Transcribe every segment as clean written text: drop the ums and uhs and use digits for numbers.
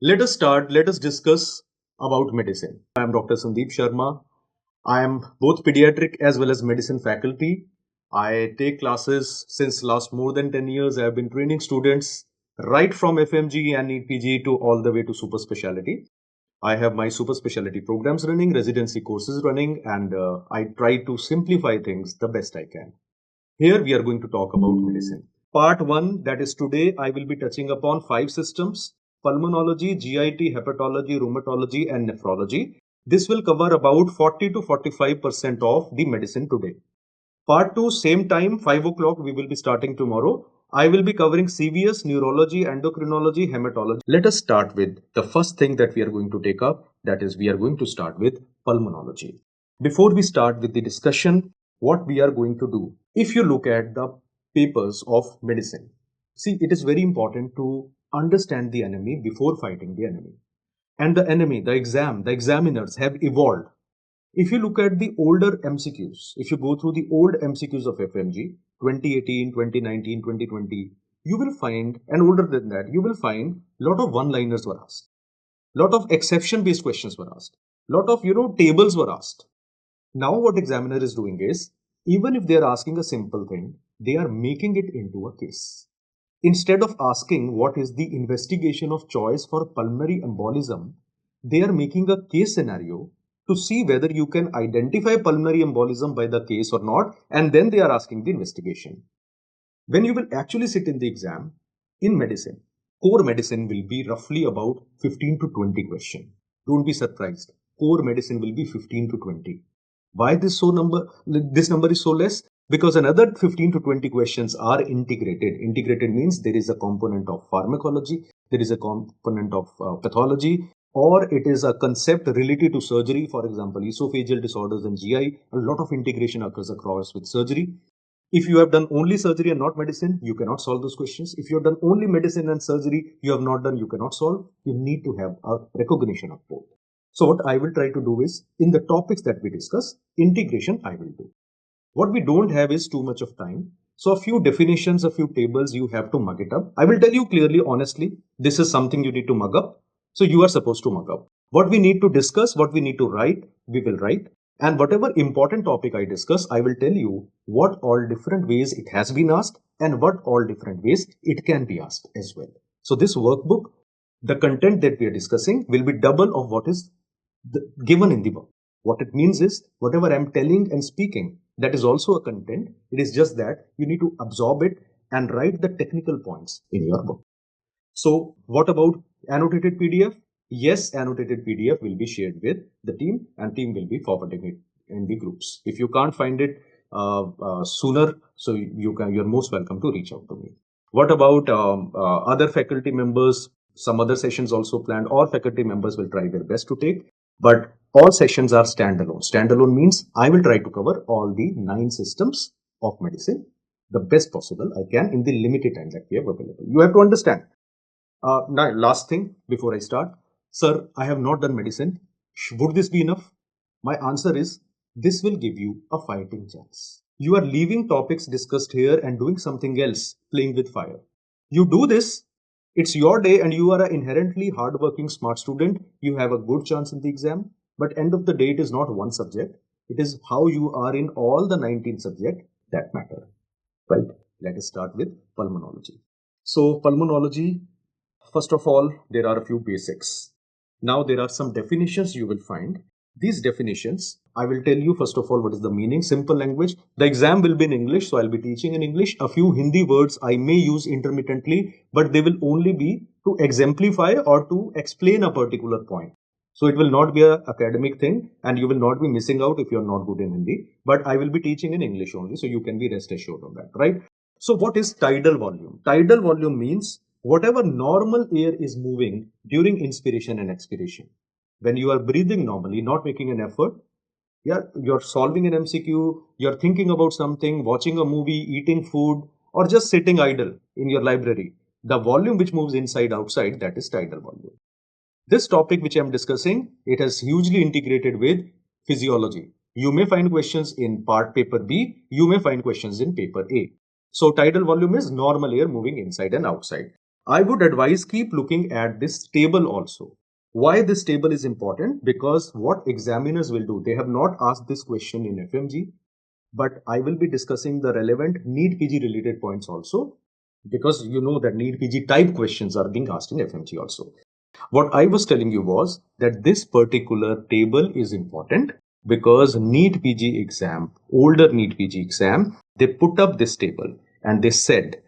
Let us discuss about medicine. I am Dr. Sandeep Sharma. I am both pediatric as well as medicine faculty. I take classes since last more than 10 years. I have been training students right from FMGE and PG to all the way to super specialty. I have my super specialty programs running, residency courses running, and I try to simplify things the best I can. Here we are going to talk about medicine. Part 1, that is today, I will be touching upon 5 systems: pulmonology, GIT, hepatology, rheumatology, and nephrology. This will cover about 40 to 45% of the medicine today. Part 2, same time, 5 o'clock, we will be starting tomorrow. I will be covering CVS, neurology, endocrinology, hematology. Let us start with the first thing that we are going to take up, that is, we are going to start with pulmonology. Before we start with the discussion, what we are going to do, if you look at the papers of medicine, see, it is very important to understand the enemy before fighting the enemy. And the enemy, the examiners have evolved. If you look at the older MCQs, if you go through the old MCQs of FMG, 2018, 2019, 2020, you will find, and older than that, you will find a lot of one-liners were asked. Lot of exception-based questions were asked. Lot of, tables were asked. Now what examiner is doing is, even if they are asking a simple thing, they are making it into a case. Instead of asking what is the investigation of choice for pulmonary embolism, they are making a case scenario to see whether you can identify pulmonary embolism by the case or not, and then they are asking the investigation. When you will actually sit in the exam, in medicine, core medicine will be roughly about 15 to 20 questions. Don't be surprised. Core medicine will be 15 to 20. Why this number is so less? Because another 15 to 20 questions are integrated. Integrated means there is a component of pharmacology, there is a component of pathology, or it is a concept related to surgery. For example, esophageal disorders and GI, a lot of integration occurs across with surgery. If you have done only surgery and not medicine, you cannot solve those questions. If you have done only medicine and surgery, you have not done, you cannot solve. You need to have a recognition of both. So what I will try to do is, in the topics that we discuss, integration I will do. What we don't have is too much of time. So a few definitions, a few tables, you have to mug it up. I will tell you clearly, honestly, this is something you need to mug up. So you are supposed to mug up. What we need to discuss, what we need to write, we will write. And whatever important topic I discuss, I will tell you what all different ways it has been asked and what all different ways it can be asked as well. So this workbook, the content that we are discussing will be double of what is given in the book. What it means is, whatever I'm telling and speaking, that is also a content. It is just that you need to absorb it and write the technical points in your book. So what about annotated PDF? Yes, annotated PDF will be shared with the team and team will be forwarding it in the groups. If you can't find it sooner, so you're most welcome to reach out to me. What about other faculty members? Some other sessions also planned, or faculty members will try their best to take, but all sessions are standalone. Standalone means I will try to cover all the 9 systems of medicine the best possible I can in the limited time that we have available. You have to understand. Now, last thing before I start, sir, I have not done medicine. Would this be enough? My answer is, this will give you a fighting chance. You are leaving topics discussed here and doing something else, playing with fire. You do this, it's your day and you are an inherently hardworking smart student. You have a good chance in the exam, but end of the day, it is not one subject. It is how you are in all the 19 subjects that matter. Right? Let us start with pulmonology. So pulmonology, first of all, there are a few basics. Now there are some definitions you will find. These definitions, I will tell you first of all what is the meaning, simple language. The exam will be in English, so I'll be teaching in English. A few Hindi words I may use intermittently, but they will only be to exemplify or to explain a particular point. So it will not be an academic thing and you will not be missing out if you're not good in Hindi, but I will be teaching in English only, so you can be rest assured on that, right? So what is tidal volume? Tidal volume means whatever normal air is moving during inspiration and expiration. When you are breathing normally, not making an effort, you're solving an MCQ, you're thinking about something, watching a movie, eating food, or just sitting idle in your library. The volume which moves inside, outside, that is tidal volume. This topic which I'm discussing, it has hugely integrated with physiology. You may find questions in part paper B, you may find questions in paper A. So tidal volume is normal air moving inside and outside. I would advise keep looking at this table also. Why this table is important? Because what examiners will do, they have not asked this question in FMG, but I will be discussing the relevant NEET PG related points also, because you know that NEET PG type questions are being asked in FMG also. What I was telling you was that this particular table is important because NEET PG exam, older NEET PG exam, they put up this table and they said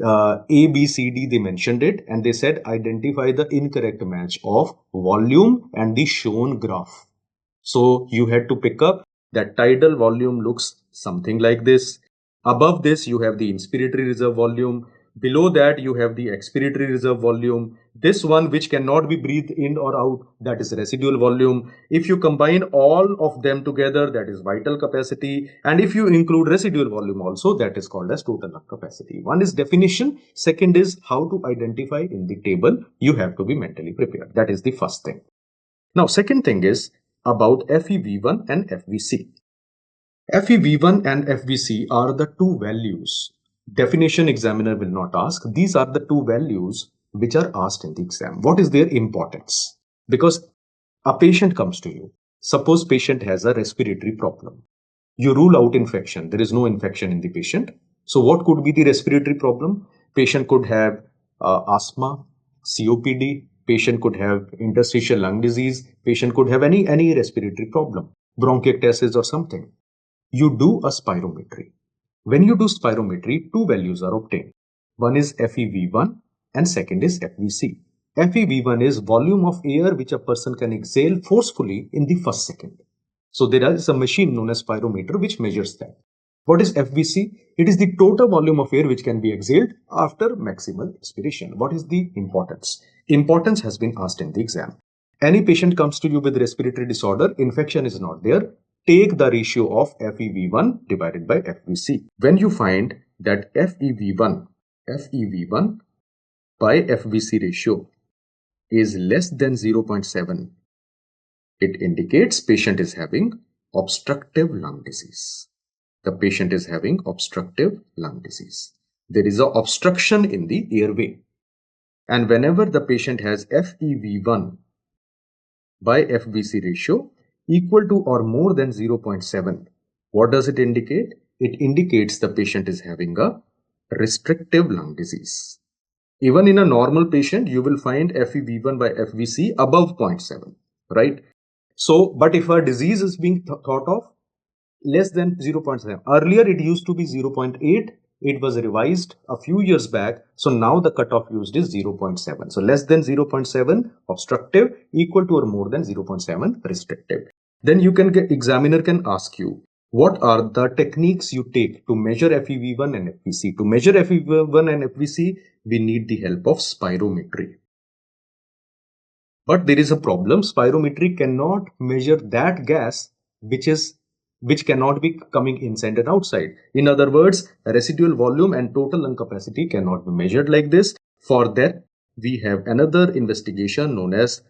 A, B, C, D, they mentioned it, and they said identify the incorrect match of volume and the shown graph. So you had to pick up that tidal volume looks something like this. Above this, you have the inspiratory reserve volume. Below that, you have the expiratory reserve volume. This one, which cannot be breathed in or out, that is residual volume. If you combine all of them together, that is vital capacity. And if you include residual volume also, that is called as total lung capacity. One is definition. Second is how to identify in the table. You have to be mentally prepared. That is the first thing. Now, second thing is about FEV1 and FVC. FEV1 and FVC are the two values. Definition examiner will not ask. These are the two values which are asked in the exam. What is their importance? Because a patient comes to you. Suppose patient has a respiratory problem. You rule out infection. There is no infection in the patient. So what could be the respiratory problem? Patient could have asthma, COPD. Patient could have interstitial lung disease. Patient could have any respiratory problem, bronchiectasis or something. You do a spirometry. When you do spirometry, two values are obtained. One is FEV1 and second is FVC. FEV1 is volume of air which a person can exhale forcefully in the first second. So there is a machine known as spirometer which measures that. What is FVC? It is the total volume of air which can be exhaled after maximal expiration. What is the importance? Importance has been asked in the exam. Any patient comes to you with respiratory disorder, infection is not there. Take the ratio of FEV1 divided by FVC. When you find that FEV1 by FVC ratio is less than 0.7, it indicates patient is having obstructive lung disease. The patient is having obstructive lung disease. There is an obstruction in the airway. And whenever the patient has FEV1 by FVC ratio equal to or more than 0.7, what does it indicate? It indicates the patient is having a restrictive lung disease. Even in a normal patient, you will find FEV1 by FVC above 0.7, right? So, but if a disease is being thought of less than 0.7, earlier it used to be 0.8, it was revised a few years back. So now the cutoff used is 0.7. So less than 0.7 obstructive, equal to or more than 0.7 restrictive. Then you can get, examiner can ask you, what are the techniques you take to measure FEV1 and FVC? To measure FEV1 and FVC, we need the help of spirometry. But there is a problem. Spirometry cannot measure that gas which cannot be coming inside and outside. In other words, residual volume and total lung capacity cannot be measured like this. For that, we have another investigation known as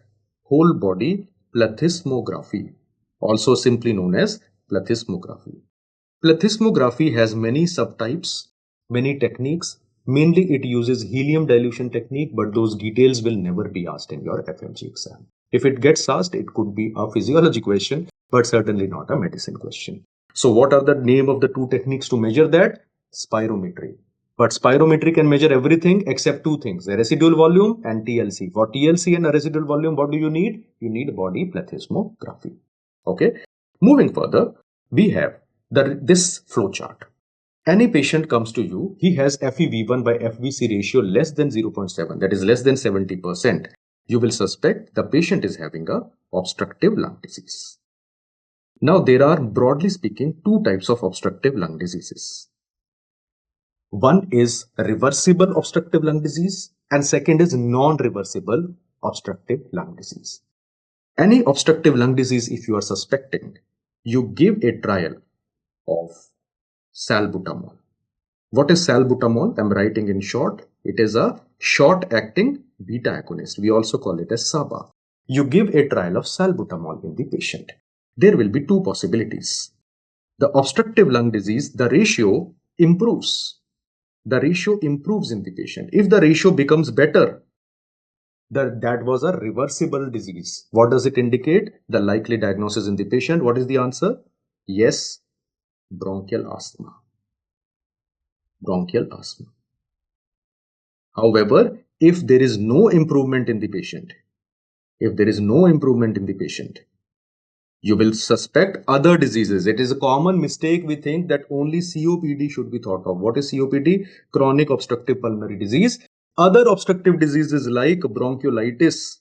whole body plethysmography, also simply known as plethysmography. Plethysmography has many subtypes, many techniques. Mainly it uses helium dilution technique, but those details will never be asked in your FMG exam. If it gets asked, it could be a physiology question, but certainly not a medicine question. So what are the name of the two techniques to measure that? Spirometry. But spirometry can measure everything except two things, the residual volume and TLC. For TLC and a residual volume, what do you need? You need body plethysmography. Okay. Moving further, we have this flow chart. Any patient comes to you, he has FEV1 by FVC ratio less than 0.7, that is less than 70%. You will suspect the patient is having a obstructive lung disease. Now, there are, broadly speaking, two types of obstructive lung diseases. One is reversible obstructive lung disease and second is non-reversible obstructive lung disease. Any obstructive lung disease, if you are suspecting, you give a trial of salbutamol. What is salbutamol? I'm writing in short. It is a short-acting beta agonist. We also call it as SABA. You give a trial of salbutamol in the patient. There will be two possibilities. The obstructive lung disease, the ratio improves. the ratio improves in the patient. If the ratio becomes better, that was a reversible disease. What does it indicate? The likely diagnosis in the patient. What is the answer? Yes, bronchial asthma. Bronchial asthma. However, if there is no improvement in the patient, you will suspect other diseases. It is a common mistake. We think that only COPD should be thought of. What is COPD? Chronic obstructive pulmonary disease. Other obstructive diseases like bronchiolitis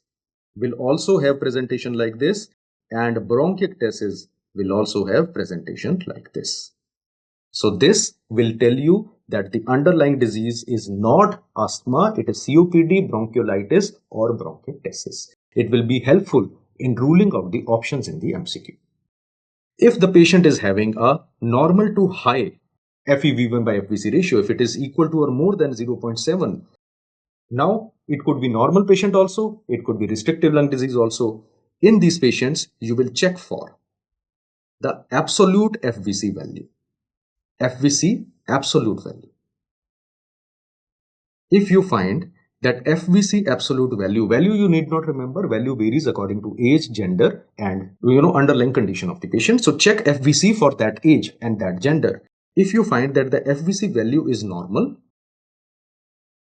will also have presentation like this, and bronchiectasis will also have presentation like this. So this will tell you that the underlying disease is not asthma, it is COPD, bronchiolitis or bronchiectasis. It will be helpful in ruling out the options in the MCQ. If the patient is having a normal to high FEV1 by FVC ratio, if it is equal to or more than 0.7, now it could be normal patient also, it could be restrictive lung disease also. In these patients, you will check for the absolute FVC value. FVC absolute value. If you find that FVC absolute value you need not remember, value varies according to age, gender and underlying condition of the patient. So check FVC for that age and that gender. If you find that the FVC value is normal,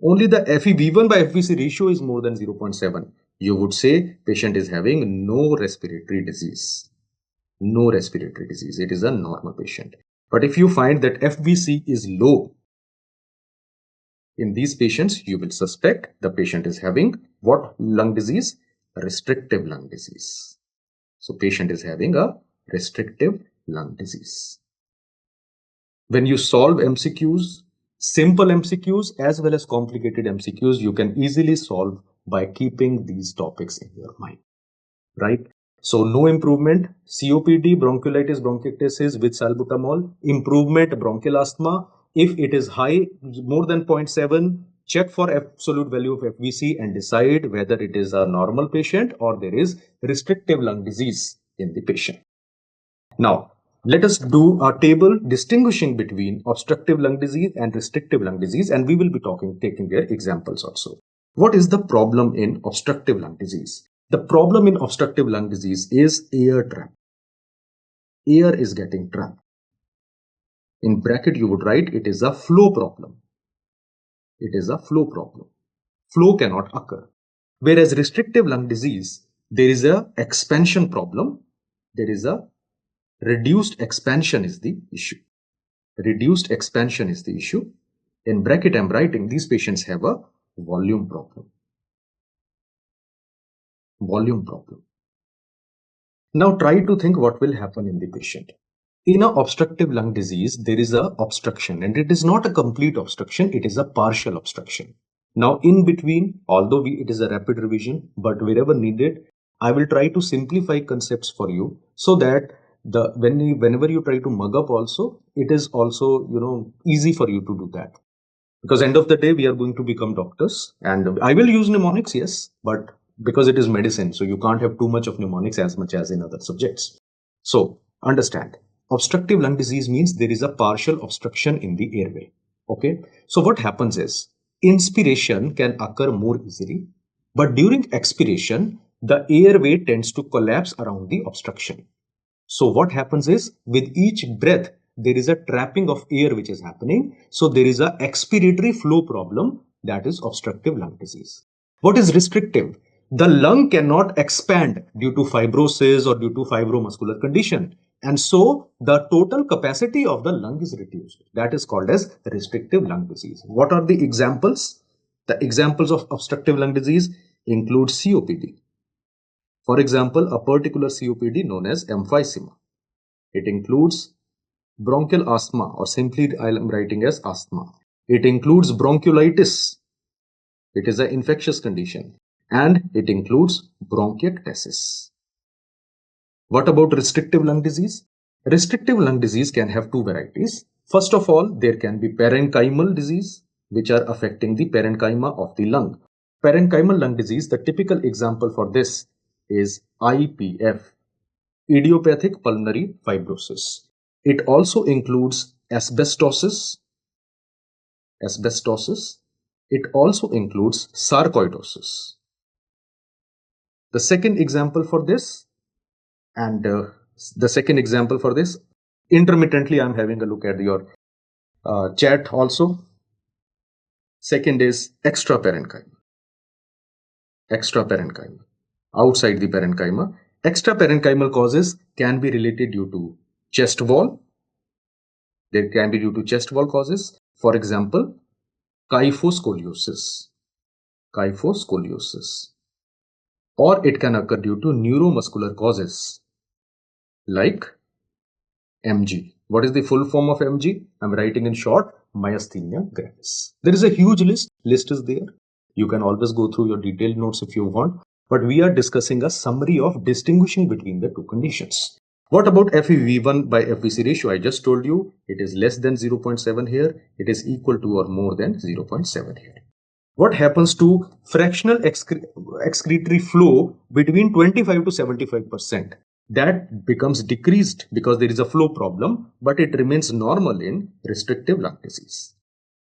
only the FEV1 by FVC ratio is more than 0.7, you would say patient is having no respiratory disease. No respiratory disease. It is a normal patient. But if you find that FVC is low, in these patients, you will suspect the patient is having what lung disease? Restrictive lung disease. So patient is having a restrictive lung disease. When you solve MCQs, simple MCQs as well as complicated MCQs, you can easily solve by keeping these topics in your mind, right? So no improvement, COPD, bronchiolitis, bronchiectasis with salbutamol, improvement, bronchial asthma. If it is high, more than 0.7, check for absolute value of FVC and decide whether it is a normal patient or there is restrictive lung disease in the patient. Now, let us do a table distinguishing between obstructive lung disease and restrictive lung disease, and we will be taking their examples also. What is the problem in obstructive lung disease? The problem in obstructive lung disease is air trap. Air is getting trapped. In bracket, you would write it is a flow problem. It is a flow problem. Flow cannot occur. Whereas restrictive lung disease, there is a expansion problem. There is a reduced expansion is the issue. Reduced expansion is the issue. In bracket, I'm writing these patients have a volume problem. Volume problem. Now try to think what will happen in the patient. In an obstructive lung disease, there is a obstruction, and it is not a complete obstruction, it is a partial obstruction. Now in between, although it is a rapid revision, but wherever needed, I will try to simplify concepts for you so that whenever you try to mug up also, it is also easy for you to do that. Because end of the day, we are going to become doctors, and I will use mnemonics, yes, but because it is medicine, so you can't have too much of mnemonics as much as in other subjects. So understand. Obstructive lung disease means there is a partial obstruction in the airway. Okay. So what happens is inspiration can occur more easily, but during expiration, the airway tends to collapse around the obstruction. So what happens is with each breath, there is a trapping of air which is happening. So there is a expiratory flow problem, that is obstructive lung disease. What is restrictive? The lung cannot expand due to fibrosis or due to fibromuscular condition. And so the total capacity of the lung is reduced. That is called as restrictive lung disease. What are the examples? The examples of obstructive lung disease include COPD. For example, a particular COPD known as emphysema. It includes bronchial asthma, or simply I am writing as asthma. It includes bronchiolitis. It is an infectious condition. And it includes bronchiectasis. What about restrictive lung disease? Restrictive lung disease can have two varieties. First of all, there can be parenchymal disease, which are affecting the parenchyma of the lung. Parenchymal lung disease, the typical example for this is IPF, idiopathic pulmonary fibrosis. It also includes asbestosis, asbestosis. It also includes sarcoidosis. The second example for this, intermittently I'm having a look at your chat also. Second is extraparenchyma. Extraparenchyma. Outside the parenchyma. Extraparenchymal causes can be related due to chest wall. There can be due to chest wall causes. For example, kyphoscoliosis. Or it can occur due to neuromuscular causes like MG. What is the full form of MG? I'm writing in short, myasthenia gravis. There is a huge list. List is there. You can always go through your detailed notes if you want. But we are discussing a summary of distinguishing between the two conditions. What about FEV1 by FVC ratio? I just told you it is less than 0.7 here. It is equal to or more than 0.7 here. What happens to fractional excretory flow between 25 to 75%? That becomes decreased because there is a flow problem, but it remains normal in restrictive lung disease.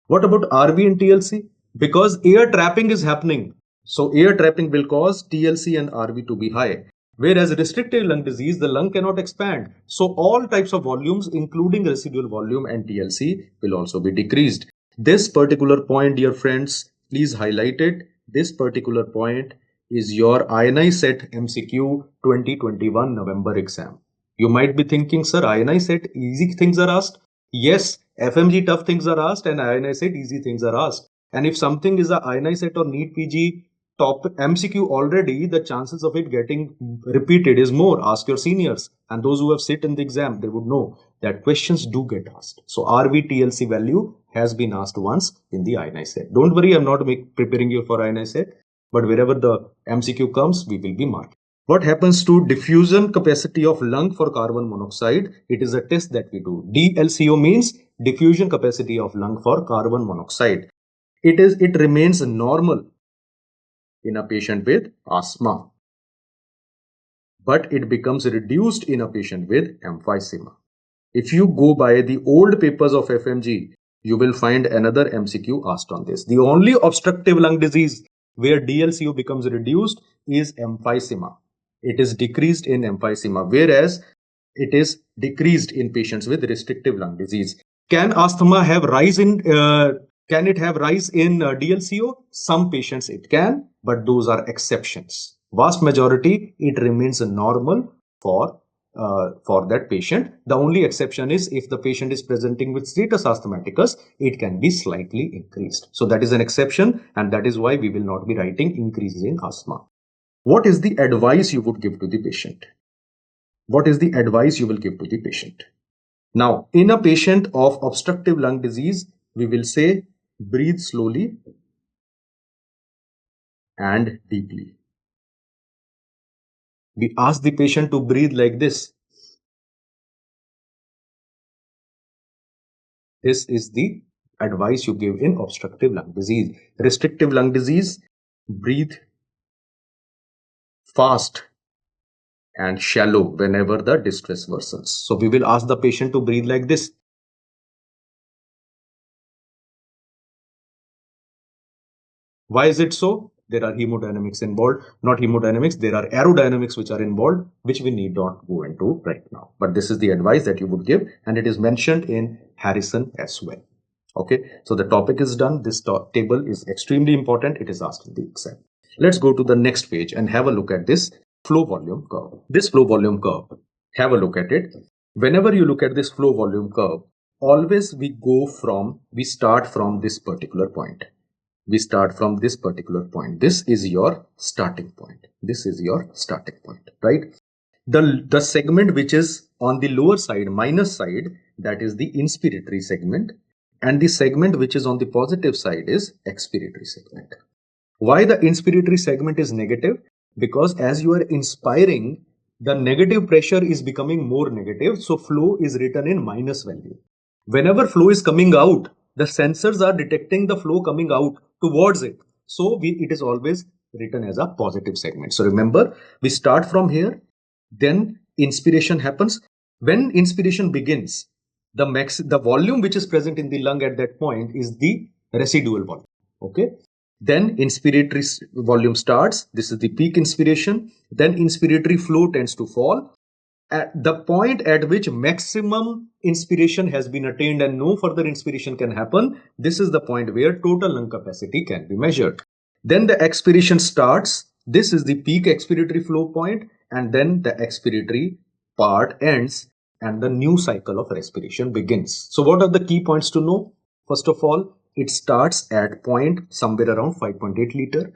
What about RV and TLC? Because air trapping is happening. So air trapping will cause TLC and RV to be high. Whereas restrictive lung disease, the lung cannot expand. So all types of volumes, including residual volume and TLC, will also be decreased. This particular point, dear friends, please highlight it. This particular point is your INI set MCQ 2021 November exam. You might be thinking, sir, INI set easy things are asked. Yes, FMG tough things are asked and INI set easy things are asked. And if something is a INI set or NEET PG top MCQ already, the chances of it getting repeated is more. Ask your seniors, and those who have sit in the exam, they would know that questions do get asked. So RV TLC value has been asked once in the INI set. Don't worry, I'm not preparing you for INI set, but wherever the MCQ comes, we will be marking. What happens to diffusion capacity of lung for carbon monoxide? It is a test that we do. DLCO means diffusion capacity of lung for carbon monoxide. It remains normal in a patient with asthma, but it becomes reduced in a patient with emphysema. If you go by the old papers of FMG, you will find another MCQ asked on this. The only obstructive lung disease where DLCO becomes reduced is emphysema. It is decreased in emphysema, whereas it is decreased in patients with restrictive lung disease. Can asthma have rise in DLCO? Some patients it can, but those are exceptions. Vast majority, it remains normal for that patient. The only exception is if the patient is presenting with status asthmaticus, it can be slightly increased. So that is an exception, and that is why we will not be writing increases in asthma. What is the advice you would give to the patient? What is the advice you will give to the patient? Now, in a patient of obstructive lung disease, we will say breathe slowly and deeply. We ask the patient to breathe like this. This is the advice you give in obstructive lung disease. Restrictive lung disease, breathe fast and shallow whenever the distress worsens. So we will ask the patient to breathe like this. Why is it so? There are hemodynamics involved. Not hemodynamics, there are aerodynamics which are involved, which we need not go into right now. But this is the advice that you would give, and it is mentioned in Harrison as well. Okay, so the topic is done. This table is extremely important. It is asked in the exam. Let's go to the next page and have a look at this flow volume curve. This flow volume curve, have a look at it. Whenever you look at this flow volume curve, always we start from this particular point. We start from this particular point. This is your starting point. This is your starting point, right? The segment which is on the lower side, minus side, that is the inspiratory segment. And the segment which is on the positive side is expiratory segment. Why the inspiratory segment is negative? Because as you are inspiring, the negative pressure is becoming more negative. So flow is written in minus value. Whenever flow is coming out, the sensors are detecting the flow coming out towards it. So it is always written as a positive segment. So remember, we start from here, then inspiration happens. When inspiration begins, the volume which is present in the lung at that point is the residual volume. Okay. Then inspiratory volume starts. This is the peak inspiration. Then inspiratory flow tends to fall. At the point at which maximum inspiration has been attained and no further inspiration can happen, this is the point where total lung capacity can be measured. Then the expiration starts. This is the peak expiratory flow point, and then the expiratory part ends and the new cycle of respiration begins. So what are the key points to know? First of all, it starts at point somewhere around 5.8 liter.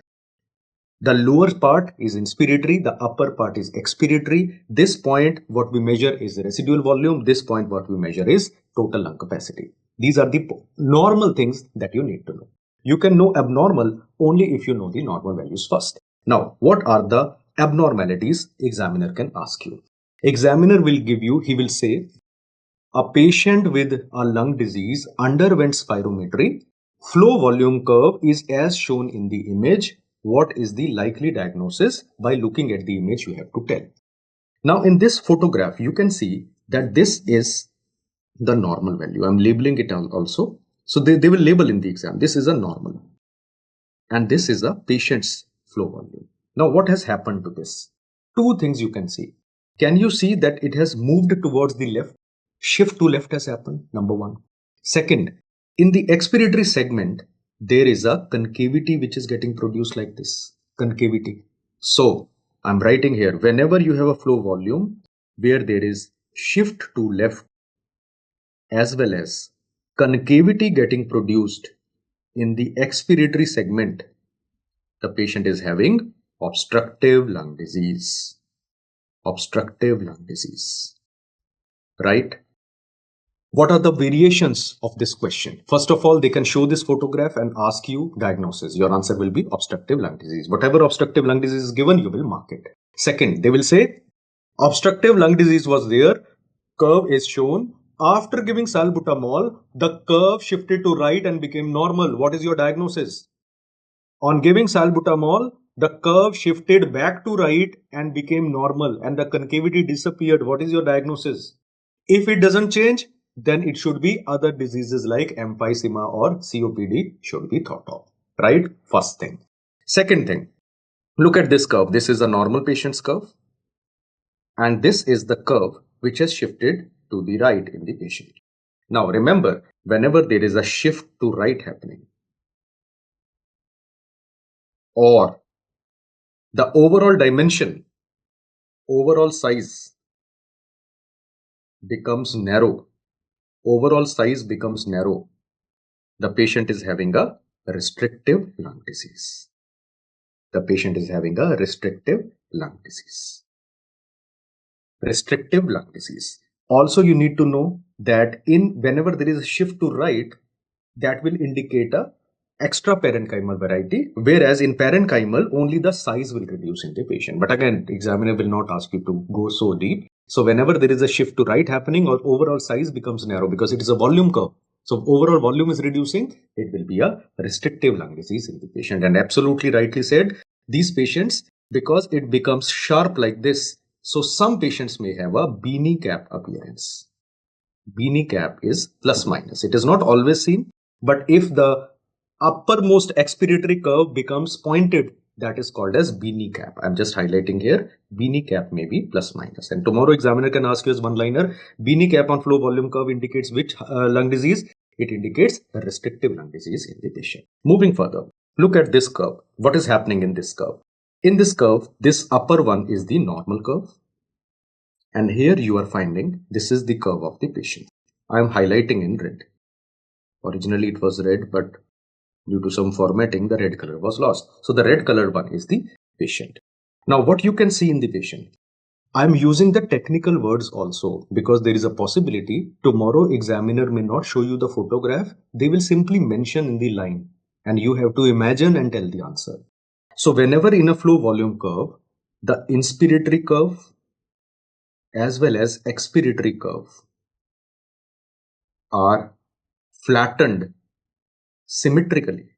The lower part is inspiratory, the upper part is expiratory. This point, what we measure is residual volume. This point, what we measure is total lung capacity. These are the normal things that you need to know. You can know abnormal only if you know the normal values first. Now, what are the abnormalities examiner can ask you? Examiner will give you, he will say, a patient with a lung disease underwent spirometry. Flow volume curve is as shown in the image. What is the likely diagnosis? By looking at the image, you have to tell. Now, in this photograph, you can see that this is the normal value. I'm labeling it also. So they will label in the exam. This is a normal. And this is a patient's flow volume. Now, what has happened to this? Two things you can see. Can you see that it has moved towards the left? Shift to left has happened, number one. Second, in the expiratory segment, there is a concavity which is getting produced like this, concavity. So, I'm writing here, whenever you have a flow volume where there is shift to left as well as concavity getting produced in the expiratory segment, the patient is having obstructive lung disease. Obstructive lung disease, right? What are the variations of this question? First of all, they can show this photograph and ask you diagnosis. Your answer will be obstructive lung disease. Whatever obstructive lung disease is given, you will mark it. Second, they will say obstructive lung disease was there. Curve is shown. After giving salbutamol, the curve shifted to right and became normal. What is your diagnosis? On giving salbutamol, the curve shifted back to right and became normal and the concavity disappeared. What is your diagnosis? If it doesn't change, then it should be other diseases like emphysema or COPD should be thought of, right? First thing. Second thing, look at this curve. This is a normal patient's curve. And this is the curve which has shifted to the right in the patient. Now remember, whenever there is a shift to right happening, or the overall dimension, overall size becomes narrow, the patient is having a restrictive lung disease. Restrictive lung disease. Also, you need to know that whenever there is a shift to right, that will indicate a extra parenchymal variety, whereas in parenchymal, only the size will reduce in the patient. But again, examiner will not ask you to go so deep. So whenever there is a shift to right happening, or overall size becomes narrow because it is a volume curve. So overall volume is reducing, it will be a restrictive lung disease in the patient. And absolutely rightly said, these patients, because it becomes sharp like this, so some patients may have a beanie cap appearance. Beanie cap is plus minus. It is not always seen, but if the uppermost expiratory curve becomes pointed, that is called as beanie cap. I'm just highlighting here. Beanie cap may be plus minus. And tomorrow examiner can ask you as one-liner, beanie cap on flow volume curve indicates which lung disease? It indicates a restrictive lung disease in the patient. Moving further, look at this curve. What is happening in this curve? In this curve, this upper one is the normal curve. And here you are finding this is the curve of the patient. I am highlighting in red. Originally it was red, but due to some formatting, the red color was lost. So the red colored one is the patient. Now what you can see in the patient, I am using the technical words also because there is a possibility tomorrow examiner may not show you the photograph. They will simply mention in the line and you have to imagine and tell the answer. So whenever in a flow volume curve, the inspiratory curve as well as expiratory curve are flattened symmetrically.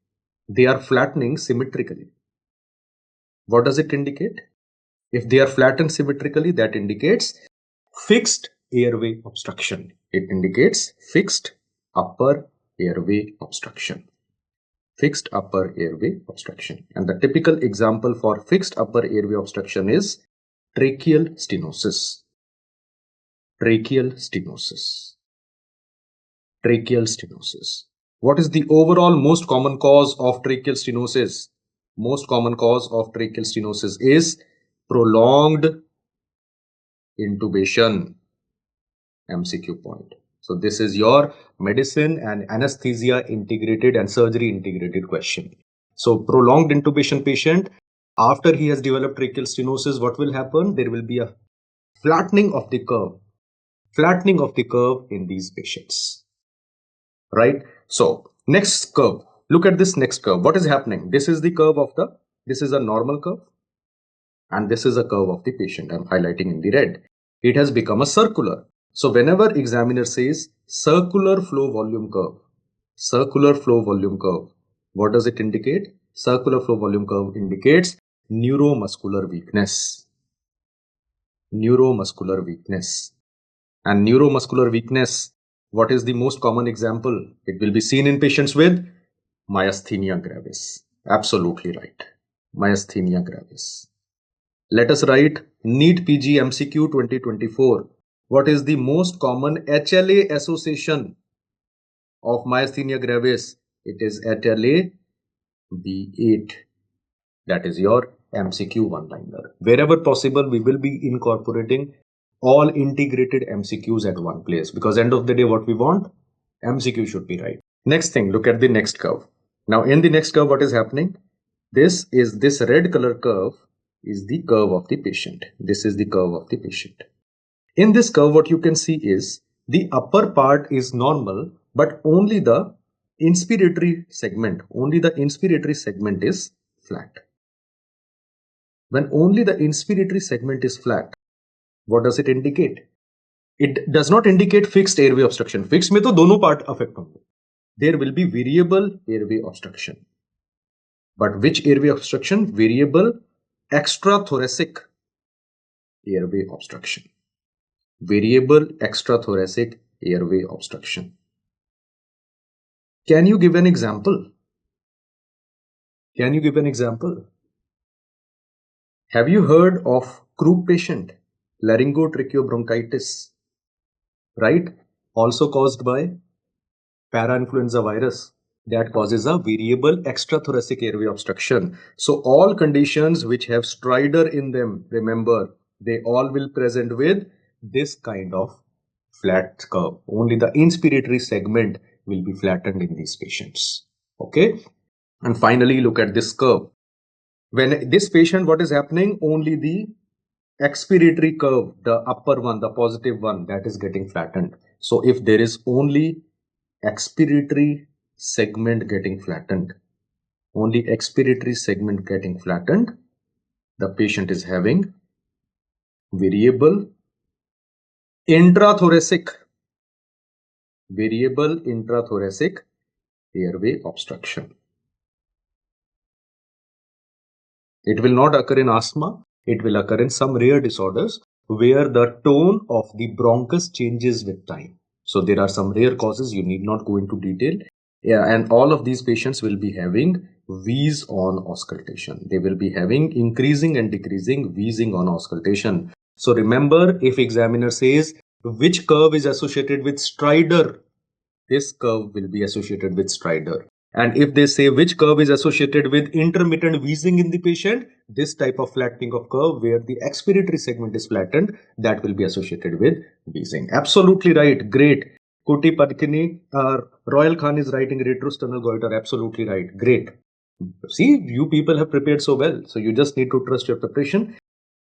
They are flattening symmetrically. What does it indicate? If they are flattened symmetrically, that indicates fixed airway obstruction. It indicates fixed upper airway obstruction. Fixed upper airway obstruction. And the typical example for fixed upper airway obstruction is tracheal stenosis. Tracheal stenosis. Tracheal stenosis. What is the overall most common cause of tracheal stenosis? Most common cause of tracheal stenosis is prolonged intubation. MCQ point. So this is your medicine and anesthesia integrated and surgery integrated question. So prolonged intubation patient, after he has developed tracheal stenosis, what will happen? There will be a flattening of the curve. Flattening of the curve in these patients. Right? So next curve. Look at this next curve. What is happening? This is the curve of this is a normal curve. And this is a curve of the patient. I'm highlighting in the red. It has become a circular. So whenever examiner says circular flow volume curve, what does it indicate? Circular flow volume curve indicates neuromuscular weakness. Neuromuscular weakness. And neuromuscular weakness, what is the most common example? It will be seen in patients with myasthenia gravis. Absolutely right. Myasthenia gravis. Let us write NEET PG MCQ 2024. What is the most common HLA association of myasthenia gravis? It is HLA B8. That is your MCQ one-liner. Wherever possible, we will be incorporating all integrated MCQs at one place, because end of the day, what we want? MCQ should be right. Next thing, look at the next curve. Now in the next curve, what is happening? This red color curve is the curve of the patient. This is the curve of the patient. In this curve, what you can see is the upper part is normal, but only the inspiratory segment, is flat. When only the inspiratory segment is flat, what does it indicate? It does not indicate fixed airway obstruction. Fixed में तो दोनों part affect होंगे. There will be variable airway obstruction. But which airway obstruction? Variable extrathoracic airway obstruction. Variable extrathoracic airway obstruction. Can you give an example? Can you give an example? Have you heard of croup patient? Laryngotracheobronchitis, right? Also caused by parainfluenza virus that causes a variable extrathoracic airway obstruction. So all conditions which have stridor in them, remember, they all will present with this kind of flat curve. Only the inspiratory segment will be flattened in these patients. Okay. And finally, look at this curve. When this patient, what is happening? Only the expiratory curve, the upper one, the positive one, that is getting flattened. So if there is only expiratory segment getting flattened, the patient is having variable intrathoracic airway obstruction. It will not occur in asthma. It will occur in some rare disorders where the tone of the bronchus changes with time. So there are some rare causes, you need not go into detail. Yeah, and all of these patients will be having wheeze on auscultation. They will be having increasing and decreasing wheezing on auscultation. So remember, if examiner says which curve is associated with stridor, this curve will be associated with stridor. And if they say which curve is associated with intermittent wheezing in the patient, this type of flattening of curve where the expiratory segment is flattened, that will be associated with wheezing. Absolutely right. Great. 𝗘𝗱𝗶𝗁𝗃, Royal Khan is writing retrosternal goiter. Absolutely right. Great. See, you people have prepared so well. So you just need to trust your preparation.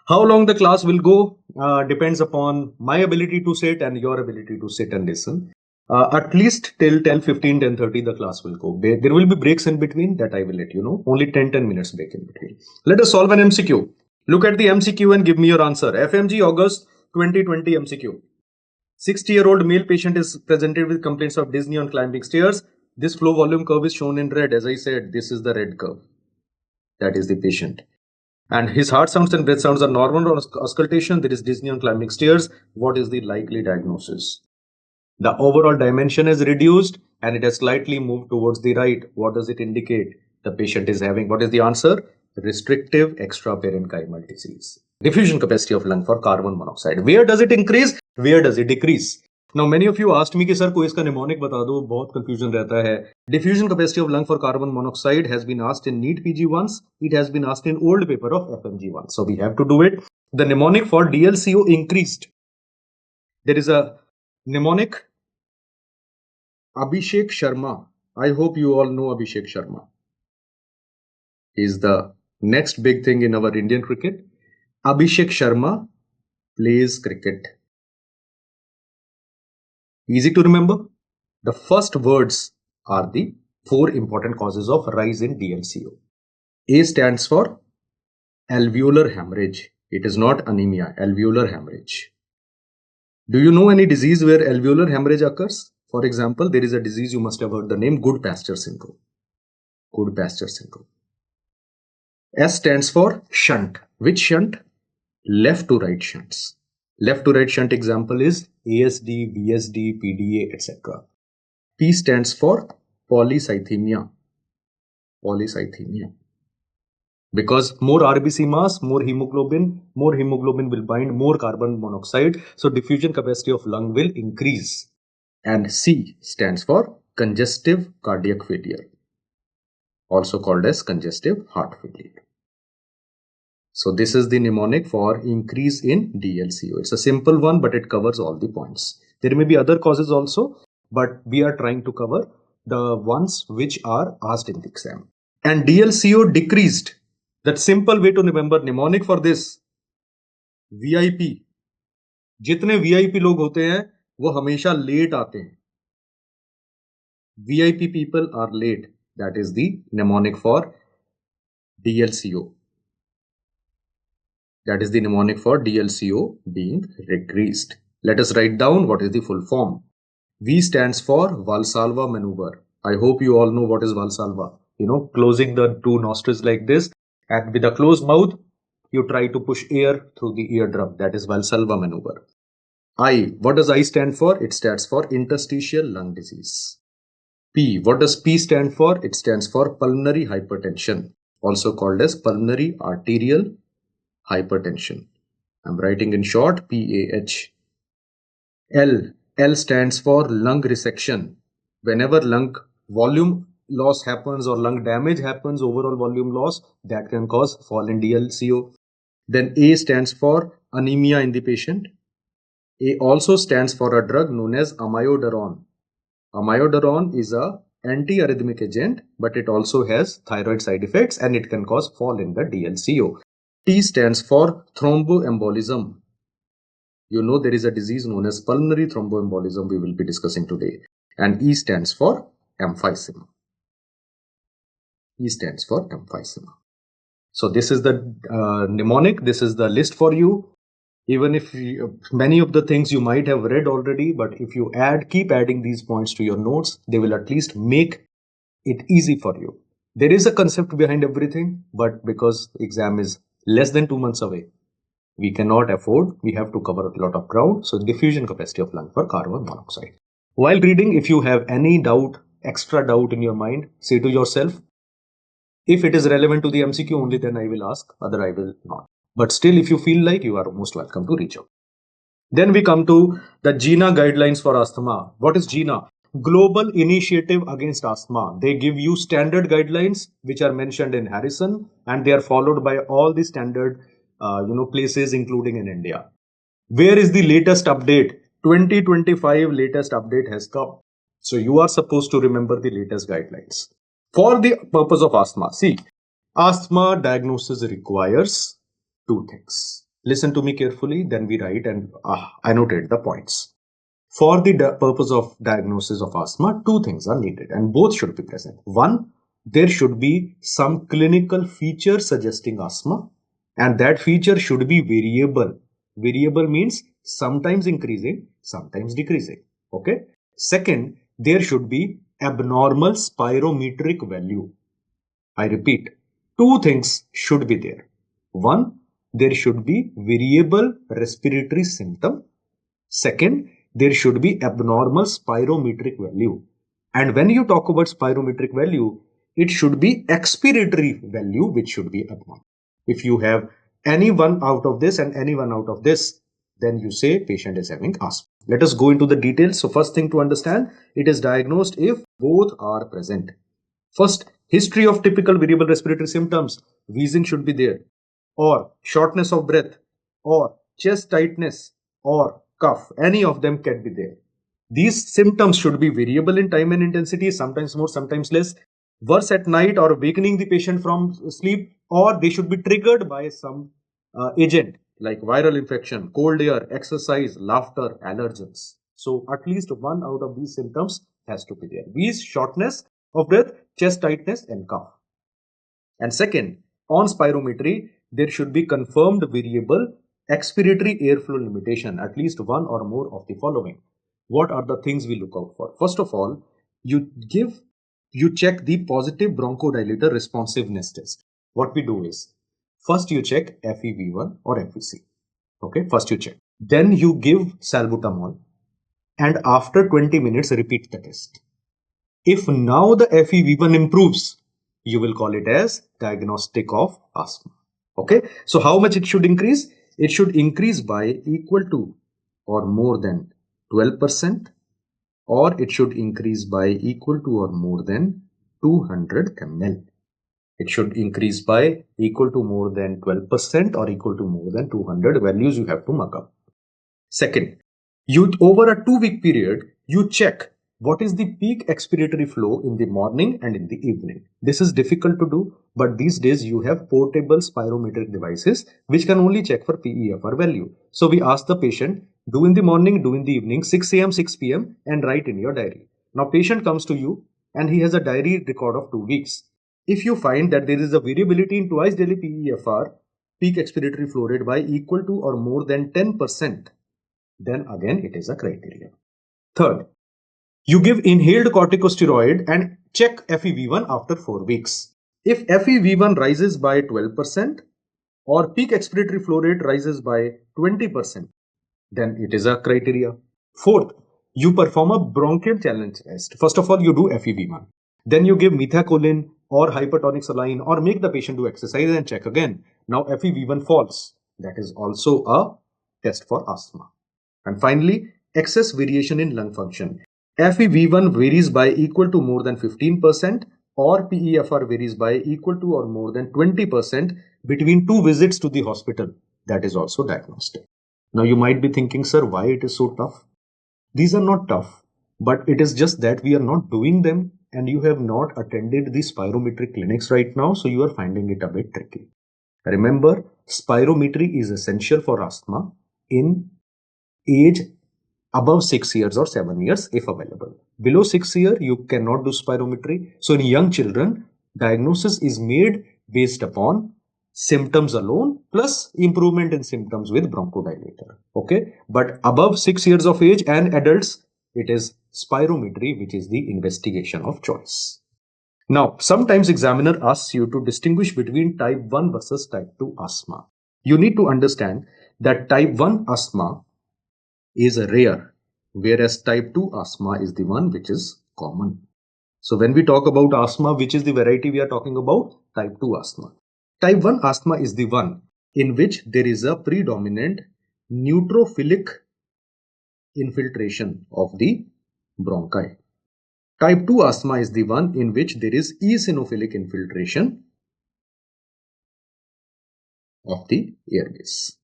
How long the class will go depends upon my ability to sit and your ability to sit and listen. At least till 10:15, 10:30 the class will go. There will be breaks in between, that I will let you know. Only 10 minutes break in between. Let us solve an MCQ. Look at the MCQ and give me your answer. FMG August 2020 MCQ. 60-year-old male patient is presented with complaints of dyspnea on climbing stairs. This flow volume curve is shown in red. As I said, this is the red curve. That is the patient. And his heart sounds and breath sounds are normal on auscultation. There is dyspnea on climbing stairs. What is the likely diagnosis? The overall dimension is reduced and it has slightly moved towards the right. What does it indicate? The patient is having, what is the answer? Restrictive 𝗘𝗱𝗶𝗁𝗍𝗃 disease. Diffusion capacity of lung for carbon monoxide. Where does it increase? Where does it decrease? Now many of you asked me कि sir कोई इसका mnemonic बता दो, बहुत confusion रहता है. Diffusion capacity of lung for carbon monoxide has been asked in NEET PG once. It has been asked in old paper of FMGE once. So we have to do it. The mnemonic for DLCO increased. There is a mnemonic, Abhishek Sharma. I hope you all know Abhishek Sharma. He is the next big thing in our Indian cricket. Abhishek Sharma plays cricket. Easy to remember. The first words are the 4 important causes of rise in DLCO. A stands for alveolar hemorrhage. It is not anemia, alveolar hemorrhage. Do you know any disease where alveolar hemorrhage occurs? For example, there is a disease, you must have heard the name, Goodpasture syndrome. Goodpasture syndrome. S stands for shunt. Which shunt? Left to right shunts. Left to right shunt example is ASD, VSD, PDA, etc. P stands for polycythemia. Polycythemia. Because more RBC mass, more hemoglobin will bind more carbon monoxide. So diffusion capacity of lung will increase. And C stands for congestive cardiac failure, also called as congestive heart failure. So this is the mnemonic for increase in DLCO. It's a simple one, but it covers all the points. There may be other causes also, but we are trying to cover the ones which are asked in the exam. And DLCO decreased. That simple way to remember mnemonic for this, VIP. जितने VIP लोग होते हैं वो हमेशा late आते हैं. VIP people are late. That is the mnemonic for DLCO. That is the mnemonic for DLCO being decreased. Let us write down what is the full form. V stands for Valsalva maneuver. I hope you all know what is Valsalva. You know, closing the 2 nostrils like this, and with a closed mouth, you try to push air through the eardrum. That is Valsalva maneuver. I, what does I stand for? It stands for interstitial lung disease. P, what does P stand for? It stands for pulmonary hypertension, also called as pulmonary arterial hypertension. I'm writing in short PAH. L stands for lung resection. Whenever lung volume loss happens or lung damage happens, overall volume loss, that can cause fall in DLCO. Then A stands for anemia in the patient. A also stands for a drug known as amiodarone. Amiodarone is a antiarrhythmic agent, but it also has thyroid side effects and it can cause fall in the DLCO. T stands for thromboembolism. You know there is a disease known as pulmonary thromboembolism we will be discussing today. And E stands for emphysema. E stands for emphysema. So this is the mnemonic. This is the list for you. Even if many of the things you might have read already, but if you keep adding these points to your notes, they will at least make it easy for you. There is a concept behind everything, but because the exam is less than 2 months away, we cannot afford, we have to cover a lot of ground. So diffusion capacity of lung for carbon monoxide. While reading, if you have any doubt, extra doubt in your mind, say to yourself, if it is relevant to the MCQ only, then I will ask, other I will not. But still, if you feel like, you are most welcome to reach out. Then we come to the GINA guidelines for asthma. What is GINA? Global Initiative Against Asthma. They give you standard guidelines which are mentioned in Harrison, and they are followed by all the standard places including in India. Where is the latest update? 2025 latest update has come. So you are supposed to remember the latest guidelines. For the purpose of asthma, see, asthma diagnosis requires 2 things. Listen to me carefully, then we write and annotate the points. For the purpose of diagnosis of asthma, 2 things are needed and both should be present. 1, there should be some clinical feature suggesting asthma, and that feature should be variable. Variable means sometimes increasing, sometimes decreasing. Okay. Second, there should be abnormal spirometric value. I repeat, 2 things should be there. 1, there should be variable respiratory symptom. Second, there should be abnormal spirometric value. And when you talk about spirometric value, it should be expiratory value, which should be abnormal. If you have any one out of this and any one out of this, then you say patient is having asthma. Let us go into the details. So first thing to understand, it is diagnosed if both are present. First, history of typical variable respiratory symptoms. Wheezing should be there, or shortness of breath, or chest tightness, or cough. Any of them can be there. These symptoms should be variable in time and intensity, sometimes more, sometimes less. Worse at night or awakening the patient from sleep, or they should be triggered by some agent like viral infection, cold air, exercise, laughter, allergens. So at least one out of these symptoms has to be there. Wheeze, shortness of breath, chest tightness, and cough. And second, on spirometry, there should be confirmed variable expiratory airflow limitation, at least one or more of the following. What are the things we look out for? First of all, you check the positive bronchodilator responsiveness test. What we do is, first you check FEV1 or FVC. Okay, first you check. Then you give salbutamol, and after 20 minutes repeat the test. If now the FEV1 improves, you will call it as diagnostic of asthma. Okay, so how much it should increase? It should increase by equal to or more than 12%, or it should increase by equal to or more than 200 ml. It should increase by equal to more than 12% or equal to more than 200 values you have to mark up. Second, over a 2-week period, you check what is the peak expiratory flow in the morning and in the evening. This is difficult to do, but these days you have portable spirometric devices which can only check for PEFR value. So we ask the patient, do in the morning, do in the evening, 6 a.m., 6 p.m. and write in your diary. Now patient comes to you and he has a diary record of 2 weeks. If you find that there is a variability in twice daily PEFR, peak expiratory flow rate by equal to or more than 10%, then again it is a criteria. Third, you give inhaled corticosteroid and check FEV1 after 4 weeks. If FEV1 rises by 12% or peak expiratory flow rate rises by 20%, then it is a criteria. Fourth, you perform a bronchial challenge test. First of all, you do FEV1. Then you give methacholine or hypertonic saline or make the patient do exercise and check again. Now FEV1 falls. That is also a test for asthma. And finally, excess variation in lung function. FEV1 varies by equal to more than 15% or PEFR varies by equal to or more than 20% between 2 visits to the hospital. That is also diagnostic. Now you might be thinking, sir, why it is so tough? These are not tough, but it is just that we are not doing them and you have not attended the spirometric clinics right now, so you are finding it a bit tricky. Remember, spirometry is essential for asthma in age above 6 years or 7 years if available. Below 6 years, you cannot do spirometry. So in young children, diagnosis is made based upon symptoms alone plus improvement in symptoms with bronchodilator. Okay, but above 6 years of age and adults, it is spirometry which is the investigation of choice. Now, sometimes examiner asks you to distinguish between type 1 versus type 2 asthma. You need to understand that type 1 asthma is rare, whereas type 2 asthma is the one which is common. So when we talk about asthma, which is the variety we are talking about? Type 2 asthma. Type 1 asthma is the one in which there is a predominant neutrophilic infiltration of the bronchi. Type 2 asthma is the one in which there is eosinophilic infiltration of the airways.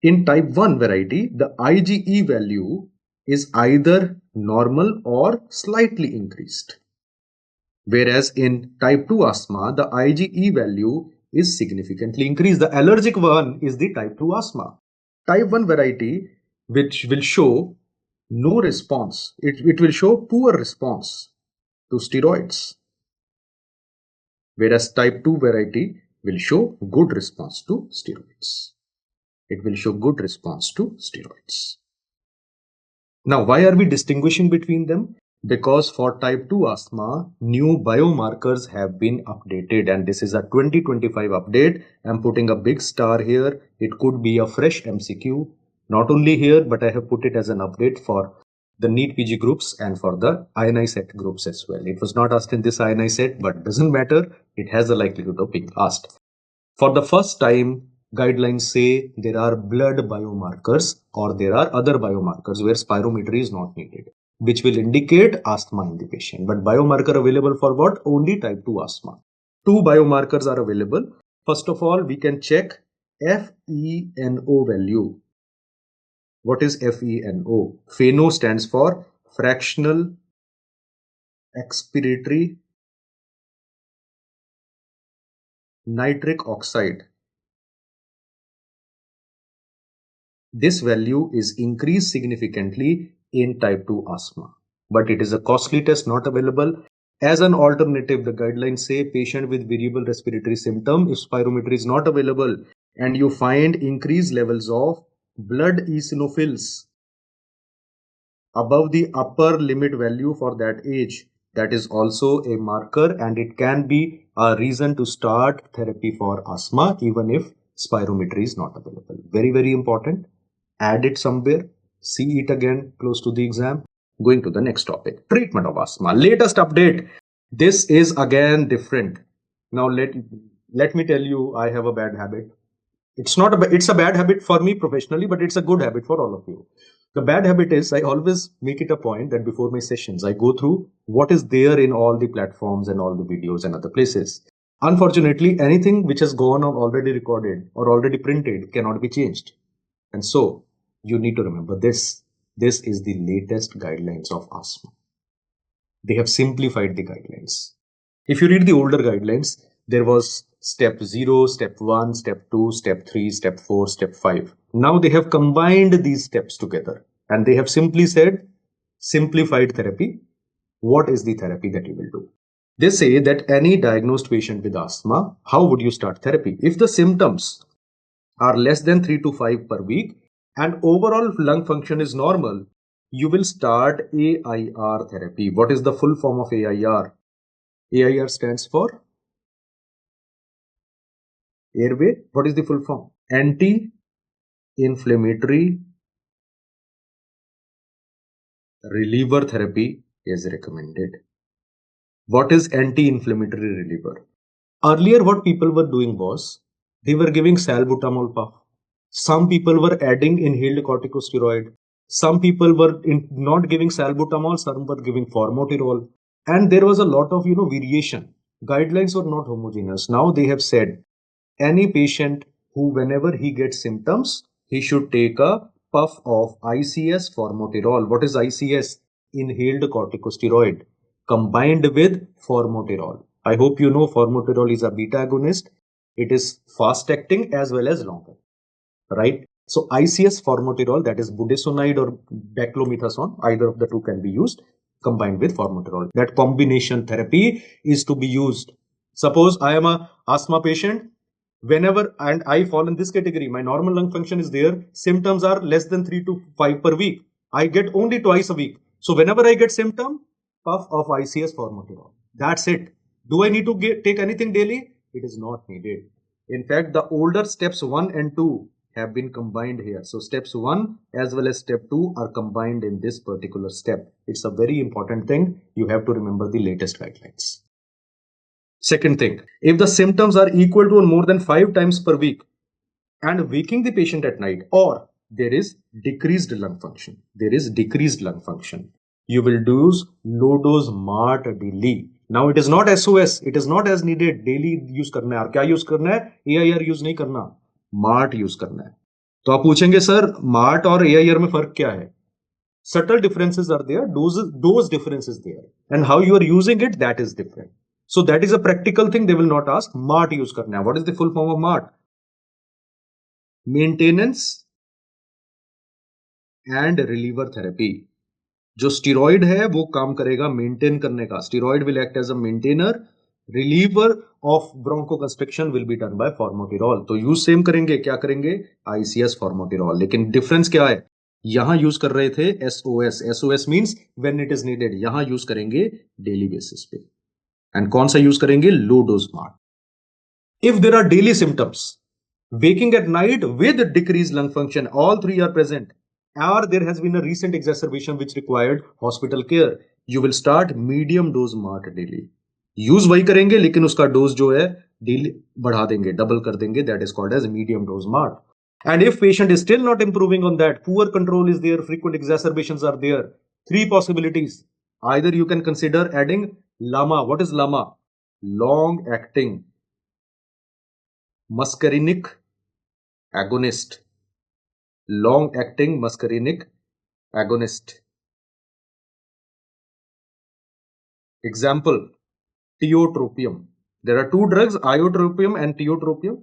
In type 1 variety, the IgE value is either normal or slightly increased. Whereas in type 2 asthma, the IgE value is significantly increased. The allergic one is the type 2 asthma. Type 1 variety, which will show no response, it will show poor response to steroids. Whereas type 2 variety will show good response to steroids. It will show good response to steroids. Now, why are we distinguishing between them? Because for type 2 asthma, new biomarkers have been updated, and this is a 2025 update. I'm putting a big star here. It could be a fresh MCQ. Not only here, but I have put it as an update for the NEET PG groups and for the INI set groups as well. It was not asked in this INI set, but doesn't matter. It has the likelihood of being asked. For the first time, guidelines say there are blood biomarkers or there are other biomarkers where spirometry is not needed, which will indicate asthma in the patient. But biomarker available for what? Only type 2 asthma. Two biomarkers are available. First of all, we can check FeNO value. What is FeNO? FeNO stands for fractional expiratory nitric oxide. This value is increased significantly in type 2 asthma, but it is a costly test, not available. As an alternative, the guidelines say patient with variable respiratory symptom, if spirometry is not available and you find increased levels of blood eosinophils above the upper limit value for that age, that is also a marker and it can be a reason to start therapy for asthma even if spirometry is not available. Very, very important. Add it somewhere, see it again close to the exam. Going to the next topic, treatment of asthma. Latest update. This is again different. Now let me tell you, I have a bad habit. It's a bad habit for me professionally, but it's a good habit for all of you. The bad habit is I always make it a point that before my sessions, I go through what is there in all the platforms and all the videos and other places. Unfortunately, anything which has gone on already recorded or already printed cannot be changed. And so you need to remember this. This is the latest guidelines of asthma. They have simplified the guidelines. If you read the older guidelines, there was step 0, step 1, step 2, step 3, step 4, step 5. Now they have combined these steps together and they have simply said simplified therapy. What is the therapy that you will do? They say that any diagnosed patient with asthma, how would you start therapy? If the symptoms are less than 3 to 5 per week and overall lung function is normal, you will start AIR therapy. What is the full form of AIR? AIR stands for airway. What is the full form? Anti-inflammatory reliever therapy is recommended. What is anti-inflammatory reliever? Earlier, what people were doing was they were giving salbutamol puff. Some people were adding inhaled corticosteroid. Some people were not giving salbutamol. Some were giving formoterol. And there was a lot of variation. Guidelines were not homogeneous. Now they have said any patient who whenever he gets symptoms, he should take a puff of ICS formoterol. What is ICS? Inhaled corticosteroid combined with formoterol. I hope you know formoterol is a beta agonist. It is fast acting as well as long acting, right? So ICS formoterol, that is budesonide or beclomethasone, either of the two can be used combined with formoterol. That combination therapy is to be used. Suppose I am a asthma patient. Whenever and I fall in this category, my normal lung function is there, symptoms are less than 3 to 5 per week. I get only twice a week. So whenever I get symptom, puff of ICS formoterol. That's it. Do I need to take anything daily? It is not needed. In fact, the older steps 1 and 2 have been combined here. So steps 1 as well as step 2 are combined in this particular step. It's a very important thing. You have to remember the latest guidelines. Second thing, if the symptoms are equal to or more than 5 times per week and waking the patient at night, or there is decreased lung function, you will use low dose MART daily. Now it is not SOS, it is not as needed, daily use करना है. और क्या use करना है? AIR use नहीं करना, MART use करना है. तो आप पूछेंगे सर MART और AIR में फर्क क्या है? Subtle differences are there, dose difference is there, and how you are using it, that is different. So that is a practical thing. They will not ask MART use karna hai. What is the full form of MART? Maintenance and reliever therapy. जो steroid है वो काम करेगा maintain करने का. Steroid will act as a maintainer. Reliever of bronchoconstriction will be done by formoterol. तो use same करेंगे. क्या करेंगे? ICS formoterol. लेकिन difference क्या है? यहाँ यूज कर रहे थे SOS. SOS means when it is needed. यहाँ यूज करेंगे daily basis पे. And कौन सा यूज करेंगे? Low dose MART. If there are daily symptoms, waking at night with decreased lung function, all three are present, or there has been a recent exacerbation which required hospital care, you will start medium dose MART daily. Use वही करेंगे लेकिन उसका dose जो है daily बढ़ा देंगे, double कर देंगे. That is called as medium dose mart. And if patient is still not improving on that, poor control is there, frequent exacerbations are there, three possibilities. Either you can consider adding LAMA. What is LAMA? Long acting muscarinic agonist. Long acting muscarinic agonist. Example, tiotropium. There are two drugs, iotropium and tiotropium.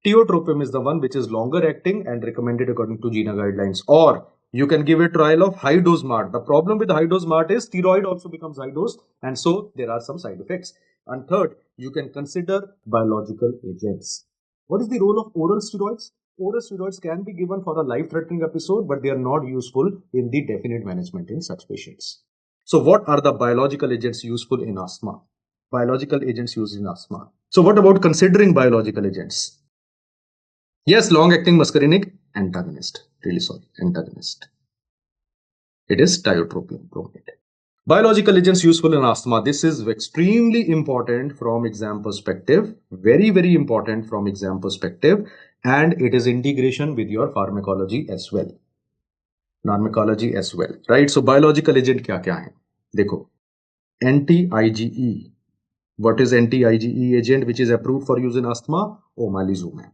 Tiotropium is the one which is longer acting and recommended according to GINA guidelines. Or you can give a trial of high dose MART. The problem with high dose MART is steroid also becomes high dose, and so there are some side effects. And third, you can consider biological agents. What is the role of oral steroids? Oral steroids can be given for a life-threatening episode, but they are not useful in the definite management in such patients. So what are the biological agents useful in asthma? Biological agents used in asthma. So what about considering biological agents? Yes, long-acting muscarinic antagonist. Really sorry, antagonist. It is tiotropium bromide. Biological agents useful in asthma. This is extremely important from exam perspective. Very, very important from exam perspective. And it is integration with your pharmacology as well. Pharmacology as well. Right? So biological agent kya kya hai? Dekho. Anti-IgE. What is anti-IgE agent which is approved for use in asthma? Omalizumab.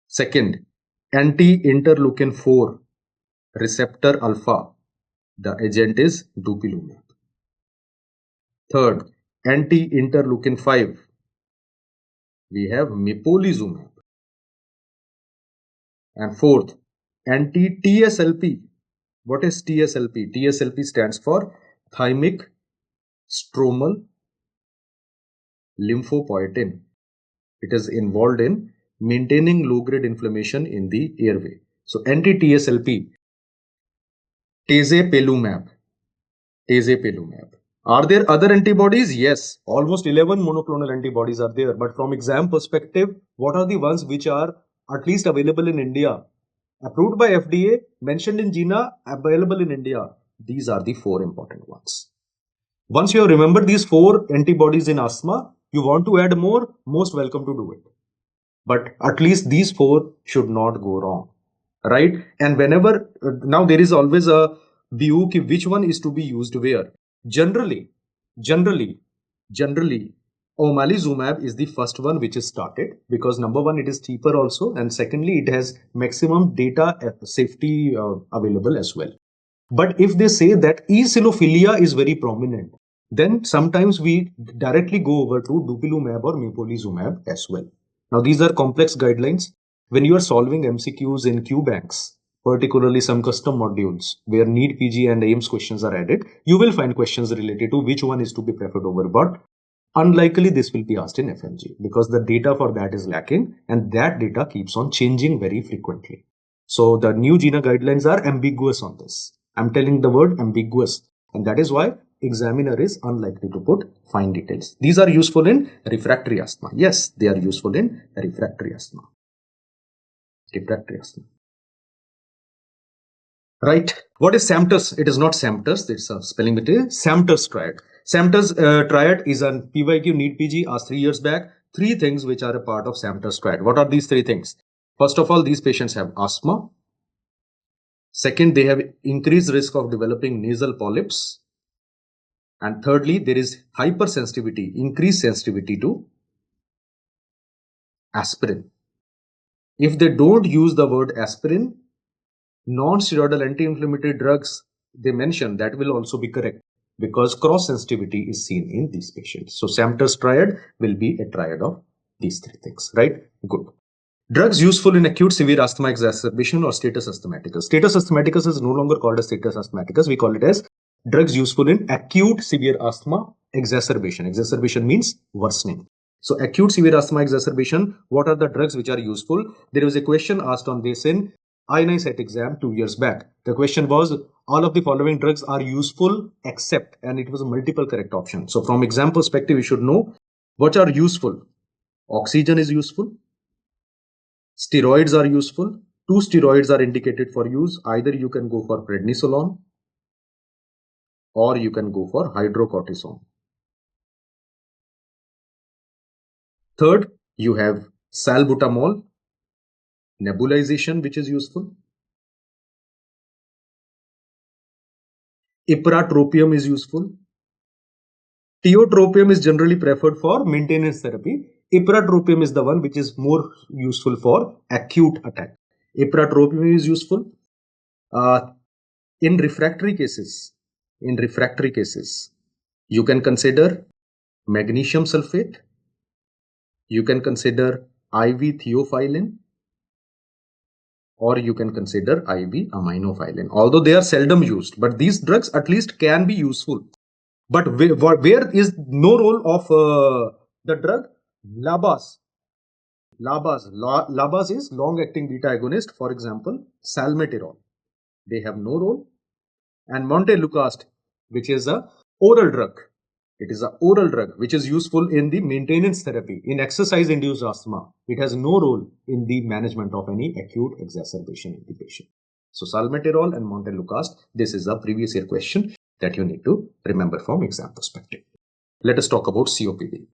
Second, anti-interleukin-4 receptor alpha. The agent is dupilumab. Third, anti-interleukin-5. We have mepolizumab. And fourth, anti-TSLP. What is TSLP? TSLP stands for thymic stromal lymphopoietin. It is involved in maintaining low-grade inflammation in the airway. So anti-TSLP, 𝗘𝗱𝗶𝗁𝗲𝗋. 𝗘𝗱𝗶𝗁𝗲𝗋. Are there other antibodies? Yes, almost 11 monoclonal antibodies are there. But from exam perspective, what are the ones which are at least available in India? Approved by FDA, mentioned in GINA, available in India. These are the four important ones. Once you have remembered these four antibodies in asthma, you want to add more, most welcome to do it. But at least these four should not go wrong, right? And whenever, now there is always a view ki which one is to be used where. Generally, omalizumab is the first one which is started because number one, it is cheaper also, and secondly, it has maximum data safety available as well. But if they say that eosinophilia is very prominent, then sometimes we directly go over to dupilumab or mepolizumab as well. Now, these are complex guidelines. When you are solving MCQs in Q banks, particularly some custom modules where NEET PG and AIMS questions are added, you will find questions related to which one is to be preferred over what. Unlikely this will be asked in FMGE because the data for that is lacking and that data keeps on changing very frequently. So the new GINA guidelines are ambiguous on this. I'm telling the word ambiguous, and that is why examiner is unlikely to put fine details. These are useful in refractory asthma. Yes, they are useful in refractory asthma. Refractory asthma. Right. What is Samter's? It is not Samter's. It's a spelling bit. Samter's triad. Samter's triad is an PYQ NEET PG asked 3 years back. Three things which are a part of Samter's triad. What are these three things? First of all, these patients have asthma. Second, they have increased risk of developing nasal polyps. And thirdly, there is hypersensitivity, increased sensitivity to aspirin. If they don't use the word aspirin, non-steroidal anti-inflammatory drugs, they mention that will also be correct because cross-sensitivity is seen in these patients. So Samter's triad will be a triad of these three things, right? Good. Drugs useful in acute severe asthma exacerbation or status asthmaticus. Status asthmaticus is no longer called as status asthmaticus. We call it as drugs useful in acute severe asthma exacerbation. Exacerbation means worsening. So acute severe asthma exacerbation, what are the drugs which are useful? There was a question asked on this in INI set exam 2 years back. The question was, all of the following drugs are useful except, and it was a multiple correct option. So from exam perspective, you should know what are useful. Oxygen is useful. Steroids are useful. Two steroids are indicated for use. Either you can go for prednisolone or you can go for hydrocortisone. Third, you have salbutamol nebulization, which is useful. Ipratropium is useful. Tiotropium is generally preferred for maintenance therapy. Ipratropium is the one which is more useful for acute attack. Ipratropium is useful. In refractory cases, you can consider magnesium sulfate. You can consider IV theophylline, or you can consider IV aminophylline. Although they are seldom used, but these drugs at least can be useful. But where is no role of the drug? LABAs. LABAs is long-acting beta agonist. For example, salmeterol. They have no role. And montelukast, which is a oral drug. It is an oral drug which is useful in the maintenance therapy in exercise-induced asthma. It has no role in the management of any acute exacerbation in the patient. So salmeterol and montelukast, this is a previous year question that you need to remember from exam perspective. Let us talk about COPD.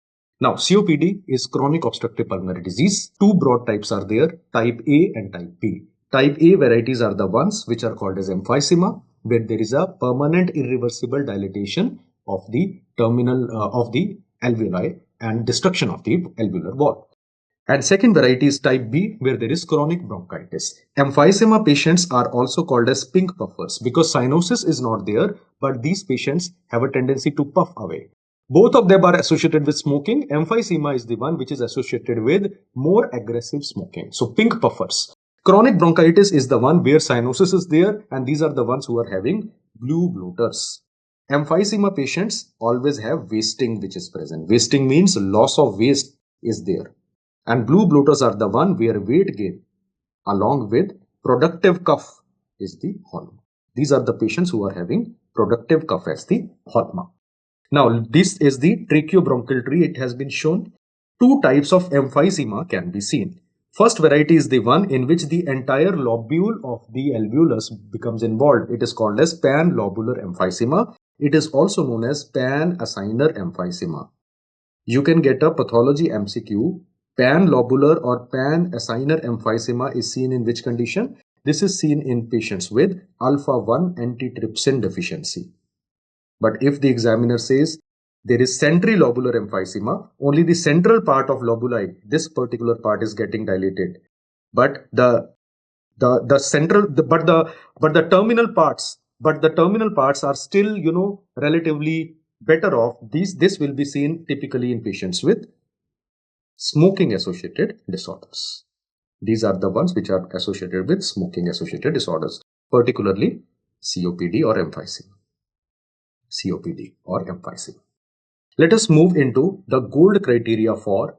Now, COPD is chronic obstructive pulmonary disease. Two broad types are there, type A and type B. Type A varieties are the ones which are called as emphysema, where there is a permanent irreversible dilatation of the terminal of the alveoli and destruction of the alveolar wall. And second variety is type B, where there is chronic bronchitis. Emphysema patients are also called as pink puffers because cyanosis is not there, but these patients have a tendency to puff away. Both of them are associated with smoking. Emphysema is the one which is associated with more aggressive smoking. So pink puffers. Chronic bronchitis is the one where cyanosis is there, and these are the ones who are having blue bloaters. Emphysema patients always have wasting which is present. Wasting means loss of waste is there. And blue bloaters are the one where weight gain along with productive cough is the hallmark. These are the patients who are having productive cough as the hallmark. Now, this is the tracheobronchial tree. It has been shown. Two types of emphysema can be seen. First variety is the one in which the entire lobule of the alveolus becomes involved. It is called as panlobular emphysema. It is also known as pan-acinar emphysema. You can get a pathology MCQ. Panlobular or pan-acinar emphysema is seen in which condition? This is seen in patients with alpha-1 antitrypsin deficiency. But if the examiner says there is centrilobular emphysema, only the central part of lobuli, this particular part is getting dilated. But the terminal parts are still, relatively better off. This will be seen typically in patients with smoking associated disorders. These are the ones which are associated with smoking associated disorders, particularly COPD or emphysema. Let us move into the gold criteria for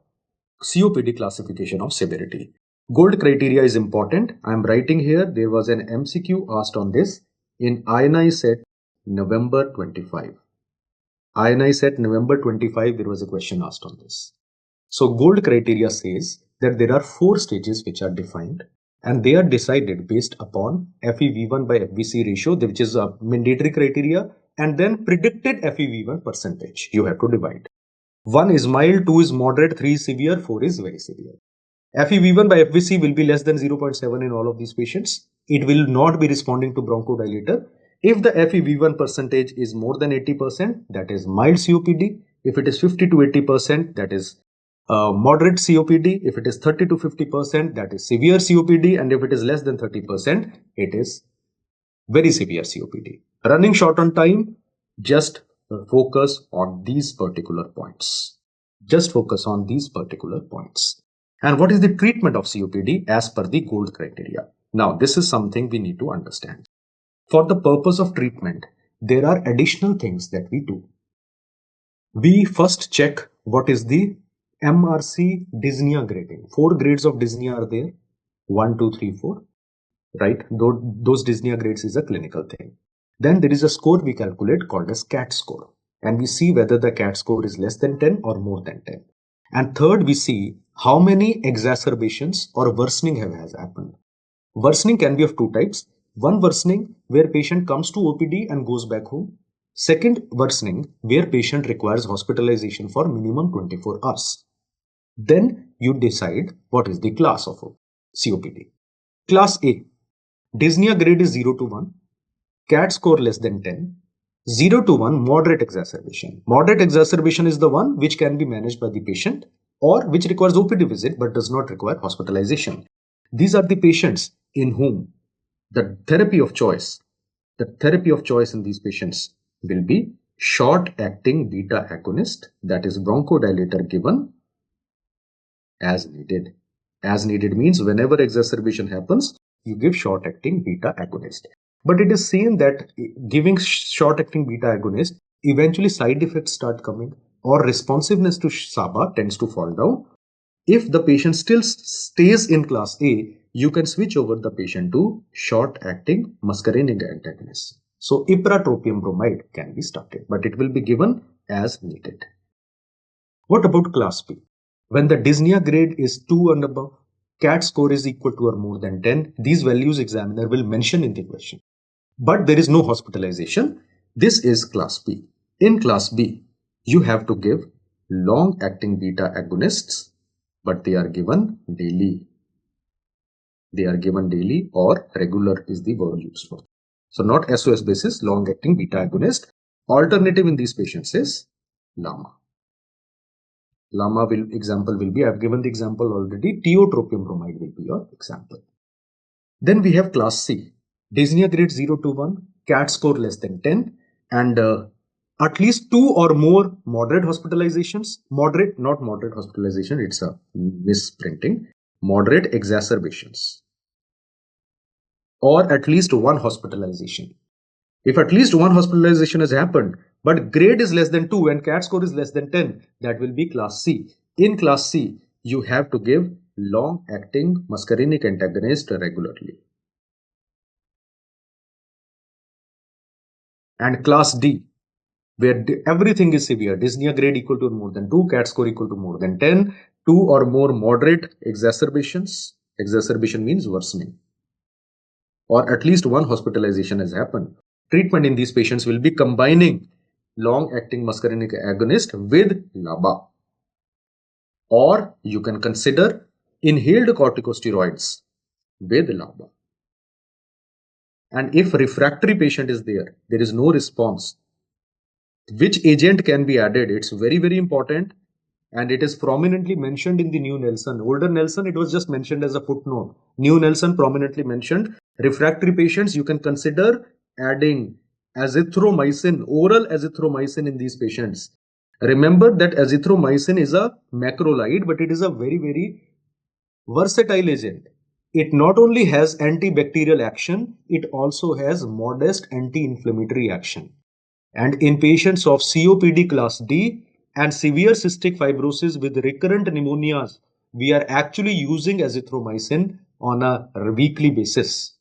COPD classification of severity. Gold criteria is important. I am writing here. There was an MCQ asked on this in INI set November 25. INI set November 25, there was a question asked on this. So gold criteria says that there are 4 stages which are defined, and they are decided based upon FEV1 by FVC ratio, which is a mandatory criteria, and then predicted FEV1 percentage. You have to divide. 1 is mild, 2 is moderate, 3 is severe, 4 is very severe. FEV1 by FVC will be less than 0.7 in all of these patients. It will not be responding to bronchodilator. If the FEV1 percentage is more than 80%, that is mild COPD. If it is 50 to 80%, that is moderate COPD. If it is 30 to 50%, that is severe COPD. And if it is less than 30%, it is very severe COPD. Running short on time, just focus on these particular points. And what is the treatment of COPD as per the gold criteria? Now, this is something we need to understand. For the purpose of treatment, there are additional things that we do. We first check what is the MRC dyspnea grading. 4 grades of dyspnea are there. 1, 2, 3, 4. Right? Those dyspnea grades is a clinical thing. Then there is a score we calculate called as CAT score. And we see whether the CAT score is less than 10 or more than 10. And third, we see how many exacerbations or worsening has happened. Worsening can be of two types. One worsening where patient comes to OPD and goes back home. Second worsening where patient requires hospitalization for minimum 24 hours. Then you decide what is the class of COPD. Class A. Dyspnea grade is 0 to 1. CAT score less than 10. 0 to 1 moderate exacerbation. Moderate exacerbation is the one which can be managed by the patient or which requires OPD visit but does not require hospitalization. These are the patients in whom the therapy of choice in these patients will be short-acting beta agonist, that is bronchodilator given as needed. As needed means whenever exacerbation happens, you give short-acting beta agonist. But it is seen that giving short-acting beta agonist, eventually side effects start coming or responsiveness to SABA tends to fall down. If the patient still stays in class A, you can switch over the patient to short-acting muscarinic antagonist. So ipratropium bromide can be started, but it will be given as needed. What about class B? When the dyspnea grade is 2 and above, CAT score is equal to or more than 10, these values examiner will mention in the question. But there is no hospitalization. This is class B. In class B, you have to give long-acting beta agonists, but they are given daily. They are given daily or regular is the word used for. So not SOS basis, long-acting beta agonist. Alternative in these patients is LAMA. LAMA example will be, I have given the example already, tiotropium bromide will be your example. Then we have class C. Dyspnea grade 0 to 1, CAT score less than 10, and at least 2 or more moderate hospitalizations. Moderate, not moderate hospitalization, it's a misprinting. Moderate exacerbations. Or at least one hospitalization. If at least one hospitalization has happened, but grade is less than 2 and CAT score is less than 10, that will be class C. In class C, you have to give long-acting muscarinic antagonist regularly. And class D, where everything is severe, dyspnea grade equal to or more than 2, CAT score equal to more than 10, 2 or more moderate exacerbations. Exacerbation means worsening. Or at least one hospitalization has happened. Treatment in these patients will be combining long-acting muscarinic agonist with LABA. Or you can consider inhaled corticosteroids with LABA. And if refractory patient is there is no response, which agent can be added? It's very, very important. And it is prominently mentioned in the new Nelson. Older Nelson, it was just mentioned as a footnote. New Nelson prominently mentioned refractory patients, you can consider adding azithromycin, oral azithromycin in these patients. Remember that azithromycin is a macrolide, but it is a very, very versatile agent. It not only has antibacterial action, it also has modest anti-inflammatory action. And in patients of COPD class D and severe cystic fibrosis with recurrent pneumonias, we are actually using azithromycin on a weekly basis.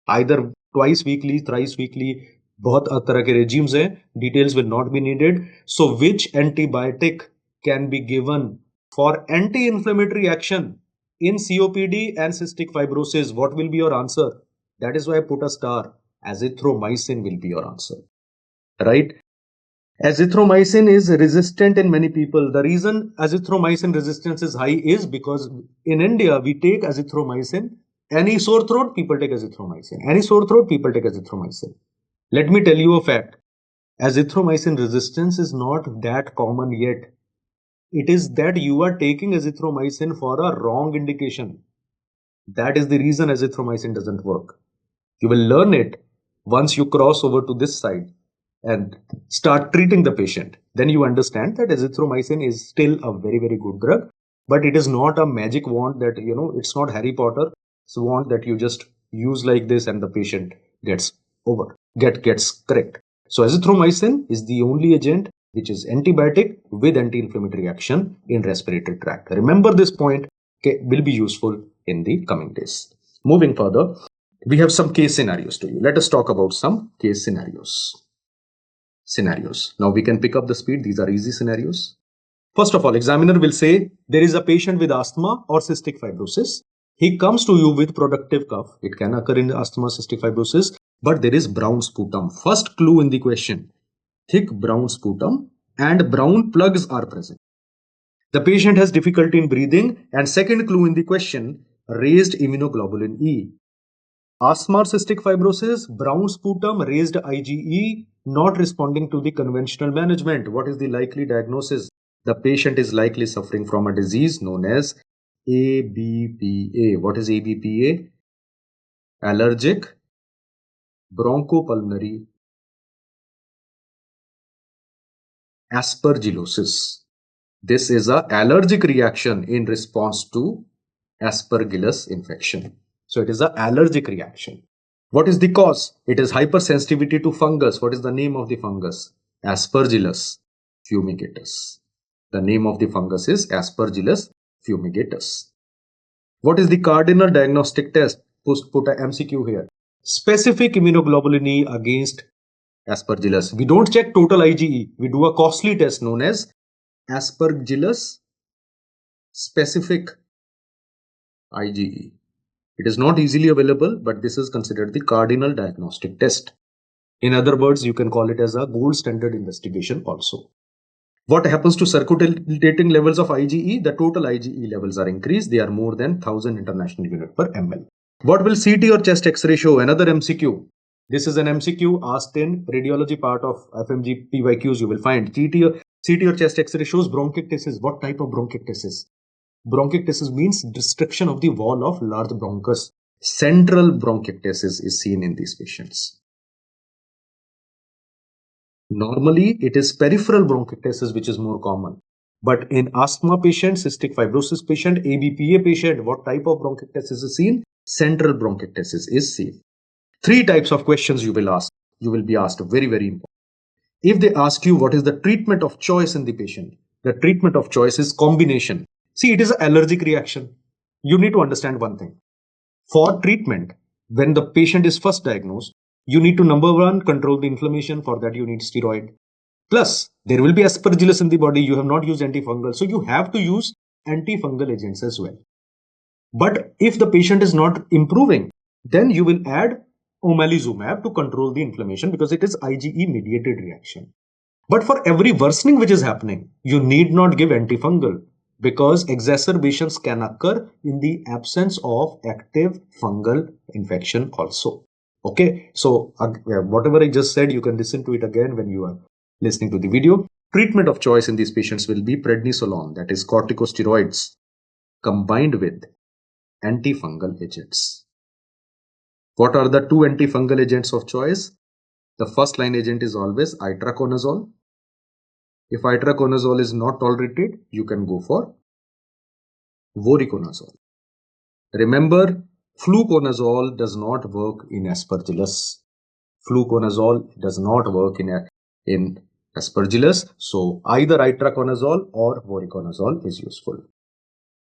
Either twice weekly, thrice weekly, बहुत तरह के regimes हैं, details will not be needed. So which antibiotic can be given for anti-inflammatory action in COPD and cystic fibrosis? What will be your answer? That is why I put a star. Azithromycin will be your answer. Right? Azithromycin is resistant in many people. The reason azithromycin resistance is high is because in India, we take azithromycin. Any sore throat, people take azithromycin. Any sore throat, people take azithromycin. Let me tell you a fact. Azithromycin resistance is not that common yet. It is that you are taking azithromycin for a wrong indication. That is the reason azithromycin doesn't work. You will learn it once you cross over to this side and start treating the patient. Then you understand that azithromycin is still a very, very good drug, but it is not a magic wand that, it's not Harry Potter. It's a wand that you just use like this and the patient gets correct. So azithromycin is the only agent which is antibiotic with anti-inflammatory action in respiratory tract. Remember this point, will be useful in the coming days. Moving further, we have some case scenarios to you. Let us talk about some case scenarios. Now we can pick up the speed. These are easy scenarios. First of all, examiner will say there is a patient with asthma or cystic fibrosis He comes to you with productive cough. It can occur in asthma cystic fibrosis, but there is brown sputum. First clue in the question, thick brown sputum and brown plugs are present. The patient has difficulty in breathing, and second clue in the question, raised immunoglobulin E. Asthma cystic fibrosis, brown sputum, raised IgE, not responding to the conventional management. What is the likely diagnosis? The patient is likely suffering from a disease known as ABPA. What is ABPA? Allergic bronchopulmonary aspergillosis. This is an allergic reaction in response to Aspergillus infection. So it is an allergic reaction. What is the cause? It is hypersensitivity to fungus. What is the name of the fungus? Aspergillus fumigatus. The name of the fungus is Aspergillus fumigatus. What is the cardinal diagnostic test? Put a MCQ here. Specific immunoglobulin E against Aspergillus. We don't check total IgE. We do a costly test known as Aspergillus specific IgE. It is not easily available, but this is considered the cardinal diagnostic test. In other words, you can call it as a gold standard investigation also. What happens to circulating levels of IgE? The total IgE levels are increased. They are more than 1000 international unit per ml. What will CT or chest X-ray show? Another MCQ. This is an MCQ asked in radiology part of FMGE PYQs. You will find CT or chest X-ray shows bronchiectasis. What type of bronchiectasis? Bronchiectasis means restriction of the wall of large bronchus. Central bronchiectasis is seen in these patients. Normally, it is peripheral bronchiectasis which is more common. But in asthma patient, cystic fibrosis patient, ABPA patient, what type of bronchiectasis is seen? Central bronchiectasis is seen. 3 types of questions you will ask. You will be asked, very, very important. If they ask you what is the treatment of choice in the patient, the treatment of choice is combination. See, it is an allergic reaction. You need to understand one thing. For treatment, when the patient is first diagnosed, you need to, number 1, control the inflammation. For that, you need steroid. Plus, there will be aspergillus in the body. You have not used antifungal. So you have to use antifungal agents as well. But if the patient is not improving, then you will add omalizumab to control the inflammation because it is IgE mediated reaction. But for every worsening which is happening, you need not give antifungal because exacerbations can occur in the absence of active fungal infection also. Okay, so whatever I just said, you can listen to it again when you are listening to the video. Treatment of choice in these patients will be prednisolone, that is corticosteroids, combined with antifungal agents. What are the 2 antifungal agents of choice? The first line agent is always itraconazole. If itraconazole is not tolerated, you can go for voriconazole. Remember, fluconazole does not work in aspergillus. Fluconazole does not work in aspergillus. So either itraconazole or voriconazole is useful.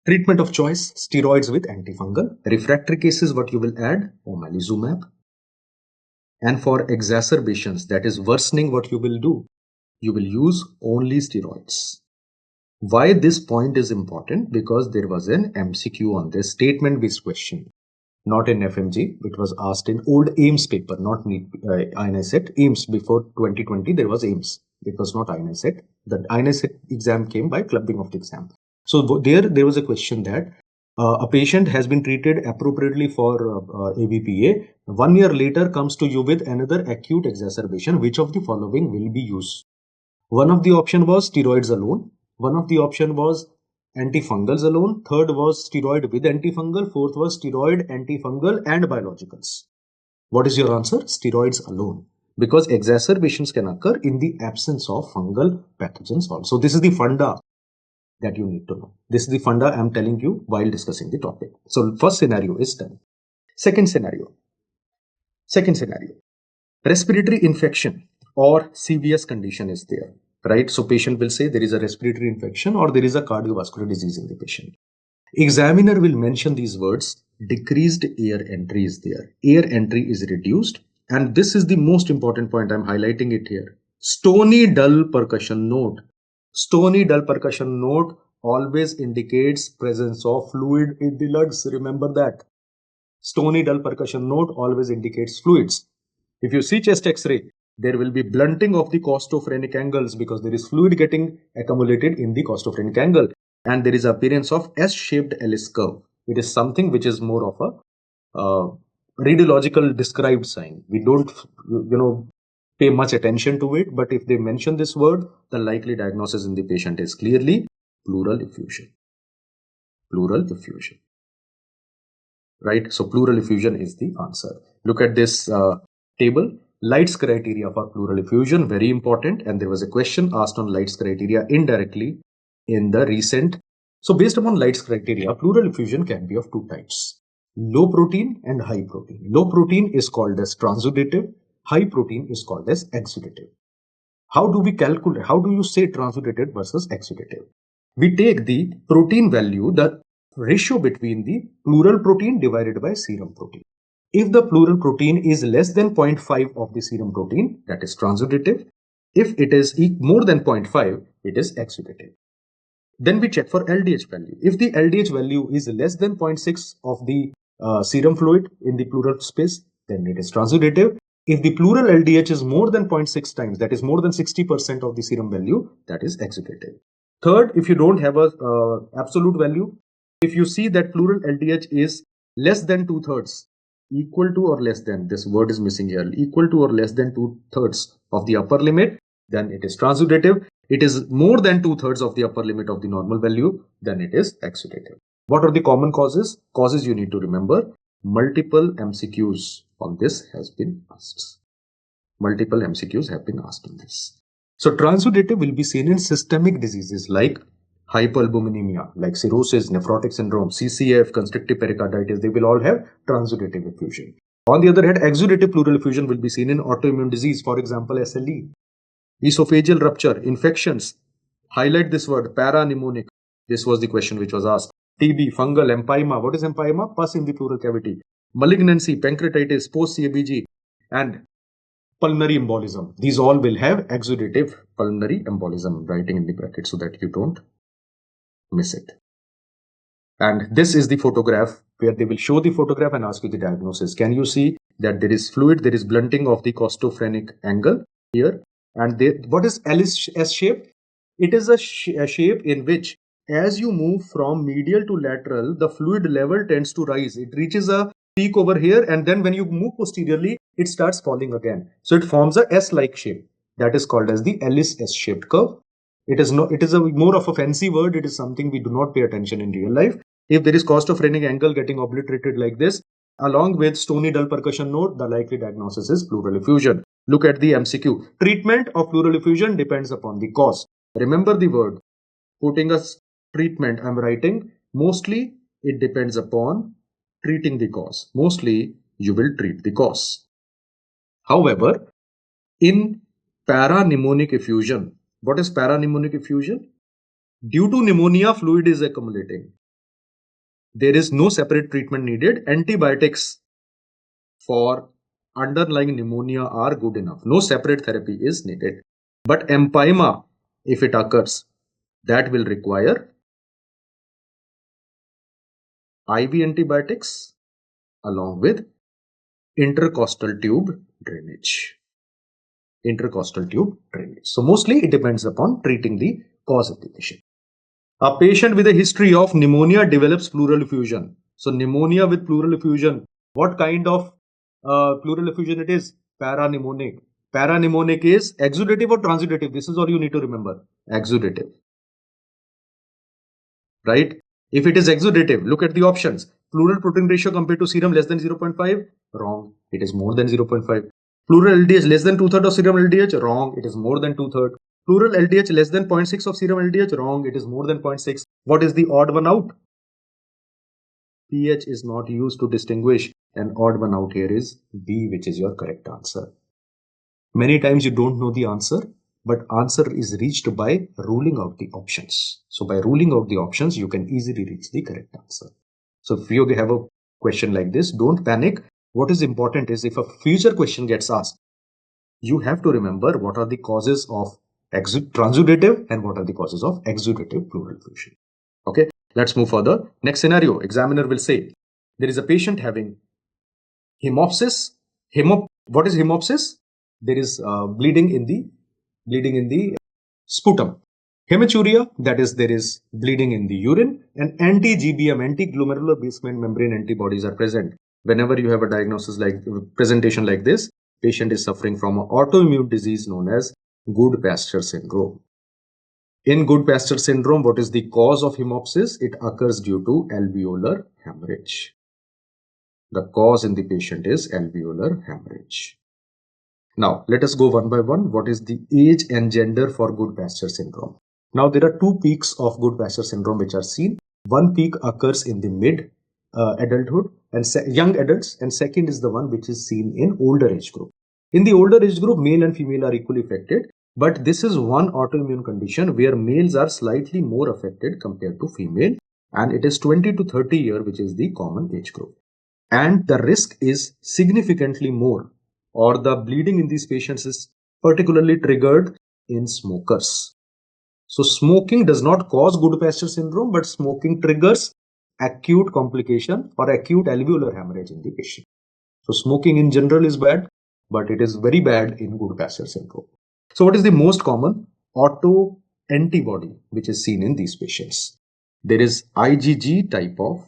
Treatment of choice, steroids with antifungal. Refractory cases, what you will add? Omalizumab. And for exacerbations, that is worsening, what you will do? You will use only steroids. Why this point is important? Because there was an MCQ on this statement-based question. Not in FMG, it was asked in old AIMS paper, not INISET. AIMS before 2020, there was AIMS. It was not INISET. The INISET exam came by clubbing of the exam. So there was a question that a patient has been treated appropriately for ABPA. 1 year later comes to you with another acute exacerbation. Which of the following will be used? One of the option was steroids alone. One of the option was antifungals alone. Third was steroid with antifungal. Fourth was steroid, antifungal and biologicals. What is your answer? Steroids alone. Because exacerbations can occur in the absence of fungal pathogens also. This is the funda that you need to know. This is the funda I am telling you while discussing the topic. So first scenario is done. Second scenario. Respiratory infection or CVS condition is there. Right? So patient will say there is a respiratory infection or there is a cardiovascular disease in the patient. Examiner will mention these words, decreased air entry is there. Air entry is reduced. And this is the most important point. I'm highlighting it here. Stony dull percussion note. Stony dull percussion note always indicates presence of fluid in the lungs. Remember that. Stony dull percussion note always indicates fluids. If you see chest X-ray, there will be blunting of the costophrenic angles because there is fluid getting accumulated in the costophrenic angle, and there is appearance of S-shaped Ellis curve. It is something which is more of a radiological described sign. We don't, pay much attention to it, but if they mention this word, the likely diagnosis in the patient is clearly pleural effusion. Pleural effusion. Right? So pleural effusion is the answer. Look at this table. Lights criteria for pleural effusion, very important. And there was a question asked on lights criteria indirectly in the recent. So based upon lights criteria, pleural effusion can be of two types: low protein and high protein. Low protein is called as transudative. High protein is called as exudative. How do we calculate? How do you say transudative versus exudative? We take the protein value, the ratio between the pleural protein divided by serum protein. If the pleural protein is less than 0.5 of the serum protein, that is transudative. If it is more than 0.5, it is exudative. Then we check for LDH value. If the LDH value is less than 0.6 of the serum fluid in the pleural space, then it is transudative. If the pleural LDH is more than 0.6 times, that is more than 60% of the serum value, that is exudative. Third, if you don't have a absolute value, if you see that pleural LDH is less than 2/3, equal to or less than, this word is missing here, equal to or less than 2/3 of the upper limit, then it is transudative. It is more than 2/3 of the upper limit of the normal value, then it is exudative. What are the common causes? Causes you need to remember. Multiple MCQs on this has been asked. Multiple MCQs have been asked on this. So transudative will be seen in systemic diseases like hypoalbuminemia, like cirrhosis, nephrotic syndrome, CCF, constrictive pericarditis. They will all have transudative effusion. On the other hand, exudative pleural effusion will be seen in autoimmune disease, for example, SLE, esophageal rupture, infections. Highlight this word, parapneumonic. This was the question which was asked. TB, fungal, empyema. What is empyema? Pus in the pleural cavity. Malignancy, pancreatitis, post-CABG, and pulmonary embolism. These all will have exudative pulmonary embolism. I'm writing in the bracket so that you don't miss it. And this is the photograph where they will show the photograph and ask you the diagnosis. Can you see that there is fluid, there is blunting of the costophrenic angle here? And what is S shape? It is a shape in which as you move from medial to lateral, the fluid level tends to rise. It reaches a peak over here, and then when you move posteriorly, it starts falling again. So it forms a S-like shape. That is called as the Ellis S-shaped curve. It is a more of a fancy word. It is something we do not pay attention in real life. If there is costophrenic angle getting obliterated like this, along with stony dull percussion note, the likely diagnosis is pleural effusion. Look at the MCQ. Treatment of pleural effusion depends upon the cause. Remember the word. Putting a treatment, I'm writing, mostly it depends upon treating the cause. Mostly you will treat the cause. However, in parapneumonic effusion, what is parapneumonic effusion? Due to pneumonia, fluid is accumulating. There is no separate treatment needed. Antibiotics for underlying pneumonia are good enough. No separate therapy is needed. But empyema, if it occurs, that will require IV antibiotics along with intercostal tube drainage. Intercostal tube drainage. So mostly it depends upon treating the cause of the patient. A patient with a history of pneumonia develops pleural effusion. So pneumonia with pleural effusion. What kind of pleural effusion it is? Parapneumonic. Parapneumonic is exudative or transudative? This is all you need to remember. Exudative. Right? If it is exudative, look at the options. Pleural protein ratio compared to serum less than 0.5? Wrong. It is more than 0.5. Pleural LDH less than 2/3 of serum LDH? Wrong. It is more than 2/3. Pleural LDH less than 0.6 of serum LDH? Wrong. It is more than 0.6. What is the odd one out? pH is not used to distinguish. An odd one out here is B, which is your correct answer. Many times you don't know the answer, but answer is reached by ruling out the options. So by ruling out the options, you can easily reach the correct answer. So if you have a question like this, don't panic. What is important is if a future question gets asked, you have to remember what are the causes of transudative and what are the causes of exudative pleural effusion. Let's move further. Next scenario, examiner will say, there is a patient having hemopsis. What is hemopsis? There is bleeding in the sputum. Hematuria, that is, there is bleeding in the urine, and anti-GBM, anti-glomerular basement membrane antibodies are present. Whenever you have a diagnosis like presentation like this, patient is suffering from an autoimmune disease known as Goodpasture syndrome. In Goodpasture syndrome, what is the cause of hemopsis? It occurs due to alveolar hemorrhage. The cause in the patient is alveolar hemorrhage. Now, let us go one by one. What is the age and gender for Goodpasture syndrome? Now, there are two peaks of Goodpasture syndrome which are seen. One peak occurs in the mid adulthood and young adults, and second is the one which is seen in older age group. In the older age group, male and female are equally affected, but this is one autoimmune condition where males are slightly more affected compared to female, and it is 20 to 30 years, which is the common age group. And the risk is significantly more, or the bleeding in these patients is particularly triggered in smokers. So smoking does not cause Goodpasture syndrome, but smoking triggers acute complication or acute alveolar hemorrhage in the patient. So smoking in general is bad, but it is very bad in Goodpasture syndrome. So what is the most common auto antibody which is seen in these patients? There is IgG type of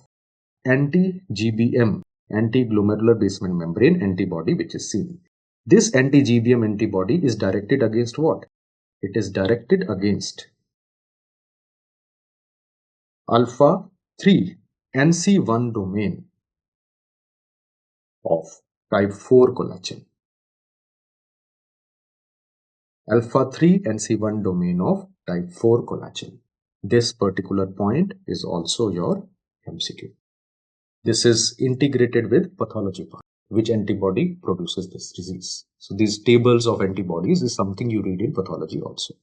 anti-GBM, anti-glomerular basement membrane antibody, which is seen. This anti-GBM antibody is directed against what? It is directed against alpha 3 NC1 domain of type 4 collagen. Alpha 3 NC1 domain of type 4 collagen. This particular point is also your MCQ. This is integrated with pathology part. Which antibody produces this disease? So these tables of antibodies is something you read in pathology also.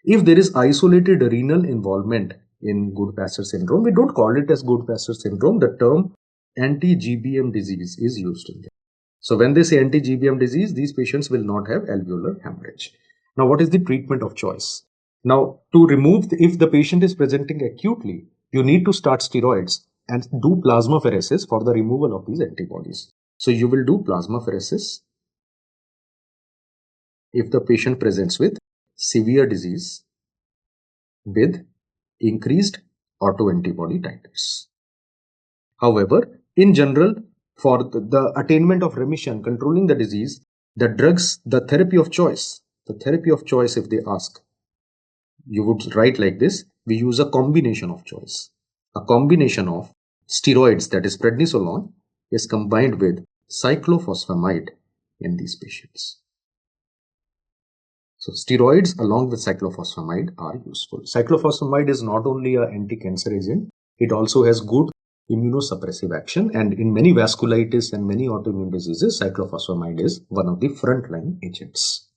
If there is isolated renal involvement in Goodpasture syndrome, we don't call it as Goodpasture syndrome. The term anti-GBM disease is used in there. So when they say anti-GBM disease, these patients will not have alveolar hemorrhage. Now, what is the treatment of choice? Now, to remove, if the patient is presenting acutely, you need to start steroids and do plasmapheresis for the removal of these antibodies. So you will do plasmapheresis if the patient presents with severe disease with increased autoantibody titers. However, in general, for the attainment of remission, controlling the disease, the drugs, the therapy of choice, if they ask, you would write like this: we use a combination of choice. A combination of steroids, that is prednisolone, is combined with cyclophosphamide in these patients. So steroids along with cyclophosphamide are useful. Cyclophosphamide is not only an anti-cancer agent, it also has good immunosuppressive action, and in many vasculitis and many autoimmune diseases, cyclophosphamide is one of the frontline agents.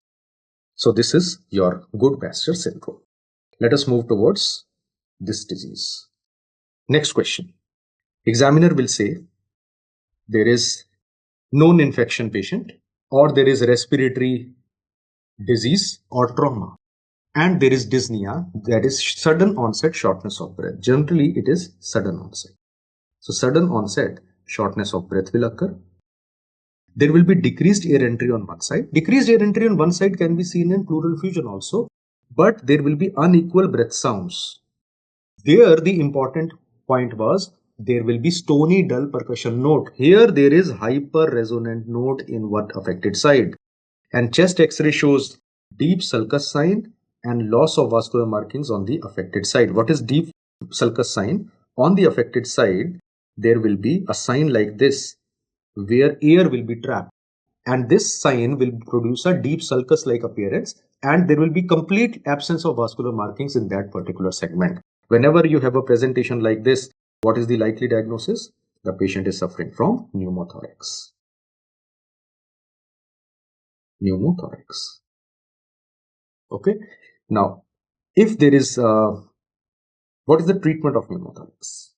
So this is your Goodpasture syndrome. Let us move towards this disease. Next question. Examiner will say there is known infection patient, or there is respiratory disease or trauma, and there is dyspnea, that is sudden onset shortness of breath. Generally, it is sudden onset. So sudden onset shortness of breath will occur. There will be decreased air entry on one side. Decreased air entry on one side can be seen in pleural effusion also, but there will be unequal breath sounds. There, the important point was there will be stony dull percussion note. Here there is hyper resonant note in one affected side. And chest X-ray shows deep sulcus sign and loss of vascular markings on the affected side. What is deep sulcus sign? On the affected side, there will be a sign like this, where air will be trapped. And this sign will produce a deep sulcus-like appearance, and there will be complete absence of vascular markings in that particular segment. Whenever you have a presentation like this, what is the likely diagnosis? The patient is suffering from pneumothorax. Pneumothorax. Okay. Now, if there is, what is the treatment of pneumothorax?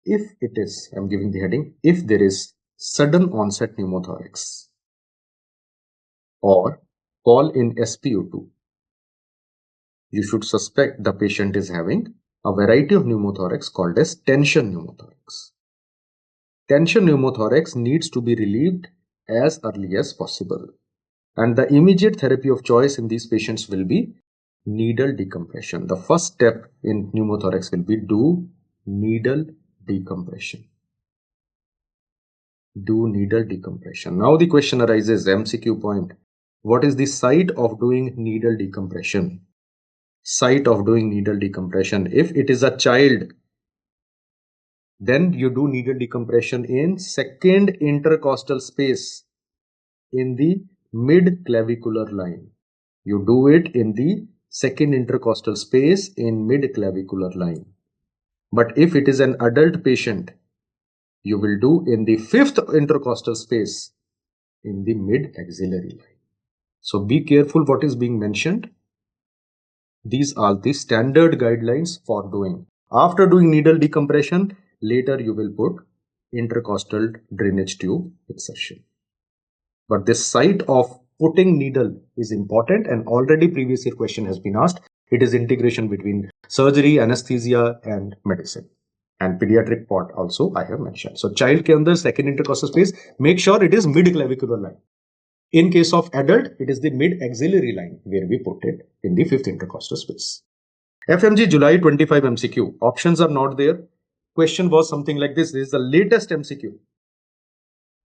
If it is, I'm giving the heading, if there is sudden onset pneumothorax or fall in SpO2, you should suspect the patient is having a variety of pneumothorax called as tension pneumothorax. Tension pneumothorax needs to be relieved as early as possible. And the immediate therapy of choice in these patients will be needle decompression. The first step in pneumothorax will be do needle decompression. Do needle decompression. Now the question arises, MCQ point. What is the site of doing needle decompression? Site of doing needle decompression. If it is a child, then you do needle decompression in second intercostal space in the mid-clavicular line. You do it in the second intercostal space in mid-clavicular line. But if it is an adult patient, you will do in the fifth intercostal space in the mid-axillary line. So be careful what is being mentioned. These are the standard guidelines for doing. After doing needle decompression, later you will put intercostal drainage tube insertion. But this site of putting needle is important, and already previous year question has been asked. It is integration between surgery, anesthesia and medicine. And pediatric part also I have mentioned. So child ke andar second intercostal space, make sure it is mid-clavicular line. In case of adult, it is the mid-axillary line where we put it in the fifth intercostal space. FMG July 25 MCQ. Options are not there. Question was something like this. This is the latest MCQ.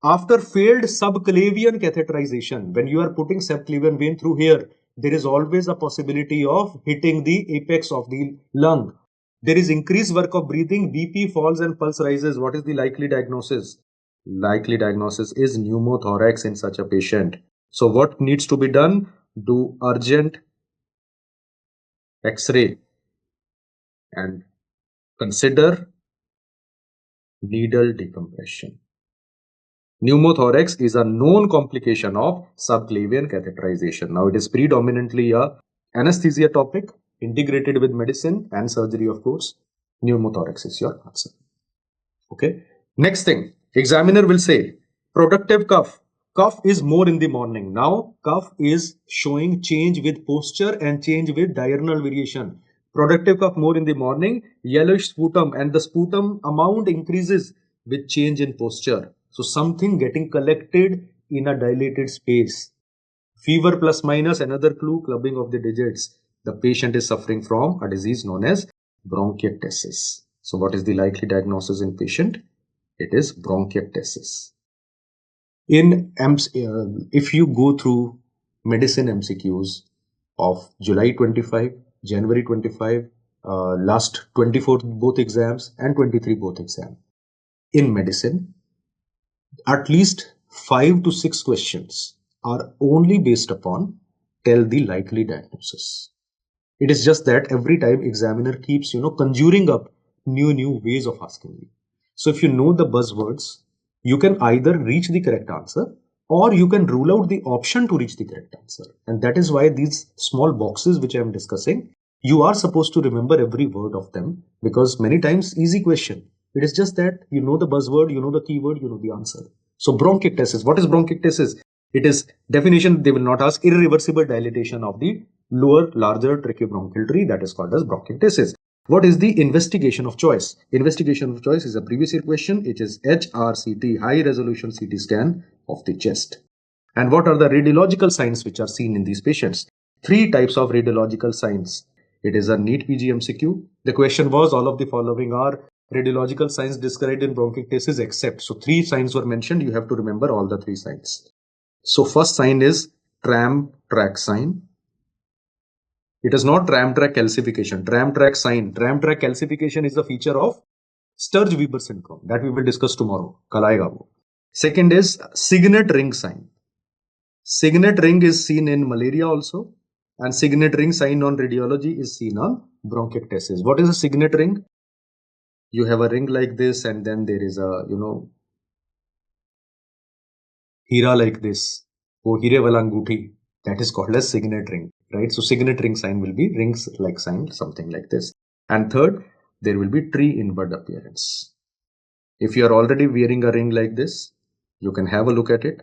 After failed subclavian catheterization, when you are putting subclavian vein through here, there is always a possibility of hitting the apex of the lung. There is increased work of breathing, BP falls and pulse rises. What is the likely diagnosis? Likely diagnosis is pneumothorax in such a patient. So what needs to be done? Do urgent X-ray and consider needle decompression. Pneumothorax is a known complication of subclavian catheterization. Now it is predominantly a anesthesia topic integrated with medicine and surgery, of course. Pneumothorax is your answer. Okay. Next thing, examiner will say productive cough. Cough is more in the morning. Now cough is showing change with posture and change with diurnal variation. Productive cough more in the morning, yellowish sputum, and the sputum amount increases with change in posture. So something getting collected in a dilated space. Fever plus minus, another clue, clubbing of the digits. The patient is suffering from a disease known as bronchiectasis. So what is the likely diagnosis in patient? It is bronchiectasis. If you go through medicine MCQs of July 25, January 25, last 24 both exams and 23 both exam. In medicine, at least 5 to 6 questions are only based upon tell the likely diagnosis. It is just that every time examiner keeps, conjuring up new ways of asking you. So if you know the buzzwords, you can either reach the correct answer or you can rule out the option to reach the correct answer. And that is why these small boxes which I am discussing, you are supposed to remember every word of them, because many times easy question. It is just that you know the buzzword, you know the keyword, you know the answer. So bronchiectasis, what is bronchiectasis? It is definition, they will not ask, irreversible dilatation of the lower larger tracheobronchial tree, that is called as bronchiectasis. What is the investigation of choice? Investigation of choice is a previous year question. It is HRCT, high resolution CT scan of the chest. And what are the radiological signs which are seen in these patients? 3 types of radiological signs. It is a NEET PG MCQ. The question was, all of the following are radiological signs described in bronchiectasis except. So 3 signs were mentioned. You have to remember all the 3 signs. So first sign is tram track sign. It is not tram track calcification. Tram track sign. Tram track calcification is a feature of Sturge-Weber syndrome that we will discuss tomorrow. Kal aayega wo. Second is signet ring sign. Signet ring is seen in malaria also, and signet ring sign on radiology is seen on bronchiectasis. What is a signet ring? You have a ring like this, and then there is a, hira like this. Oh, hire wala anguthi. That is called as signet ring, right? So signet ring sign will be rings like sign, something like this. And third, there will be tree in bud appearance. If you are already wearing a ring like this, you can have a look at it.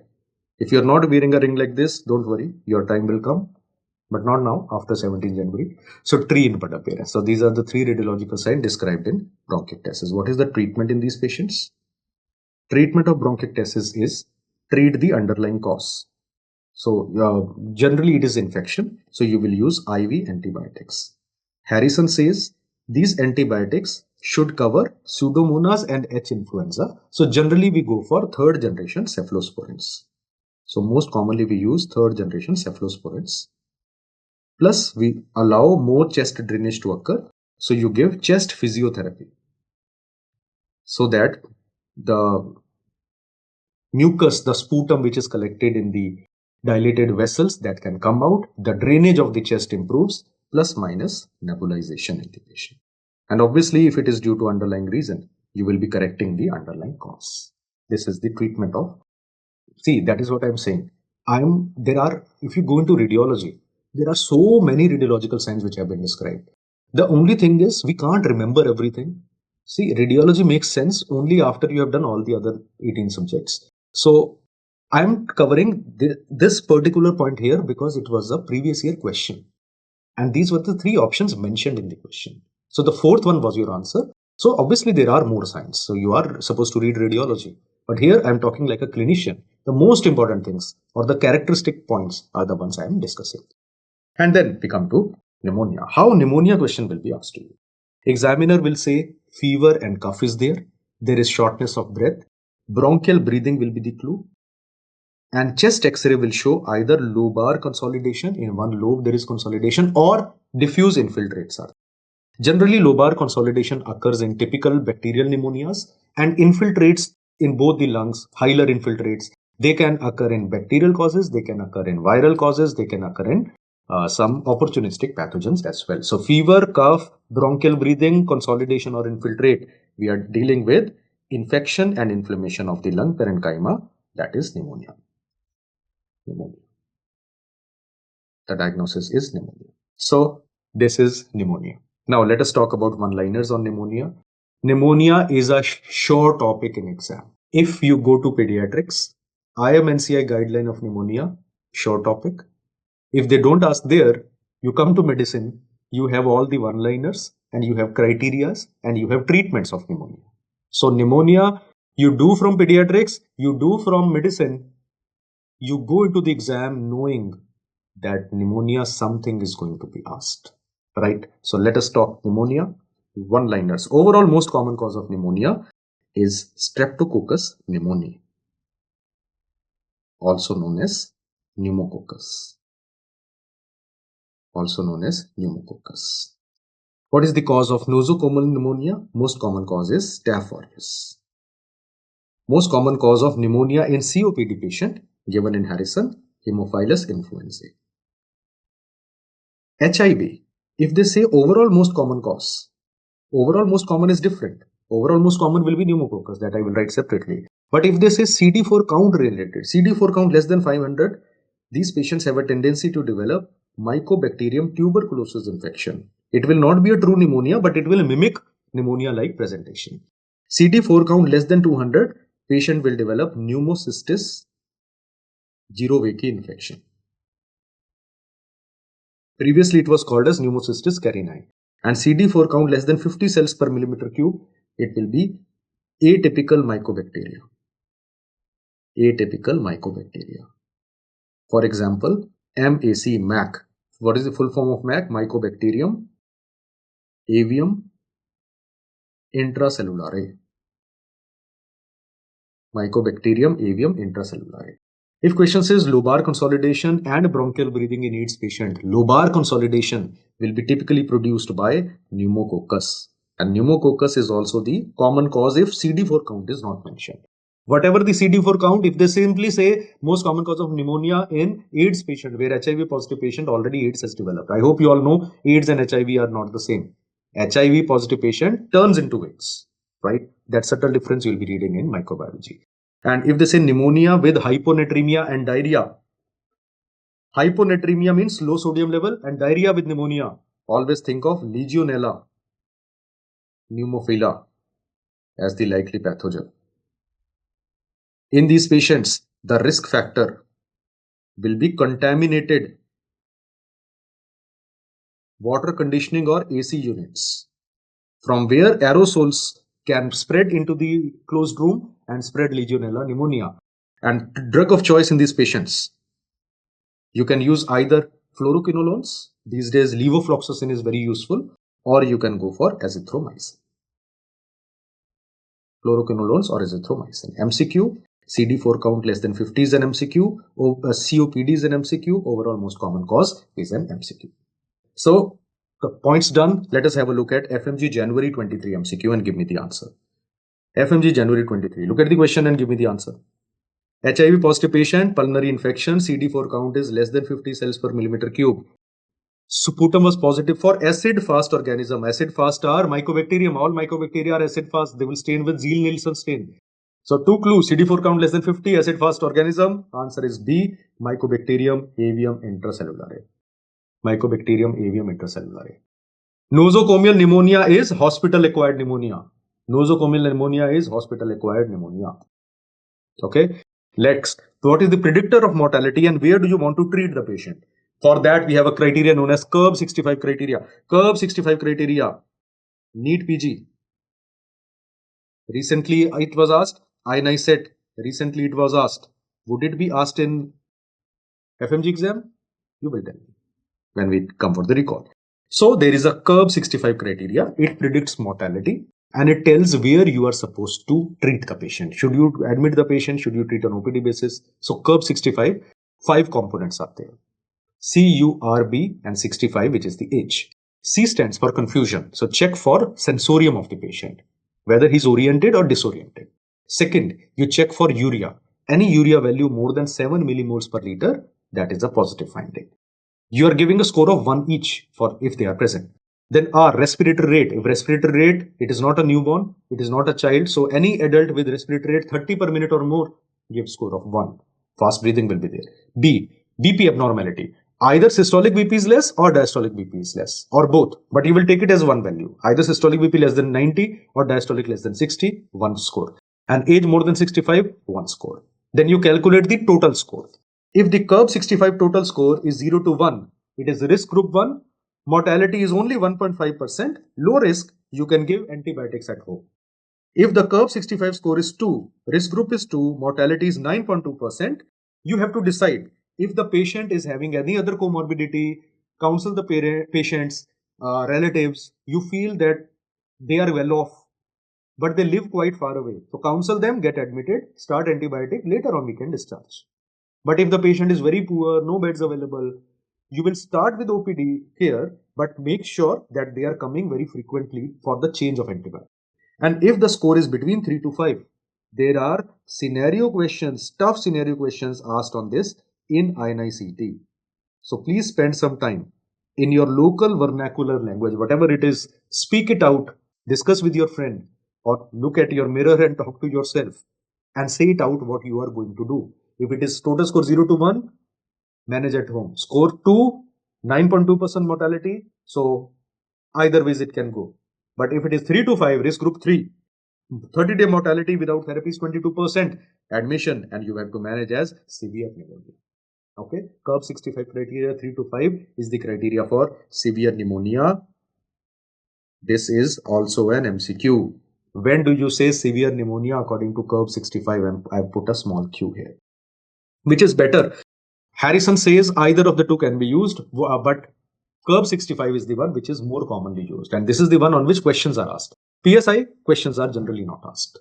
If you are not wearing a ring like this, don't worry, your time will come. but not now after 17 January. So tree input appearance. So these are the three radiological signs described in bronchiectasis. What is the treatment in these patients? Treatment of bronchiectasis is treat the underlying cause. So generally it is infection. So you will use IV antibiotics. Harrison says these antibiotics should cover Pseudomonas and H. influenza. So generally we go for third generation cephalosporins. So most commonly we use third generation cephalosporins. Plus we allow more chest drainage to occur. So you give chest physiotherapy so that the mucus, the sputum which is collected in the dilated vessels, that can come out. The drainage of the chest improves, plus minus nebulization in the patient. And obviously, if it is due to underlying reason, you will be correcting the underlying cause. This is the treatment of. See, that is what I'm saying. If you go into radiology, there are so many radiological signs which have been described. The only thing is we can't remember everything. See, radiology makes sense only after you have done all the other 18 subjects. So I'm covering this particular point here because it was a previous year question. And these were the three options mentioned in the question. So the fourth one was your answer. So obviously there are more signs. So you are supposed to read radiology. But here I'm talking like a clinician. The most important things or the characteristic points are the ones I am discussing. And then we come to pneumonia. How pneumonia question will be asked to you. Examiner will say fever and cough is there. There is shortness of breath. Bronchial breathing will be the clue. And chest X-ray will show either lobar consolidation, in one lobe there is consolidation, or diffuse infiltrates are. Generally, lobar consolidation occurs in typical bacterial pneumonias, and infiltrates in both the lungs, hilar infiltrates. They can occur in bacterial causes, they can occur in viral causes, they can occur in some opportunistic pathogens as well. So fever, cough, bronchial breathing, consolidation or infiltrate, we are dealing with infection and inflammation of the lung parenchyma, that is pneumonia. The diagnosis is pneumonia. So this is pneumonia. Now let us talk about one-liners on pneumonia. Pneumonia is a sure topic in exam. If you go to pediatrics, IMNCI guideline of pneumonia, sure topic. If they don't ask there, you come to medicine, you have all the one-liners and you have criterias and you have treatments of pneumonia. So pneumonia, you do from pediatrics, you do from medicine, you go into the exam knowing that pneumonia, something is going to be asked, right? So let us talk pneumonia, one-liners. Overall, most common cause of pneumonia is Streptococcus pneumoniae, also known as pneumococcus. What is the cause of nosocomial pneumonia? Most common cause is Staph aureus. Most common cause of pneumonia in COPD patient, given in Harrison, Haemophilus influenzae. HIV, if they say overall most common cause, overall most common is different. Overall most common will be pneumococcus, that I will write separately. But if they say CD4 count related, CD4 count less than 500, these patients have a tendency to develop Mycobacterium tuberculosis infection. It will not be a true pneumonia, but it will mimic pneumonia-like presentation. CD4 count less than 200, patient will develop Pneumocystis jirovecii infection. Previously, it was called as Pneumocystis carinii. And CD4 count less than 50 cells per millimeter cube, it will be atypical mycobacteria. For example, MAC. What is the full form of MAC? Mycobacterium avium intracellulare. If question says lobar consolidation and bronchial breathing in AIDS patient, lobar consolidation will be typically produced by pneumococcus. And pneumococcus is also the common cause if CD4 count is not mentioned. Whatever the CD4 count, if they simply say most common cause of pneumonia in AIDS patient, where HIV positive patient already AIDS has developed. I hope you all know AIDS and HIV are not the same. HIV positive patient turns into AIDS, right? That subtle difference you'll be reading in microbiology. And if they say pneumonia with hyponatremia and diarrhea, hyponatremia means low sodium level, and diarrhea with pneumonia, always think of Legionella pneumophila as the likely pathogen. In these patients, the risk factor will be contaminated water conditioning or AC units, from where aerosols can spread into the closed room and spread Legionella pneumonia. And drug of choice in these patients, you can use either fluoroquinolones. These days, levofloxacin is very useful, or you can go for azithromycin. Fluoroquinolones or azithromycin. MCQ, CD4 count less than 50 is an MCQ. COPD is an MCQ. Overall most common cause is an MCQ. So the points done. Let us have a look at FMG January 23 MCQ and give me the answer. FMG January 23. Look at the question and give me the answer. HIV positive patient, pulmonary infection, CD4 count is less than 50 cells per millimeter cube. Sputum was positive for acid-fast organism. Acid-fast are mycobacterium. All mycobacteria are acid-fast. They will stain with Zeal-Nielsen stain. So two clues: CD4 count less than 50, acid-fast organism. Answer is B, Mycobacterium avium intracellulare. Mycobacterium avium intracellulare. Nosocomial pneumonia is hospital-acquired pneumonia. Nosocomial pneumonia is hospital-acquired pneumonia. Okay. Next, what is the predictor of mortality and where do you want to treat the patient? For that, we have a criteria known as 𝗘𝗱𝗶𝗁𝗱 criteria. 𝗘𝗱𝗶𝗁𝗱 criteria. NEET PG. Recently, it was asked. I said, recently it was asked. Would it be asked in FMG exam? You will tell me when we come for the recall. So, there is a 𝗘𝗱𝗶𝗁𝗱 criteria. It predicts mortality and it tells where you are supposed to treat the patient. Should you admit the patient? Should you treat on OPD basis? So, 𝗘𝗱𝗶𝗁, 5 components are there. CURB and 65, which is the age. C stands for confusion. So check for sensorium of the patient, whether he's oriented or disoriented. Second, you check for urea. Any urea value more than 7 millimoles per liter, that is a positive finding. You are giving a score of 1 each for if they are present. Then R, respiratory rate. If respiratory rate, it is not a newborn, it is not a child. So any adult with respiratory rate 30 per minute or more, give score of 1. Fast breathing will be there. B, BP abnormality. Either systolic BP is less or diastolic BP is less, or both, but you will take it as one value. Either systolic BP less than 90 or diastolic less than 60, 1 score. And age more than 65, 1 score. Then you calculate the total score. If the 𝗘𝗱𝗶𝗁𝗱 total score is 0 to 1, it is risk group 1, mortality is only 1.5%, low risk, you can give antibiotics at home. If the 𝗘𝗱𝗶𝗁 score is 2, risk group is 2, mortality is 9.2%, you have to decide. If the patient is having any other comorbidity, counsel the patient's relatives. You feel that they are well off, but they live quite far away. So counsel them, get admitted, start antibiotic, later on we can discharge. But if the patient is very poor, no beds available, you will start with OPD care, but make sure that they are coming very frequently for the change of antibiotic. And if the score is between 3 to 5, there are scenario questions, tough scenario questions asked on this in INI-CET. So please spend some time in your local vernacular language, whatever it is, speak it out, discuss with your friend, or look at your mirror and talk to yourself and say it out what you are going to do. If it is total score 0 to 1, manage at home. Score 2, 9.2% mortality. So either ways it can go. But if it is 3 to 5, risk group 3, 30-day mortality without therapy is 22%, admission, and you have to manage as severe pneumonia. Okay, 𝗘𝗱𝗶𝗁𝗱 criteria 3 to 5 is the criteria for severe pneumonia. This is also an MCQ. When do you say severe pneumonia according to 𝗘𝗱𝗶𝗁? And I put a small Q here. Which is better? Harrison says either of the two can be used, but 𝗘𝗱𝗶𝗁 is the one which is more commonly used, and this is the one on which questions are asked. PSI questions are generally not asked.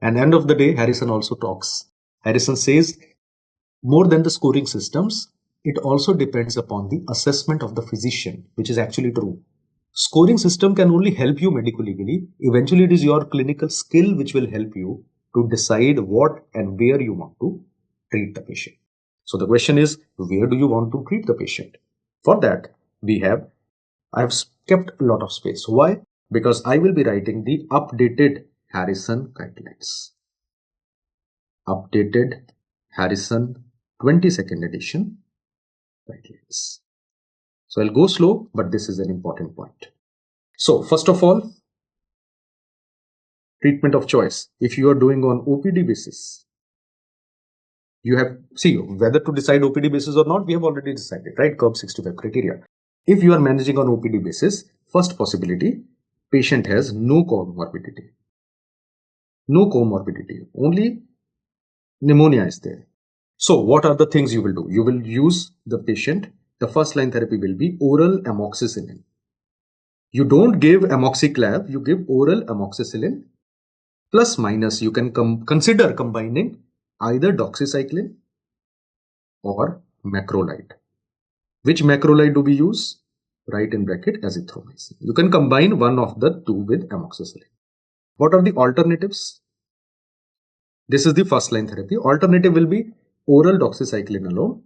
And end of the day, Harrison also talks. Harrison says, more than the scoring systems, it also depends upon the assessment of the physician, which is actually true. Scoring system can only help you medically. Eventually, it is your clinical skill which will help you to decide what and where you want to treat the patient. So the question is, where do you want to treat the patient? For that, I have kept a lot of space. Why? Because I will be writing the updated Harrison guidelines. Updated Harrison 22nd edition guidelines. So I'll go slow, but this is an important point. So first of all, treatment of choice. If you are doing on OPD basis, you have, see, whether to decide OPD basis or not, we have already decided, right? 𝗘𝗱𝗶𝗁𝗱 criteria. If you are managing on OPD basis, first possibility, patient has no comorbidity. No comorbidity, only pneumonia is there. So what are the things you will do? You will use the patient, the first line therapy will be oral amoxicillin. You don't give amoxiclav, you give oral amoxicillin. Plus minus, you can consider combining either doxycycline or macrolide. Which macrolide do we use? Right in bracket azithromycin. You can combine one of the two with amoxicillin. What are the alternatives? This is the first line therapy. Alternative will be oral doxycycline alone,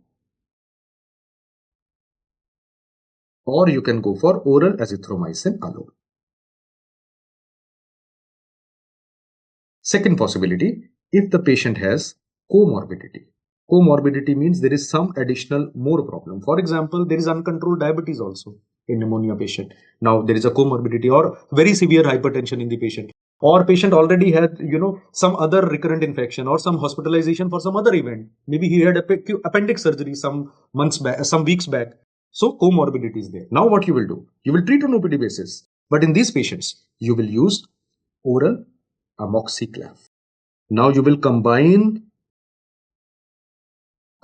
or you can go for oral azithromycin alone. Second possibility, if the patient has comorbidity. Comorbidity means there is some additional more problem. For example, there is uncontrolled diabetes also in pneumonia patient. Now there is a comorbidity or very severe hypertension in the patient. Or patient already had, some other recurrent infection or some hospitalization for some other event. Maybe he had appendix surgery some months back, some weeks back. So comorbidity is there. Now what you will do? You will treat on OPD basis. But in these patients, you will use oral amoxiclav. Now you will combine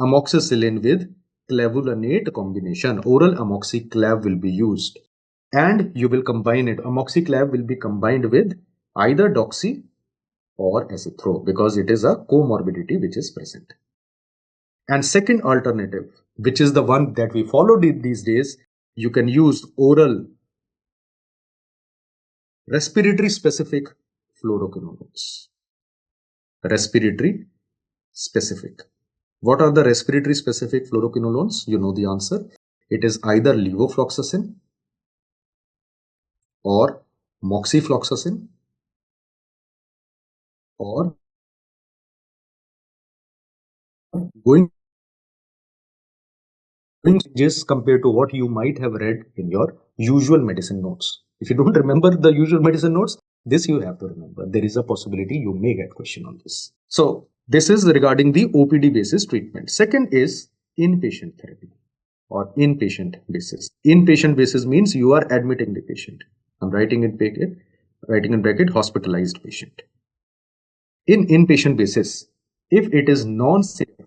amoxicillin with clavulanate combination. Oral amoxiclav will be used. And you will combine it. Amoxiclav will be combined with either doxy or azithro because it is a comorbidity which is present. And second alternative, which is the one that we followed these days, you can use oral respiratory specific fluoroquinolones. Respiratory specific. What are the respiratory specific fluoroquinolones? You know the answer. It is either levofloxacin or moxifloxacin or going changes compared to what you might have read in your usual medicine notes. If you don't remember the usual medicine notes, this you have to remember. There is a possibility you may get question on this. So this is regarding the OPD basis treatment. Second is inpatient therapy or inpatient basis. Inpatient basis means you are admitting the patient. I'm writing in bracket hospitalized patient. In inpatient basis, if it is non-severe,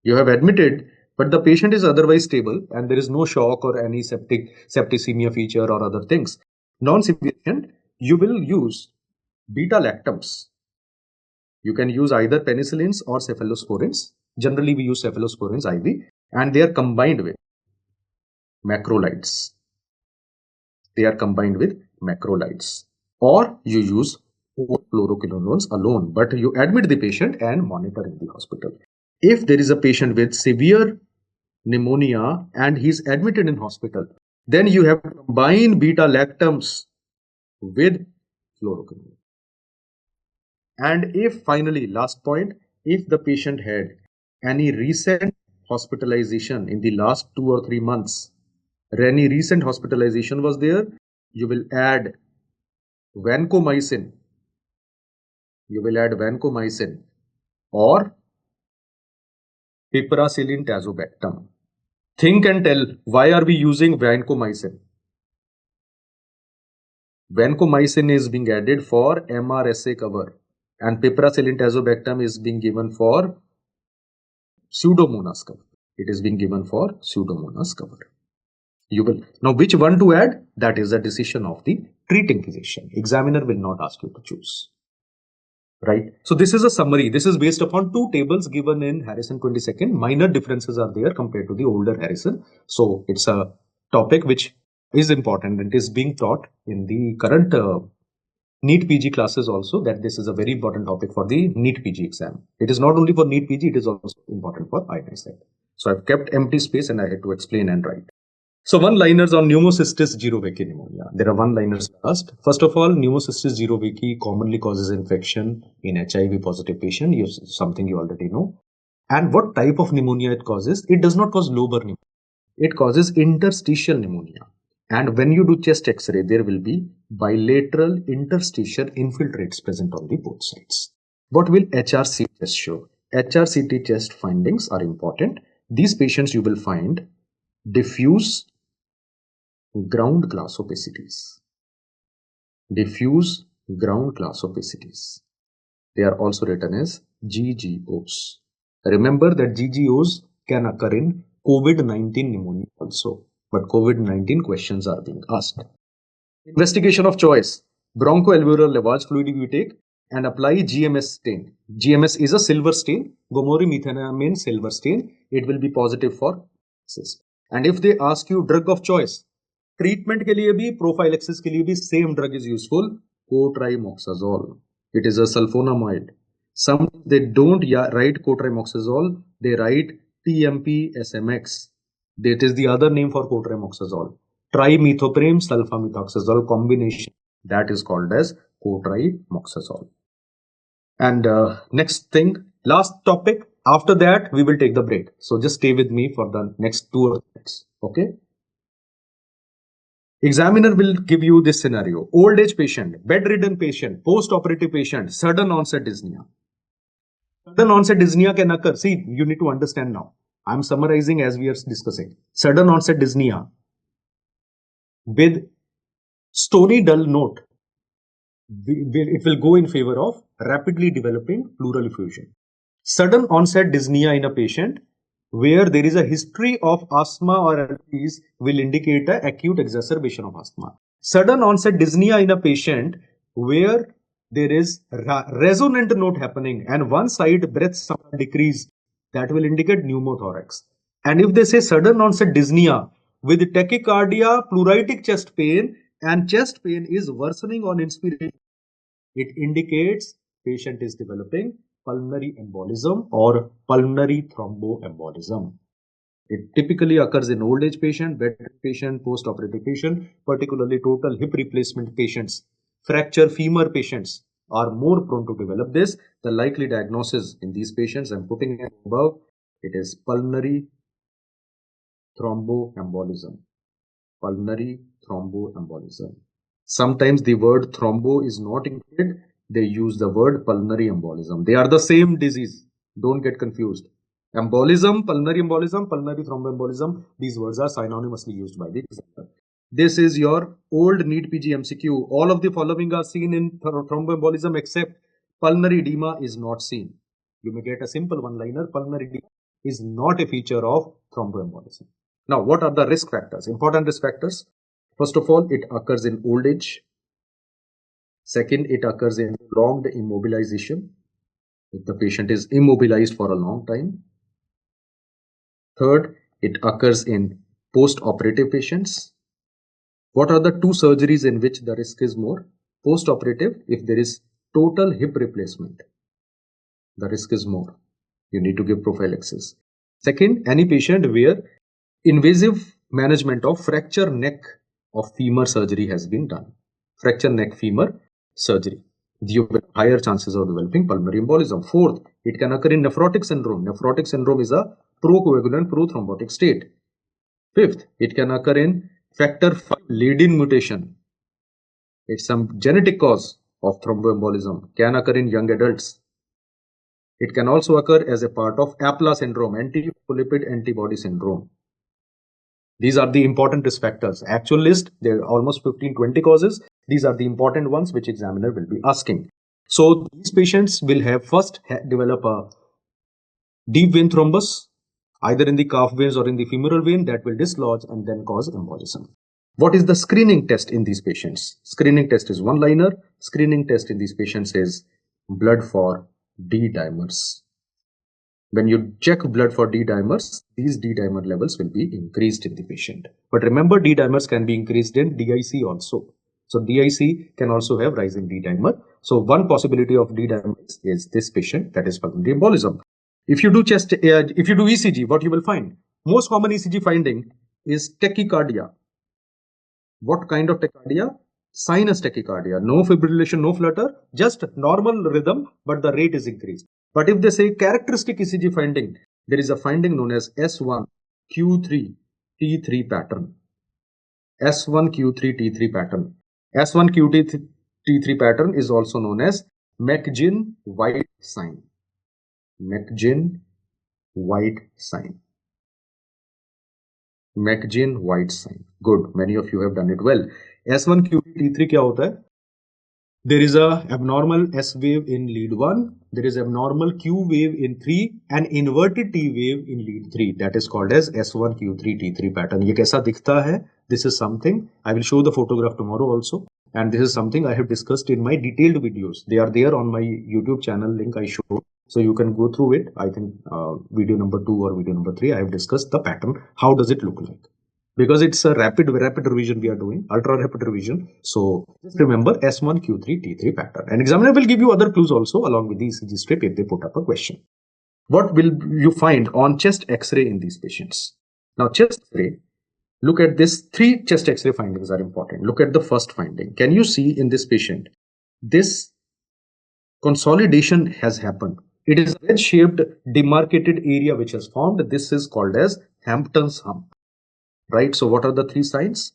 you have admitted, but the patient is otherwise stable and there is no shock or any septicemia feature or other things. Non-severe patient, you will use beta-lactams. You can use either penicillins or cephalosporins. Generally, we use cephalosporins IV and they are combined with macrolides. Or you use fluoroquinolones alone, but you admit the patient and monitor in the hospital. If there is a patient with severe pneumonia and he's admitted in hospital, then you have to combine beta-lactams with fluoroquinolone. And if finally, last point, if the patient had any recent hospitalization in the last 2 or 3 months, or any recent hospitalization was there, you will add vancomycin. Or piperacillin tazobactam. Think and tell, why are we using vancomycin? Vancomycin is being added for MRSA cover and piperacillin tazobactam is being given for Pseudomonas cover. It is being given for Pseudomonas cover. You will now which one to add? That is a decision of the treating physician. Examiner will not ask you to choose. Right. So this is a summary. This is based upon 2 tables given in Harrison 22nd. Minor differences are there compared to the older Harrison. So it's a topic which is important and is being taught in the current NEET PG classes also, that this is a very important topic for the NEET PG exam. It is not only for NEET PG, it is also important for INSET. So I've kept empty space and I had to explain and write. So one-liners on Pneumocystis jirovecii pneumonia. There are one-liners asked. First of all, Pneumocystis jirovecii commonly causes infection in HIV positive patient. Something you already know. And what type of pneumonia it causes? It does not cause lobar pneumonia. It causes interstitial pneumonia. And when you do chest X-ray, there will be bilateral interstitial infiltrates present on the both sides. What will HRCT test show? HRCT test findings are important. These patients you will find diffuse ground glass opacities. Diffuse ground glass opacities. They are also written as GGOs. Remember that GGOs can occur in COVID-19 pneumonia also, but COVID-19 questions are being asked. Investigation of choice. Bronchoalveolar lavage fluid you take and apply GMS stain. GMS is a silver stain, gomory-methenamine silver stain. It will be positive for cyst. And if they ask you drug of choice, treatment के लिए भी prophylaxis के लिए भी same drug is useful, cotrimoxazole. It is a sulfonamide. Some they don't write cotrimoxazole, they write TMP SMX. That is the other name for cotrimoxazole. Trimethoprim sulfamethoxazole combination, that is called as cotrimoxazole. And next thing, last topic. After that, we will take the break. So just stay with me for the next 2 minutes. Okay. Examiner will give you this scenario. Old age patient, bedridden patient, post-operative patient, sudden onset dyspnea. Sudden onset dyspnea can occur. See, you need to understand now. I'm summarizing as we are discussing. Sudden onset dyspnea with stony dull note, it will go in favor of rapidly developing pleural effusion. Sudden onset dyspnea in a patient where there is a history of asthma or allergies will indicate an acute exacerbation of asthma. Sudden onset dyspnea in a patient where there is resonant note happening and one side breath sound decreased, that will indicate pneumothorax. And if they say sudden onset dyspnea with tachycardia, pleuritic chest pain, and chest pain is worsening on inspiration, it indicates patient is developing pulmonary embolism or pulmonary thromboembolism. It typically occurs in old age patient, bedridden patient, post-operative patient, particularly total hip replacement patients. Fracture femur patients are more prone to develop this. The likely diagnosis in these patients, I'm putting it above, it is pulmonary thromboembolism. Pulmonary thromboembolism. Sometimes the word thrombo is not included. They use the word pulmonary embolism. They are the same disease. Don't get confused. Embolism, pulmonary thromboembolism, these words are synonymously used by the examiner. This is your old NEET PG MCQ. All of the following are seen in thromboembolism except pulmonary edema is not seen. You may get a simple one-liner. Pulmonary edema is not a feature of thromboembolism. Now, what are the risk factors? Important risk factors. First of all, it occurs in old age. Second, it occurs in prolonged immobilization, if the patient is immobilized for a long time. Third, it occurs in post-operative patients. What are the 2 surgeries in which the risk is more? Post-operative, if there is total hip replacement, the risk is more. You need to give prophylaxis. Second, any patient where invasive management of fracture neck of femur surgery has been done. Fracture neck femur surgery. You have higher chances of developing pulmonary embolism. Fourth, it can occur in nephrotic syndrome. Nephrotic syndrome is a procoagulant prothrombotic state. Fifth, it can occur in factor V Leiden mutation. It's some genetic cause of thromboembolism, can occur in young adults. It can also occur as a part of ABPA syndrome, antiphospholipid antibody syndrome. These are the important risk factors. Actual list, there are almost 15-20 causes. These are the important ones which examiner will be asking. So these patients will have first develop a deep vein thrombus, either in the calf veins or in the femoral vein, that will dislodge and then cause embolism. What is the screening test in these patients? Screening test is one-liner. Screening test in these patients is blood for D dimers. When you check blood for D dimers, these D dimer levels will be increased in the patient. But remember, D dimers can be increased in DIC also. So DIC can also have rising D dimer. So one possibility of D dimers is this patient, that is pulmonary embolism. If you do ECG, what you will find? Most common ECG finding is tachycardia. What kind of tachycardia? Sinus tachycardia. No fibrillation, no flutter, just normal rhythm, but the rate is increased. But if they say characteristic ECG finding, there is a finding known as S1Q3T3 pattern. S1Q3T3 pattern. S1Q3T3 pattern is also known as McGinn-White sign. McGinn-White sign. McGinn-White sign. Good. Many of you have done it well. S1QT3 क्या होता है? There is a abnormal S wave in lead 1. There is abnormal Q wave in 3 and inverted T wave in lead 3. That is called as S1Q3T3 pattern. ये कैसा दिखता है? This is something I will show the photograph tomorrow also. And this is something I have discussed in my detailed videos. They are there on my YouTube channel link I showed. So you can go through it. I think video number 2 or video number 3, I have discussed the pattern. How does it look like? Because it's a rapid revision we are doing, ultra rapid revision. So just remember S1Q3T3 pattern. And examiner will give you other clues also along with the ECG strip if they put up a question. What will you find on chest X-ray in these patients? Now chest X-ray, look at this. 3 chest X-ray findings are important. Look at the first finding. Can you see in this patient, this consolidation has happened. It is a wedge-shaped demarcated area which has formed. This is called as Hampton's hump. Right? So what are the 3 signs?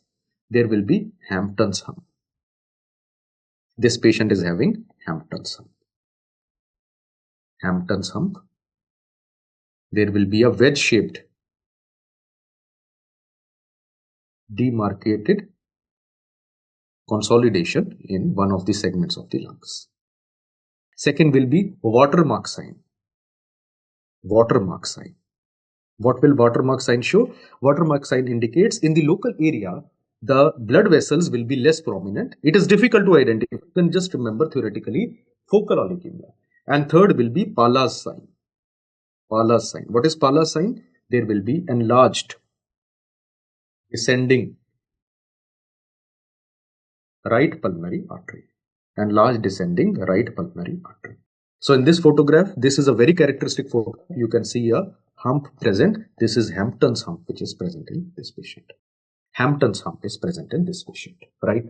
There will be Hampton's hump. This patient is having Hampton's hump. Hampton's hump. There will be a wedge-shaped demarcated consolidation in one of the segments of the lungs. Second will be watermark sign. Watermark sign. What will watermark sign show? Watermark sign indicates in the local area, the blood vessels will be less prominent. It is difficult to identify. You can just remember theoretically focal leukemia. And third will be Palla's sign. Palla's sign. What is Palla's sign? There will be enlarged descending right pulmonary artery. Enlarged descending right pulmonary artery. So in this photograph, this is a very characteristic photograph. You can see a hump present. This is Hampton's hump which is present in this patient. Hampton's hump is present in this patient, right?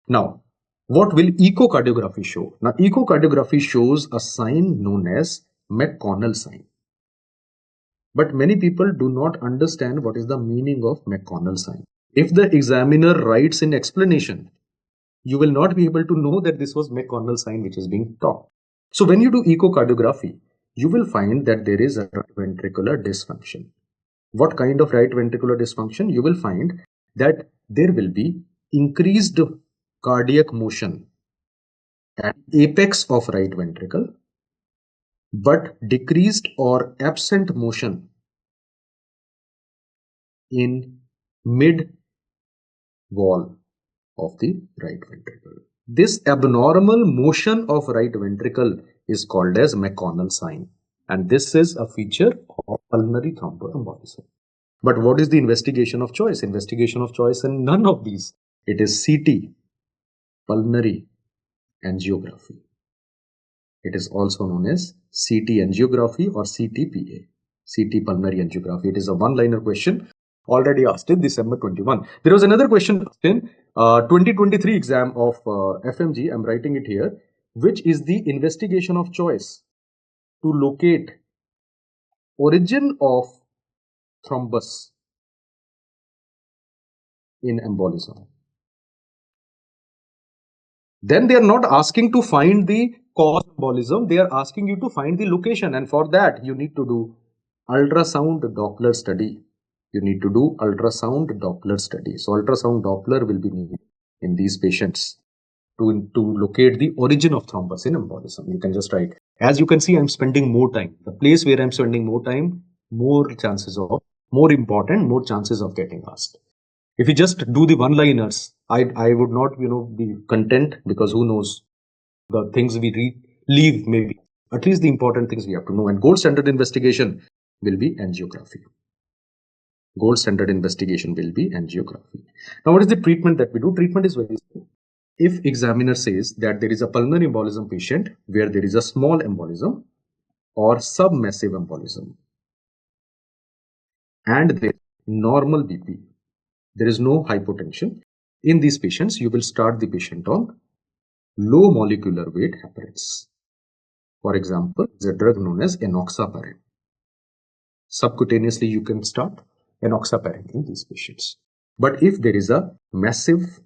Now, what will echocardiography show? Now, echocardiography shows a sign known as McConnell sign. But many people do not understand what is the meaning of McConnell sign. If the examiner writes in explanation, you will not be able to know that this was McConnell sign which is being taught. So when you do echocardiography, you will find that there is a right ventricular dysfunction. What kind of right ventricular dysfunction? You will find that there will be increased cardiac motion at apex of right ventricle, but decreased or absent motion in mid wall of the right ventricle. This abnormal motion of right ventricle is called as McConnell sign, and this is a feature of pulmonary thromboembolism. But what is the investigation of choice? Investigation of choice in none of these. It is CT, pulmonary angiography. It is also known as CT angiography or CTPA, CT pulmonary angiography. It is a one-liner question already asked in December 21. There was another question in 2023 exam of FMGE. I'm writing it here. Which is the investigation of choice to locate origin of thrombus in embolism? Then they are not asking to find the cause of embolism. They are asking you to find the location. And for that, you need to do ultrasound Doppler study. You need to do ultrasound Doppler study. So ultrasound Doppler will be needed in these patients to locate the origin of thrombus in embolism. You can just write. As you can see, I'm spending more time. The place where I'm spending more time, more chances of, more important, more chances of getting asked. If you just do the one-liners, I would not, be content, because who knows, the things we leave maybe. At least the important things we have to know. And gold standard investigation will be angiography. Gold standard investigation will be angiography. Now, what is the treatment that we do? Treatment is very simple. If examiner says that there is a pulmonary embolism patient where there is a small embolism or submassive embolism and there is normal BP, there is no hypotension, in these patients, you will start the patient on low molecular weight heparins. For example, the drug known as enoxaparin. Subcutaneously, you can start enoxaparin in these patients. But if there is a massive,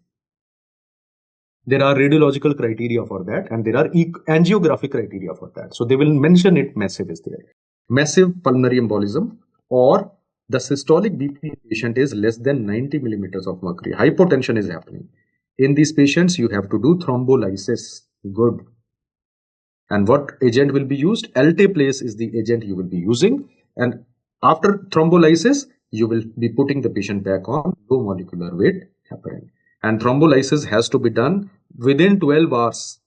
there are radiological criteria for that and there are angiographic criteria for that. So they will mention it, massive is there. Massive pulmonary embolism or the systolic BP patient is less than 90 millimeters of mercury. Hypotension is happening. In these patients, you have to do thrombolysis. Good. And what agent will be used? 𝗘𝗱𝗃 is the agent you will be using. And after thrombolysis, you will be putting the patient back on low molecular weight heparin. And thrombolysis has to be done within 12 hours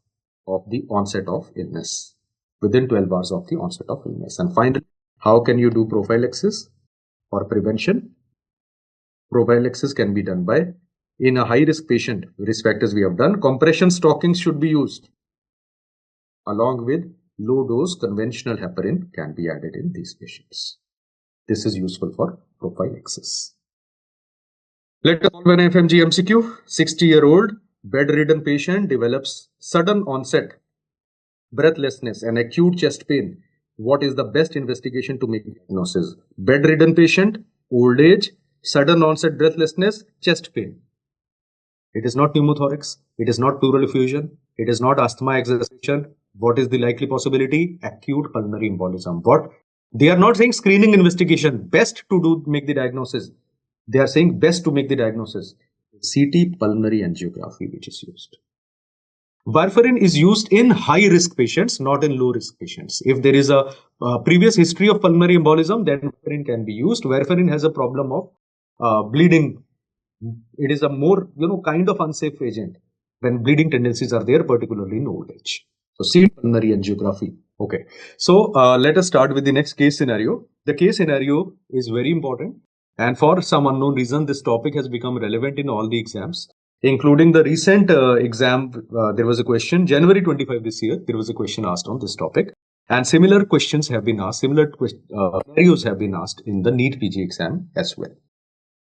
of the onset of illness. Within 12 hours of the onset of illness. And finally, how can you do prophylaxis or prevention? Prophylaxis can be done by, in a high-risk patient, risk factors we have done, compression stockings should be used. Along with low-dose conventional heparin can be added in these patients. This is useful for prophylaxis. Let us solve an FMGE MCQ. 60-year-old bedridden patient develops sudden onset breathlessness and acute chest pain. What is the best investigation to make diagnosis? Bedridden patient, old age, sudden onset breathlessness, chest pain. It is not pneumothorax. It is not pleural effusion. It is not asthma exacerbation. What is the likely possibility? Acute pulmonary embolism. What? They are not saying screening investigation. Best to make the diagnosis. They are saying best to make the diagnosis. CT pulmonary angiography which is used. Warfarin is used in high-risk patients, not in low-risk patients. If there is a previous history of pulmonary embolism, then warfarin can be used. Warfarin has a problem of bleeding. It is a more, kind of unsafe agent when bleeding tendencies are there, particularly in old age. So, see pulmonary angiography. Okay. So, let us start with the next case scenario. The case scenario is very important. And for some unknown reason, this topic has become relevant in all the exams, including the recent exam. There was a question, January 25 this year, there was a question asked on this topic. And similar questions have been asked, similar scenarios have been asked in the NEET PG exam as well.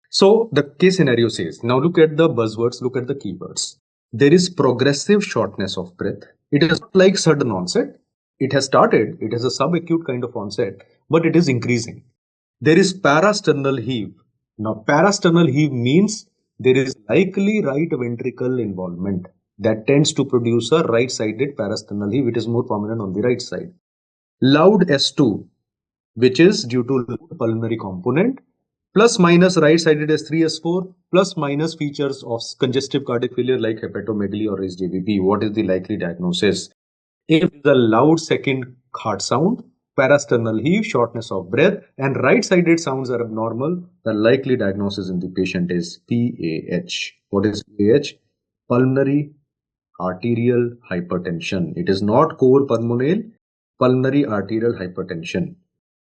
So the case scenario says, now look at the buzzwords, look at the keywords. There is progressive shortness of breath. It is not like sudden onset. It has started, it has a subacute kind of onset, but it is increasing. There is parasternal heave. Now parasternal heave means there is likely right ventricle involvement that tends to produce a right-sided parasternal heave. It is more prominent on the right side. Loud S2, which is due to pulmonary component, plus minus right-sided S3, S4, plus minus features of congestive cardiac failure like hepatomegaly or raised ABP. What is the likely diagnosis? If the loud second heart sound, parasternal heave, shortness of breath, and right-sided sounds are abnormal, the likely diagnosis in the patient is PAH. What is PAH? Pulmonary arterial hypertension. It is not cor pulmonale, pulmonary arterial hypertension.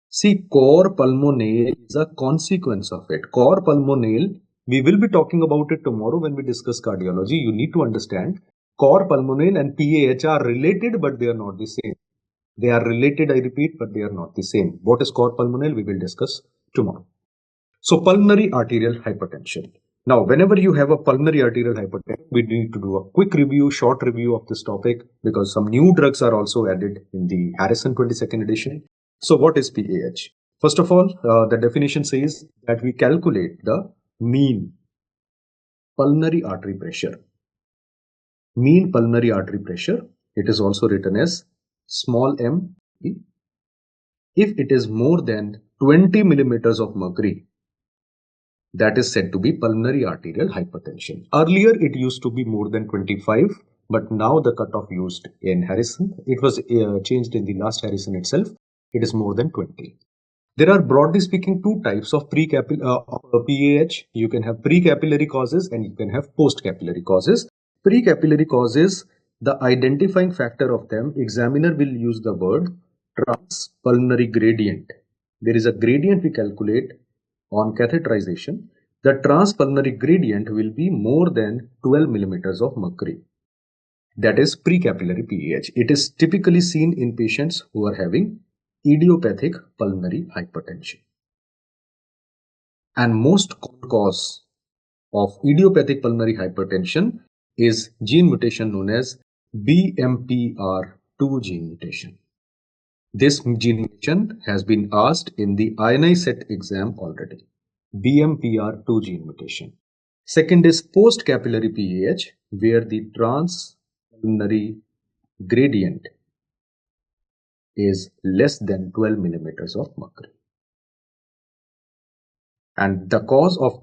See, cor pulmonale is a consequence of it. Cor pulmonale, we will be talking about it tomorrow when we discuss cardiology. You need to understand, cor pulmonale and PAH are related, but they are not the same. They are related, I repeat, but they are not the same. What is cor pulmonale? We will discuss tomorrow. So, pulmonary arterial hypertension. Now, whenever you have a pulmonary arterial hypertension, we need to do a quick review, short review of this topic because some new drugs are also added in the Harrison 22nd edition. So, what is PAH? First of all, the definition says that we calculate the mean pulmonary artery pressure. Mean pulmonary artery pressure, it is also written as small m. If it is more than 20 millimeters of mercury, that is said to be pulmonary arterial hypertension. Earlier, it used to be more than 25, but now the cutoff used in Harrison, it was changed in the last Harrison itself, it is more than 20. There are, broadly speaking, two types of PAH. You can have pre-capillary causes and you can have post-capillary causes. Pre-capillary causes, the identifying factor of them, examiner will use the word transpulmonary gradient. There is a gradient we calculate on catheterization. The transpulmonary gradient will be more than 12 millimeters of mercury. That is pre-capillary PAH. It is typically seen in patients who are having idiopathic pulmonary hypertension. And most common cause of idiopathic pulmonary hypertension is gene mutation known as BMPR2 gene mutation. This gene mutation has been asked in the INI set exam already. BMPR2 gene mutation. Second is post-capillary PAH, where the transpulmonary gradient is less than 12 millimeters of mercury. And the cause of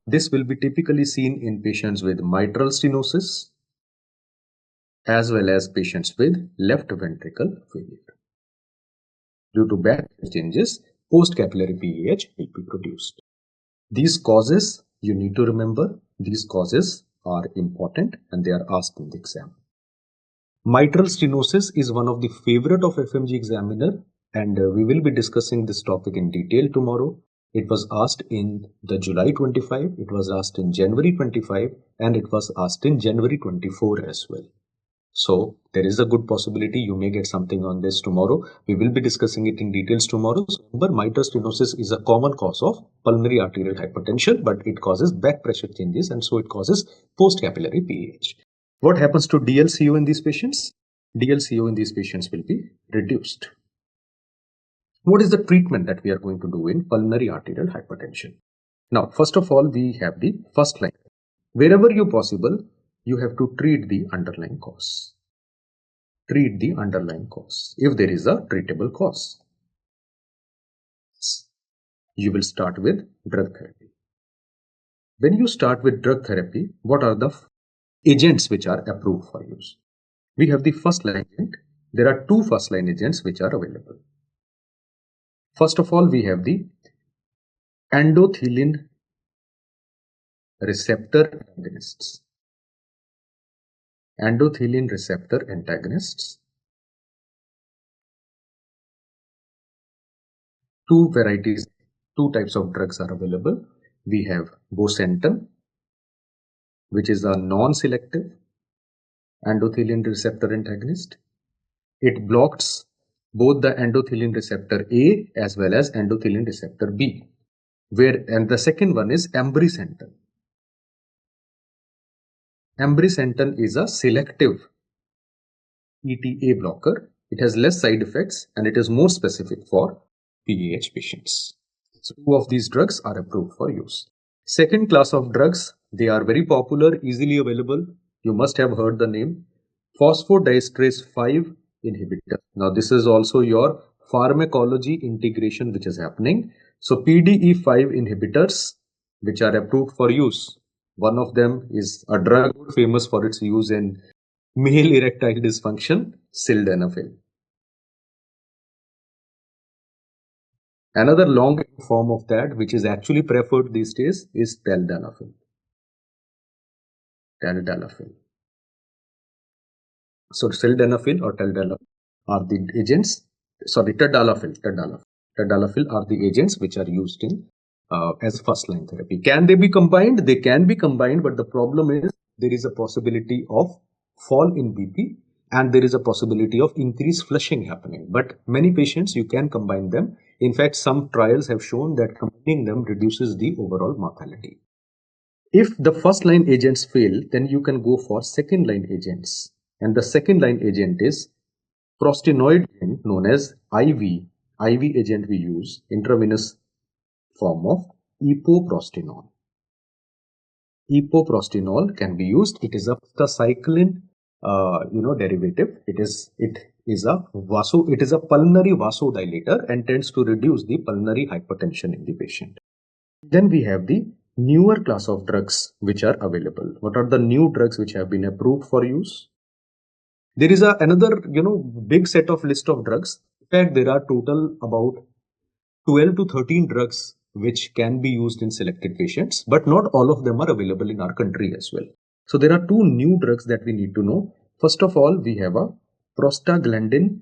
this will be typically seen in patients with mitral stenosis as well as patients with left ventricle failure. Due to back changes, post-capillary PAH will be produced. These causes, you need to remember, these causes are important and they are asked in the exam. Mitral stenosis is one of the favorite of FMG examiner, and we will be discussing this topic in detail tomorrow. It was asked in the July 25, it was asked in January 25, and it was asked in January 24 as well. So there is a good possibility you may get something on this tomorrow. We will be discussing it in details tomorrow. So remember, mitral stenosis is a common cause of pulmonary arterial hypertension, but it causes back pressure changes and so it causes post-capillary PAH. What happens to DLCO in these patients? DLCO in these patients will be reduced. What is the treatment that we are going to do in pulmonary arterial hypertension? Now, first of all, we have the first line. Wherever you possible, you have to treat the underlying cause. Treat the underlying cause. If there is a treatable cause, you will start with drug therapy. When you start with drug therapy, what are the agents which are approved for use? We have the first line agent. There are two first line agents which are available. First of all, we have the endothelin receptor agonists. Endothelin receptor antagonists. Two types of drugs are available. We have bosentan, which is a non-selective endothelin receptor antagonist. It blocks both the endothelin receptor A as well as endothelin receptor B. And the second one is ambrisentan. Ambrisentan is a selective ETA blocker. It has less side effects and it is more specific for PAH patients. So two of these drugs are approved for use. Second class of drugs, they are very popular, easily available. You must have heard the name phosphodiesterase 5 inhibitor. Now this is also your pharmacology integration which is happening. So PDE5 inhibitors which are approved for use. One of them is a drug famous for its use in male erectile dysfunction, sildenafil. Another long form of that, which is actually preferred these days, is tadalafil. So sildenafil or tadalafil are the agents. Sorry, tadalafil are the agents which are used in as first line therapy. Can they be combined? They can be combined, but the problem is there is a possibility of fall in BP and there is a possibility of increased flushing happening. But many patients, you can combine them. In fact, some trials have shown that combining them reduces the overall mortality. If the first line agents fail, then you can go for second line agents. And the second line agent is prostanoid agent known as IV agent we use, intravenous form of epoprostenol. Epoprostenol can be used. It is a prostacyclin derivative. It is a pulmonary vasodilator and tends to reduce the pulmonary hypertension in the patient. Then we have the newer class of drugs which are available. What are the new drugs which have been approved for use? There is another big set of list of drugs. In fact, there are total about 12 to 13 drugs which can be used in selected patients, but not all of them are available in our country as well. So there are two new drugs that we need to know. First of all, we have a prostaglandin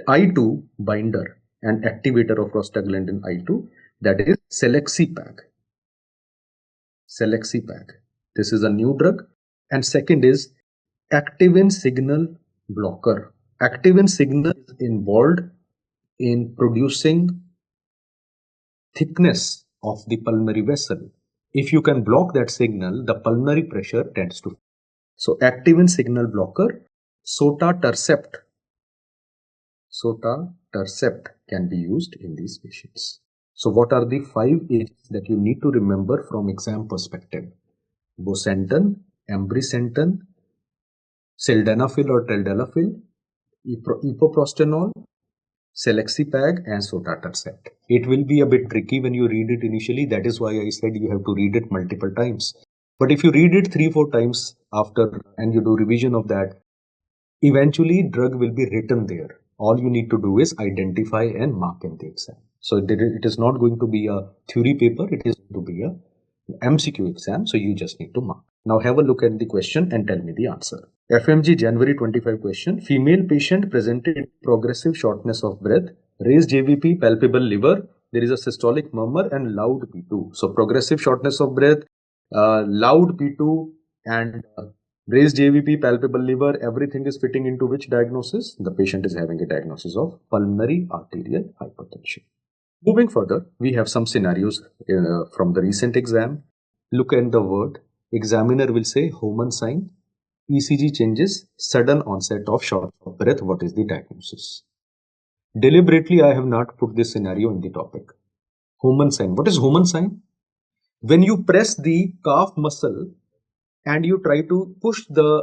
I2 binder and activator of prostaglandin I2, that is selexipag. This is a new drug. And second is activin signal blocker. Activin signal is involved in producing thickness of the pulmonary vessel. If you can block that signal, the pulmonary pressure tends to. So activin signal blocker, sotatercept can be used in these patients. So what are the 5 agents that you need to remember from exam perspective? Bosentan, ambrisentan, sildenafil or tadalafil, epoprostenol, selexipag and sotatercept. It will be a bit tricky when you read it initially. That is why I said you have to read it multiple times. But if you read it 3-4 times after and you do revision of that, eventually drug will be written there. All you need to do is identify and mark in the exam. So it is not going to be a theory paper, it is going to be a MCQ exam, so you just need to mark. Now have a look at the question and tell me the answer. FMG January 25 question. Female patient presented progressive shortness of breath, raised JVP, palpable liver, there is a systolic murmur and loud P2. So progressive shortness of breath, loud P2 and raised JVP, palpable liver, everything is fitting into which diagnosis? The patient is having a diagnosis of pulmonary arterial hypertension. Moving further, we have some scenarios from the recent exam. Look at the word. Examiner will say Homan sign, ECG changes, sudden onset of shortness of breath. What is the diagnosis? Deliberately, I have not put this scenario in the topic. Homan sign. What is Homan sign? When you press the calf muscle and you try to push the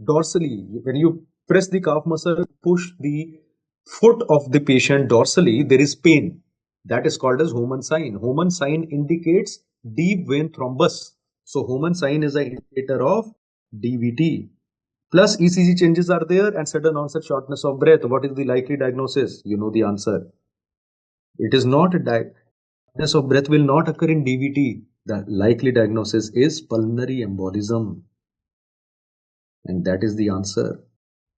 dorsally, when you press the calf muscle, push the foot of the patient dorsally, there is pain. That is called as Homan sign. Homan sign indicates deep vein thrombus. So Homan sign is an indicator of DVT. Plus ECG changes are there and sudden onset shortness of breath. What is the likely diagnosis? You know the answer. It is not a shortness of breath will not occur in DVT. The likely diagnosis is pulmonary embolism. And that is the answer.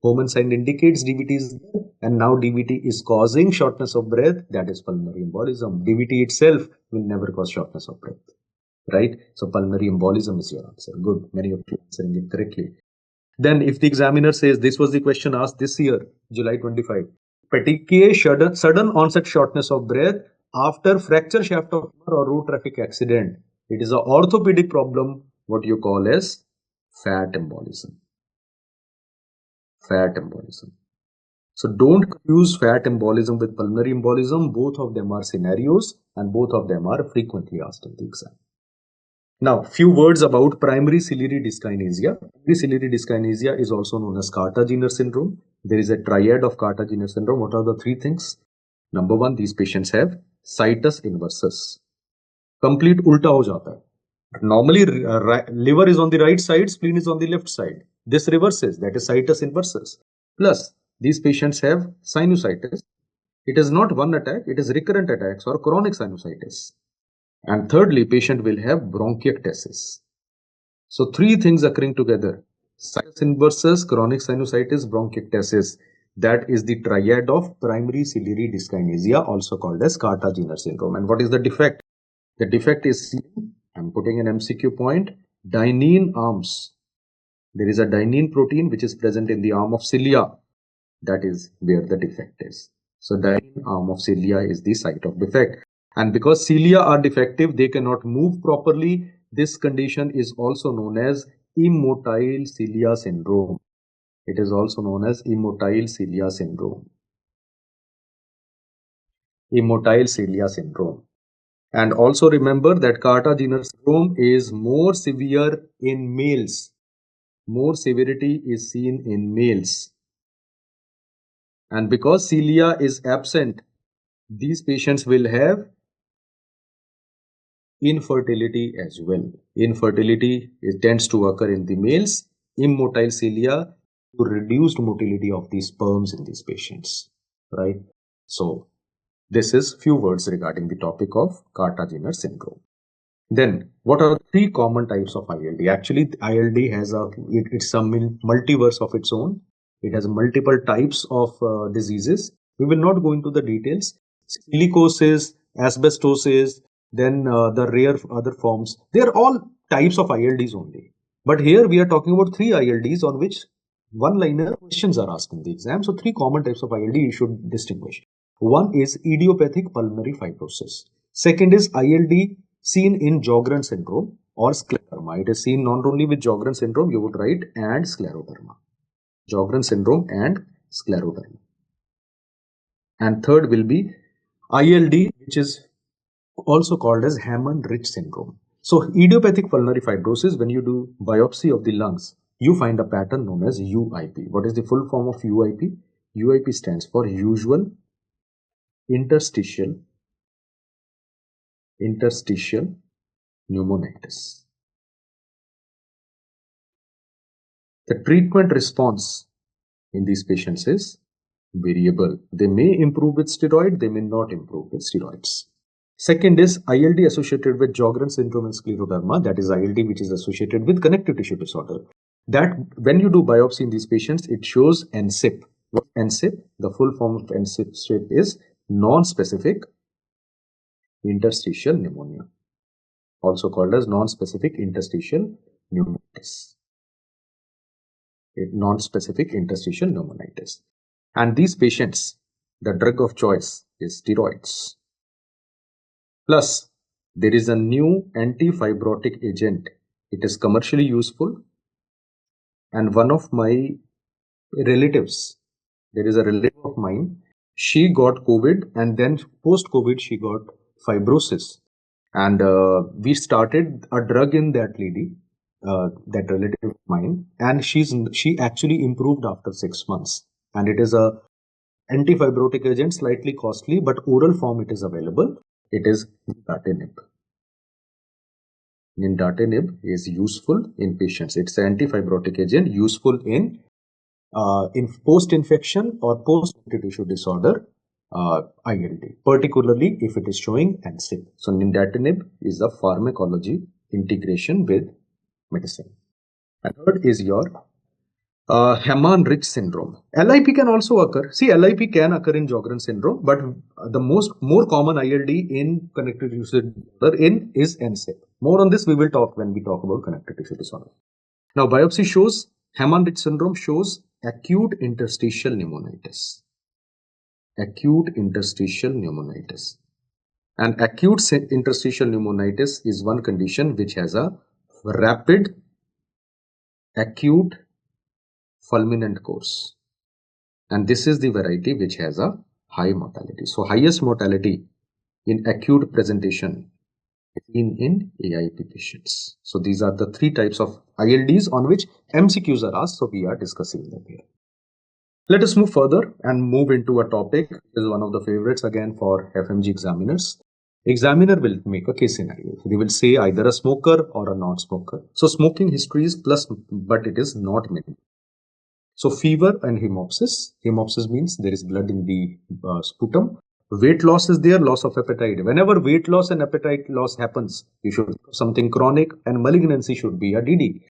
Homan sign indicates DVT is there, and now DVT is causing shortness of breath. That is pulmonary embolism. DVT itself will never cause shortness of breath, right? So pulmonary embolism is your answer. Good. Many of you are answering it correctly. Then if the examiner says this was the question asked this year, July 25, petechiae sudden onset shortness of breath after fracture shaft of or road traffic accident. It is an orthopedic problem, what you call as fat embolism. Fat embolism. So don't confuse fat embolism with pulmonary embolism. Both of them are scenarios and both of them are frequently asked in the exam. Now, few words about primary ciliary dyskinesia. Primary ciliary dyskinesia is also known as 𝗘𝗱𝗏 GINA syndrome. There is a triad of 𝗘𝗱𝗏 GINA syndrome. What are the three things? Number one, these patients have situs inversus. Complete ulta ho jata hai. Normally, liver is on the right side, spleen is on the left side. This reverses, that is situs inversus. Plus, these patients have sinusitis. It is not one attack, it is recurrent attacks or chronic sinusitis. And thirdly, patient will have bronchiectasis. So three things occurring together: situs inversus, chronic sinusitis, bronchiectasis. That is the triad of primary ciliary dyskinesia, also called as 𝗘𝗱𝗏 GINA syndrome. And what is the defect? The defect is, I'm putting an MCQ point, dynein arms. There is a dynein protein which is present in the arm of cilia. That is where the defect is. So dynein arm of cilia is the site of defect. And because cilia are defective, they cannot move properly. This condition is also known as immotile cilia syndrome. It is also known as immotile cilia syndrome. Immotile cilia syndrome. And also remember that 𝗘𝗱𝗏 GINA syndrome is more severe in males. More severity is seen in males. And because cilia is absent, these patients will have infertility as well. Infertility tends to occur in the males. Immotile cilia, reduced motility of the sperms in these patients, right? So this is few words regarding the topic of 𝗘𝗏𝗏 GINA syndrome. Then what are the three common types of ILD? Actually, ILD has it's a multiverse of its own. It has multiple types of diseases. We will not go into the details. Silicosis, asbestosis, then the rare other forms. They are all types of ILDs only. But here we are talking about three ILDs on which one-liner questions are asked in the exam. So three common types of ILD you should distinguish. One is idiopathic pulmonary fibrosis. Second is ILD seen in Sjogren syndrome or scleroderma. It is seen not only with Sjogren syndrome, you would write and scleroderma. Sjogren syndrome and scleroderma. And third will be ILD, which is also called as Hammond-Rich syndrome. So idiopathic pulmonary fibrosis, when you do biopsy of the lungs, you find a pattern known as UIP. What is the full form of UIP? UIP stands for usual interstitial pneumonitis. The treatment response in these patients is variable. They may improve with steroid, they may not improve with steroids. Second is ILD associated with Sjogren syndrome and scleroderma, that is ILD which is associated with connective tissue disorder. That when you do biopsy in these patients, it shows NSIP. What NSIP? The full form of NSIP is non-specific interstitial pneumonia, also called as non-specific interstitial pneumonitis. Non-specific interstitial pneumonitis. And these patients, the drug of choice is steroids. Plus, there is a new anti-fibrotic agent. It is commercially useful. And one of my relatives, there is a relative of mine, she got COVID and then post-COVID she got fibrosis. And we started a drug in that lady, that relative of mine, and she actually improved after 6 months. And it is a anti-fibrotic agent, slightly costly, but oral form it is available. It is nintedanib. Nintedanib is useful in patients. It's an anti-fibrotic agent useful in post-infection or post-tissue disorder, ILD, particularly if it is showing NSIP. So nintedanib is a pharmacology integration with medicine. And third is your Hamann-Rich syndrome. LIP can also occur. See, LIP can occur in Sjogren syndrome, but the more common ILD in connective tissue disorder is NSIP. More on this we will talk when we talk about connective tissue disorder. Now, biopsy shows Hamann-Rich syndrome shows acute interstitial pneumonitis. Acute interstitial pneumonitis. And acute interstitial pneumonitis is one condition which has a rapid acute fulminant course, and this is the variety which has a high mortality. So highest mortality in acute presentation in AIP patients. So these are the three types of ILDs on which MCQs are asked, so we are discussing them here. Let us move further and move into a topic which is one of the favorites again for FMG examiners. Examiner will make a case scenario. They will say either a smoker or a non-smoker. So smoking history is plus, but it is not minimum. So fever and hemopsis. Hemopsis means there is blood in the sputum. Weight loss is there, loss of appetite. Whenever weight loss and appetite loss happens, you should do something chronic, and malignancy should be a DD.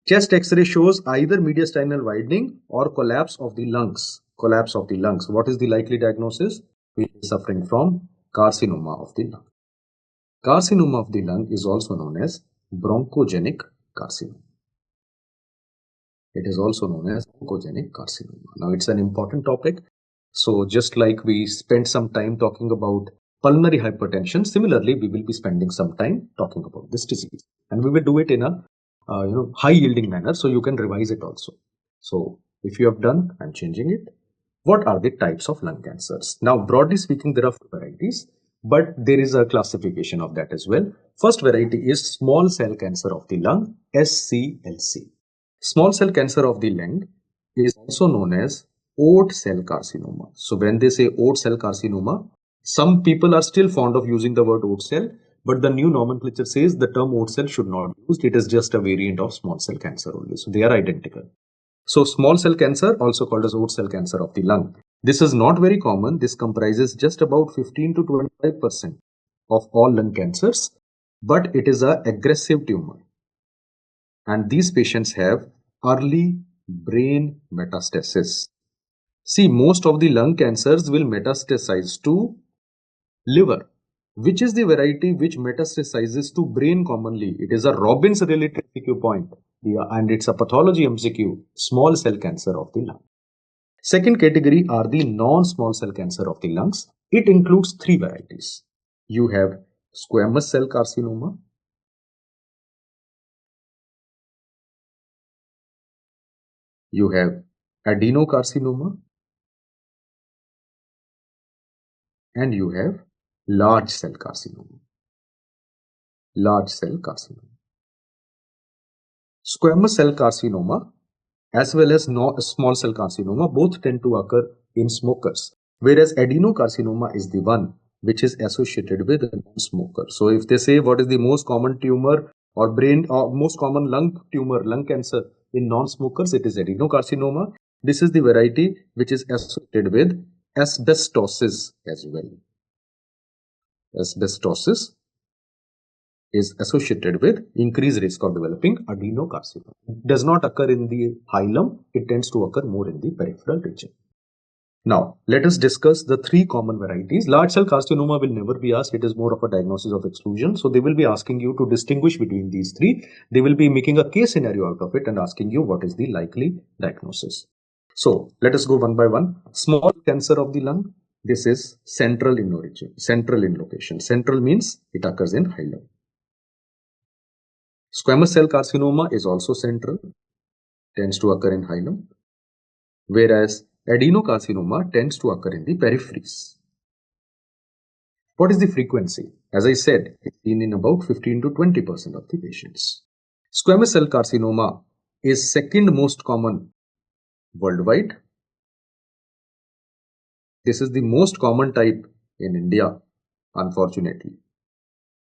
Chest X-ray shows either mediastinal widening or collapse of the lungs. Collapse of the lungs. What is the likely diagnosis? We are suffering from carcinoma of the lung. Carcinoma of the lung is also known as bronchogenic carcinoma. It is also known as bronchogenic carcinoma. Now, it's an important topic. So, just like we spent some time talking about pulmonary hypertension, similarly, we will be spending some time talking about this disease. And we will do it in a high-yielding manner, so you can revise it also. So, if you have done, I'm changing it. What are the types of lung cancers? Now, broadly speaking, there are 4 varieties, but there is a classification of that as well. First variety is small cell cancer of the lung, SCLC. Small cell cancer of the lung is also known as oat cell carcinoma. So when they say oat cell carcinoma, some people are still fond of using the word oat cell, but the new nomenclature says the term oat cell should not be used. It is just a variant of small cell cancer only. So they are identical. So small cell cancer, also called as oat cell cancer of the lung. This is not very common. This comprises just about 15 to 25% of all lung cancers, but it is an aggressive tumor. And these patients have early brain metastasis. See, most of the lung cancers will metastasize to liver. Which is the variety which metastasizes to brain commonly? It is a Robbins related MCQ point, and it's a pathology MCQ, small cell cancer of the lung. Second category are the non-small cell cancer of the lungs. It includes 3 varieties. You have squamous cell carcinoma, you have adenocarcinoma, and you have large cell carcinoma. Large cell carcinoma. Squamous cell carcinoma as well as small cell carcinoma both tend to occur in smokers. Whereas adenocarcinoma is the one which is associated with a non-smoker. So if they say what is the most common tumor or brain or most common lung tumor, lung cancer in non-smokers, it is adenocarcinoma. This is the variety which is associated with asbestosis as well. Asbestosis is associated with increased risk of developing adenocarcinoma. It does not occur in the hilum, it tends to occur more in the peripheral region. Now, let us discuss the three common varieties. Large cell carcinoma will never be asked. It is more of a diagnosis of exclusion. So, they will be asking you to distinguish between these three. They will be making a case scenario out of it and asking you what is the likely diagnosis. So, let us go one by one. Small cancer of the lung. This is central in origin, central in location. Central means it occurs in hilum. Squamous cell carcinoma is also central, tends to occur in hilum. Whereas adenocarcinoma tends to occur in the peripheries. What is the frequency? As I said, it's seen in about 15 to 20% of the patients. Squamous cell carcinoma is second most common worldwide. This is the most common type in India, unfortunately.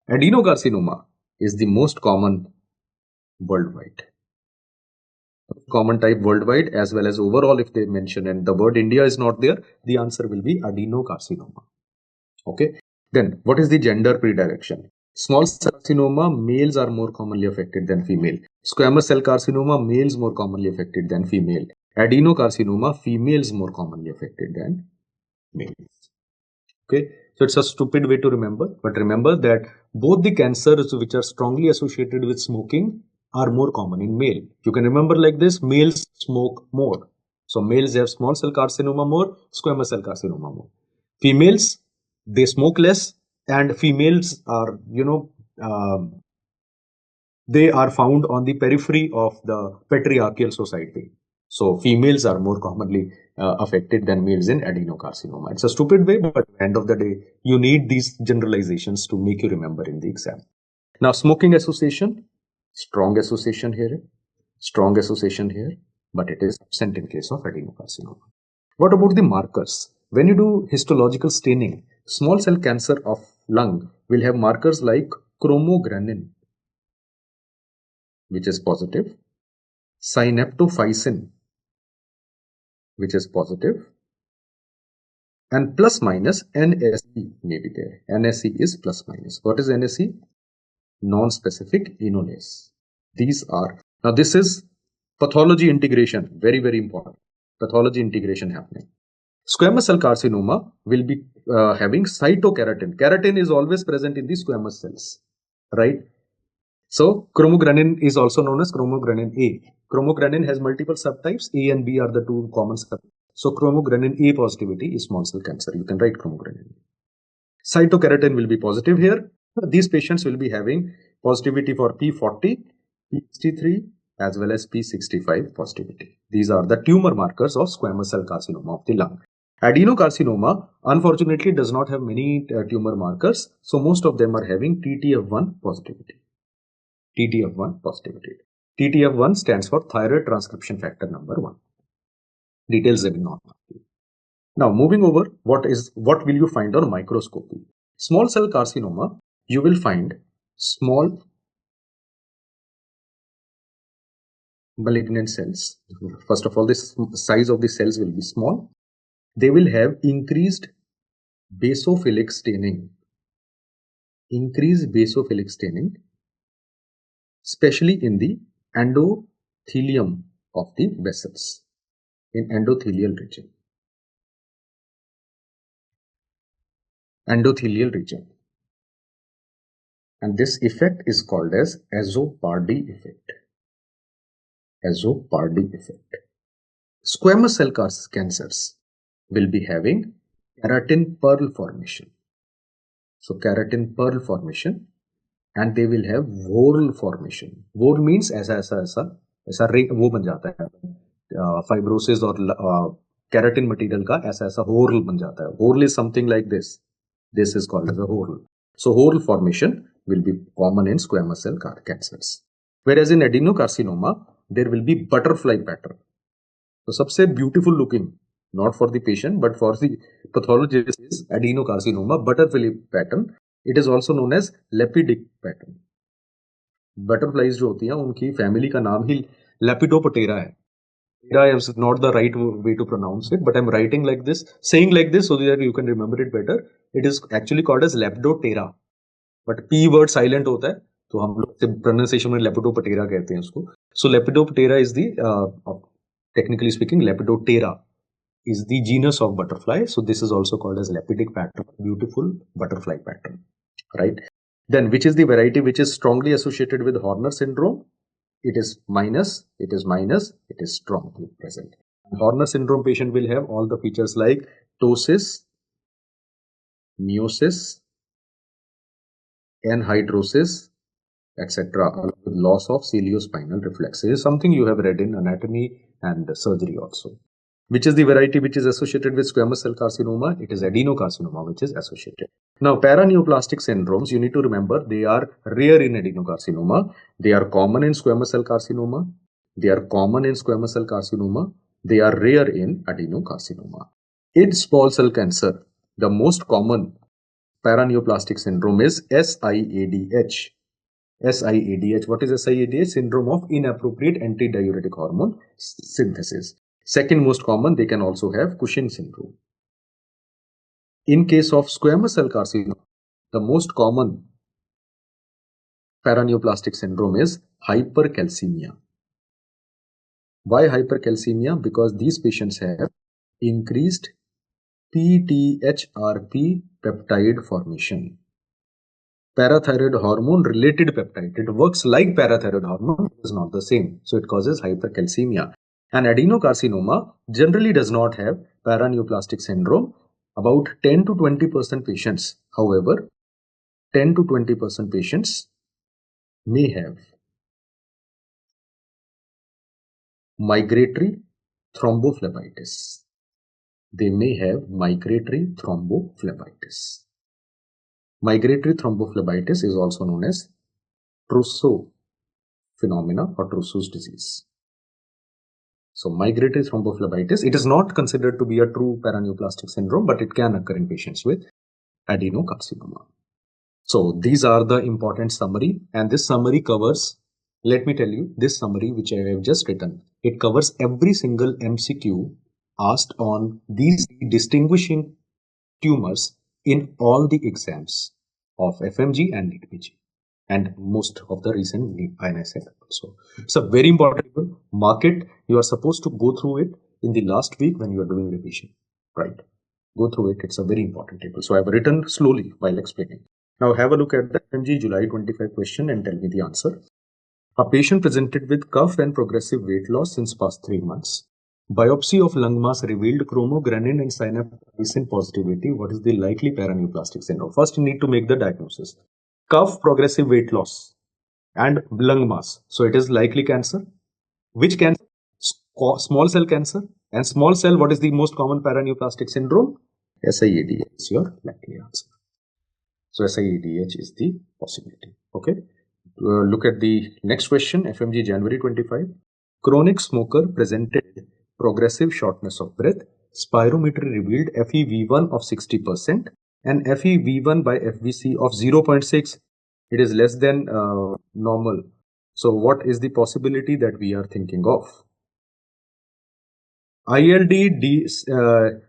Adenocarcinoma is the most common worldwide. Common type worldwide as well as overall, if they mention and the word India is not there, the answer will be adenocarcinoma. Okay. Then what is the gender predilection? Small cell carcinoma, males are more commonly affected than female. Squamous cell carcinoma, males more commonly affected than female. Adenocarcinoma, females more commonly affected than males. Okay. So it's a stupid way to remember, but remember that both the cancers which are strongly associated with smoking are more common in male. You can remember like this, males smoke more. So males have small cell carcinoma more, squamous cell carcinoma more. Females, they smoke less, and females are, they are found on the periphery of the patriarchal society. So females are more commonly affected than males in adenocarcinoma. It's a stupid way, but at the end of the day, you need these generalizations to make you remember in the exam. Now, smoking association, strong association here, but it is absent in case of adenocarcinoma. What about the markers? When you do histological staining, small cell cancer of lung will have markers like chromogranin, which is positive, synaptophysin, which is positive, and plus minus NSE may be there. NSE is plus minus. What is NSE? Non-specific enolase. These are, now this is pathology integration, very, very important. Pathology integration happening. Squamous cell carcinoma will be having cytokeratin. Keratin is always present in the squamous cells, right? So chromogranin is also known as chromogranin A. Chromogranin has multiple subtypes. A and B are the two common subtypes. So chromogranin A positivity is small cell cancer. You can write chromogranin. Cytokeratin will be positive here. These patients will be having positivity for P40, P63 as well as P65 positivity. These are the tumor markers of squamous cell carcinoma of the lung. Adenocarcinoma unfortunately does not have many tumor markers. So most of them are having TTF1 positivity. TTF1 positivity. TTF1 stands for thyroid transcription factor number 1. Details I will not give. Now moving over, what will you find on microscopy? Small cell carcinoma, you will find small malignant cells. First of all, the size of the cells will be small. They will have increased basophilic staining. Especially in the endothelium of the vessels, in endothelial region. And this effect is called as Azopardi effect. Squamous cell cancers will be having keratin pearl formation. So keratin pearl formation, and they will have whorl formation. Whorl means ऐसा वो बन जाता है, fibrosis और keratin material का ऐसा whorl बन जाता है. Whorl is something like this. This is called as a whorl. So whorl formation will be common in squamous cell cancers. Whereas in adenocarcinoma, there will be butterfly pattern. So सबसे beautiful looking, not for the patient, but for the pathology is adenocarcinoma, butterfly pattern. It is also known as lepidic pattern. Butterflies जो होती हैं उनकी family का नाम ही Lepidoptera है. Tera is not the right way to pronounce it, but I'm writing like this, saying like this so that you can remember it better. It is actually called as Lepidoptera. But P word silent होता है, तो हम लोग pronunciation में Lepidoptera कहते हैं उसको. So Lepidoptera is the technically speaking, Lepidoptera is the genus of butterfly. So this is also called as lepidic pattern, beautiful butterfly pattern, right? Then which is the variety which is strongly associated with Horner syndrome? It is minus, it is minus, it is strongly present. Horner syndrome patient will have all the features like ptosis, meiosis, anhydrosis, etc. with loss of ciliospinal reflex. This is something you have read in anatomy and surgery also. Which is the variety which is associated with squamous cell carcinoma? It is adenocarcinoma which is associated. Now, paraneoplastic syndromes, you need to remember, they are rare in adenocarcinoma. They are common in squamous cell carcinoma. They are common in squamous cell carcinoma. They are rare in adenocarcinoma. In small cell cancer, the most common paraneoplastic syndrome is SIADH. SIADH. What is SIADH? Syndrome of inappropriate antidiuretic hormone synthesis. Second most common, they can also have Cushing syndrome. In case of squamous cell carcinoma, the most common paraneoplastic syndrome is hypercalcemia. Why hypercalcemia? Because these patients have increased PTHrP peptide formation. Parathyroid hormone related peptide. It works like parathyroid hormone, it is not the same. So it causes hypercalcemia. And adenocarcinoma generally does not have paraneoplastic syndrome. About 10 to 20% patients, however, 10 to 20% patients may have migratory thrombophlebitis. They may have migratory thrombophlebitis. Migratory thrombophlebitis is also known as Trousseau phenomena or Trousseau's disease. So migratory thrombophlebitis, it is not considered to be a true paraneoplastic syndrome, but it can occur in patients with adenocarcinoma. So these are the important summary, and this summary covers, let me tell you, this summary which I have just written, it covers every single MCQ asked on these distinguishing tumors in all the exams of FMG and NEET-PG. And most of the recent INSF also. It's a very important table. Mark it. You are supposed to go through it in the last week when you are doing revision, right? Go through it. It's a very important table. So I have written slowly while explaining. Now have a look at the FMG July 25 question and tell me the answer. A patient presented with cough and progressive weight loss since past 3 months. Biopsy of lung mass revealed chromogranin and synaptophysin positivity. What is the likely paraneoplastic syndrome? First, you need to make the diagnosis. Cough, progressive weight loss, and lung mass. So it is likely cancer. Which cancer? Small cell cancer. And small cell, what is the most common paraneoplastic syndrome? SIADH is your likely answer. So SIADH is the possibility. Okay. Look at the next question. FMG January 25. Chronic smoker presented progressive shortness of breath. Spirometry revealed FeV1 of 60%. And FeV1 by FVC of 0.6, it is less than normal. So what is the possibility that we are thinking of? ILD,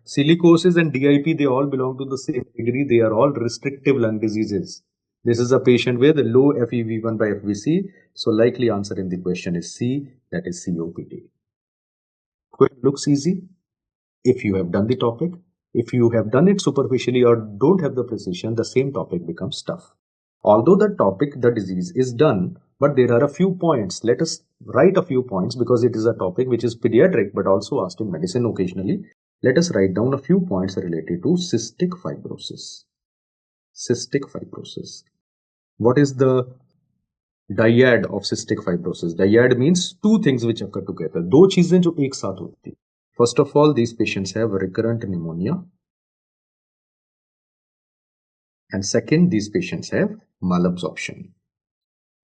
silicosis and DIP, they all belong to the same degree. They are all restrictive lung diseases. This is a patient with low FeV1 by FVC. So likely answer in the question is C, that is COPD. Looks easy if you have done the topic. If you have done it superficially or don't have the precision, the same topic becomes tough. Although the topic, the disease is done, but there are a few points. Let us write a few points because it is a topic which is pediatric but also asked in medicine occasionally. Let us write down a few points related to cystic fibrosis. Cystic fibrosis. What is the dyad of cystic fibrosis? Dyad means two things which occur together. दो चीजें जो एक साथ होती. First of all, these patients have recurrent pneumonia. And second, these patients have malabsorption.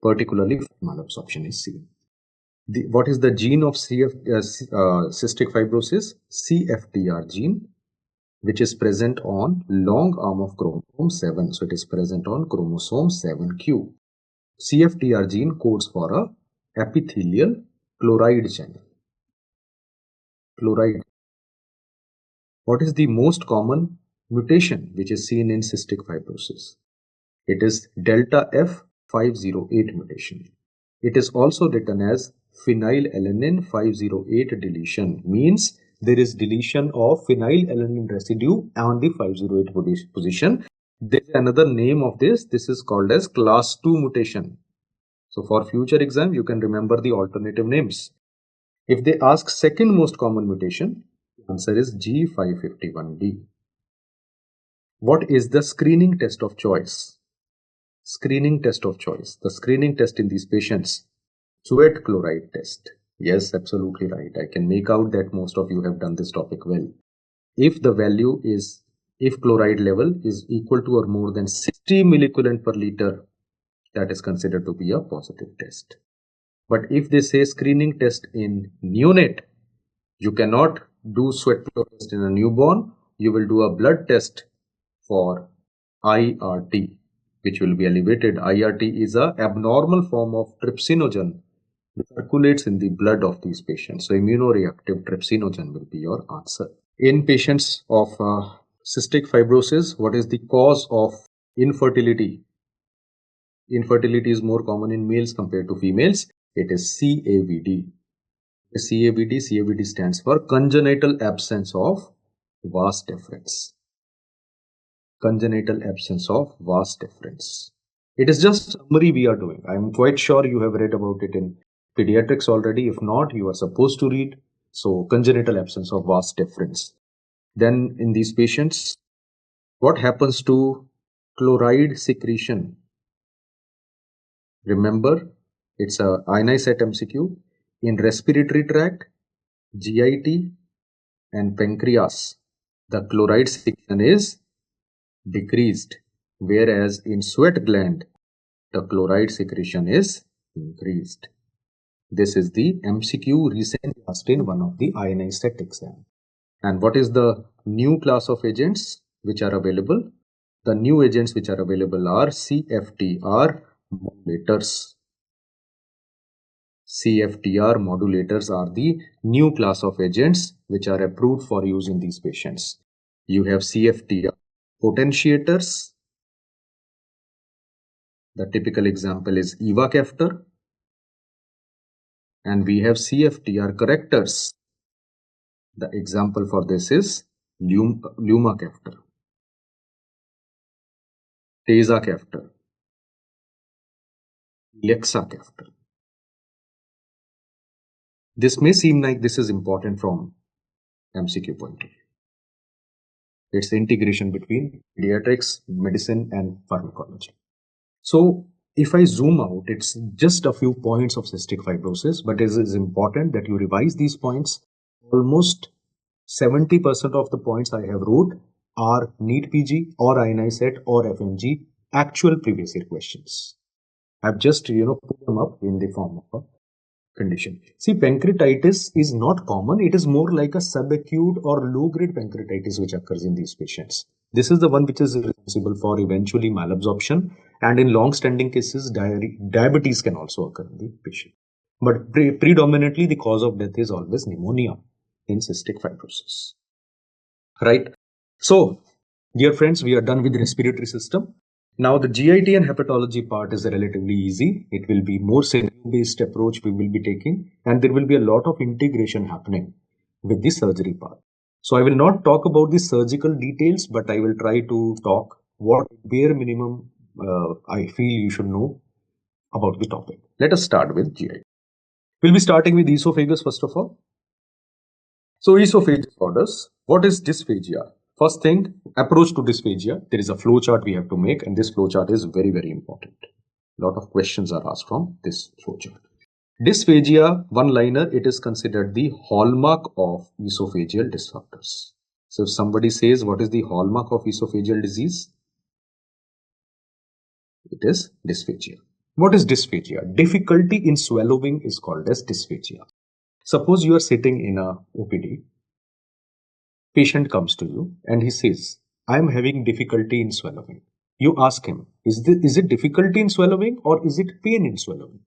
Particularly, malabsorption is seen. What is the gene of cystic fibrosis? CFTR gene. which is present on long arm of chromosome 7. So it is present on chromosome 7q. CFTR gene codes for a epithelial chloride channel. Chloride. What is the most common mutation which is seen in cystic fibrosis? It is delta F508 mutation. It is also written as phenylalanine 508 deletion, means there is deletion of phenylalanine residue on the 508 position. There is another name of this. This is called as class 2 mutation. So for future exam, you can remember the alternative names. If they ask second most common mutation, the answer is G551D. What is the screening test of choice? Screening test of choice. The screening test in these patients. Sweat chloride test. Yes, absolutely right. I can make out that most of you have done this topic well. If chloride level is equal to or more than 60 milliequivalent per liter, that is considered to be a positive test. But if they say screening test in neonate, you cannot do sweat chloride test in a newborn. You will do a blood test for IRT, which will be elevated. IRT is an abnormal form of trypsinogen which circulates in the blood of these patients. So immunoreactive trypsinogen will be your answer. In patients of cystic fibrosis, what is the cause of infertility? Infertility is more common in males compared to females. It is CAVD. CAVD stands for congenital absence of vas deferens. Congenital absence of vas deferens. It is just summary we are doing. I am quite sure you have read about it in pediatrics already. If not, you are supposed to read. So congenital absence of vas deferens. Then in these patients, what happens to chloride secretion? Remember, it's a ionized set MCQ. In respiratory tract, GIT and pancreas, the chloride secretion is decreased, whereas in sweat gland, the chloride secretion is increased. This is the MCQ recently asked in one of the ionized set exam. And what is the new class of agents which are available? The new agents which are available are CFTR modulators. CFTR modulators are the new class of agents which are approved for use in these patients. You have CFTR potentiators. The typical example is ivacaftor. And we have CFTR correctors. The example for this is lumacaftor, tezacaftor, lexacaftor. This may seem like this is important from MCQ point of view. It's the integration between pediatrics, medicine, and pharmacology. So if I zoom out, it's just a few points of cystic fibrosis, but it is important that you revise these points. Almost 70% of the points I have wrote are NEET PG or ionized set or FMGE actual previous year questions. I've just put them up in the form of a condition. See, pancreatitis is not common. It is more like a subacute or low-grade pancreatitis which occurs in these patients. This is the one which is responsible for eventually malabsorption, and in long-standing cases, diabetes can also occur in the patient. But predominantly, the cause of death is always pneumonia in cystic fibrosis. Right? So, dear friends, we are done with the respiratory system. Now, the GIT and hepatology part is relatively easy. It will be more scenario-based approach we will be taking, and there will be a lot of integration happening with the surgery part. So, I will not talk about the surgical details, but I will try to talk what bare minimum I feel you should know about the topic. Let us start with GIT. We'll be starting with esophagus first of all. So, esophageal disorders. What is dysphagia? First thing, approach to dysphagia. There is a flow chart we have to make, and this flow chart is very, very important. A lot of questions are asked from this flow chart. Dysphagia, one-liner, it is considered the hallmark of esophageal disorders. So if somebody says, what is the hallmark of esophageal disease? It is dysphagia. What is dysphagia? Difficulty in swallowing is called as dysphagia. Suppose you are sitting in a OPD Patient comes to you and he says, I am having difficulty in swallowing. You ask him, is it difficulty in swallowing or is it pain in swallowing?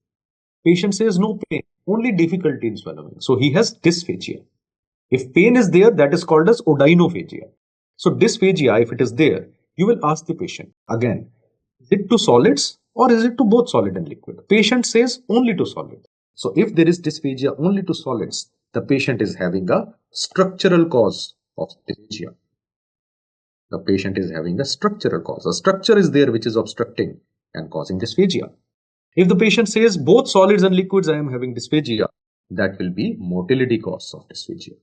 Patient says no pain, only difficulty in swallowing. So he has dysphagia. If pain is there, that is called as odynophagia. So dysphagia, if it is there, you will ask the patient again, is it to solids or is it to both solid and liquid? Patient says only to solid. So if there is dysphagia only to solids, the patient is having a structural cause of dysphagia. The patient is having a structural cause. A structure is there which is obstructing and causing dysphagia. If the patient says both solids and liquids I am having dysphagia, that will be motility cause of dysphagia.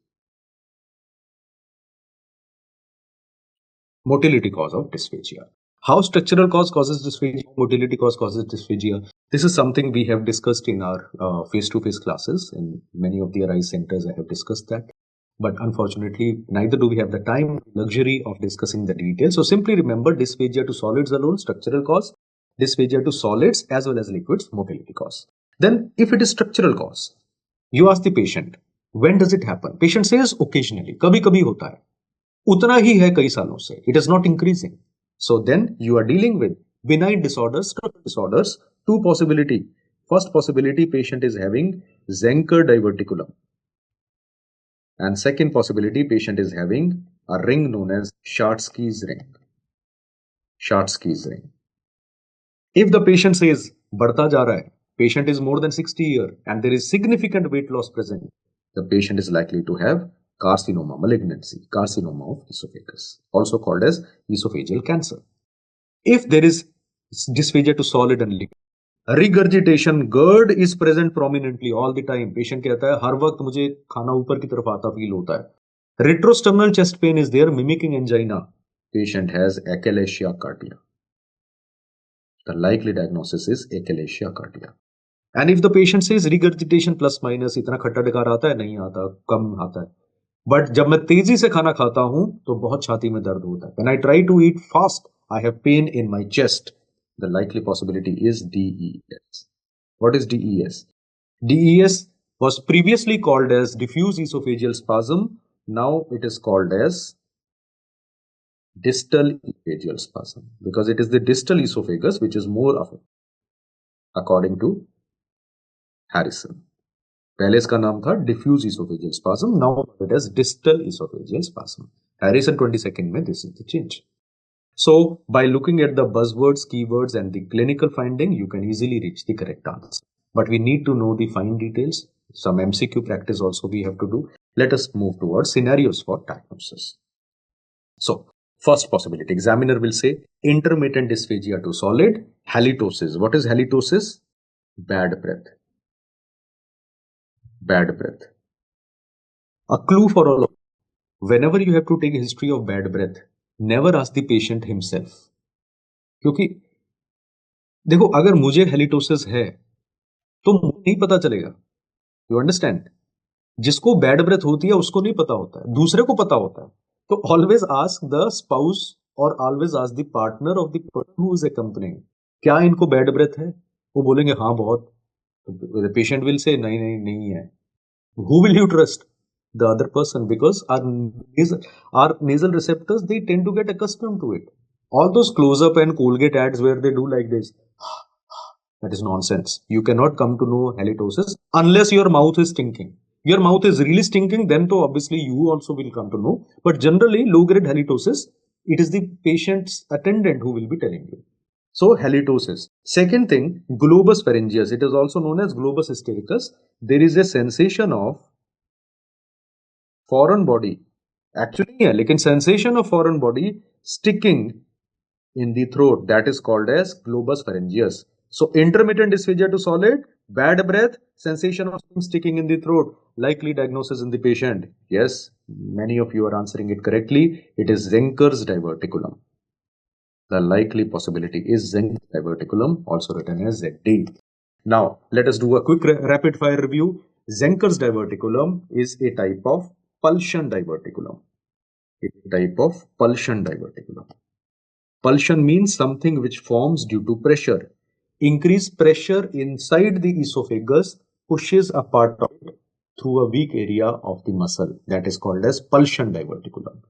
Motility cause of dysphagia. How structural cause causes dysphagia, motility cause causes dysphagia. This is something we have discussed in our face-to-face classes. In many of the ARISE centers, I have discussed that. But unfortunately, neither do we have the time, luxury of discussing the details. So simply remember dysphagia to solids alone, structural cause. Dysphagia to solids as well as liquids, motility cause. Then if it is structural cause, you ask the patient, when does it happen? Patient says occasionally, kabhi-kabhi hota hai. Utna hi hai kai saalon se. It is not increasing. So then you are dealing with benign disorders, structural disorders, two possibility. First possibility, patient is having 𝗘𝗱𝗶𝗁𝗃 diverticulum. And second possibility, patient is having a ring known as Gschottky's ring. Gschottky's ring. If the patient says, बढ़ता जा रहा है, patient is more than 60 years and there is significant weight loss present, the patient is likely to have carcinoma malignancy, carcinoma of esophagus, also called as esophageal cancer. If there is dysphagia to solid and liquid, regurgitation, GERD is present prominently all the time. Patient कहता है हर वक्त मुझे खाना ऊपर की तरफ आता feel होता है. Retrosternal chest pain is there mimicking angina. Patient has Achalasia cardia. The likely diagnosis is Achalasia cardia. And if the patient says regurgitation plus minus, इतना खट्टा डकार आता है, नहीं आता, कम आता है. But जब मैं तेजी से खाना खाता हूं तो बहुत छाती में दर्द होता है. When I try to eat fast, I have pain in my chest. The likely possibility is DES. What is DES? DES was previously called as diffuse esophageal spasm. Now it is called as distal esophageal spasm because it is the distal esophagus which is more affected, according to Harrison. पहले इसका नाम था diffuse esophageal spasm. Now it is distal esophageal spasm. Harrison 22nd में this is the change. So by looking at the buzzwords, keywords and the clinical finding, you can easily reach the correct answer. But we need to know the fine details. Some MCQ practice also we have to do. Let us move towards scenarios for diagnosis. So first possibility, examiner will say intermittent dysphagia to solid, halitosis. What is halitosis? Bad breath. Bad breath. A clue for all of you. Whenever you have to take a history of bad breath, never ask the patient himself. क्योंकि देखो अगर मुझे halitosis है तो मुझे नहीं पता चलेगा. You understand? जिसको बैड ब्रेथ होती है उसको नहीं पता होता है, दूसरे को पता होता है. तो ऑलवेज आस्क द स्पाउस और always ask the partner of the person who is accompanying, क्या इनको बैड ब्रेथ है? वो बोलेंगे हाँ बहुत. द पेशेंट विल से नहीं नहीं नहीं है. Who will you trust? The other person, because our nasal receptors, they tend to get accustomed to it. All those close-up and Colgate ads where they do like this, that is nonsense. You cannot come to know halitosis unless your mouth is stinking. Your mouth is really stinking, then to obviously you also will come to know. But generally, low-grade halitosis, it is the patient's attendant who will be telling you. So halitosis. Second thing, globus pharyngeus. It is also known as globus hystericus. There is a sensation of foreign body. Actually, yeah, like a sensation of foreign body sticking in the throat. That is called as globus pharyngeus. So intermittent dysphagia to solid, bad breath, sensation of things sticking in the throat. Likely diagnosis in the patient. Yes, many of you are answering it correctly. It is Zenker's diverticulum. The likely possibility is Zenker's diverticulum, also written as ZD. Now, let us do a quick rapid fire review. Zenker's diverticulum is a type of pulsion diverticulum. It's a type of pulsion diverticulum. Pulsion means something which forms due to pressure. Increased pressure inside the esophagus pushes a part of it through a weak area of the muscle that is called as pulsion diverticulum.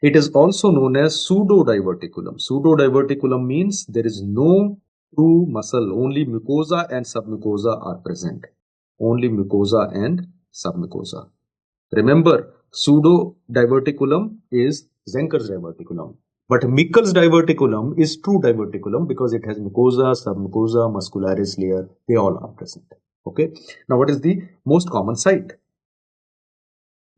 It is also known as pseudo-diverticulum. Pseudo-diverticulum means there is no true muscle, only mucosa and submucosa are present. Only mucosa and submucosa. Remember, pseudo-diverticulum is Zenker's diverticulum. But Michel's diverticulum is true diverticulum because it has mucosa, submucosa, muscularis layer, they all are present. Okay. Now, what is the most common site?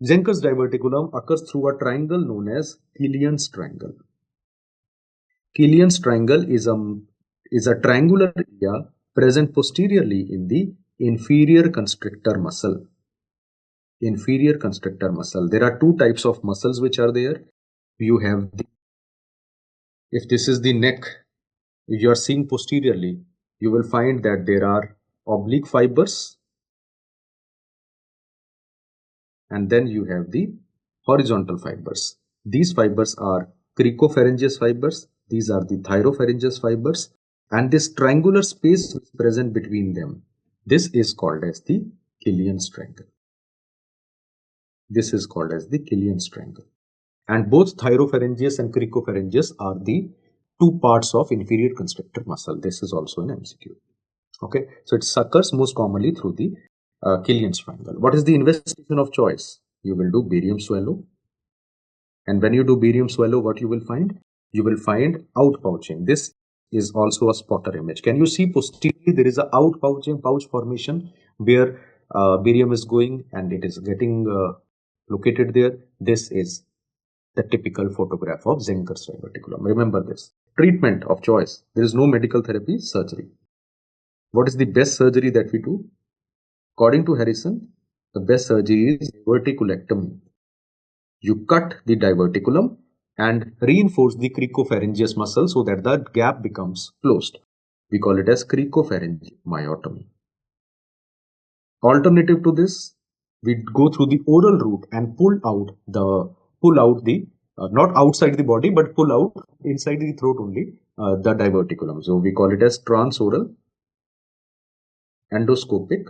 Zenker's diverticulum occurs through a triangle known as Killian's triangle. Killian's triangle is a triangular area present posteriorly in the inferior constrictor muscle. Inferior constrictor muscle. There are two types of muscles which are there. You have if this is the neck, if you are seeing posteriorly, you will find that there are oblique fibers, and then you have the horizontal fibers. These fibers are cricopharyngeus fibers, these are the thyropharyngeus fibers, and this triangular space is present between them. This is called as the Killian's triangle. This is called as the Killian's triangle. And both thyropharyngeus and cricopharyngeus are the two parts of inferior constrictor muscle. This is also an MCQ. Okay, so it occurs most commonly through the Killian's triangle. What is the investigation of choice? You will do barium swallow. And when you do barium swallow, what you will find? You will find outpouching. This is also a spotter image. Can you see posteriorly there is a outpouching pouch formation where barium is going and it is getting located there. This is the typical photograph of Zenker's diverticulum. Remember this. Treatment of choice. There is no medical therapy, surgery. What is the best surgery that we do? According to Harrison, the best surgery is diverticulectomy. You cut the diverticulum and reinforce the cricopharyngeus muscle so that the gap becomes closed. We call it as cricopharyngeal myotomy. Alternative to this, we go through the oral route and pull out the not outside the body but pull out inside the throat only the diverticulum. So we call it as transoral endoscopic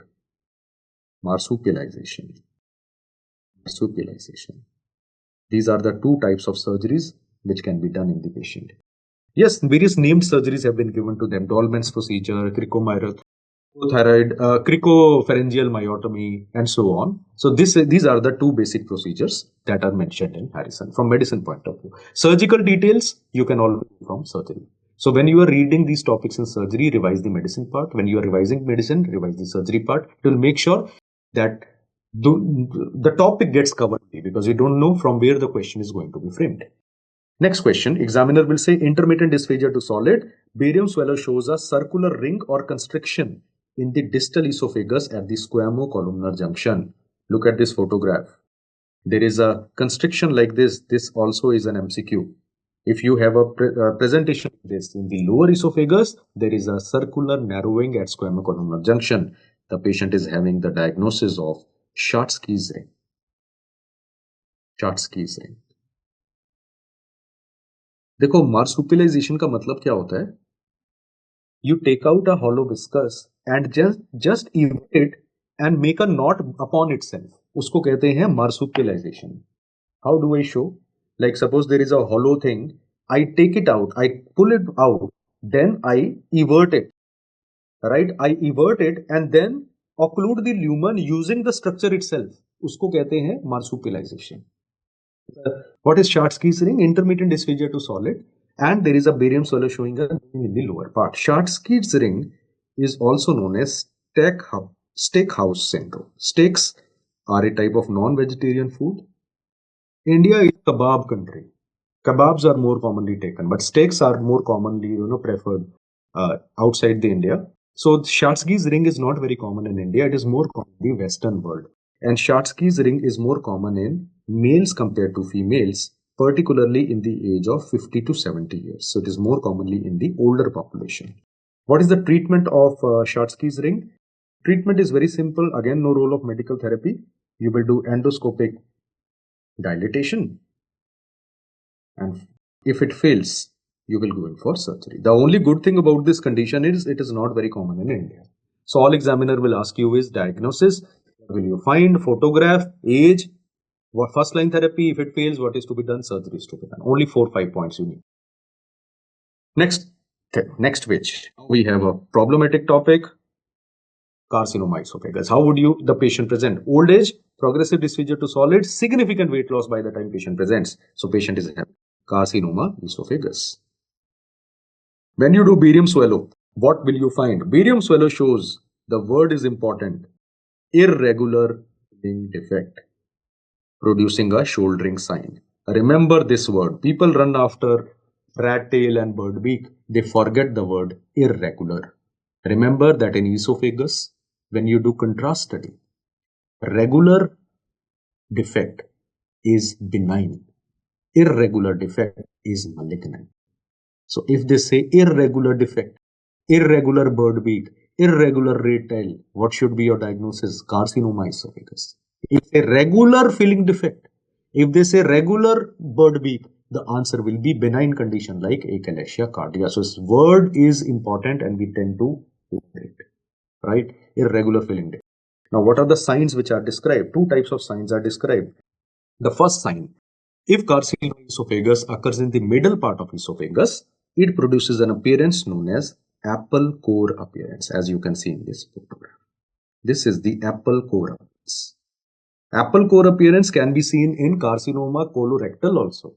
marsupialization. These are the two types of surgeries which can be done in the patient. Yes, various named surgeries have been given to them. Dolman's procedure, cricopharyngeal myotomy, and so on. So these are the two basic procedures that are mentioned in Harrison from medicine point of view. Surgical details you can always do from surgery. So when you are reading these topics in surgery, revise the medicine part. When you are revising medicine, revise the surgery part. It will make sure that the topic gets covered because you don't know from where the question is going to be framed. Next question, examiner will say intermittent dysphagia to solid. Barium swallow shows a circular ring or constriction in the distal esophagus at the squamo-columnar junction. Look at this photograph. There is a constriction like this. This also is an MCQ. If you have a presentation of this in the lower esophagus, there is a circular narrowing at squamo-columnar junction. The patient is having the diagnosis of Gschotzky's ring. Gschotzky's ring. देखो marsupialization का मतलब क्या होता है? You take out a hollow viscus and just evade it and make a knot upon itself. उसको कहते हैं marsupialization. How do I show? Like suppose there is a hollow thing, I take it out, I pull it out, then I evert it. Right? I evert it and then occlude the lumen using the structure itself. उसको कहते हैं marsupialization. What is Gschotzky's ring? Intermittent dysphagia to solid, and there is a barium swallow showing a in the lower part. Gschotzky's ring is also known as steakhouse syndrome. Steaks are a type of non-vegetarian food. India is a kebab country. Kebabs are more commonly taken, but steaks are more commonly preferred outside the India. So Gschotzky's ring is not very common in India. It is more common in the Western world. And Gschotzky's ring is more common in males compared to females, particularly in the age of 50 to 70 years. So it is more commonly in the older population. What is the treatment of Gschotzky's ring? Treatment is very simple. Again, no role of medical therapy. You will do endoscopic dilatation. And if it fails, you will go in for surgery. The only good thing about this condition is it is not very common in India. So all examiner will ask you is diagnosis. Will you find? Photograph, age, what first line therapy? If it fails, what is to be done? Surgery is to be done. Only 4-5 points you need. Next page. We have a problematic topic. Carcinoma esophagus. How would the patient present? Old age, progressive dysphagia to solid, significant weight loss by the time patient presents. So patient is having carcinoma esophagus. When you do barium swallow, what will you find? Barium swallow shows, the word is important, irregular filling defect, producing a shouldering sign. Remember this word. People run after rat tail and bird beak. They forget the word irregular. Remember that in esophagus, when you do contrast study, regular defect is benign. Irregular defect is malignant. So if they say irregular defect, irregular bird beak, irregular rat tail, what should be your diagnosis? Carcinoma esophagus. If they say regular filling defect, if they say regular bird beak, the answer will be benign condition like achalasia cardia. So this word is important and we tend to ignore it, right? Irregular filling defect. Now, what are the signs which are described? Two types of signs are described. The first sign, if carcinoma esophagus occurs in the middle part of esophagus, it produces an appearance known as apple core appearance, as you can see in this photograph. This is the apple core appearance. Apple core appearance can be seen in carcinoma colorectal also,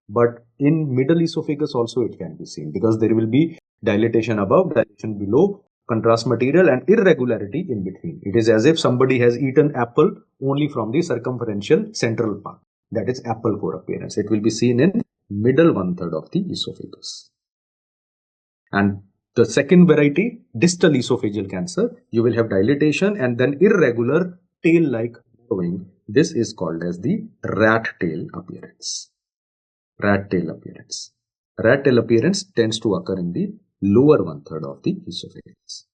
but in middle esophagus also it can be seen because there will be dilatation above, dilatation below, contrast material and irregularity in between. It is as if somebody has eaten apple only from the circumferential central part. That is apple core appearance. It will be seen in middle 1/3 of the esophagus. And the second variety, distal esophageal cancer, you will have dilatation and then irregular tail-like growing. This is called as the rat tail appearance. Rat tail appearance. Rat tail appearance tends to occur in the lower 1/3 of the esophagus.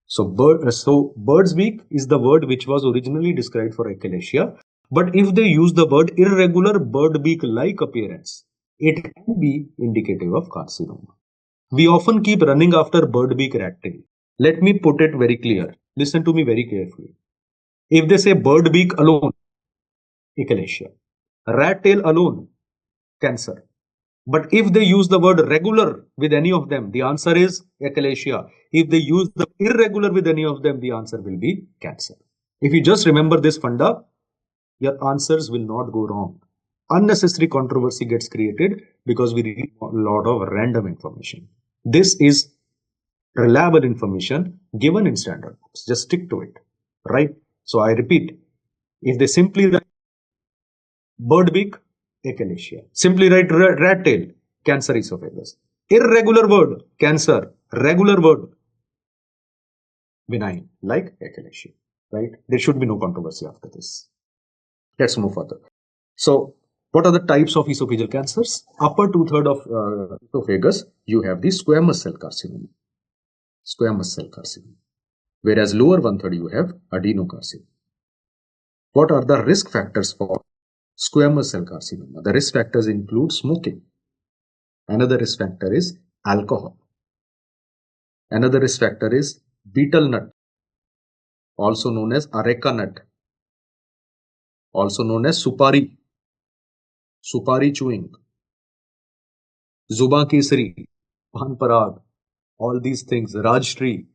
So bird's beak is the word which was originally described for achalasia. But if they use the word irregular bird beak-like appearance, it can be indicative of carcinoma. We often keep running after bird beak rat tail. Let me put it very clear. Listen to me very carefully. If they say bird beak alone, achalasia. Rat tail alone, cancer. But if they use the word regular with any of them, the answer is achalasia. If they use the irregular with any of them, the answer will be cancer. If you just remember this funda, your answers will not go wrong. Unnecessary controversy gets created because we read a lot of random information. This is reliable information given in standard books. Just stick to it, right? So I repeat, if they simply write bird beak, achalasia. Simply write rat tail, cancer esophagus. Irregular word, cancer. Regular word, benign, like achalasia, right? There should be no controversy after this. Let's move further. So, what are the types of esophageal cancers? Upper 2/3 of esophagus, you have the squamous cell carcinoma. Squamous cell carcinoma. Whereas lower 1/3 you have adenocarcinoma. What are the risk factors for squamous cell carcinoma? The risk factors include smoking. Another risk factor is alcohol. Another risk factor is betel nut, also known as areca nut, also known as supari chewing, zuba kesari, pan parag, all these things, raj tree.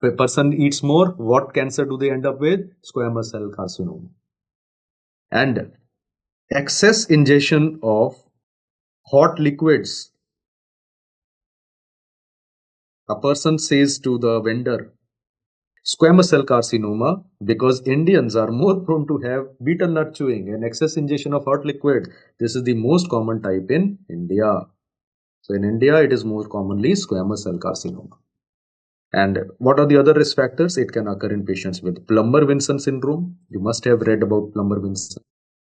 If a person eats more, what cancer do they end up with? Squamous cell carcinoma. And excess ingestion of hot liquids. A person says to the vendor, squamous cell carcinoma, because Indians are more prone to have betel nut chewing and excess ingestion of hot liquid. This is the most common type in India. So in India, it is more commonly squamous cell carcinoma. And what are the other risk factors? It can occur in patients with Plummer-Vinson syndrome. You must have read about Plummer-Vinson.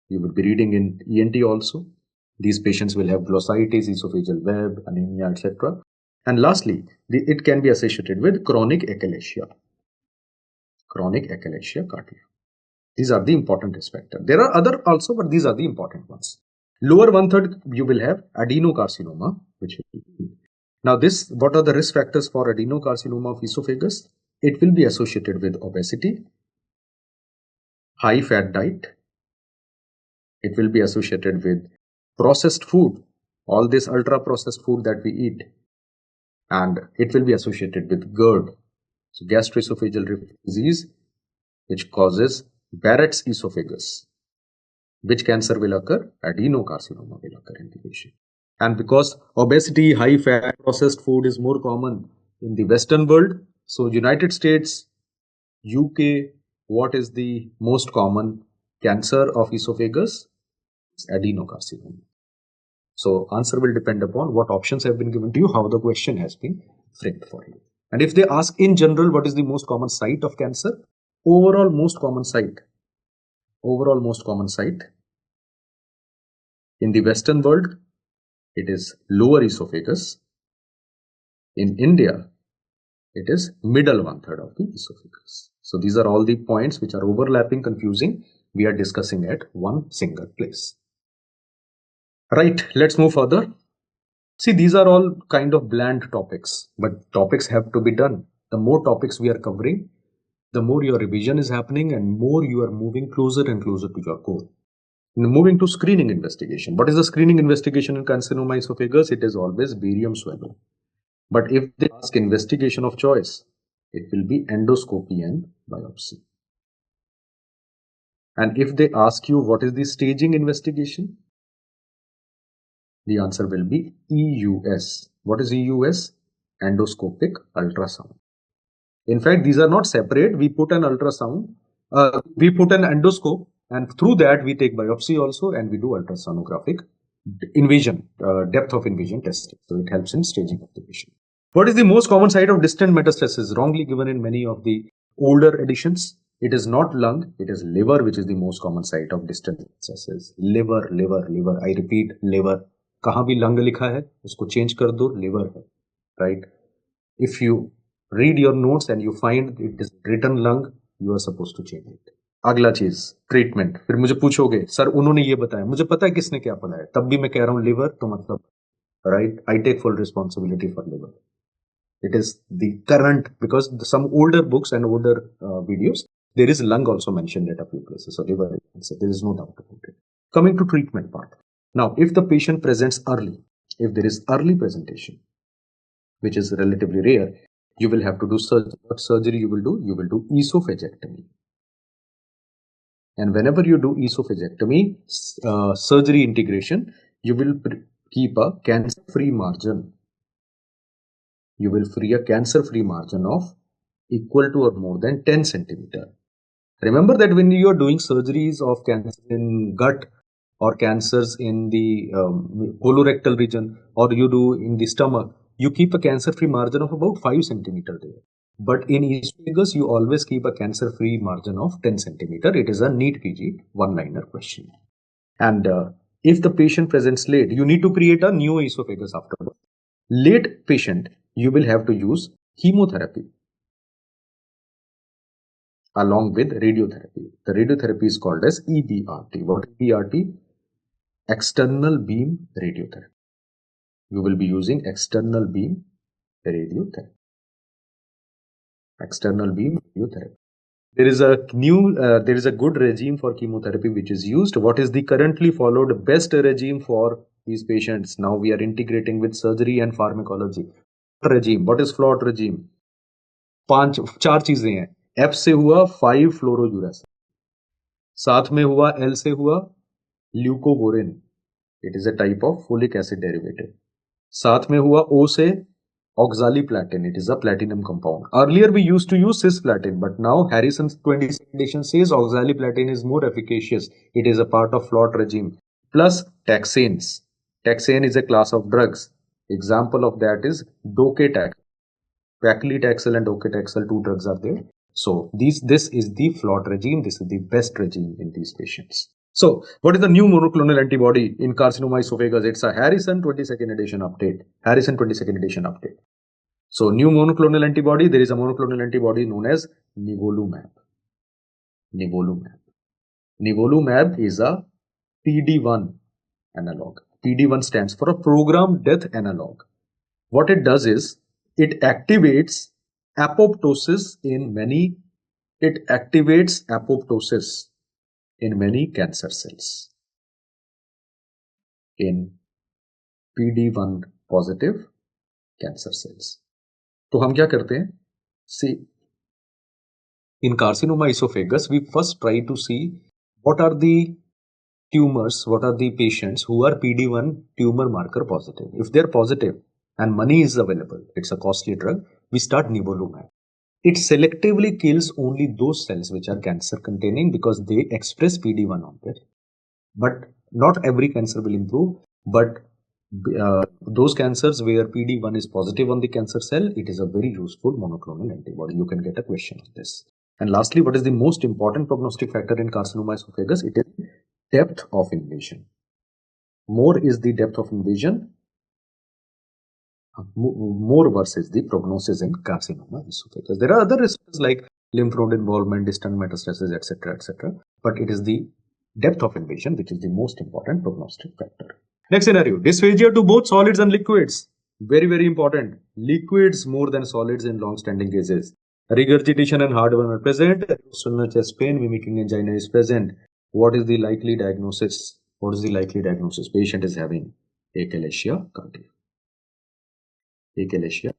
You will be reading in ENT also. These patients will have glossitis, esophageal web, anemia, etc. And lastly, it can be associated with chronic achalasia. Chronic achalasia cardia. These are the important risk factors. There are other also, but these are the important ones. Lower 1/3 you will have adenocarcinoma, which will be. Now this, what are the risk factors for adenocarcinoma of esophagus? It will be associated with obesity, high fat diet. It will be associated with processed food, all this ultra processed food that we eat, and it will be associated with GERD, so gastroesophageal reflux disease, which causes Barrett's esophagus. Which cancer will occur? Adenocarcinoma will occur in the patient. And because obesity, high fat, processed food is more common in the Western world, so United States, UK, what is the most common cancer of esophagus? It's adenocarcinoma. So answer will depend upon what options have been given to you, how the question has been framed for you. And if they ask in general, what is the most common site of cancer? Overall most common site in the Western world, it is lower esophagus. In India, it is middle 1/3 of the esophagus. So these are all the points which are overlapping, confusing. We are discussing at one single place. Right, let's move further. See, these are all kind of bland topics, but topics have to be done. The more topics we are covering, the more your revision is happening and more you are moving closer and closer to your goal. Now, moving to screening investigation. What is the screening investigation in carcinoma esophagus? It is always barium swallow. But if they ask investigation of choice, it will be endoscopy and biopsy. And if they ask you what is the staging investigation, the answer will be EUS. What is EUS? Endoscopic ultrasound. In fact, these are not separate. We put an ultrasound, we put an endoscope, and through that we take biopsy also, and we do ultrasonographic invasion, depth of invasion testing. So it helps in staging of the patient. What is the most common site of distant metastasis? Wrongly given in many of the older editions. It is not lung, it is liver, which is the most common site of distant metastasis. Liver, liver, liver. I repeat, liver. कहाँ भी lung लिखा है, उसको change कर दो, liver है, right? If you read your notes and you find it is written lung, you are supposed to change it. अगला चीज ट्रीटमेंट. फिर मुझे पूछोगे सर उन्होंने ये बताया, मुझे पता है किसने क्या पढ़ाया, तब भी मैं कह रहा हूँ लिवर, तो मतलब right, I take full responsibility for liver. It is the current, because some older books and older videos, there is lung also mentioned at a few places. So liver, there is no doubt about it. Coming to treatment part. Now, if the patient presents early, if there is early presentation, which is relatively rare, you will have to do surgery. What surgery you will do? You will do esophagectomy. And whenever you do esophagectomy, surgery integration, you will keep a cancer-free margin. You will free a cancer-free margin of equal to or more than 10 centimeter. Remember that when you are doing surgeries of cancer in gut or cancers in the colorectal region, or you do in the stomach, you keep a cancer-free margin of about 5 centimeter there. But in esophagus, you always keep a cancer-free margin of 10 centimeter. It is a NEET PG one-liner question. And if the patient presents late, you need to create a new esophagus afterwards. Late patient, you will have to use chemotherapy along with radiotherapy. The radiotherapy is called as EBRT. What is EBRT? External beam radiotherapy. You will be using external beam radiotherapy. External beam radiotherapy. There is a good regime for chemotherapy which is used. What is the currently followed best regime for these patients? Now we are integrating with surgery and pharmacology. Regime. What is flawed regime? 4 चीजें हैं. F से हुआ 5 फ्लोरोयूरेसिल, साथ में हुआ L से हुआ leucovorin, it is a type of folic acid derivative. साथ में हुआ O से oxaliplatin, it is a platinum compound. Earlier we used to use cisplatin, but now Harrison's 22nd edition says oxaliplatin is more efficacious. It is a part of flawed regime. Plus taxanes. Taxane is a class of drugs. Example of that is docetaxel. Paclitaxel and docetaxel, 2 drugs are there. So this is the flawed regime. This is the best regime in these patients. So what is the new monoclonal antibody in carcinoma esophagus? It's a Harrison 22nd edition update. Harrison 22nd edition update. So new monoclonal antibody, there is a monoclonal antibody known as nivolumab. Nivolumab. Nivolumab is a PD-1 analog. PD-1 stands for a programmed death analog. What it does is, it activates apoptosis in many, it activates apoptosis in many cancer cells. In PD1 positive cancer cells. तो हम क्या करते हैं? See, in carcinoma esophagus, we first try to see what are the tumors, what are the patients who are PD1 tumor marker positive. If they're positive and money is available, it's a costly drug, we start nivolumab. It selectively kills only those cells which are cancer containing because they express PD1 on there. But not every cancer will improve, but those cancers where PD1 is positive on the cancer cell, it is a very useful monoclonal antibody. You can get a question on this. And lastly, what is the most important prognostic factor in carcinoma esophagus? It is depth of invasion. More is the depth of invasion, more worse is the prognosis in carcinoma esophagus. There are other risks like lymph node involvement, distant metastasis, etc. But it is the depth of invasion which is the most important prognostic factor. Next scenario, dysphagia to both solids and liquids. Very, very important. Liquids more than solids in long-standing cases. Regurgitation and heartburn are present. External chest pain mimicking angina is present. What is the likely diagnosis? What is the likely diagnosis? Patient is having achalasia cardia. Achalasia.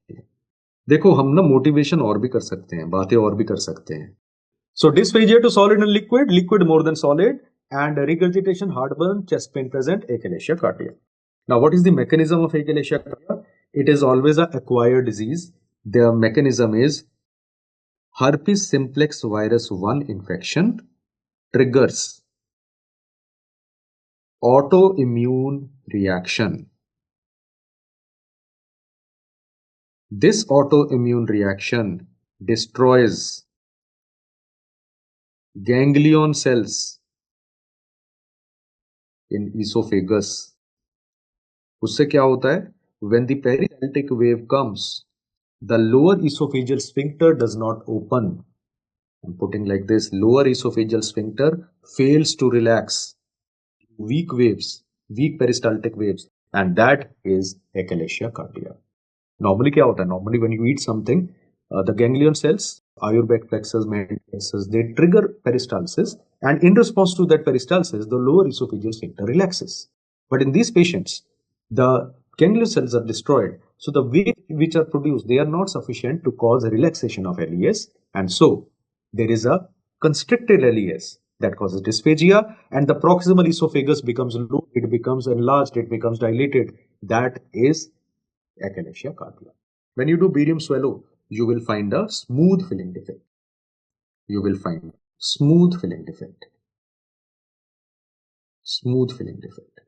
देखो हम ना motivation और भी कर सकते हैं, बातें और भी कर सकते हैं. So dysphagia to solid and liquid, liquid more than solid, and regurgitation, heartburn, chest pain present, achalasia cardia. Now, what is the mechanism of achalasia cardia? It is always an acquired disease. The mechanism is herpes simplex virus 1 infection triggers autoimmune reaction. This autoimmune reaction destroys ganglion cells in esophagus. उससे क्या होता है? When the peristaltic wave comes, the lower esophageal sphincter does not open. I'm putting like this: lower esophageal sphincter fails to relax. Weak waves, weak peristaltic waves, and that is achalasia cardia. Normally क्या होता है? Normally when you eat something, the ganglion cells, Ayurvedic plexus, mental plexus, they trigger peristalsis, and in response to that peristalsis, the lower esophageal sphincter relaxes. But in these patients, the ganglion cells are destroyed, so the waves which are produced, they are not sufficient to cause a relaxation of LES, and so there is a constricted LES that causes dysphagia, and the proximal esophagus becomes low, it becomes enlarged, it becomes dilated. That is achalasia cardia. When you do barium swallow, you will find a smooth filling defect. You will find smooth filling defect. Smooth filling defect.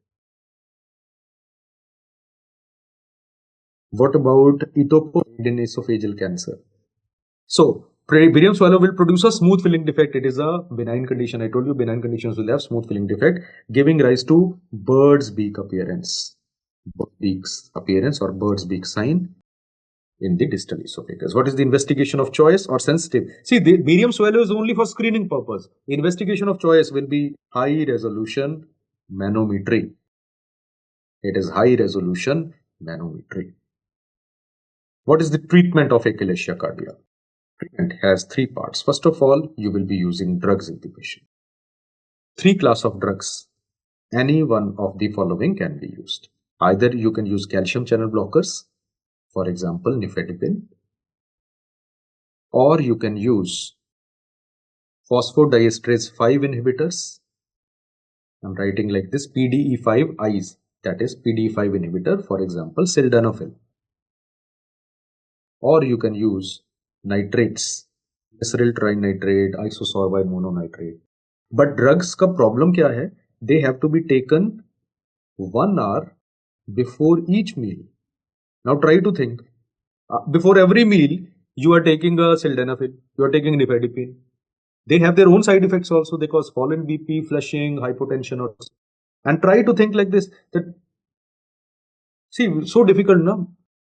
What about etoposide in esophageal cancer? So, barium swallow will produce a smooth filling defect. It is a benign condition. I told you benign conditions will have smooth filling defect, giving rise to bird's beak appearance. Beak's appearance or bird's beak sign in the distal esophagus. What is the investigation of choice or sensitive? See, the barium swallow is only for screening purpose. Investigation of choice will be high resolution manometry. It is high resolution manometry. What is the treatment of achalasia cardia? Treatment has three parts. First of all, you will be using drugs in the patient. Three classes of drugs. Any one of the following can be used. Either you can use calcium channel blockers, for example, nifedipine, or you can use phosphodiesterase 5 inhibitors. I'm writing like this: PDE5-Is, that is PDE5 inhibitor, for example, sildenafil. Or you can use nitrates, acyl trinitrate, isosorbide mononitrate. But drugs का problem क्या है? They have to be taken 1 hour before each meal. Now try to think. Before every meal, you are taking a sildenafil, you are taking nifedipine. They have their own side effects also. They cause fallen BP, flushing, hypotension. And try to think like this. That, see, so difficult, no?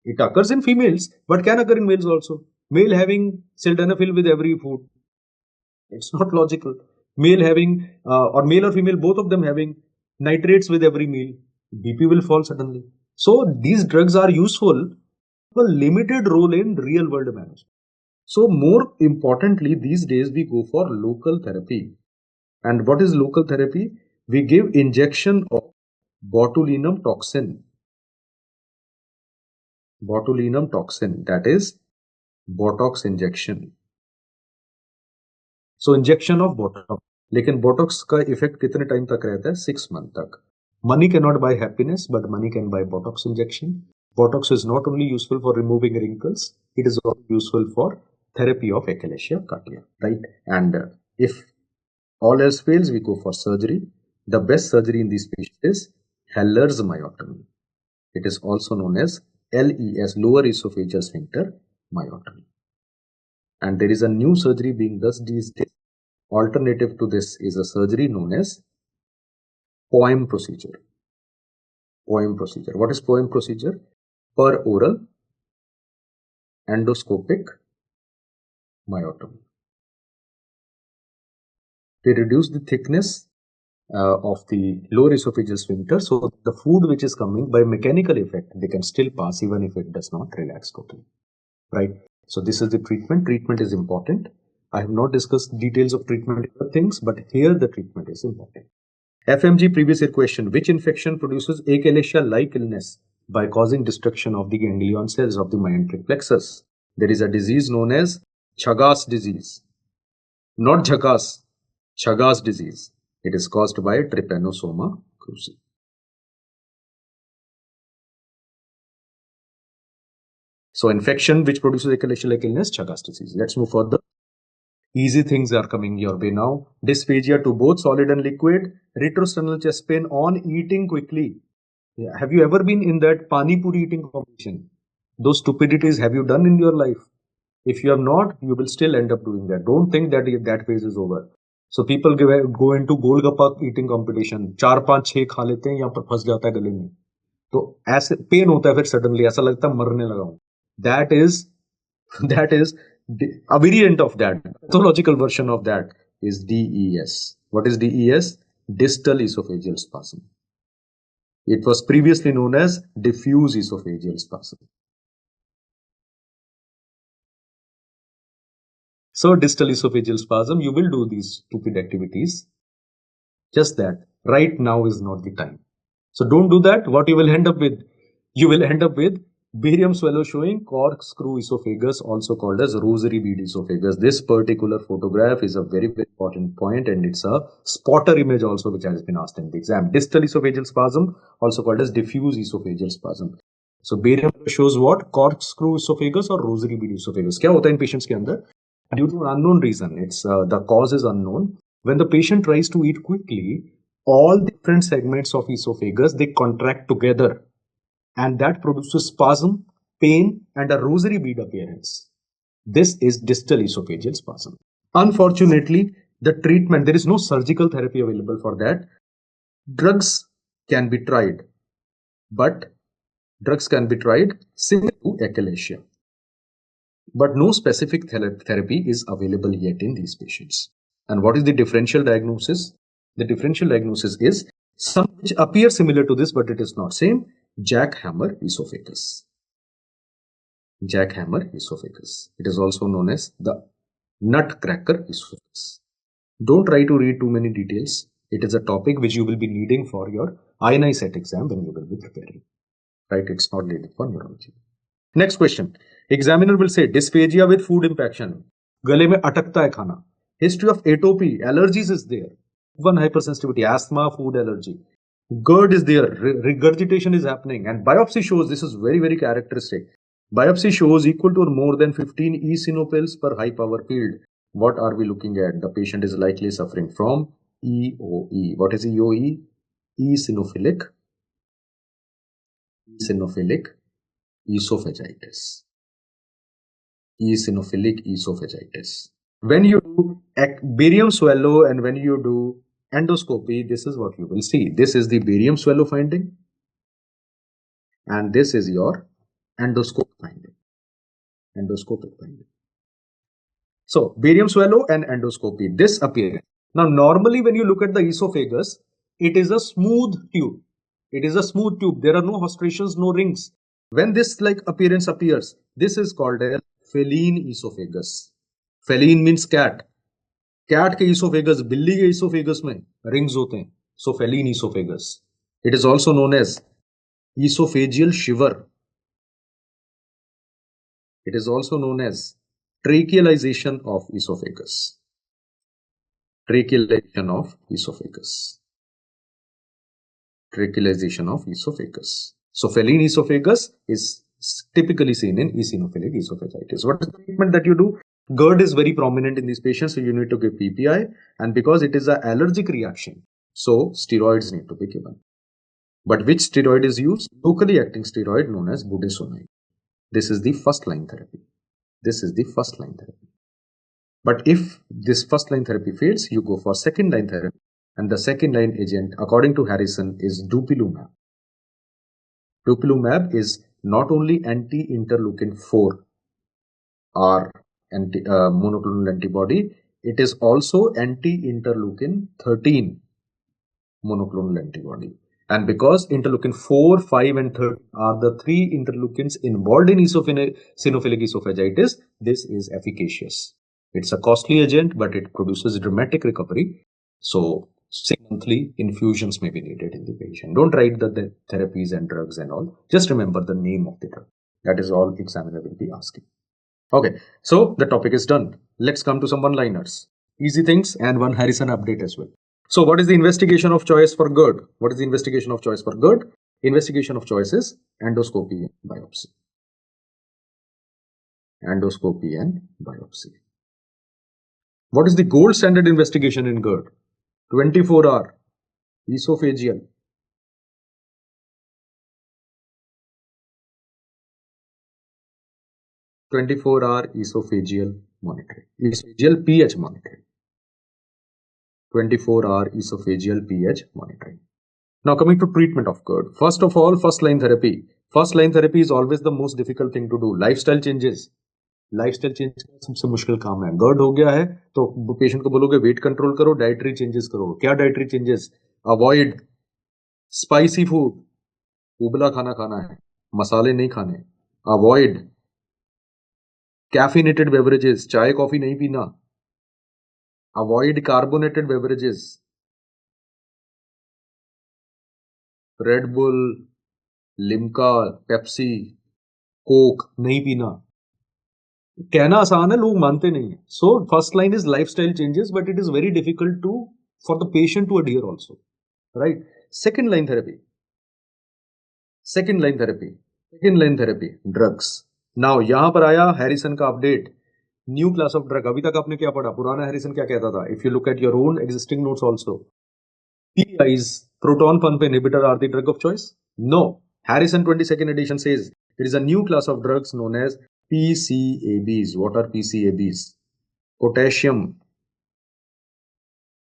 It occurs in females, but can occur in males also. Male having sildenafil with every food. It's not logical. Male having, or male or female, both of them having nitrates with every meal. BP will fall suddenly. So these drugs are useful, but limited role in real world management. So more importantly, these days we go for local therapy. And what is local therapy? We give injection of botulinum toxin. Botulinum toxin, that is Botox injection. So injection of Botox. लेकिन Botox का effect कितने time तक रहता है? 6 months तक. Money cannot buy happiness, but money can buy Botox injection. Botox is not only useful for removing wrinkles, it is also useful for therapy of achalasia cardia, right? And if all else fails, we go for surgery. The best surgery in these patients is Heller's myotomy. It is also known as LES, lower esophageal sphincter myotomy. And there is a new surgery being done these days. Alternative to this is a surgery known as POEM procedure. POEM procedure. What is POEM procedure? Per oral endoscopic myotomy. They reduce the thickness of the lower esophageal sphincter, so the food which is coming by mechanical effect, they can still pass even if it does not relax totally, right? So this is the treatment. Treatment is important. I have not discussed details of treatment things, but here the treatment is important. FMG previous year question: which infection produces achalasia-like illness by causing destruction of the ganglion cells of the myenteric plexus? There is a disease known as Chagas disease, not Chagas, Chagas disease. It is caused by Trypanosoma cruzi. So infection which produces achalasia-like illness, Chagas disease. Let's move further. Easy things are coming your way now. Dysphagia to both solid and liquid. Retrosternal chest pain on eating quickly. Yeah. Have you ever been in that pani puri eating competition? Those stupidities have you done in your life? If you have not, you will still end up doing that. Don't think that that phase is over. So people go into golgappa eating competition. 4-5-6 खा लेते हैं, यहाँ पर फंस जाता है गले में. तो ऐसे पेन होता है, फिर suddenly ऐसा लगता है मरने लगा हूँ. That is a variant of that. Pathological version of that is DES. What is DES? Distal esophageal spasm. It was previously known as diffuse esophageal spasm. So distal esophageal spasm, you will do these stupid activities. Just that right now is not the time. So don't do that. What you will end up with? You will end up with barium swallow showing corkscrew esophagus, also called as rosary bead esophagus. This particular photograph is a very, very important point, and it's a spotter image also which has been asked in the exam. Distal esophageal spasm, also called as diffuse esophageal spasm. So barium shows what? Corkscrew esophagus or rosary bead esophagus. क्या होता है इन patients के अंदर? Due to an unknown reason, it's the cause is unknown. When the patient tries to eat quickly, all different segments of esophagus, they contract together, and that produces spasm, pain, and a rosary bead appearance. This is distal esophageal spasm. Unfortunately, the treatment, there is no surgical therapy available for that. Drugs can be tried, but drugs can be tried similar to achalasia. But no specific therapy is available yet in these patients. And what is the differential diagnosis? The differential diagnosis is some which appear similar to this, but it is not same. Jackhammer esophagus. Jackhammer esophagus. It is also known as the nutcracker esophagus. Don't try to read too many details. It is a topic which you will be needing for your INI set exam when you will be preparing. Right? It's not needed for neurology. Next question. Examiner will say dysphagia with food impaction. गले में अटकता है खाना. History of atopy, allergies is there. One hypersensitivity, asthma, food allergy. GERD is there, regurgitation is happening, and biopsy shows, this is very, very characteristic. Biopsy shows equal to or more than 15 eosinophils per high power field. What are we looking at? The patient is likely suffering from EOE. What is EOE? Eosinophilic esophagitis. Eosinophilic esophagitis. When you do barium swallow and when you do endoscopy, this is what you will see. This is the barium swallow finding, and this is your endoscope finding. Endoscopic finding. So barium swallow and endoscopy, this appearance. Now normally when you look at the esophagus, it is a smooth tube. It is a smooth tube. There are no hastrations, no rings. When this like appearance appears, this is called a feline esophagus. Feline means cat. Cat के oesophagus, बिल्ली के oesophagus में rings होते हैं, so feline oesophagus. It is also known as esophageal shiver. It is also known as trachealization of esophagus. Trachealization of esophagus. Trachealization of esophagus. So feline esophagus is typically seen in eosinophilic esophagitis. What is the treatment that you do? GERD is very prominent in these patients, so you need to give PPI, and because it is an allergic reaction, so steroids need to be given. But which steroid is used? Locally acting steroid known as budesonide. This is the first line therapy. This is the first line therapy. But if this first line therapy fails, you go for second line therapy. And the second line agent, according to Harrison, is dupilumab. Dupilumab is not only anti-interleukin 4 or monoclonal antibody, it is also anti-interleukin 13 monoclonal antibody. And because interleukin 4, 5 and 13 are the three interleukins involved in eosinophilic esophagitis, this is efficacious. It's a costly agent, but it produces dramatic recovery. So 6 monthly infusions may be needed in the patient. Don't write the therapies and drugs and all. Just remember the name of the drug. That is all examiner will be asking. Okay, so the topic is done. Let's come to some one-liners. Easy things and one Harrison update as well. So what is the investigation of choice for GERD? What is the investigation of choice for GERD? Investigation of choice is endoscopy and biopsy. Endoscopy and biopsy. What is the gold standard investigation in GERD? 24-hour esophageal. 24-hour esophageal monitoring. Esophageal pH monitoring. 24-hour esophageal pH monitoring. Now coming to treatment of GERD. First of all, first line therapy. First line therapy is always the most difficult thing to do. Lifestyle changes. Lifestyle change सबसे मुश्किल काम है. GERD हो गया है तो patient को बोलोगे वेट कंट्रोल करो, डाइटरी चेंजेस करो. क्या dietary changes? Avoid spicy food, उबला खाना खाना है, मसाले नहीं खाने. अवॉइड कैफिनेटेड बेवरेजेस, चाय कॉफी नहीं पीना. Avoid carbonated beverages, Red Bull, Limca, Pepsi, Coke नहीं पीना. कहना आसान है, लोग मानते नहीं है. So first line is lifestyle changes, but it is very difficult to for the patient to adhere also, right. Second line therapy. Second line therapy. Second line therapy drugs. Now यहां पर आया हैरिसन का update. New class of drug. अभी तक आपने क्या पढ़ा? पुराना हैरिसन क्या कहता था? If you look at your own existing notes also, PIs, proton pump inhibitor, are the drug of choice? No. Harrison 22nd edition says there is a new class of drugs known as PCABs. What are PCABs? Potassium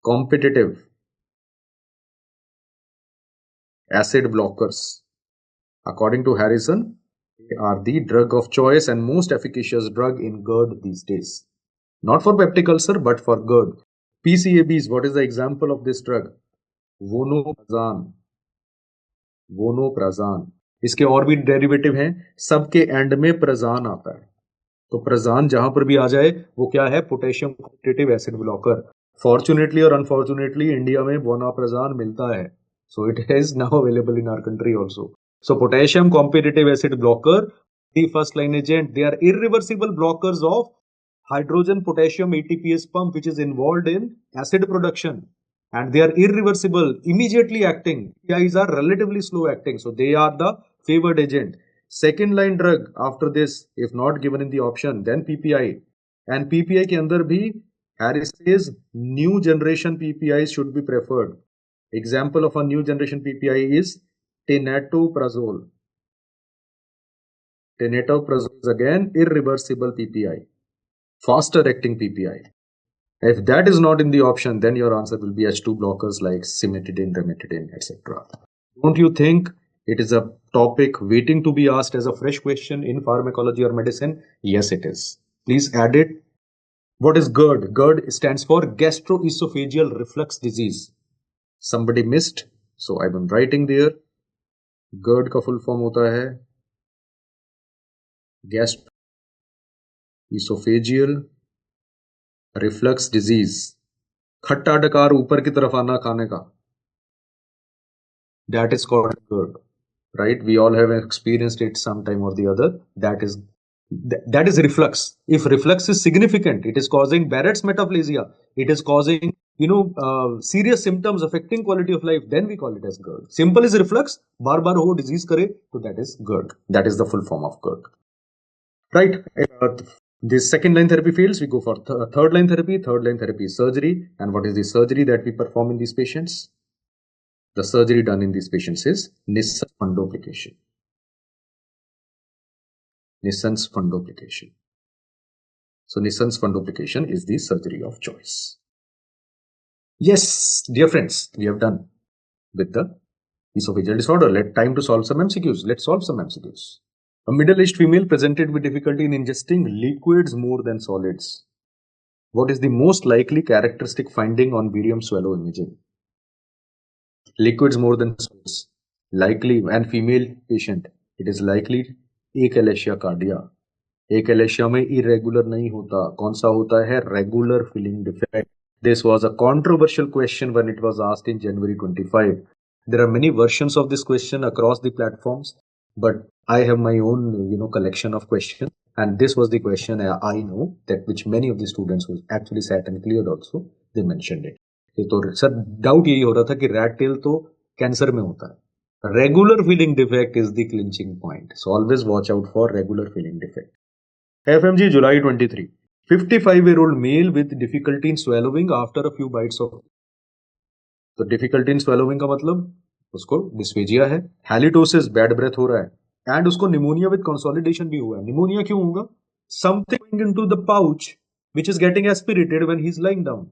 competitive acid blockers. According to Harrison, they are the drug of choice and most efficacious drug in GERD these days. Not for peptic ulcer, but for GERD. PCABs, what is the example of this drug? Vonoprazan. वोनोप्राजान. इसके और भी derivative हैं, सबके and में प्रजान आता है. तो प्रजान जहां पर भी आ जाए वो क्या है? Potassium competitive acid blocker. Fortunately और अनफॉर्चुनेटली इंडिया में वोनोप्राजान मिलता है, so it is now available in our country also. So potassium competitive acid blocker, the first line agent. They are irreversible blockers of hydrogen potassium ATPase pump, which is involved in acid production, and they are irreversible, immediately acting. PIs are relatively slow acting, so they are the favored agent. Second line drug after this, if not given in the option, then PPI. And PPI के अंदर भी Harris says new generation PPIs should be preferred. Example of a new generation PPI is tenetoprazole. Tenetoprazole is again irreversible PPI, faster acting PPI. If that is not in the option, then your answer will be H2 blockers like cimetidine, ranitidine, etc. Don't you think it is a topic waiting to be asked as a fresh question in pharmacology or medicine? Yes, it is. Please add it. What is GERD? GERD stands for gastroesophageal reflux disease. Somebody missed, so I've been writing there. GERD का full form होता है gastroesophageal reflux disease. खट्टा डकार ऊपर की तरफ आना खाने का, that is called GERD, right? We all have experienced it sometime or the other. That is reflux. If reflux is significant, it is causing Barrett's metaplasia, it is causing serious symptoms affecting quality of life, then we call it as GERD. Simple is reflux, bar bar ho disease kare, so that is GERD. That is the full form of GERD, right? This second line therapy fails, we go for third line therapy. Third line therapy is surgery. And what is the surgery that we perform in these patients? The surgery done in these patients is Nissen's fundoplication. Nissen's fundoplication. So Nissen's fundoplication is the surgery of choice. Yes, dear friends, we have done with the esophageal disorder. Time to solve some MCQs. Let's solve some MCQs. A middle-aged female presented with difficulty in ingesting liquids more than solids. What is the most likely characteristic finding on barium swallow imaging? Liquids more than solids. Likely, and female patient, it is likely achalasia cardia. Achalasia में irregular नहीं होता, कौन सा होता है? Regular filling defect. This was a controversial question when it was asked in January 25. There are many versions of this question across the platforms, but I have my own collection of questions, and this was the question I know that which many of the students who actually sat and cleared also, they mentioned it. तो sir doubt यही हो रहा था कि rat tell तो cancer में होता है. Regular feeling defect is the clinching point, so always watch out for regular feeling defect. FMG July 23. 55-year-old male with difficulty in swallowing after a few bites of. तो difficulty in swallowing का मतलब उसको dysphagia है, halitosis, bad breath हो रहा है, and उसको pneumonia with consolidation भी हुआ है. निमोनिया क्यों होगा? Something into the pouch which is getting aspirated when he is lying down.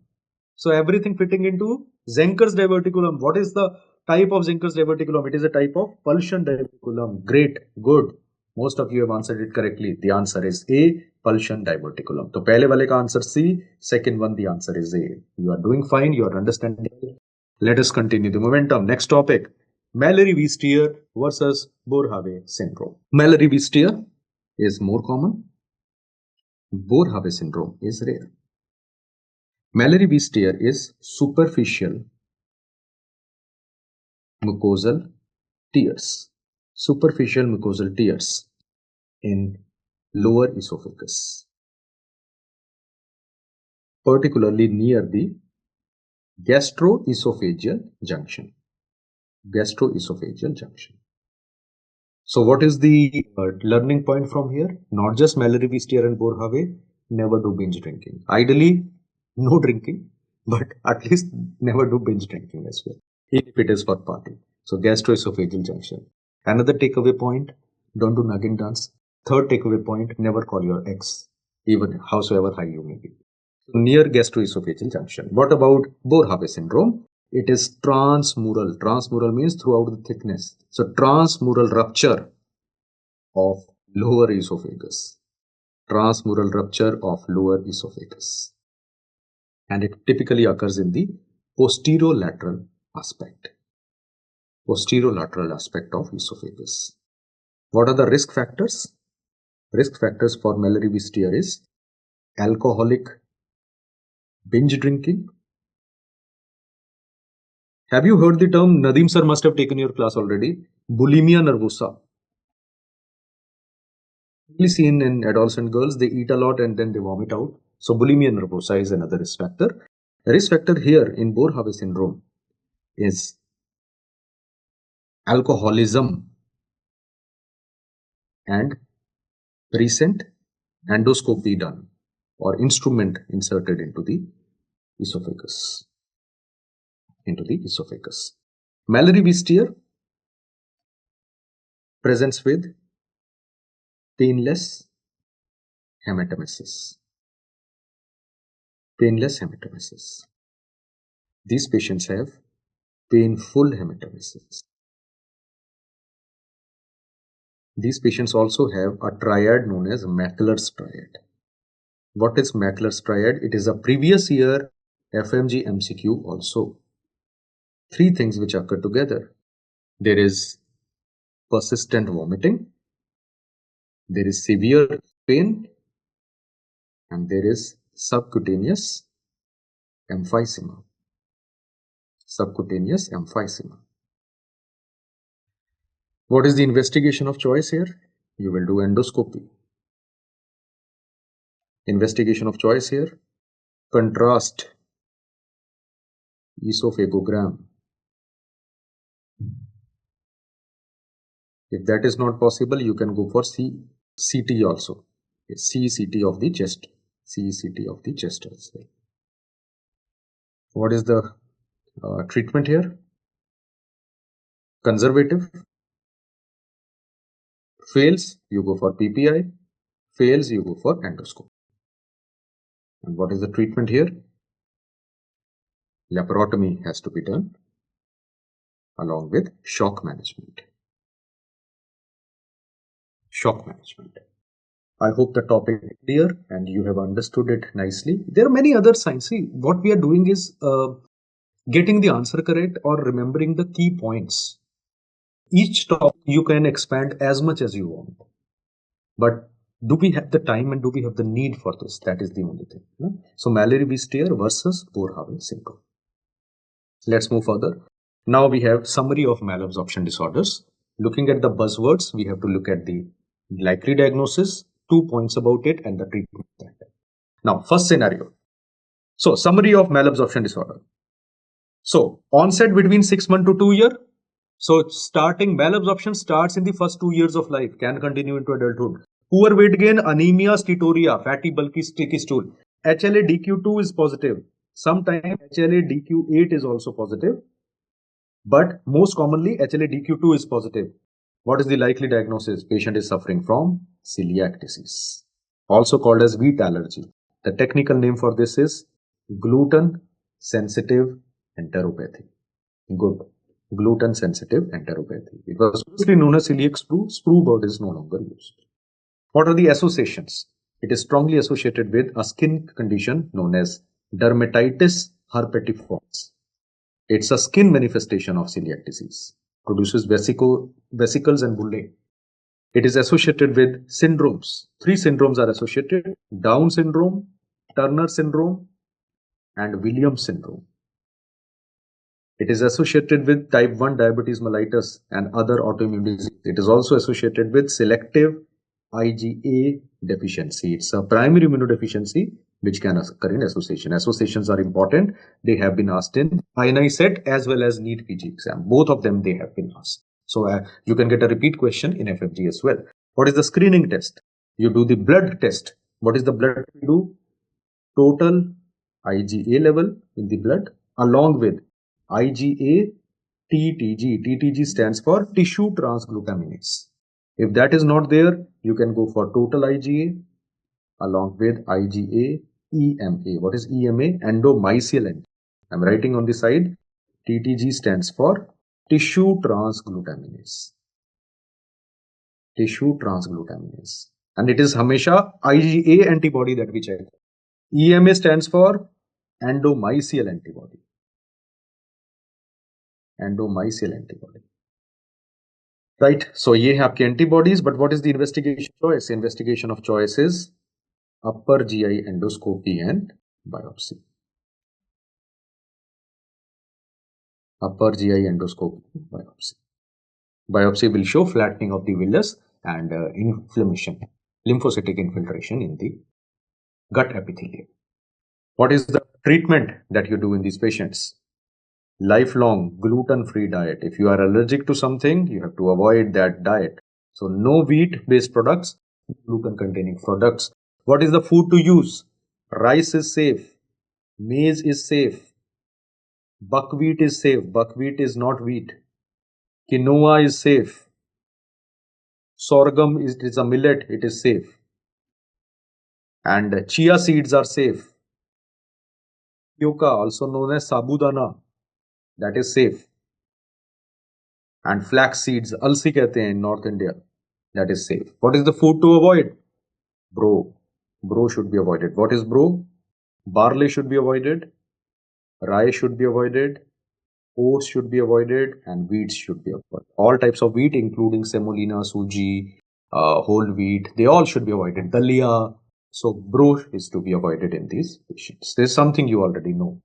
So everything fitting into Zenker's diverticulum. What is the type of Zenker's diverticulum? It is a type of pulsion diverticulum. Great, good. Most of you have answered it correctly. The answer is A, pulsion diverticulum. तो पहले वाले का answer C, second one the answer is A. You are doing fine. You are understanding. Let us continue the momentum. Next topic: Mallory-Weiss versus Boerhaave syndrome. Mallory-Weiss is more common. Boerhaave syndrome is rare. Mallory-Weiss is superficial mucosal tears. Superficial mucosal tears in lower esophagus, particularly near the gastroesophageal junction. Gastroesophageal junction. So what is the learning point from here? Not just Mallory-Weiss and Boerhaave, never do binge drinking. Ideally, no drinking, but at least never do binge drinking as well, if it is for party. So gastroesophageal junction. Another takeaway point: don't do nagging dance. Third takeaway point: never call your ex, even howsoever high you may be. So near gastroesophageal junction. What about Boerhaave syndrome? It is transmural. Transmural means throughout the thickness. So transmural rupture of lower esophagus. Transmural rupture of lower esophagus. And it typically occurs in the posterolateral aspect. Posterolateral aspect of esophagus. What are the risk factors? Risk factors for Mallory-Weiss is alcoholic binge drinking. Have you heard the term? Nadeem sir must have taken your class already. Bulimia nervosa. Usually seen in adolescent girls, they eat a lot and then they vomit out. So bulimia nervosa is another risk factor. The risk factor here in Boerhaave syndrome is alcoholism and recent endoscopy done or instrument inserted into the esophagus. Mallory-Weiss presents with painless hematemesis. Painless hematemesis. These patients have painful hematemesis. These patients also have a triad known as Mackler's triad. What is Mackler's triad? It is a previous year FMG MCQ also. Three things which occur together. There is persistent vomiting, there is severe pain, and there is subcutaneous emphysema, subcutaneous emphysema. What is the investigation of choice here? You will do endoscopy. Investigation of choice here, contrast esophagogram. If that is not possible, you can go for CT also. CT of the chest. CT of the chest as well. What is the treatment here? Conservative. Fails, you go for PPI. Fails, you go for endoscopy. And what is the treatment here? Laparotomy has to be done along with shock management. Shock management. I hope the topic is clear and you have understood it nicely. There are many other signs. See, what we are doing is getting the answer correct or remembering the key points. Each topic you can expand as much as you want. But do we have the time and do we have the need for this? That is the only thing. No? So Mallory-Weiss versus Boerhaave syndrome. Let's move further. Now we have summary of malabsorption disorders. Looking at the buzzwords, we have to look at the likely diagnosis, 2 points about it, and the treatment. Now, first scenario. So, summary of malabsorption disorder. So, onset between 6 months to 2 years. So, malabsorption starts in the first 2 years of life, can continue into adulthood. Poor weight gain, anemia, steatoria, fatty, bulky, sticky stool. HLA-DQ2 is positive. Sometimes HLA-DQ8 is also positive. But most commonly, HLA-DQ2 is positive. What is the likely diagnosis? Patient is suffering from celiac disease, also called as wheat allergy. The technical name for this is gluten-sensitive enteropathy. Good. Gluten-sensitive enteropathy. It was previously known as celiac sprue. Sprue word is no longer used. What are the associations? It is strongly associated with a skin condition known as dermatitis herpetiformis. It's a skin manifestation of celiac disease. Produces vesicles and bullae. It is associated with syndromes. 3 syndromes are associated: Down syndrome, Turner syndrome, and Williams syndrome. It is associated with type 1 diabetes mellitus and other autoimmune disease. It is also associated with selective IgA deficiency. It's a primary immunodeficiency which can occur in association. Associations are important. They have been asked in INI set as well as NEET PG exam. Both of them they have been asked. So you can get a repeat question in FMGE as well. What is the screening test? You do the blood test. What is the blood you do? Total IgA level in the blood along with IgA TTG. TTG stands for tissue transglutaminase. If that is not there, you can go for total IgA along with IgA EMA. What is EMA? Endomysial antibody. I'm writing on the side. TTG stands for tissue transglutaminase. Tissue transglutaminase. And it is hamesha IgA antibody that we check. EMA stands for endomysial antibody. Endomysial antibody. Right. So ये है आपके antibodies. But what is the investigation choice? Investigation of choice is upper GI endoscopy and biopsy. Upper GI endoscopy and biopsy. Biopsy will show flattening of the villus and inflammation, lymphocytic infiltration in the gut epithelium. What is the treatment that you do in these patients? Lifelong gluten-free diet. If you are allergic to something, you have to avoid that diet. So no wheat-based products, gluten-containing products. What is the food to use? Rice is safe. Maize is safe. Buckwheat is safe. Buckwheat is not wheat. Quinoa is safe. Sorghum is a millet. It is safe. And chia seeds are safe. Tapioca, also known as sabudana, that is safe. And flax seeds, alsi kehte hain in North India, that is safe. What is the food to avoid? Bro. Bro should be avoided. What is bro? Barley should be avoided. Rye should be avoided. Oats should be avoided. And wheat should be avoided. All types of wheat, including semolina, suji, whole wheat, they all should be avoided. Dalia. So bro is to be avoided in these patients. This is something you already know.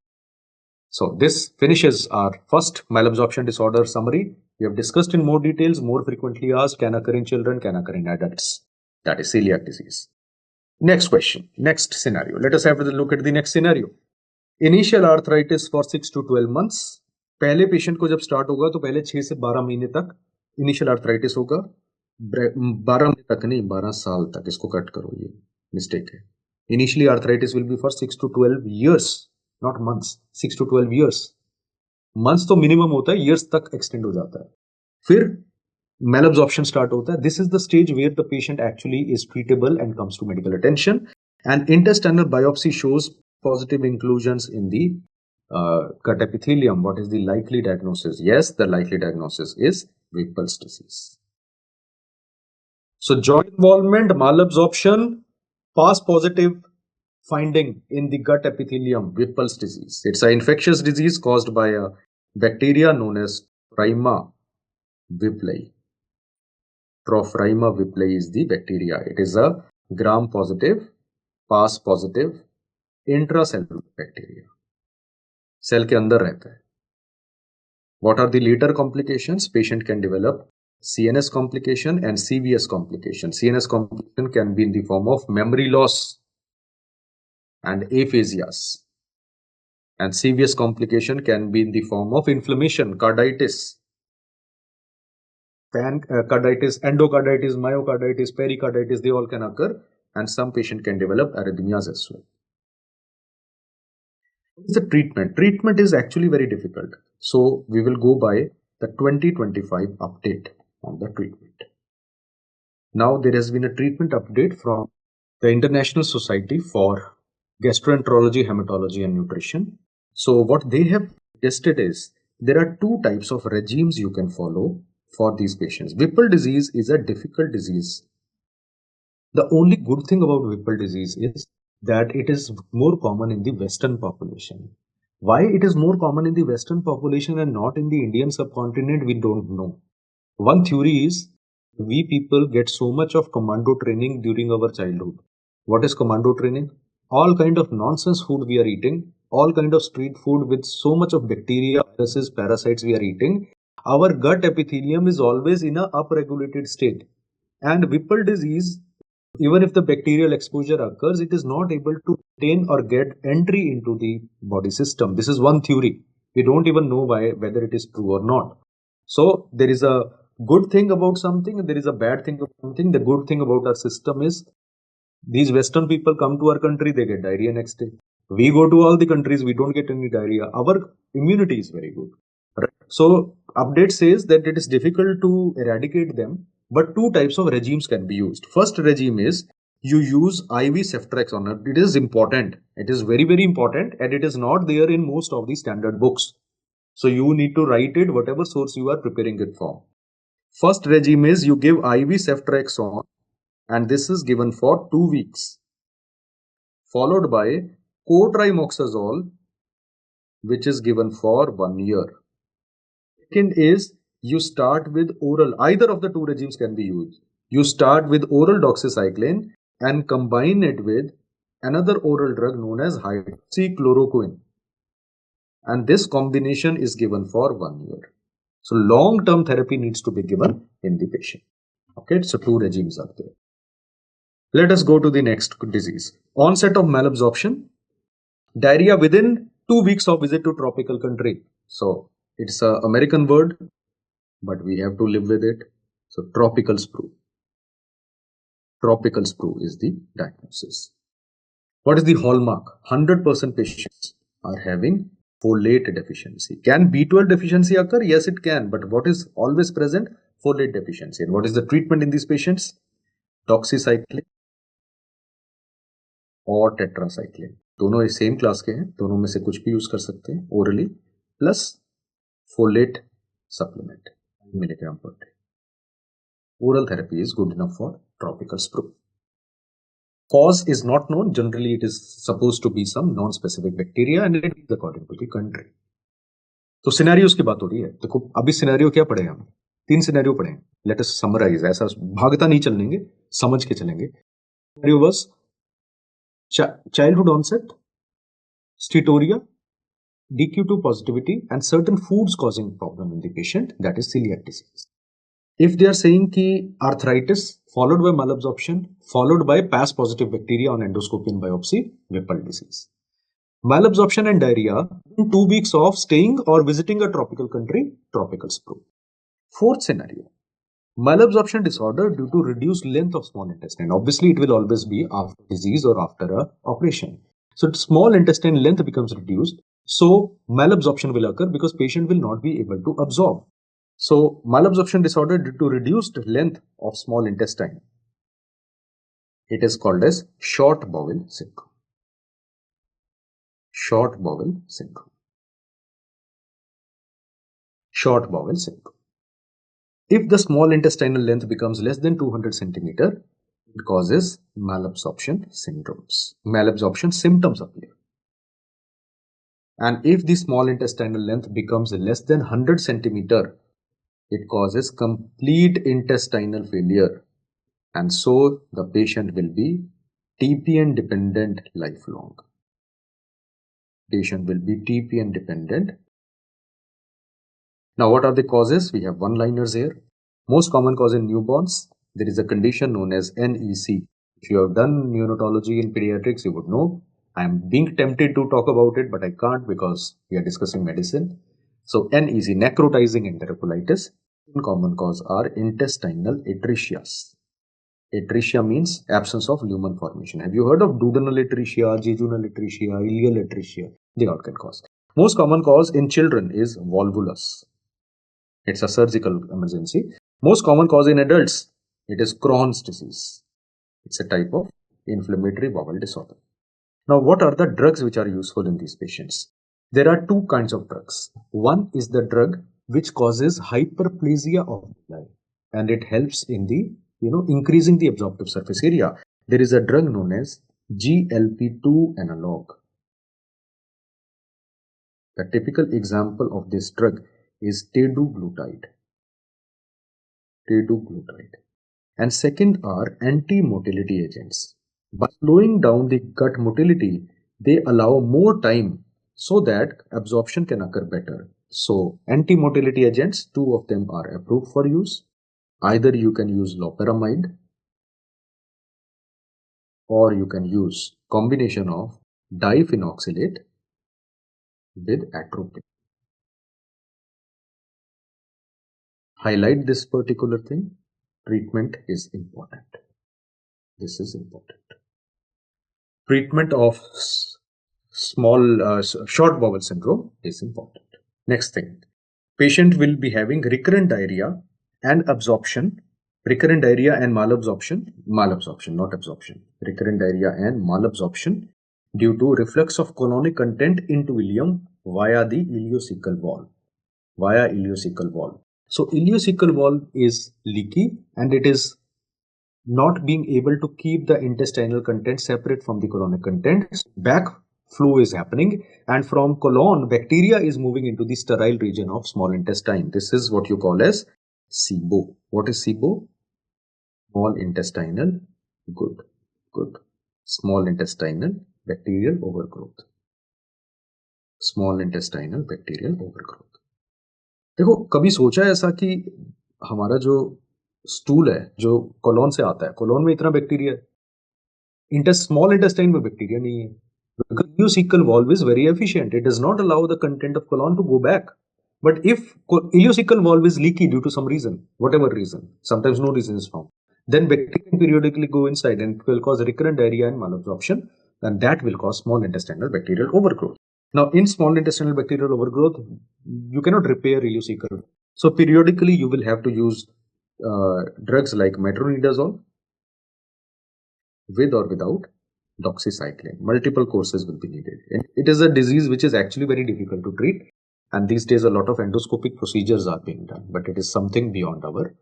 So this finishes our first malabsorption disorder summary. We have discussed in more details, more frequently asked, can occur in children, can occur in adults. That is celiac disease. Next question, next scenario. Let us have a look at the next scenario. Initial arthritis for 6 to 12 months. पहले patient को जब start होगा तो पहले 6 से 12 महीने तक initial arthritis होगा. 12 महीने तक नहीं, 12 साल तक. इसको कट करो, ये मिस्टेक है. Initially arthritis will be for 6 to 12 years, not months. 6 to 12 years. Months तो मिनिमम होता है, years तक एक्सटेंड हो जाता है. फिर malabsorption start होता है. This is the stage where the patient actually is treatable and comes to medical attention. And intestinal biopsy shows positive inclusions in the gut epithelium. What is the likely diagnosis? Yes, the likely diagnosis is Whipple's disease. So joint involvement, malabsorption, pass positive finding in the gut epithelium, Whipple's disease. It's an infectious disease caused by a bacteria known as 𝗘𝗱𝗶𝗁𝗍𝗂. 𝗘𝗱𝗶𝗁𝗍𝗂 is the bacteria. It is a gram positive, pass positive, intracellular bacteria. Cell के अंदर रहता है. What are the later complications? Patient can develop CNS complication and CVS complication. CNS complication can be in the form of memory loss and aphasias. And CVS complication can be in the form of inflammation, carditis, carditis, endocarditis, myocarditis, pericarditis, they all can occur, and some patient can develop arrhythmias as well. What is the treatment? Treatment is actually very difficult. So we will go by the 2025 update on the treatment. Now there has been a treatment update from the International Society for Gastroenterology, Hematology and Nutrition. So what they have suggested is there are two types of regimes you can follow for these patients. Whipple disease is a difficult disease. The only good thing about Whipple disease is that it is more common in the Western population. Why it is more common in the Western population and not in the Indian subcontinent, we don't know. One theory is we people get so much of commando training during our childhood. What is commando training? All kind of nonsense food we are eating, all kind of street food with so much of bacteria, viruses, parasites we are eating. Our gut epithelium is always in a upregulated state. And Whipple disease, even if the bacterial exposure occurs, it is not able to obtain or get entry into the body system. This is one theory. We don't even know whether it is true or not. So there is a good thing about something and there is a bad thing about something. The good thing about our system is these Western people come to our country, they get diarrhea next day. We go to all the countries, we don't get any diarrhea. Our immunity is very good. Right? So update says that it is difficult to eradicate them, but two types of regimes can be used. First regime is you use IV ceftriaxone. It is important. It is very, very important, and it is not there in most of the standard books. So you need to write it, whatever source you are preparing it from. First regime is you give IV ceftriaxone, and this is given for 2 weeks, followed by cotrimoxazole, which is given for 1 year. Second is you start with oral. Either of the two regimes can be used. You start with oral doxycycline and combine it with another oral drug known as hydroxychloroquine. And this combination is given for 1 year. So long-term therapy needs to be given in the patient. Okay, so two regimes are there. Let us go to the next disease. Onset of malabsorption. Diarrhea within 2 weeks of visit to tropical country. So it's an American word, but we have to live with it. So tropical sprue. Tropical sprue is the diagnosis. What is the hallmark? 100% patients are having folate deficiency. Can B12 deficiency occur? Yes, it can. But what is always present? Folate deficiency. And what is the treatment in these patients? Doxycycline और tetracycline. दोनों same class के हैं, दोनों में से कुछ भी use कर सकते हैं orally, plus folate supplement milligram per day. Oral therapy is good enough for tropical sprue. Cause is not known. Generally, it is supposed to be some non-specific bacteria and it is according to the country. तो scenarios की बात हो रही है. देखो अभी scenario क्या पढ़े हम? 3 सिनेरियो पढ़े. Let us summarize. ऐसा भागता नहीं चलेंगे, समझ के चलेंगे. Scenario was childhood onset, steatorrhea, DQ2 positivity and certain foods causing problem in the patient, that is celiac disease. If they are saying ki arthritis followed by malabsorption followed by PAS positive bacteria on endoscopy and biopsy, Whipple disease. Malabsorption and diarrhea in 2 weeks of staying or visiting a tropical country, tropical sprue. Fourth scenario, malabsorption disorder due to reduced length of small intestine. Obviously, it will always be after disease or after a operation. So small intestine length becomes reduced. So malabsorption will occur because patient will not be able to absorb. So malabsorption disorder due to reduced length of small intestine. It is called as short bowel syndrome. Short bowel syndrome. Short bowel syndrome. If the small intestinal length becomes less than 200 centimeter, it causes malabsorption syndromes. Malabsorption symptoms appear. And if the small intestinal length becomes less than 100 centimeter, it causes complete intestinal failure. And so the patient will be TPN dependent lifelong. Patient will be TPN dependent. Now, what are the causes? We have one-liners here. Most common cause in newborns, there is a condition known as NEC. If you have done neonatology in pediatrics, you would know. I am being tempted to talk about it, but I can't because we are discussing medicine. So, NEC, necrotizing enterocolitis. Common cause are intestinal atrechias. Atresia means absence of lumen formation. Have you heard of duodenal atresia, jejunal atresia, ileal atresia? They all can cause. Most common cause in children is volvulus. It's a surgical emergency. Most common cause in adults, it is Crohn's disease. It's a type of inflammatory bowel disorder. Now, what are the drugs which are useful in these patients? There are two kinds of drugs. One is the drug which causes hyperplasia of the bile, and it helps in the increasing the absorptive surface area. There is a drug known as GLP-2 analog. The typical example of this drug is 𝗘𝗱𝗿𝗀𝗃𝗃. And second are anti-motility agents. By slowing down the gut motility, they allow more time so that absorption can occur better. So anti-motility agents, two of them are approved for use. Either you can use loperamide or you can use combination of diphenoxylate with atropine. Highlight this particular thing. Treatment is important. This is important. Treatment of short bowel syndrome is important. Next thing, patient will be having recurrent diarrhea and absorption, recurrent diarrhea and malabsorption, not absorption, recurrent diarrhea and malabsorption due to reflux of colonic content into ileum via the ileocecal wall. So ileocecal wall is leaky and it is not being able to keep the intestinal content separate from the colonic content. Backflow is happening, and from colon, bacteria is moving into the sterile region of small intestine. This is what you call as SIBO. What is SIBO? Small intestinal small intestinal bacterial overgrowth. Small intestinal bacterial overgrowth. देखो, कभी सोचा है ऐसा कि हमारा जो stool है जो कोलोन से आता है, कोलोन में इतना बैक्टीरिया है, स्मॉल इंटेस्टाइन में बैक्टीरिया नहीं है. Because ileocecal valve is very efficient. It does not allow the content of colon to go back. But if ileocecal valve is leaky due to some reason, whatever reason, sometimes no reason is found, then bacteria can periodically go inside and it will cause recurrent diarrhea and malabsorption, and that will cause small intestinal bacterial overgrowth. Now, in small intestinal bacterial overgrowth, you cannot repair ileocecal. So periodically you will have to use drugs like metronidazole with or without doxycycline. Multiple courses will be needed. And it is a disease which is actually very difficult to treat. And these days a lot of endoscopic procedures are being done. But it is something beyond our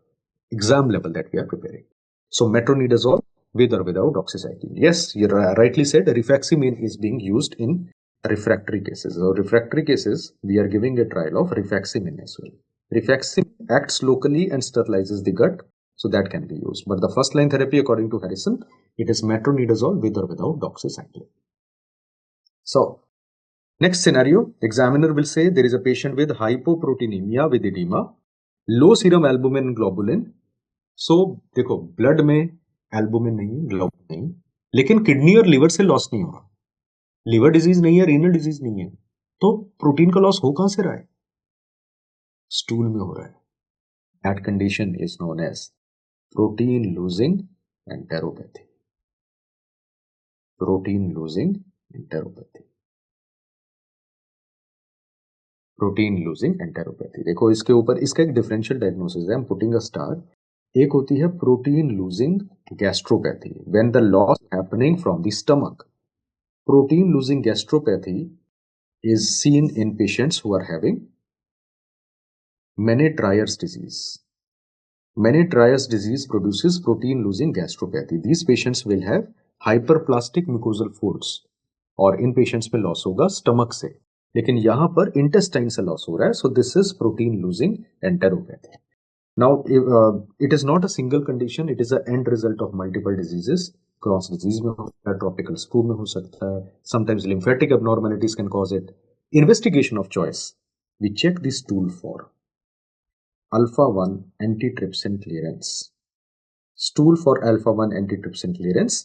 exam level that we are preparing. So metronidazole with or without doxycycline. Yes, you rightly said rifaximin is being used in refractory cases. So refractory cases, we are giving a trial of rifaximin as well. Rifaximin acts locally and sterilizes the gut. So that can be used. But the first line therapy, according to Harrison, it is metronidazole with or without doxycycline. So Next scenario, examiner will say there is a patient with hypoproteinemia with edema, low serum albumin and globulin. So देखो blood में albumin नहीं, globulin नहीं, लेकिन kidney और liver से loss नहीं हो रहा, लिवर डिजीज नहीं है, रीनल डिजीज नहीं है, तो प्रोटीन का लॉस हो कहां से रहा है? स्टूल में हो रहा है. That condition is known as protein losing enteropathy. Protein losing enteropathy. Protein losing enteropathy. देखो इसके ऊपर इसका एक डिफरेंशियल डायग्नोसिस है, I am putting a star. एक होती है protein losing gastropathy, when the loss happening from the stomach. Protein losing gastropathy is seen in patients who are having Menetrier's disease. Menetrier's disease produces protein losing gastropathy. These patients will have hyperplastic mucosal folds, और इन patients में loss होगा stomach से, लेकिन यहां पर intestine से loss हो रहा है. So this is protein losing enteropathy. Now, it is not a single condition, it is an end result of multiple diseases. Crohn's disease में हो सकता है, tropical sprue में हो सकता है, sometimes lymphatic abnormalities can cause it. Investigation of choice. We check the stool for alpha-1 antitrypsin clearance. Stool for alpha-1 antitrypsin clearance,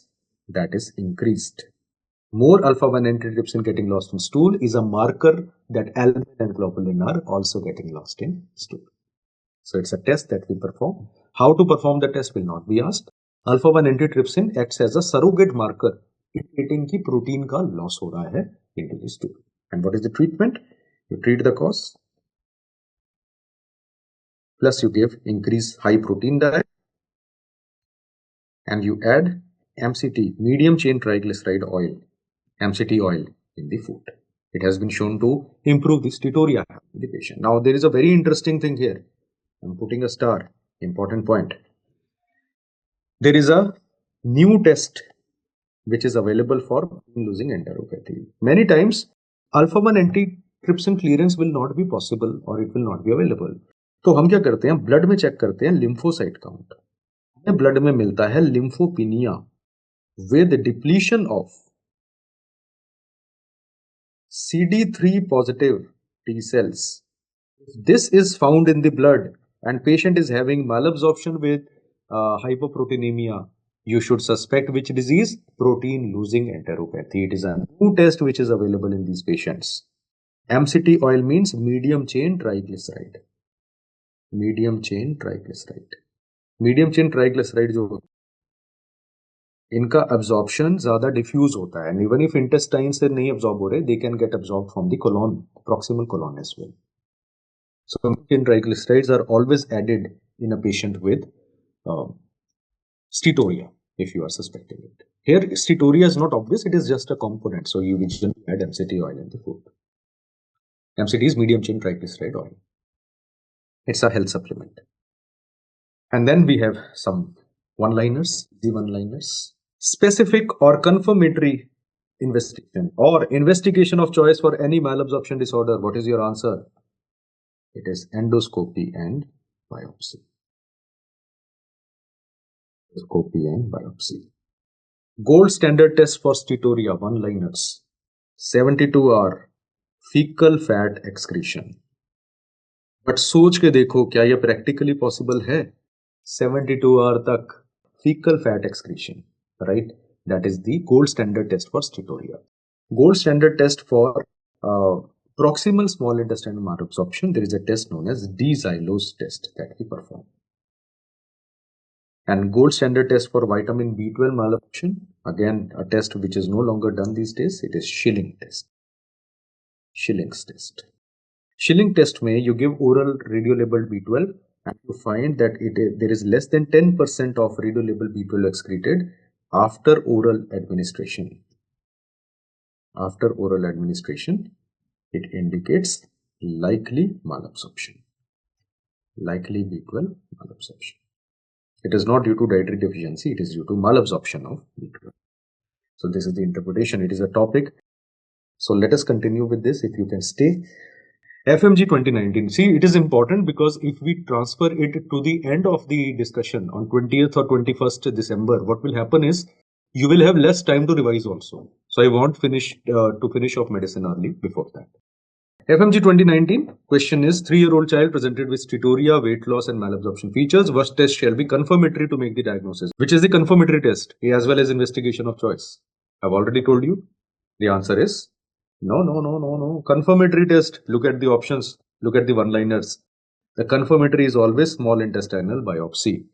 that is increased. More alpha-1 antitrypsin getting lost in stool is a marker that albumin and globulin are also getting lost in stool. So it's a test that we perform. How to perform the test will not be asked. Alpha-1 antitrypsin acts as a surrogate marker indicating कि protein का loss हो रहा है into the stool. And what is the treatment? You treat the cause, plus you give increased high protein diet, and you add MCT, medium chain triglyceride oil, MCT oil in the food. It has been shown to improve the steatorrhea in the patient. Now there is a very interesting thing here. I'm putting a star, important point. There is a new test which is available for losing enteropathy. Many times, alpha-1 antitrypsin clearance will not be possible or it will not be available. तो हम क्या करते हैं, blood में check करते हैं lymphocyte count. हमें blood में मिलता है lymphopenia with depletion of CD3 positive T cells. If this is found in the blood and patient is having malabsorption with hypoproteinemia, you should suspect which disease? Protein losing enteropathy. It is a new test which is available in these patients. MCT oil means medium chain triglyceride. Medium chain triglyceride. Medium chain triglyceride जो इनका absorption ज़्यादा diffuse होता है, and even if intestine से नहीं absorb हो रहे, they can get absorbed from the colon, proximal colon as well. So medium triglycerides are always added in a patient with steatorrhea if you are suspecting it. Here steatorrhea is not obvious, it is just a component, so you will generally add MCT oil in the food. MCT is medium chain triglyceride oil. It's a health supplement. And then we have some one-liners, the one-liners. Specific or confirmatory investigation or investigation of choice for any malabsorption disorder. What is your answer? It is endoscopy and biopsy. Endoscopy and biopsy. Gold standard test for steatorrhea, one-liners. 72 hour fecal fat excretion. But सोच के देखो क्या यह practically possible है? 72 hour तक fecal fat excretion, right? That is the gold standard test for steatorrhea. Gold standard test for proximal small intestinal malabsorption, there is a test known as D-xylose test that we perform. And gold standard test for vitamin B12 malabsorption, again a test which is no longer done these days, it is Schilling test. Schilling's test. Schilling test may you give oral radiolabeled B12 and you find that there is less than 10% of radiolabeled B12 excreted after oral administration. After oral administration, it indicates likely malabsorption. Likely B12 malabsorption. It is not due to dietary deficiency, it is due to malabsorption of B12. So this is the interpretation, it is a topic. So let us continue with this if you can stay. FMG 2019. See, it is important because if we transfer it to the end of the discussion on 20th or 21st December, what will happen is you will have less time to revise also. So I want to finish off medicine early before that. FMG 2019 question is 3-year-old child presented with steatorrhea, weight loss and malabsorption features. What test shall be confirmatory to make the diagnosis? Which is the confirmatory test, as well as investigation of choice? I've already told you. The answer is no. Confirmatory test. Look at the options. Look at the one-liners. The confirmatory is always small intestinal biopsy.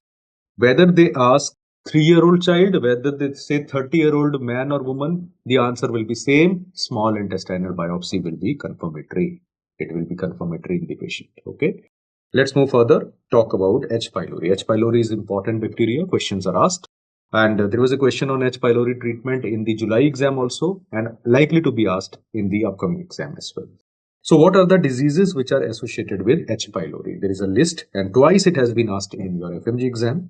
Whether they ask 3-year-old child, whether they say 30-year-old man or woman, the answer will be same. Small intestinal biopsy will be confirmatory. It will be confirmatory in the patient. Okay. Let's move further. Talk about H. pylori. H. pylori is important bacteria. Questions are asked. And there was a question on H. pylori treatment in the July exam also, and likely to be asked in the upcoming exam as well. So what are the diseases which are associated with H. pylori? There is a list, and twice it has been asked in your FMG exam.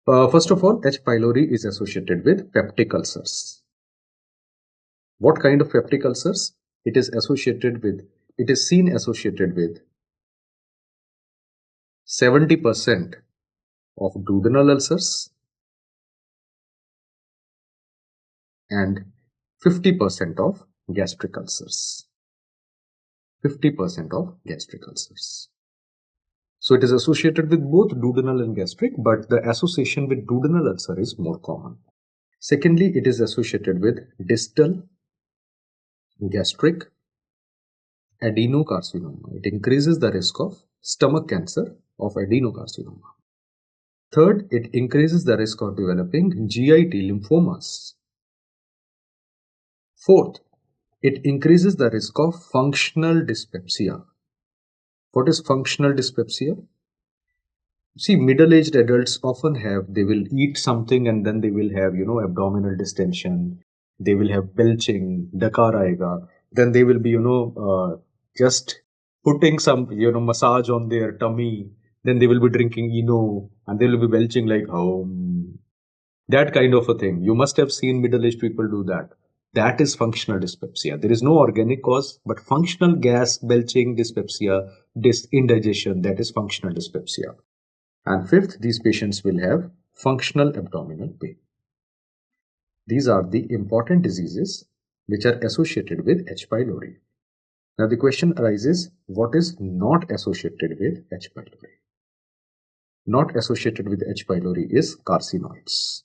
First of all, H. pylori is associated with peptic ulcers. What kind of peptic ulcers? It is seen associated with 70% of duodenal ulcers and 50% of gastric ulcers. 50% of gastric ulcers. So it is associated with both duodenal and gastric, but the association with duodenal ulcer is more common. Secondly, it is associated with distal gastric adenocarcinoma. It increases the risk of stomach cancer of adenocarcinoma. Third, it increases the risk of developing GIT lymphomas. Fourth, it increases the risk of functional dyspepsia. What is functional dyspepsia? See, middle-aged adults often they will eat something and then they will have, abdominal distension. They will have belching, dakar aega. Then they will be, just putting some, massage on their tummy. Then they will be drinking Eno and they will be belching like, that kind of a thing. You must have seen middle-aged people do that. That is functional dyspepsia. There is no organic cause, but functional gas, belching, dyspepsia, indigestion, that is functional dyspepsia. And fifth, these patients will have functional abdominal pain. These are the important diseases which are associated with H. pylori. Now the question arises, what is not associated with H. pylori? Not associated with H. pylori is carcinoids.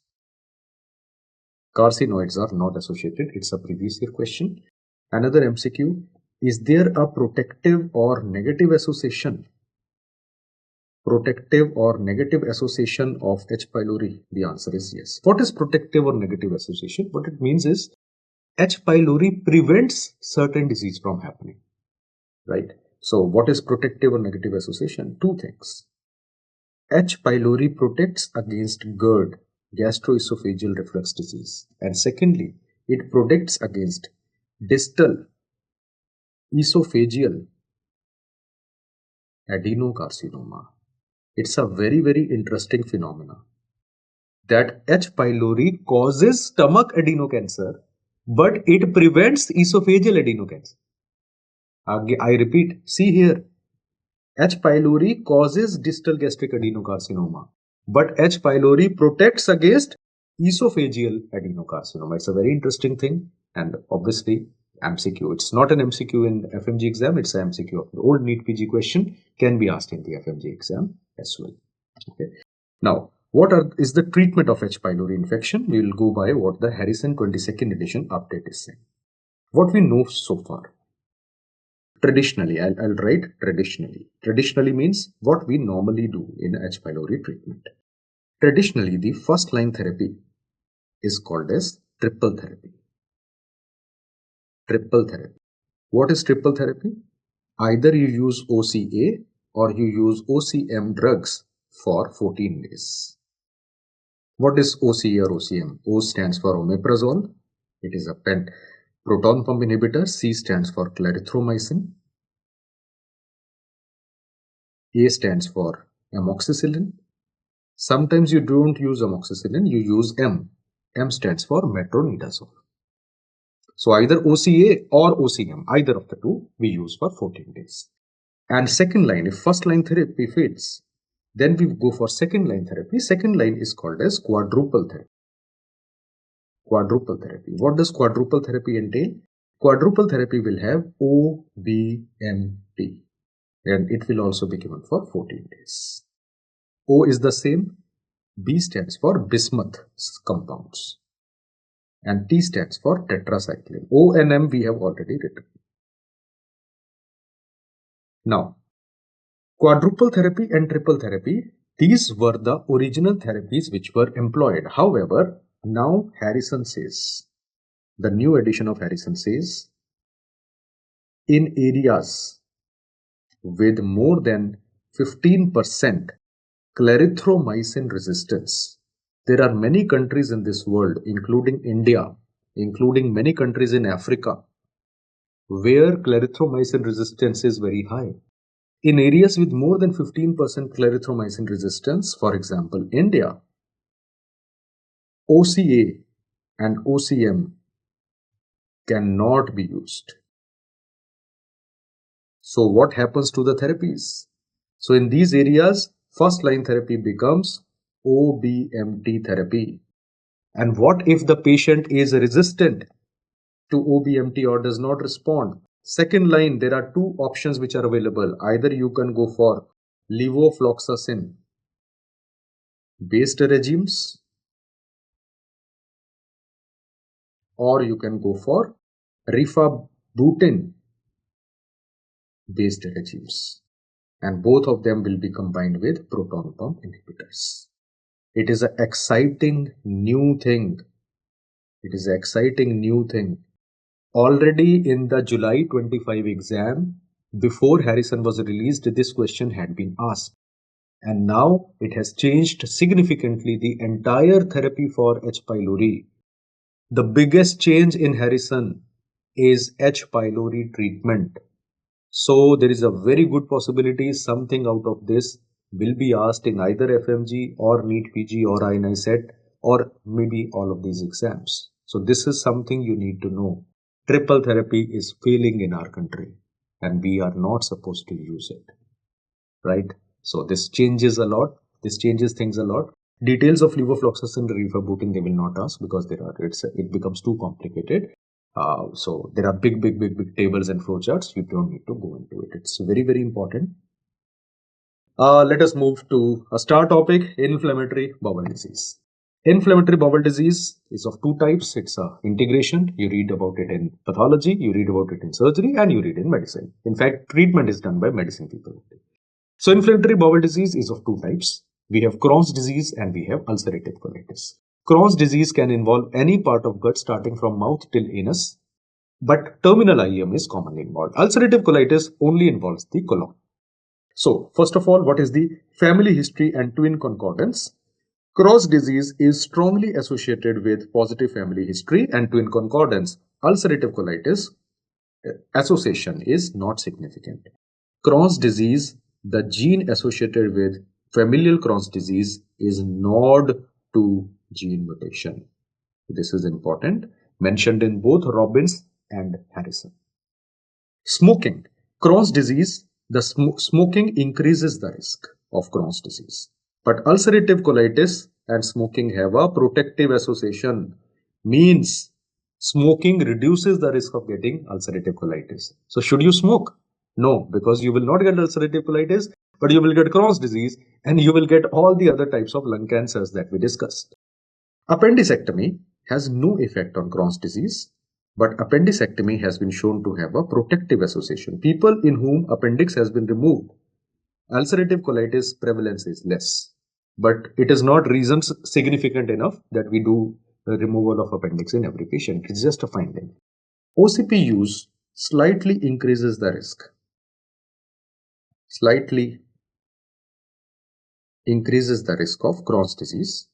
Carcinoids are not associated. It's a previous year question. Another MCQ, is there a protective or negative association? Protective or negative association of H. pylori? The answer is yes. What is protective or negative association? What it means is H. pylori prevents certain disease from happening, right? So what is protective or negative association? Two things. H. pylori protects against GERD, gastroesophageal reflux disease, and secondly, it protects against distal esophageal adenocarcinoma. It's a very, very interesting phenomena that H. pylori causes stomach adenocancer, but it prevents esophageal adenocancer. I repeat, see here, H. pylori causes distal gastric adenocarcinoma, but H. pylori protects against esophageal adenocarcinoma. It's a very interesting thing, and obviously MCQ. It's not an MCQ in FMG exam, it's an MCQ of the old NEET PG question, can be asked in the FMG exam as well. Okay. Now, what is the treatment of H. pylori infection? We will go by what the Harrison 22nd edition update is saying. What we know so far. Traditionally, I'll write traditionally. Traditionally means what we normally do in H. pylori treatment. Traditionally, the first line therapy is called as triple therapy. Triple therapy. What is triple therapy? Either you use OCA or you use OCM drugs for 14 days. What is OCA or OCM? O stands for omeprazole. It is a proton pump inhibitor. C stands for clarithromycin. A stands for amoxicillin. Sometimes you don't use amoxicillin, you use M. M stands for metronidazole. So either OCA or OCM, either of the two, we use for 14 days. And second line, if first line therapy fails, then we go for second line therapy. Second line is called as quadruple therapy. quadruple therapy. What does quadruple therapy entail? Quadruple therapy will have OBMT, and it will also be given for 14 days. O is the same, B stands for bismuth compounds, and T stands for tetracycline. O and M we have already written. Now, quadruple therapy and triple therapy, these were the original therapies which were employed. However, now Harrison says, the new edition of Harrison says, in areas with more than 15% clarithromycin resistance, there are many countries in this world, including India, including many countries in Africa, where clarithromycin resistance is very high. In areas with more than 15% clarithromycin resistance, for example, India, OCA and OCM cannot be used. So what happens to the therapies? So in these areas, first line therapy becomes OBMT therapy. And what if the patient is resistant to OBMT or does not respond? Second line, there are two options which are available. Either you can go for levofloxacin based regimes, or you can go for rifabutin based regimes, and both of them will be combined with proton pump inhibitors. It is an exciting new thing. It is an exciting new thing. Already in the July 25 exam, before Harrison was released, this question had been asked. And now it has changed significantly the entire therapy for H. pylori. The biggest change in Harrison is H. pylori treatment. So there is a very good possibility something out of this will be asked in either FMG or NEET PG or INI set or maybe all of these exams. So this is something you need to know. Triple therapy is failing in our country and we are not supposed to use it, right? So this changes a lot. This changes things a lot. Details of levofloxacin and rifabutin they will not ask because it becomes too complicated. So there are big tables and flowcharts. You don't need to go into it. It's very, very important. Let us move to a star topic, inflammatory bowel disease. Inflammatory bowel disease is of two types. It's a integration. You read about it in pathology, you read about it in surgery, and you read in medicine. In fact, treatment is done by medicine people. So inflammatory bowel disease is of two types. We have Crohn's disease and we have ulcerative colitis. Crohn's disease can involve any part of gut starting from mouth till anus, but terminal IEM is commonly involved. Ulcerative colitis only involves the colon. So, first of all, what is the family history and twin concordance? Crohn's disease is strongly associated with positive family history and twin concordance. Ulcerative colitis association is not significant. Crohn's disease, the gene associated with familial Crohn's disease is NOD2 gene mutation. This is important, mentioned in both Robbins and Harrison. Smoking. Crohn's disease, the smoking increases the risk of Crohn's disease. But ulcerative colitis and smoking have a protective association, means smoking reduces the risk of getting ulcerative colitis. So should you smoke? No, because you will not get ulcerative colitis, but you will get Crohn's disease and you will get all the other types of lung cancers that we discussed. Appendicectomy has no effect on Crohn's disease, but appendicectomy has been shown to have a protective association. People in whom appendix has been removed, ulcerative colitis prevalence is less, but it is not reasons significant enough that we do removal of appendix in every patient. It's just a finding. OCP use slightly increases the risk. Slightly increases the risk of Crohn's disease.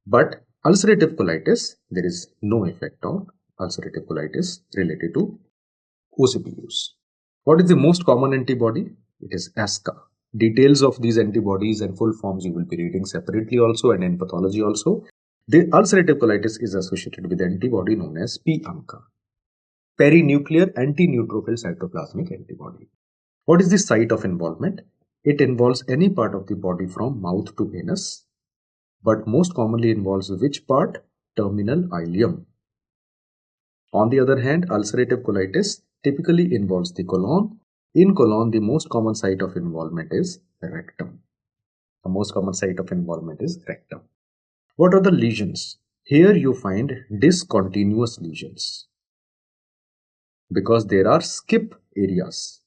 But ulcerative colitis, there is no effect on ulcerative colitis related to OCP use. What is the most common antibody? It is ASCA. Details of these antibodies and full forms you will be reading separately also and in pathology also. The ulcerative colitis is associated with antibody known as p-ANCA, perinuclear anti-neutrophil cytoplasmic antibody. What is the site of involvement? It involves any part of the body from mouth to anus, but most commonly involves which part? terminal ileum. On the other hand, ulcerative colitis typically involves the colon. In colon, the most common site of involvement is rectum. The most common site of involvement is rectum. What are the lesions? Here you find discontinuous lesions because there are skip areas,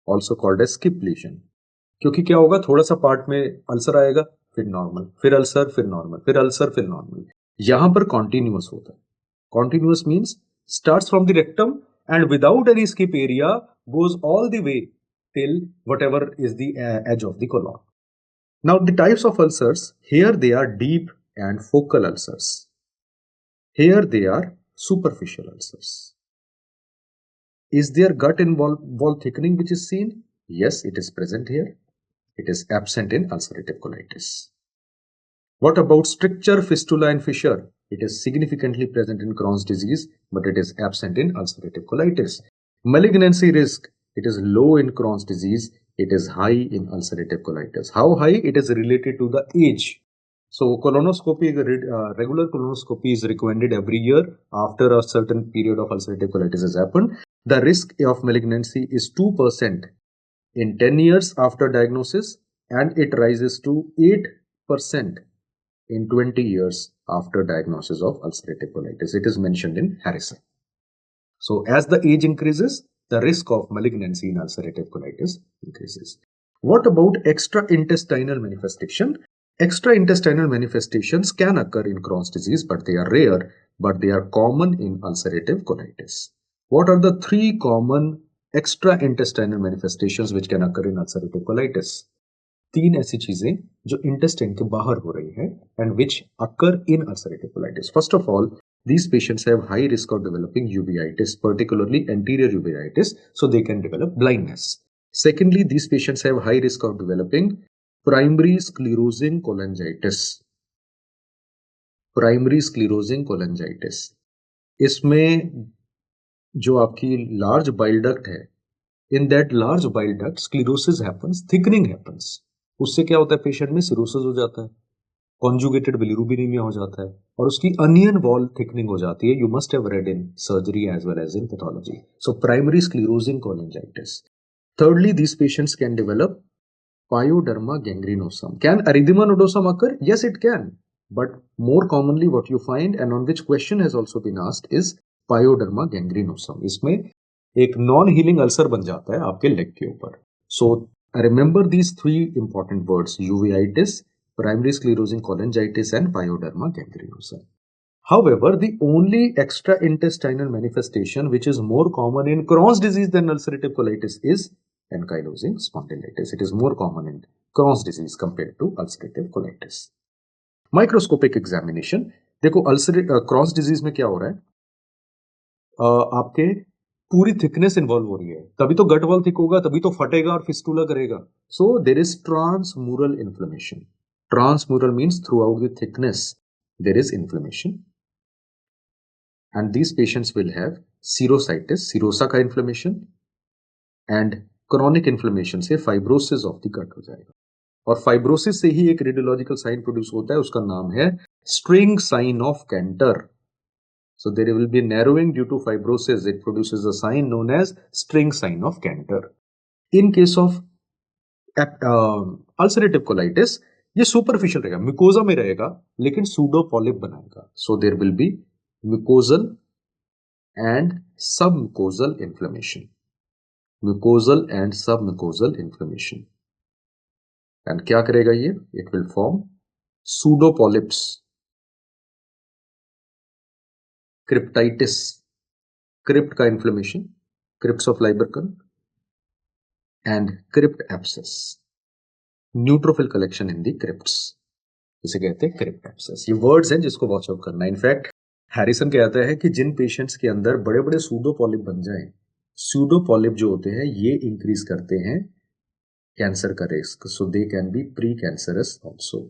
also called as skip lesion. क्योंकि क्या होगा, थोड़ा सा part में ulcer आएगा, फिर normal, फिर ulcer, फिर नॉर्मल, फिर अल्सर, फिर नॉर्मल. यहां पर कॉन्टिन्यूअस होता है. Continuous means starts from the rectum and without any skip area goes all the way till whatever is the edge of the colon. Now the types of ulcers, here they are deep and focal ulcers. Here they are superficial ulcers. Is there gut wall thickening which is seen? Yes, it is present here. It is absent in ulcerative colitis. What about stricture, fistula and fissure? It is significantly present in Crohn's disease, but it is absent in ulcerative colitis. Malignancy risk, it is low in Crohn's disease, it is high in ulcerative colitis. How high? It is related to the age. So colonoscopy, regular colonoscopy is recommended every year after a certain period of ulcerative colitis has happened. The risk of malignancy is 2% in 10 years after diagnosis, and it rises to 8% in 20 years after diagnosis of ulcerative colitis. It is mentioned in Harrison. So as the age increases, the risk of malignancy in ulcerative colitis increases. What about extraintestinal manifestation? Extraintestinal manifestations can occur in Crohn's disease, but they are rare, but they are common in ulcerative colitis. What are the 3 common extraintestinal manifestations which can occur in ulcerative colitis? 3 ऐसी चीजें जो intestine के बाहर हो रही है and which occur in ulcerative colitis. First of all, these patients have high risk of developing uveitis, particularly anterior uveitis, so they can develop blindness. Secondly, these patients have high risk of developing primary sclerosing cholangitis. Primary sclerosing cholangitis. इसमें जो आपकी large bile duct है, in that large bile duct sclerosis happens, thickening happens. उससे क्या होता है, patient में cirrhosis हो जाता है, कॉन्जुगेटेड बिलिरुबिनेमिया हो जाता है और उसकी अनियन वॉल थिकनिंग हो जाती है. You must have read in surgery as well as in pathology. So primary sclerosing cholangitis. Thirdly, these patients can develop pyoderma gangrenosum. Can erythema nodosum occur? Yes, it can. But more commonly what you find and on which question has also been asked is pyoderma gangrenosum. इसमें एक non healing ulcer बन जाता है आपके leg के ऊपर. सो remember these 3 important words: uveitis, primary sclerosing cholangitis and pyoderma gangrenosum. However, the only extraintestinal manifestation which is more common in Crohn's disease than ulcerative colitis is ankylosing spondylitis. It is more common in Crohn's disease compared to ulcerative colitis. Microscopic examination. देखो Crohn's disease में क्या हो रहा है, आपके पूरी thickness involve हो रही है, तभी तो गट वॉल थिक होगा, तभी तो फटेगा और फिस्टुला करेगा. So there is transmural inflammation. Transmural means throughout the thickness there is inflammation and these patients will have serositis, serosa का इन्फ्लेमेशन, एंड क्रॉनिक इन्फ्लेमेशन से फाइब्रोसिस ऑफ द गट हो जाएगा. और फाइब्रोसिस से ही एक radiological sign produce होता है, उसका नाम है string sign of Kantor. So there will be narrowing due to fibrosis. It produces a sign known as string sign of Cantor. In case of ulcerative colitis, ये superficial रहेगा, mucosa में रहेगा, लेकिन pseudo polyp बनाएगा. So there will be mucosal and submucosal inflammation. Mucosal and submucosal inflammation. And क्या करेगा ये? It will form pseudo polyps. Cryptitis, crypt का inflammation, crypts of Lieberkühn, and crypt abscess, neutrophil collection in the crypts, इसे कहते हैं crypt abscess. ये words हैं जिसको वॉच आउट करना है. इनफैक्ट हैरिसन कहता है कि जिन पेशेंट्स के अंदर बड़े बड़े सूडो पॉलिप बन जाएं, सूडो पॉलिप जो होते हैं ये इंक्रीज करते हैं कैंसर का risk. So they can be precancerous also.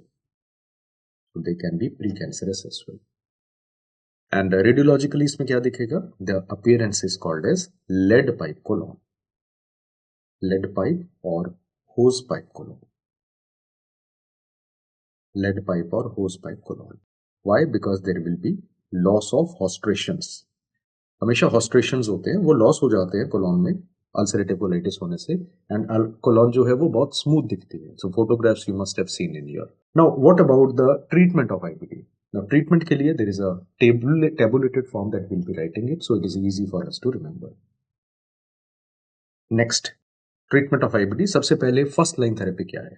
They can be precancerous as well. And radiologically इसमें क्या दिखेगा? The appearance is called as lead pipe colon, lead pipe or hose pipe colon, lead pipe or hose pipe colon. Why? Because there will be loss of hostrations. हमेशा hostrations होते हैं, वो loss हो जाते हैं colon में ulcerative colitis होने से, and colon जो है वो बहुत smooth दिखती है. So photographs you must have seen in here. Now what about the treatment of IBD? Now treatment के लिए there is a tabulated form that we'll be writing it, so it is easy for us to remember. Next, treatment of IBD. सबसे पहले first line therapy क्या है?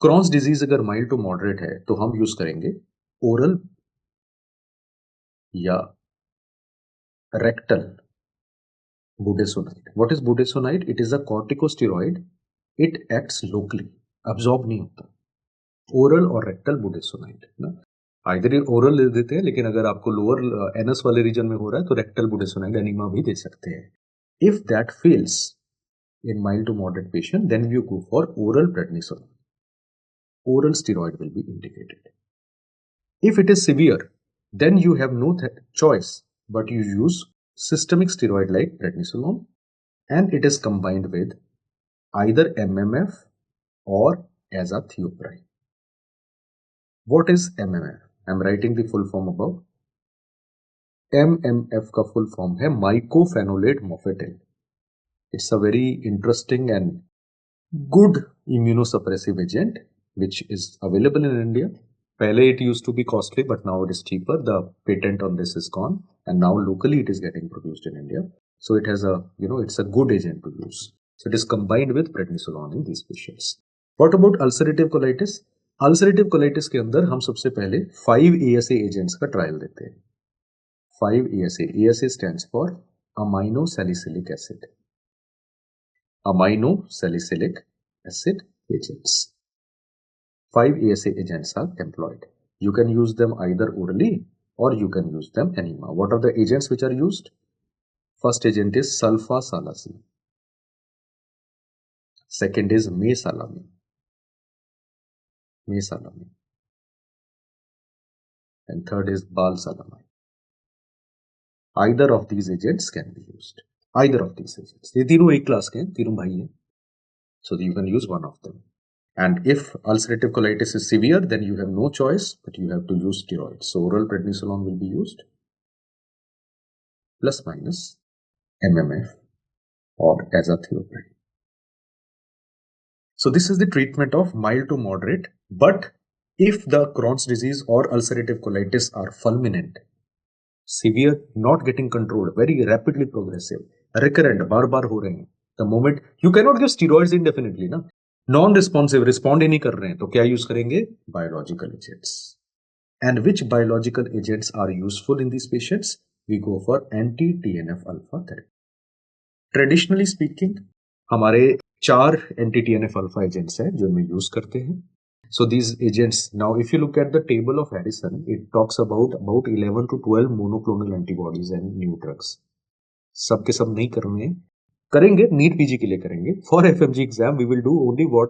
क्रॉन्स disease अगर mild to moderate है तो हम यूज करेंगे ओरल या rectal budesonide. What is budesonide? It is a corticosteroid. It acts locally, absorb नहीं होता. ओरल और रेक्टल बुडेसोनाइड ना, आइदर ओरल दे देते हैं, लेकिन अगर आपको लोअर एनस वाले रीजन में हो रहा है तो रेक्टल बुडेसोनाइड एनीमा भी दे सकते हैं. If that fails in mild to moderate patient, then you go for oral prednisolone. Oral steroid will be indicated. If it is severe, then you have no choice but you use systemic steroid like prednisolone, and it is combined with either MMF or azathioprine. What is MMF? I am writing the full form above. MMF का full form है mycophenolate mofetil. It's a very interesting and good immunosuppressive agent which is available in India. Pehle it used to be costly, but now it is cheaper. The patent on this is gone, and now locally it is getting produced in India. So it has a, it's a good agent to use. So it is combined with prednisolone in these patients. What about ulcerative colitis? Ulcerative colitis के अंदर हम सबसे पहले 5 ASA agents का trial देते हैं. 5 ASA. ASA stands for amino salicylic acid. Amino salicylic acid agents. 5 ASA agents are employed. You can use them either orally or you can use them enema. What are the agents which are used? First agent is sulfasalazine. Second is mesalamine. And third is balsalamine. Either of these agents can be used. Either of these agents. ये तीनों एक class के हैं, तीनों भाई हैं. So you can use one of them. And if ulcerative colitis is severe, then you have no choice, but you have to use steroids. So oral prednisolone will be used, plus minus MMF or azathioprine. So this is the treatment of mild to moderate. But if the Crohn's disease or ulcerative colitis are fulminant, severe, not getting controlled, very rapidly progressive, recurrent, बार-बार हो रहे हैं, the moment you cannot give steroids indefinitely, ना, non-responsive, respond ही नहीं कर रहे हैं, तो क्या यूज करेंगे? Biological agents. And which biological agents are useful in these patients? We go for anti-TNF alpha therapy. Traditionally speaking, हमारे 4 anti-TNF alpha agents हैं जो हम यूज करते हैं. So these agents, now if you look at the table of Harrison, it talks about 11 to 12 monoclonal antibodies and new drugs. सब के सब नहीं करने हैं, करेंगे नीट पीजी के लिए करेंगे. For FMG exam we will do only what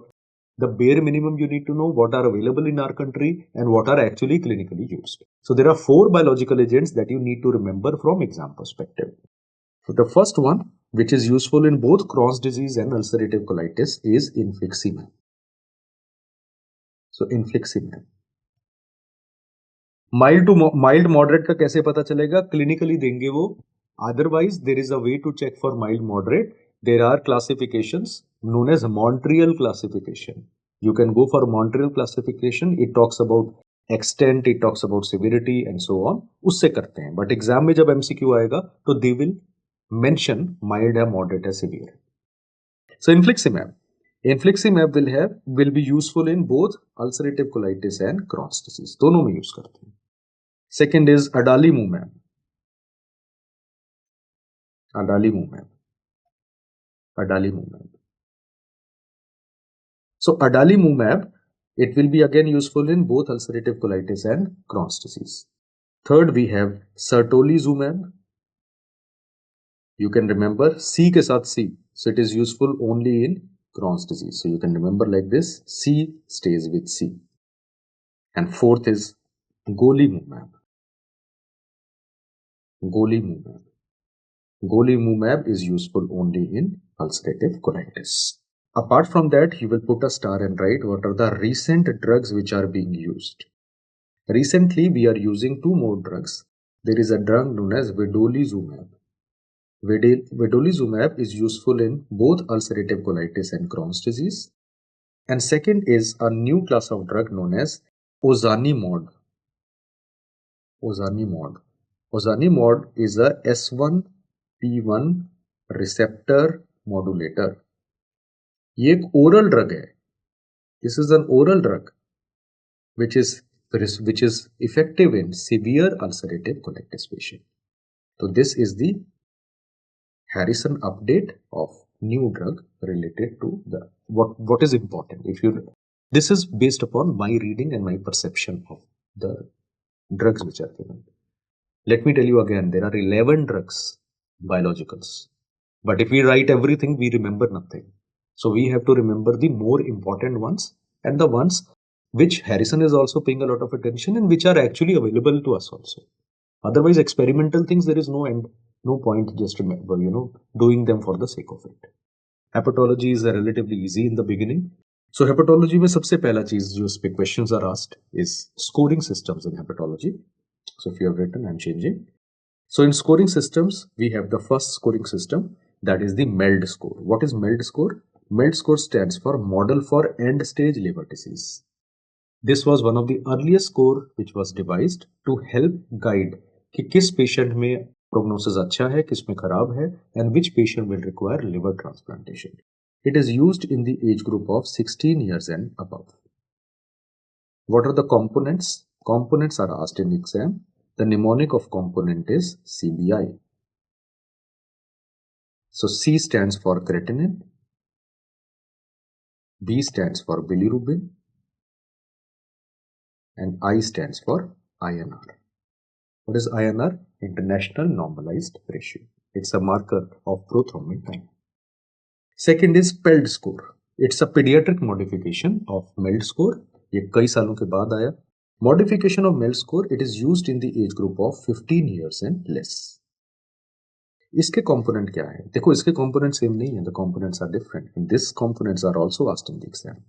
the bare minimum you need to know, what are available in our country and what are actually clinically used. So there are 4 biological agents that you need to remember from exam perspective. So the first one, which is useful in both Crohn's disease and ulcerative colitis, is infliximab. So infliximab. Mild moderate का कैसे पता चलेगा? Clinically देंगे वो. Otherwise, there is a way to check for mild moderate. There are classifications known as Montreal classification. You can go for Montreal classification. It talks about extent, it talks about severity and so on. उससे करते हैं. But exam में जब MCQ आएगा तो they will mention mild या moderate या severe. So infliximab. Infliximab will be useful in both ulcerative colitis and Crohn's disease. दोनों में यूज करते हैं. Second is adalimumab. So adalimumab, it will be again useful in both ulcerative colitis and Crohn's disease. Third, we have certolizumab. You can remember C के साथ C. So it is useful only in Crohn's disease. So you can remember like this, C stays with C. And fourth is golimumab. Golimumab is useful only in ulcerative colitis. Apart from that, you will put a star and write what are the recent drugs which are being used. Recently, we are using two more drugs. There is a drug known as vedolizumab. Vedolizumab is useful in both ulcerative colitis and Crohn's disease. And second is a new class of drug known as ozanimod. Ozanimod is a S1P1 receptor modulator. ये एक oral drug है. This is an oral drug which is effective in severe ulcerative colitis patient. So this is the Harrison update of new drug related to the what is important. This is based upon my reading and my perception of the drugs which are given. Let me tell you again, there are 11 drugs, biologicals. But if we write everything, we remember nothing. So we have to remember the more important ones and the ones which Harrison is also paying a lot of attention and which are actually available to us also. Otherwise, experimental things, there is no end, no point just remember, doing them for the sake of it. Hepatology is relatively easy in the beginning. So hepatology में सबसे पहला चीज जो इस पे questions are asked is scoring systems in hepatology. So if you have written, I'm changing. So in scoring systems, we have the first scoring system, that is the MELD score. What is MELD score? MELD score stands for Model for End Stage Liver Disease. This was one of the earliest score which was devised to help guide कि किस patient में prognosis अच्छा है, किस में खराब है, and which patient will require liver transplantation. It is used in the age group of 16 years and above. What are the components? Components are asked in the exam. The mnemonic of component is CBI. So C stands for creatinine, B stands for bilirubin, and I stands for INR. What is INR? International Normalized Ratio. It's a marker of prothrombin time. Second is PELD score. It's a pediatric modification of MELD score. ये कई सालों के बाद आया. Modification of MELD score, it is used in the age group of 15 years and less. इसके component क्या है? देखो इसके component same नहीं है. The components are different. And these components are also asked in the exam.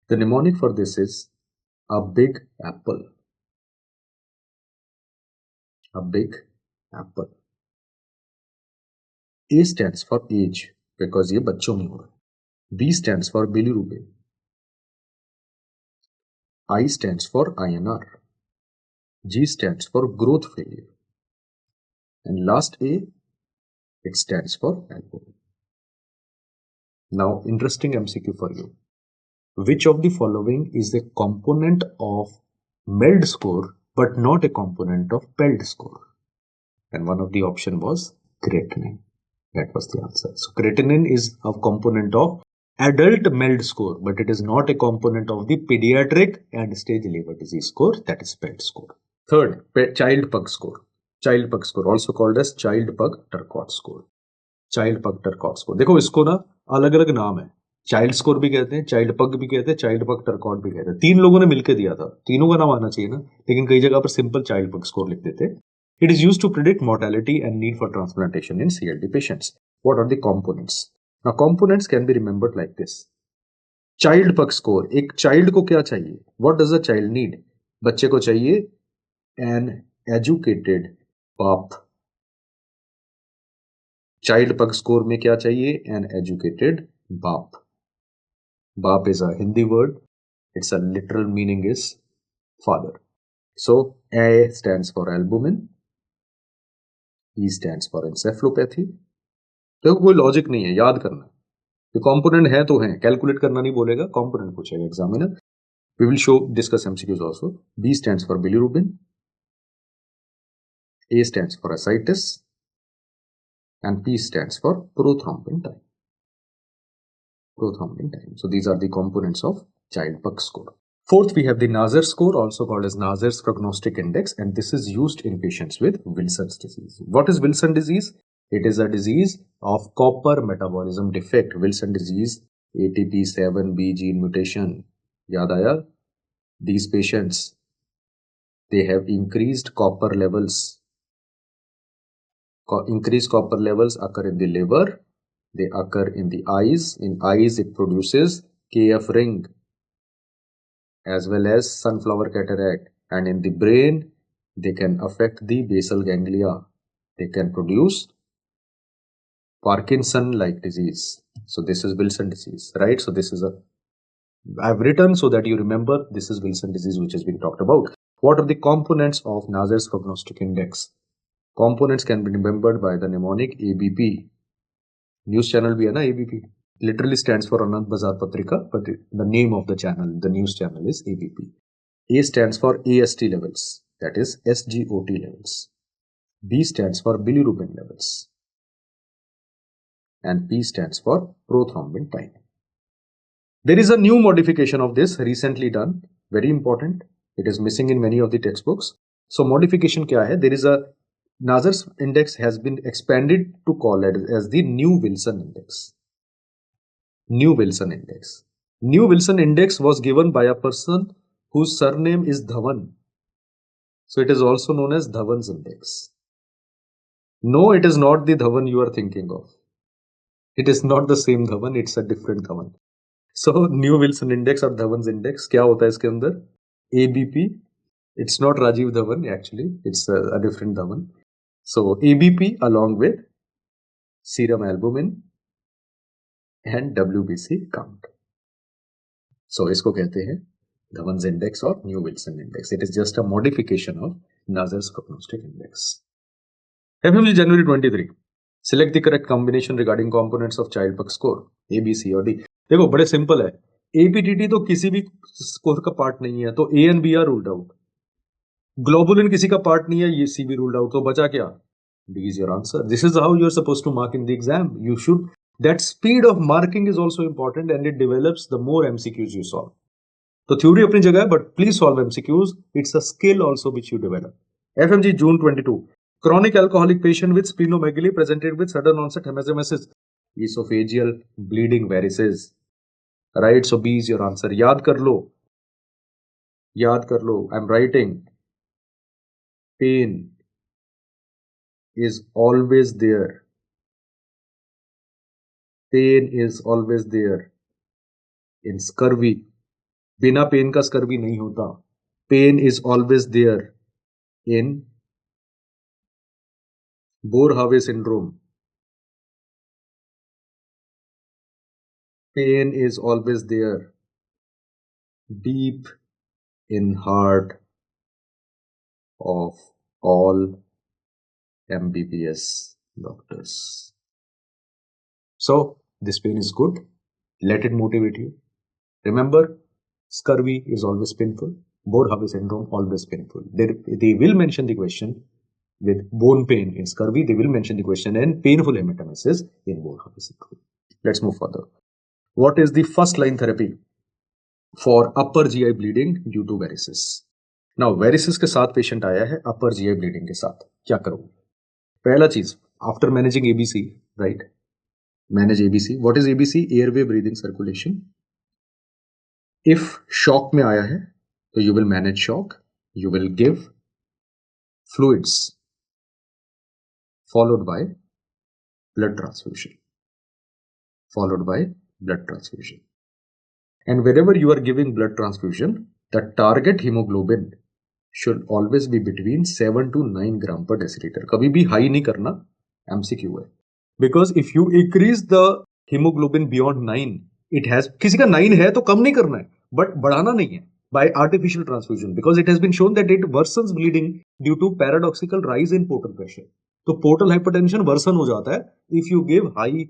The mnemonic for this is a big apple. A big apple. A stands for age because ये बच्चों में हो रहा है. B stands for bilirubin. I stands for INR. G stands for growth failure. And last A, it stands for albumin. Now, interesting MCQ for you. Which of the following is a component of MELD score but not a component of PELD score? And one of the option was creatinine. That was the answer. So creatinine is a component of adult MELD score, but it is not a component of the pediatric end stage liver disease score, that is PELD score. Third, child pug score. Child pug score, also called as child pug Turcotte score. Child pug Turcotte score. देखो इसको ना अलग अलग नाम है. Child score भी कहते हैं, चाइल्ड पग भी कहते हैं, चाइल्ड पग टर्कॉट भी कहते हैं. तीन लोगों ने मिलकर दिया था. तीनों का नाम आना चाहिए ना, लेकिन कई जगह पर सिंपल चाइल्ड पग स्कोर लिख देते. It is used to predict mortality and need for transplantation in CLD patients. What are the components? Now components can be remembered like this. Child pug score. एक child को क्या चाहिए? What does a child need? बच्चे को चाहिए an educated बाप. Child pug score में क्या चाहिए? An educated बाप. Baap is a Hindi word. Its a literal meaning is father. So A stands for albumin. E stands for encephalopathy. देखो कोई लॉजिक नहीं है, याद करना. ये कंपोनेंट है तो है, कैलकुलेट करना नहीं बोलेगा, कंपोनेंट पूछेगा examiner. We will show discuss MCQs also. B stands for bilirubin. A stands for ascites. And P stands for prothrombin time. Prothrombin time. So these are the components of child pug score. Fourth, we have the Naser score, also called as Naser's prognostic index, and this is used in patients with Wilson's disease. What is Wilson disease? It is a disease of copper metabolism defect. Wilson disease, ATP7B gene mutation. Yaad aaya? These patients, they have increased copper levels. Increased copper levels occur in the liver. They occur in the eyes. In eyes, it produces KF ring, as well as sunflower cataract, and in the brain they can affect the basal ganglia. They can produce Parkinson-like disease. So this is Wilson disease, right? So this is I've written so that you remember this is Wilson disease which has been talked about. What are the components of Nasser's prognostic index? Components can be remembered by the mnemonic ABP. News channel bhi hai na ABP. Literally stands for Anand Bazar Patrika, but the name of the channel, the news channel is ABP. A stands for AST levels, that is SGOT levels. B stands for bilirubin levels. And P stands for prothrombin time. There is a new modification of this recently done, very important. It is missing in many of the textbooks. So modification kya hai? There is a Nasser's index has been expanded to call it as the New Wilson index. New Wilson index. New Wilson index was given by a person whose surname is Dhawan. So it is also known as Dhawan's index. No, it is not the Dhawan you are thinking of. It is not the same Dhawan, it's a different Dhawan. So New Wilson index or Dhawan's index, क्या होता है इसके अंदर? ABP. It's not Rajiv Dhawan actually, it's a different Dhawan. So ABP along with serum albumin and WBC count. So इसको कहते हैं Dhawan's index or New Wilson index. It is just a modification of Nasser's prognostic index. FMGE January 23. Select the correct combination regarding components of child pug score A, B, C और D. देखो बड़े simple है. APTT तो किसी भी score का part नहीं है, तो A and B are ruled out. Globulin किसी का पार्ट नहीं है, ये C भी ruled out. तो बचा क्या? D is your answer. This is how you are supposed to mark in the exam. You should. That speed of marking is also important and it develops the more MCQs you solve. तो theory अपनी जगह है, but please solve MCQs. It's a skill also which you develop. FMG June 22. Chronic alcoholic patient with splenomegaly presented with sudden onset hematogenesis. Esophageal bleeding varices. Right, so B is your answer. याद कर लो. याद कर लो. I'm writing. Pain is always there. Pain is always there in scurvy. बिना pen का scurvy नहीं होता. Pain is always there in Boerhaave syndrome. Pain is always there deep in heart of all MBBS doctors. So this pain is good. Let it motivate you. Remember, scurvy is always painful. Boerhaave syndrome always painful. They will mention the question with bone pain in scurvy. They will mention the question and painful hematemesis in Boerhaave syndrome. Let's move further. What is the first line therapy for upper GI bleeding due to varices? Now varices के साथ patient आया है upper GI bleeding के साथ. क्या करोगे? पहला चीज, after managing ABC, right? Manage ABC. What is ABC? Airway breathing circulation. If shock में आया है, तो you will manage shock. You will give fluids followed by blood transfusion. Followed by blood transfusion. And whenever you are giving blood transfusion, the target hemoglobin should always be between 7 to 9 gram per deciliter. कभी भी high नहीं करना, MCQ है. Because if you increase the hemoglobin beyond 9, it has, किसी का 9 है तो कम नहीं करना है, but बढ़ाना नहीं है by artificial transfusion, because it has been shown that it worsens bleeding due to paradoxical rise in portal pressure. तो portal hypertension worsen हो जाता है if you give high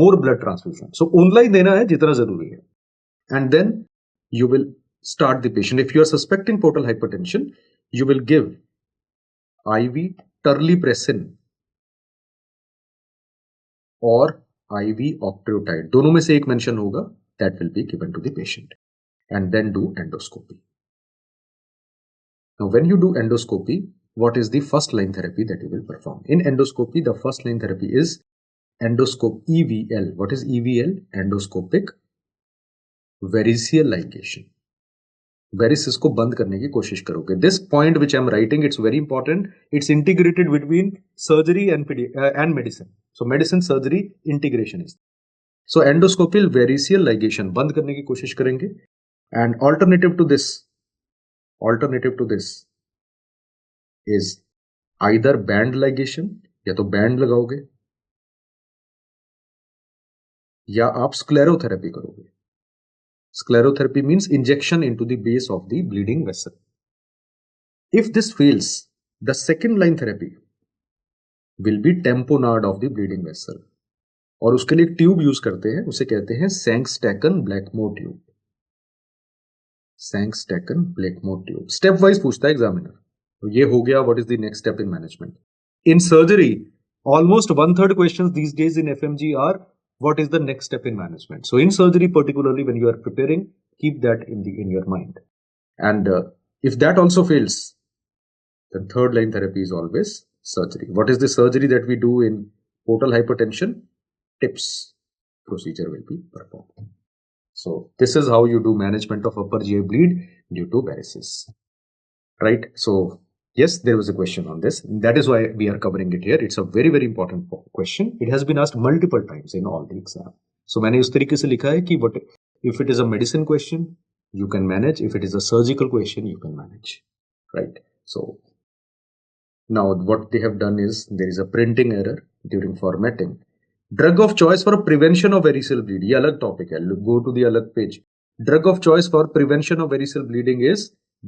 more blood transfusion. So उतना ही देना है जितना जरूरी है. And then you will start the patient. If you are suspecting portal hypertension, you will give IV terlipressin or IV octreotide. दोनों में से एक mention होगा, that will be given to the patient. And then do endoscopy. Now when you do endoscopy, what is the first line therapy that you will perform? In endoscopy, the first line therapy is endoscope EVL. What is EVL? Endoscopic variceal ligation. Varices को बंद करने की कोशिश करोगे. This point which I am writing, it's very important. It's integrated between surgery and medicine. So medicine surgery integration is. So endoscopic variceal ligation बंद करने की कोशिश करेंगे. And alternative to this, Alternative to this is either band ligation, या तो band लगाओगे या आप स्क्लेरोथेरेपी करोगे. Sclerotherapy means injection into the base of the bleeding vessel. If this fails, the second line therapy will be tamponade of the bleeding vessel. और उसके लिए एक ट्यूब यूज करते हैं, उसे कहते हैं Sengstaken Blakemore tube. Sengstaken Blakemore tube. Step wise पूछता है एग्जामिनर. तो ये हो गया what is the next step in management. In surgery almost 1/3 questions these days in FMG are what is the next step in management. So in surgery, particularly when you are preparing, keep that in your mind. And if that also fails, then third line therapy is always surgery. What is the surgery that we do in portal hypertension? TIPS procedure will be performed. So this is how you do management of upper GI bleed due to varices. Right? So yes, there was a question on this. That is why we are covering it here. It's a very, very important question. It has been asked multiple times in all the exam. So मैंने उस तरीके से लिखा है कि what if it is a medicine question, you can manage. If it is a surgical question, you can manage. Right? So now what they have done is there is a printing error during formatting. Drug of choice for prevention of variceal bleed. ये अलग topic है. Go to the अलग page. Drug of choice for prevention of variceal bleeding is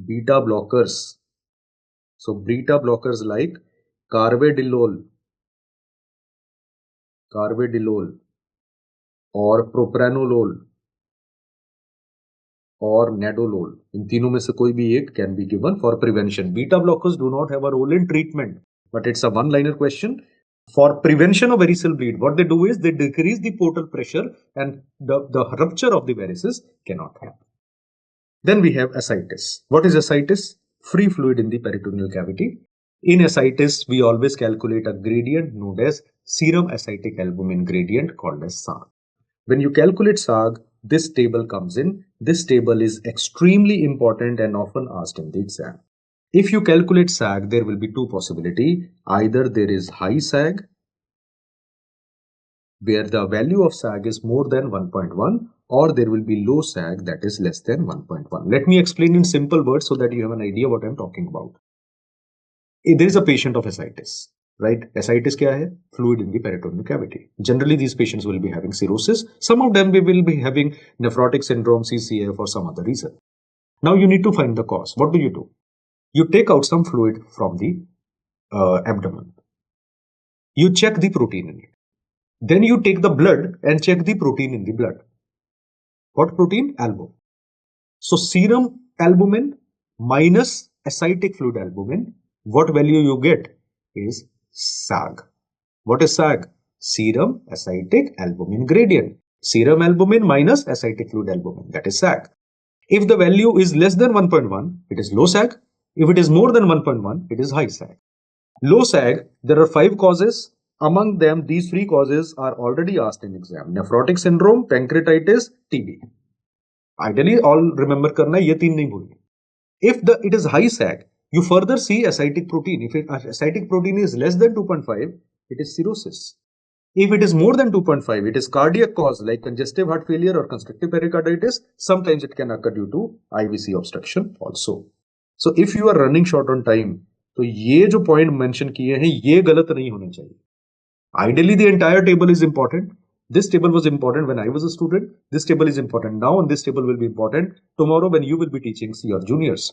beta blockers. So beta blockers like carvedilol और propranolol और nadolol. इन तीनों में से कोई भी एक can be given for prevention. Beta blockers do not have a role in treatment, but it's a one-liner question. For prevention of variceal bleed, what they do is they decrease the portal pressure and the rupture of the varices cannot happen. Then we have ascites. What is ascites? Free fluid in the peritoneal cavity. In ascites, we always calculate a gradient known as serum ascitic albumin gradient called as SAG. When you calculate SAG, this table comes in. This table is extremely important and often asked in the exam. If you calculate SAG, there will be two possibilities. Either there is high SAG, where the value of SAG is more than 1.1, or there will be low SAG that is less than 1.1. Let me explain in simple words so that you have an idea what I am talking about. There is a patient of ascites, right? Ascites kya hai? Fluid in the peritoneal cavity. Generally, these patients will be having cirrhosis. Some of them will be having nephrotic syndrome, CCF, or some other reason. Now you need to find the cause. What do? You take out some fluid from the abdomen. You check the protein in it. Then you take the blood and check the protein in the blood. What protein? Albumin. So serum albumin minus ascitic fluid albumin, what value you get is SAG. What is SAG? Serum ascitic albumin gradient. Serum albumin minus ascitic fluid albumin, that is SAG. If the value is less than 1.1, it is low SAG. If it is more than 1.1, it is high SAG. Low SAG, there are 5 causes. Among them, these 3 causes are already asked in exam. Nephrotic syndrome, pancreatitis, TB. Ideally, all remember karna, ye 3 nahi bhulna. If it is high SAG, you further see ascitic protein. If ascitic protein is less than 2.5, it is cirrhosis. If it is more than 2.5, it is cardiac cause like congestive heart failure or constrictive pericarditis. Sometimes it can occur due to IVC obstruction also. So if you are running short on time, तो ये जो point mention किए हैं ये गलत नहीं होने चाहिए. Ideally, the entire table is important. This table was important when I was a student. This table is important now, and this table will be important tomorrow when you will be teaching your juniors.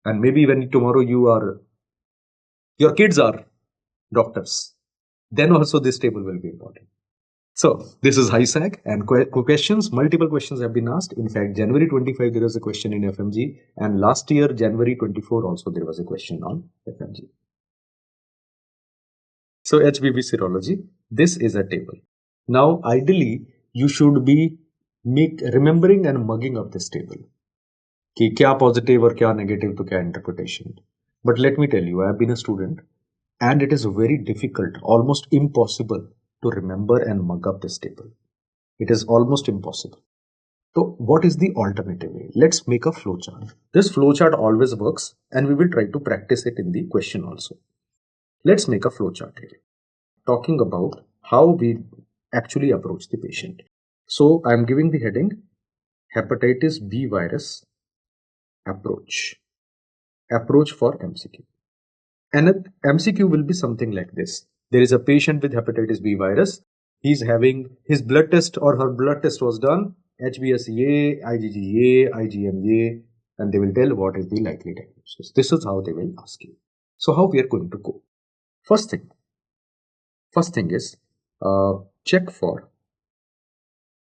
And maybe when tomorrow your kids are doctors, then also this table will be important. So this is high SAG and questions. Multiple questions have been asked. In fact, January 25 there was a question in FMG, and last year January 24 also there was a question on FMG. So HBV serology, this is a table. Now ideally you should be remembering and mugging up this table. कि क्या positive और क्या negative तो क्या interpretation. But let me tell you, I have been a student and it is very difficult, almost impossible to remember and mug up this table. It is almost impossible. So what is the alternative way? Let's make a flowchart. This flowchart always works and we will try to practice it in the question also. Let's make a flowchart here, talking about how we actually approach the patient. So I am giving the heading Hepatitis B virus approach. approach for MCQ. And an MCQ will be something like this. There is a patient with hepatitis B virus. He's having his blood test or her blood test was done, HbA, IgG, IgM, and they will tell what is the likely diagnosis. This is how they will ask you. So how we are going to go? First thing is check for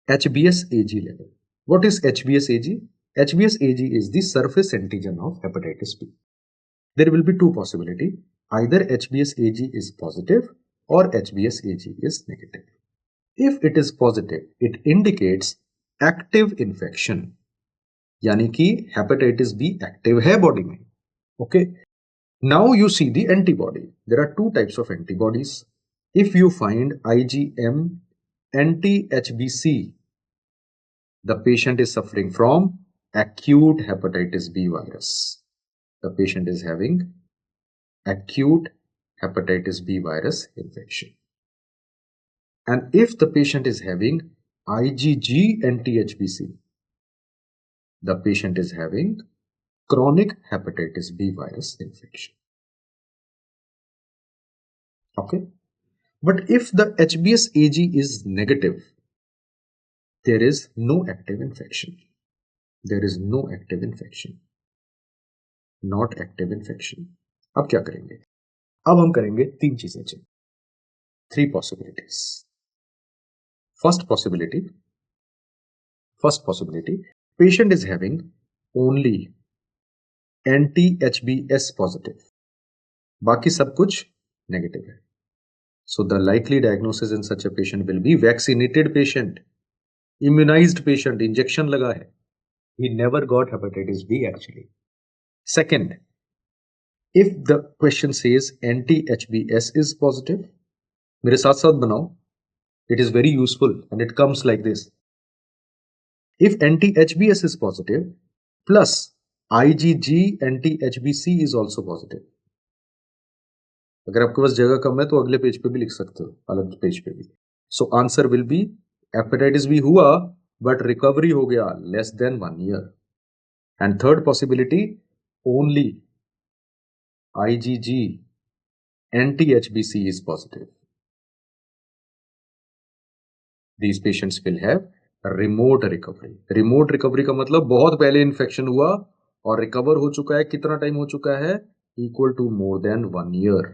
HbsAg level. What is HbsAg? HbsAg is the surface antigen of hepatitis B. There will be two possibilities. Either HbsAg is positive or HbsAg is negative. If it is positive, it indicates active infection. यानी कि hepatitis B active है body में. Okay. Now you see the antibody. There are two types of antibodies. If you find IgM anti-HBC, the patient is suffering from acute hepatitis B virus. The patient is having acute hepatitis B virus infection. And if the patient is having IgG anti-HBC, the patient is having chronic hepatitis B virus infection. Okay. But if the HbsAg is negative, there is no active infection. There is no active infection. Not active infection. अब क्या करेंगे? अब हम करेंगे तीन चीजें check. Three possibilities. First possibility, patient is having only anti-HBs positive. बाकी सब कुछ negative है. So the likely diagnosis in such a patient will be vaccinated patient, immunized patient, injection लगा है. He never got hepatitis B actually. Second, if the question says anti-HBs is positive, मेरे साथ साथ बनाओ. It is very useful and it comes like this. If anti-HBs is positive plus IgG anti-HBC is also positive. अगर आपके पास जगह कम है तो अगले पेज पे भी लिख सकते हो, अलग पेज पे भी. So answer will be hepatitis B हुआ but recovery हो गया less than 1 year. And third possibility, only IgG anti-HBC is positive. These patients will have remote recovery. Remote recovery का मतलब बहुत पहले इन्फेक्शन हुआ और रिकवर हो चुका है. कितना टाइम हो चुका है? Equal to more than 1 year.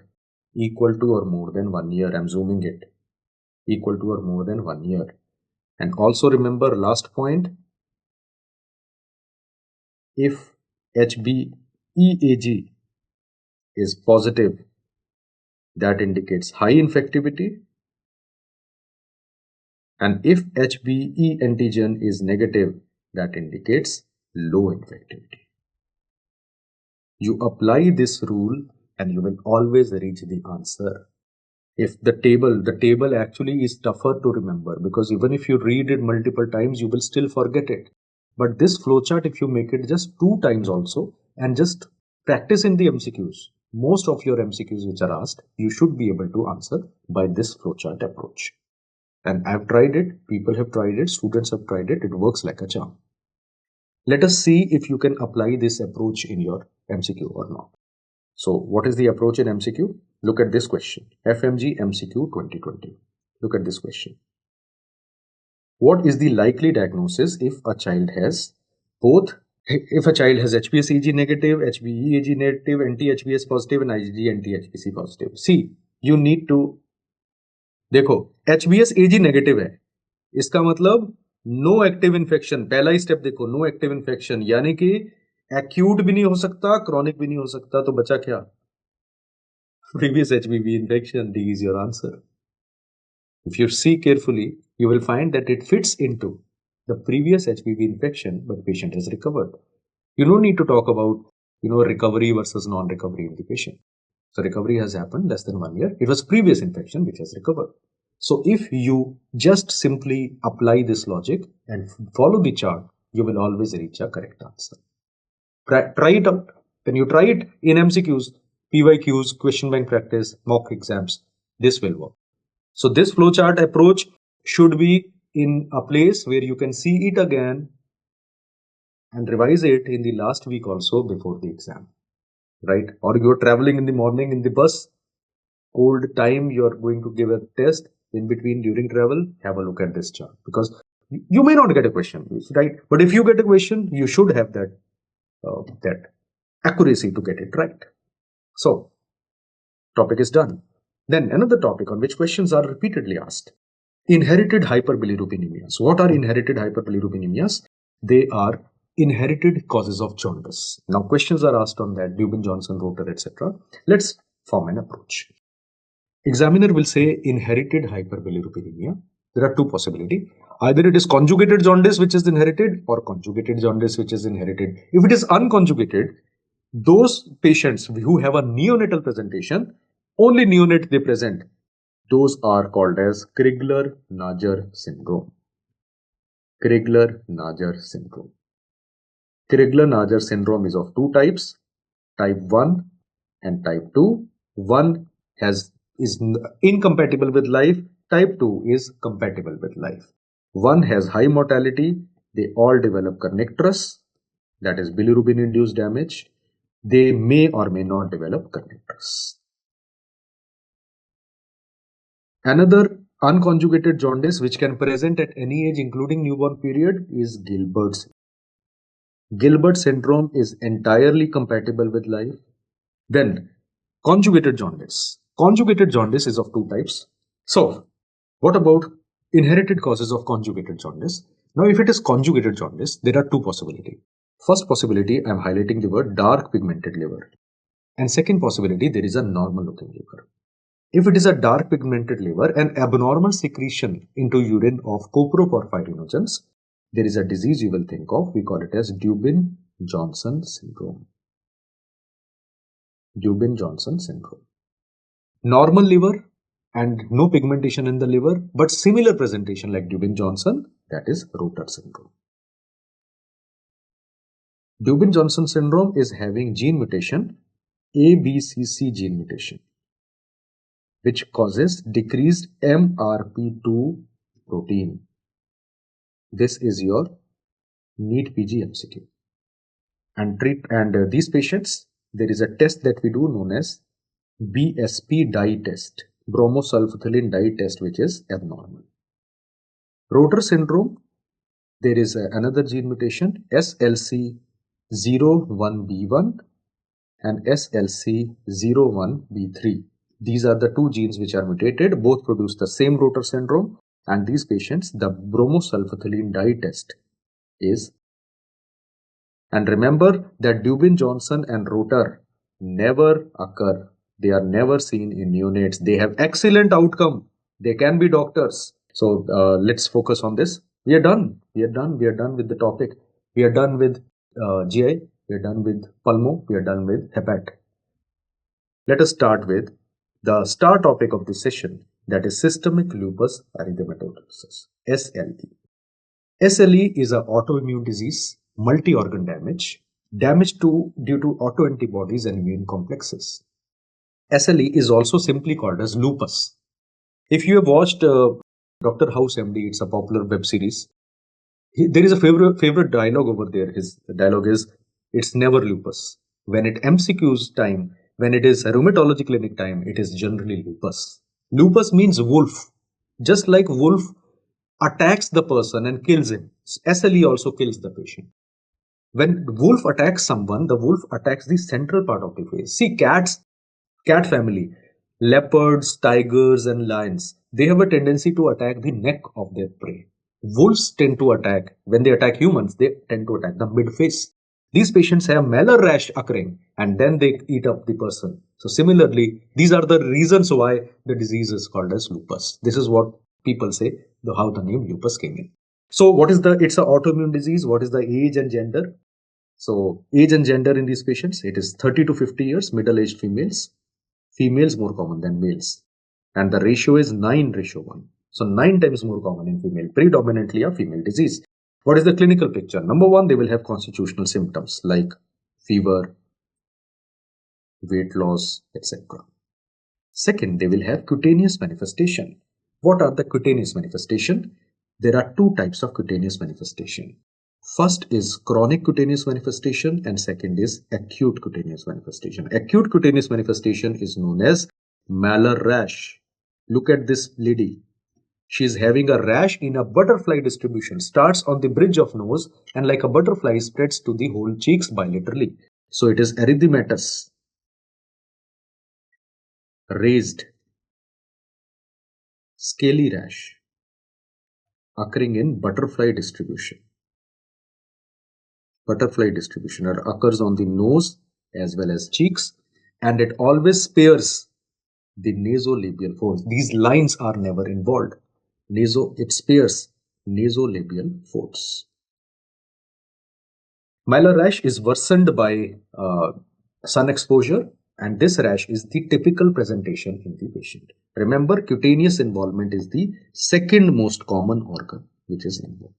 Equal to or more than 1 year. I'm zooming it. Equal to or more than 1 year. And also remember last point. If HbEAg is positive, that indicates high infectivity. And if HbE antigen is negative, that indicates low infectivity. You apply this rule and you will always reach the answer. If the table actually is tougher to remember because even if you read it multiple times, you will still forget it. But this flowchart, if you make it just 2 times also and just practice in the MCQs, most of your MCQs which are asked, you should be able to answer by this flowchart approach. And I've tried it, people have tried it, students have tried it, it works like a charm. Let us see if you can apply this approach in your MCQ or not. So what is the approach in MCQ? Look at this question, FMGE MCQ 2020. Look at this question. What is the likely diagnosis if a child has HbsAg negative, HbEAg negative, anti-HBs positive and IgG anti-HBC positive? See, you need to देखो HbsAg negative है, इसका मतलब know active infection. पहला ही step देखो, know active infection, यानी कि acute भी नहीं हो सकता, क्रॉनिक भी नहीं हो सकता, तो बचा क्या? Previous HBV infection. D is your answer. If you see carefully, you will find that it fits into the previous HBV infection, but patient has recovered. You don't need to talk about recovery versus non-recovery in the patient. So recovery has happened less than 1 year. It was previous infection which has recovered. So if you just simply apply this logic and follow the chart, you will always reach a correct answer. Try it out. When you try it in MCQs, PYQs, question bank practice, mock exams, this will work. So this flowchart approach should be in a place where you can see it again and revise it in the last week also before the exam. right? Or you're traveling in the morning in the bus, cold time, you're going to give a test in between during travel, have a look at this chart, because you may not get a question, right? But if you get a question, you should have that accuracy to get it right. So, topic is done. Then another topic on which questions are repeatedly asked. Inherited hyperbilirubinemias. What are inherited hyperbilirubinemias? They are inherited causes of jaundice. Now questions are asked on that, Dubin, Johnson, Rotor, etc. Let's form an approach. Examiner will say inherited hyperbilirubinemia. There are two possibilities. Either it is conjugated jaundice which is inherited, or conjugated jaundice which is inherited. If it is unconjugated, those patients who have a neonatal presentation, only neonate they present, those are called as Crigler-Najjar syndrome. Crigler-Najjar syndrome. Crigler-Najjar syndrome is of two types, type 1 and type 2. One is incompatible with life, type 2 is compatible with life. One has high mortality, they all develop kernicterus, that is bilirubin-induced damage. They may or may not develop kernicterus. Another unconjugated jaundice which can present at any age including newborn period is Gilbert syndrome. Gilbert syndrome is entirely compatible with life. Then conjugated jaundice. Conjugated jaundice is of two types. So what about inherited causes of conjugated jaundice? Now if it is conjugated jaundice, there are two possibilities. First possibility, I am highlighting the word dark pigmented liver. And second possibility, there is a normal looking liver. If it is a dark pigmented liver and abnormal secretion into urine of coproporphyrinogens, there is a disease you will think of. We call it as Dubin-Johnson syndrome. Dubin-Johnson syndrome. Normal liver and no pigmentation in the liver, but similar presentation like Dubin-Johnson, that is Rotor syndrome. Dubin-Johnson syndrome is having gene mutation, ABCC gene mutation, which causes decreased MRP2 protein. This is your NEET PG MCQ. And these patients, there is a test that we do known as BSP dye test, bromosulfatholin dye test, which is abnormal. Rotor syndrome, there is another gene mutation, SLC01B1 and SLC01B3. These are the two genes which are mutated, both produce the same Rotor syndrome, and these patients, the bromosulfatholin dye test is. And remember that Dubin-Johnson and Rotor never occur. They are never seen in neonates. They have excellent outcome. They can be doctors. So let's focus on this. We are done. We are done with the topic. We are done with GI. We are done with pulmo. We are done with hepat. Let us start with the star topic of this session, that is systemic lupus erythematosus, SLE. SLE is an autoimmune disease, multi-organ damage due to autoantibodies and immune complexes. SLE is also simply called as lupus. If you have watched Dr. House MD, it's a popular web series. There is a favorite dialogue over there. His dialogue is, it's never lupus. When it MCQs time, when it is rheumatology clinic time, it is generally lupus. Lupus means wolf. Just like wolf attacks the person and kills him, SLE also kills the patient. When wolf attacks someone, the wolf attacks the central part of the face. See, cat family, leopards, tigers and lions, they have a tendency to attack the neck of their prey. Wolves tend to attack, when they attack humans, they tend to attack the mid-face. These patients have malar rash occurring and then they eat up the person. So similarly, these are the reasons why the disease is called as lupus. This is what people say, how the name lupus came in. So what is it's an autoimmune disease. What is the age and gender? So age and gender in these patients, it is 30 to 50 years, middle-aged females. Females more common than males. And the ratio is 9:1. So 9 times more common in female, predominantly a female disease. What is the clinical picture? Number one, they will have constitutional symptoms like fever, weight loss, etc. Second, they will have cutaneous manifestation. What are the cutaneous manifestation? There are two types of cutaneous manifestation. First is chronic cutaneous manifestation and second is acute cutaneous manifestation. Acute cutaneous manifestation is known as malar rash. Look at this lady. She is having a rash in a butterfly distribution. Starts on the bridge of nose and like a butterfly spreads to the whole cheeks bilaterally. So it is erythematous, raised, scaly rash occurring in butterfly distribution. Butterfly distribution occurs on the nose as well as cheeks, and it always spares the nasolabial folds. These lines are never involved. It spares nasolabial folds. Malar rash is worsened by sun exposure, and this rash is the typical presentation in the patient. Remember, cutaneous involvement is the second most common organ which is involved.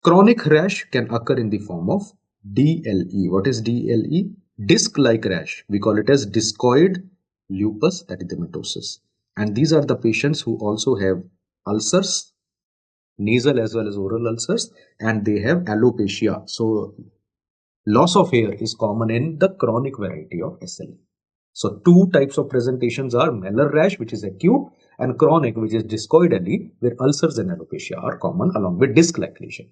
Chronic rash can occur in the form of DLE. What is DLE? Disc-like rash. We call it as discoid lupus erythematosus. And these are the patients who also have ulcers, nasal as well as oral ulcers, and they have alopecia. So loss of hair is common in the chronic variety of SLE. So two types of presentations are malar rash, which is acute, and chronic, which is discoid LE, where ulcers and alopecia are common along with disc-like lesion.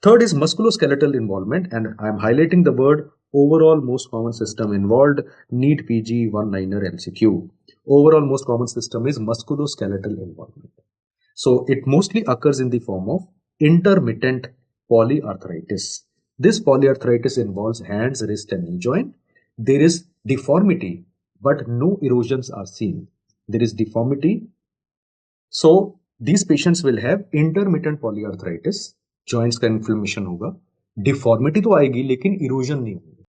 Third is musculoskeletal involvement, and I am highlighting the word overall most common system involved, NEET PG 1-liner MCQ. Overall most common system is musculoskeletal involvement. So it mostly occurs in the form of intermittent polyarthritis. This polyarthritis involves hands, wrist and knee joint. There is deformity, but no erosions are seen. There is deformity. So these patients will have intermittent polyarthritis. Joints का inflammation होगा, deformity तो आएगी लेकिन erosion नहीं होगी.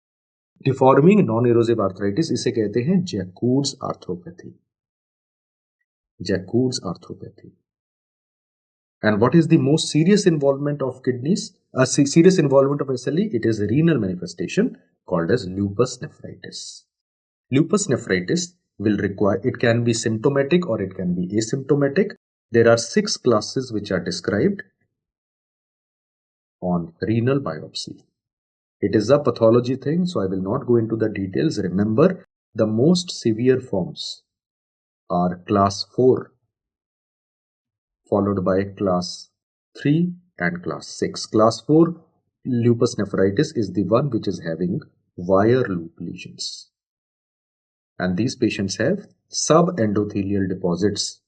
Deforming non erosive arthritis, इसे कहते हैं Jaccoud's arthropathy. Jaccoud's arthropathy. And what is the most serious involvement of kidneys? A serious involvement of SLE, it is a renal manifestation called as lupus nephritis. Lupus nephritis will require, it can be symptomatic or it can be asymptomatic. There are 6 classes which are described on renal biopsy. It is a pathology thing, so I will not go into the details. Remember, the most severe forms are class 4, followed by class 3 and class 6. Class 4 lupus nephritis is the one which is having wire loop lesions. And these patients have subendothelial deposits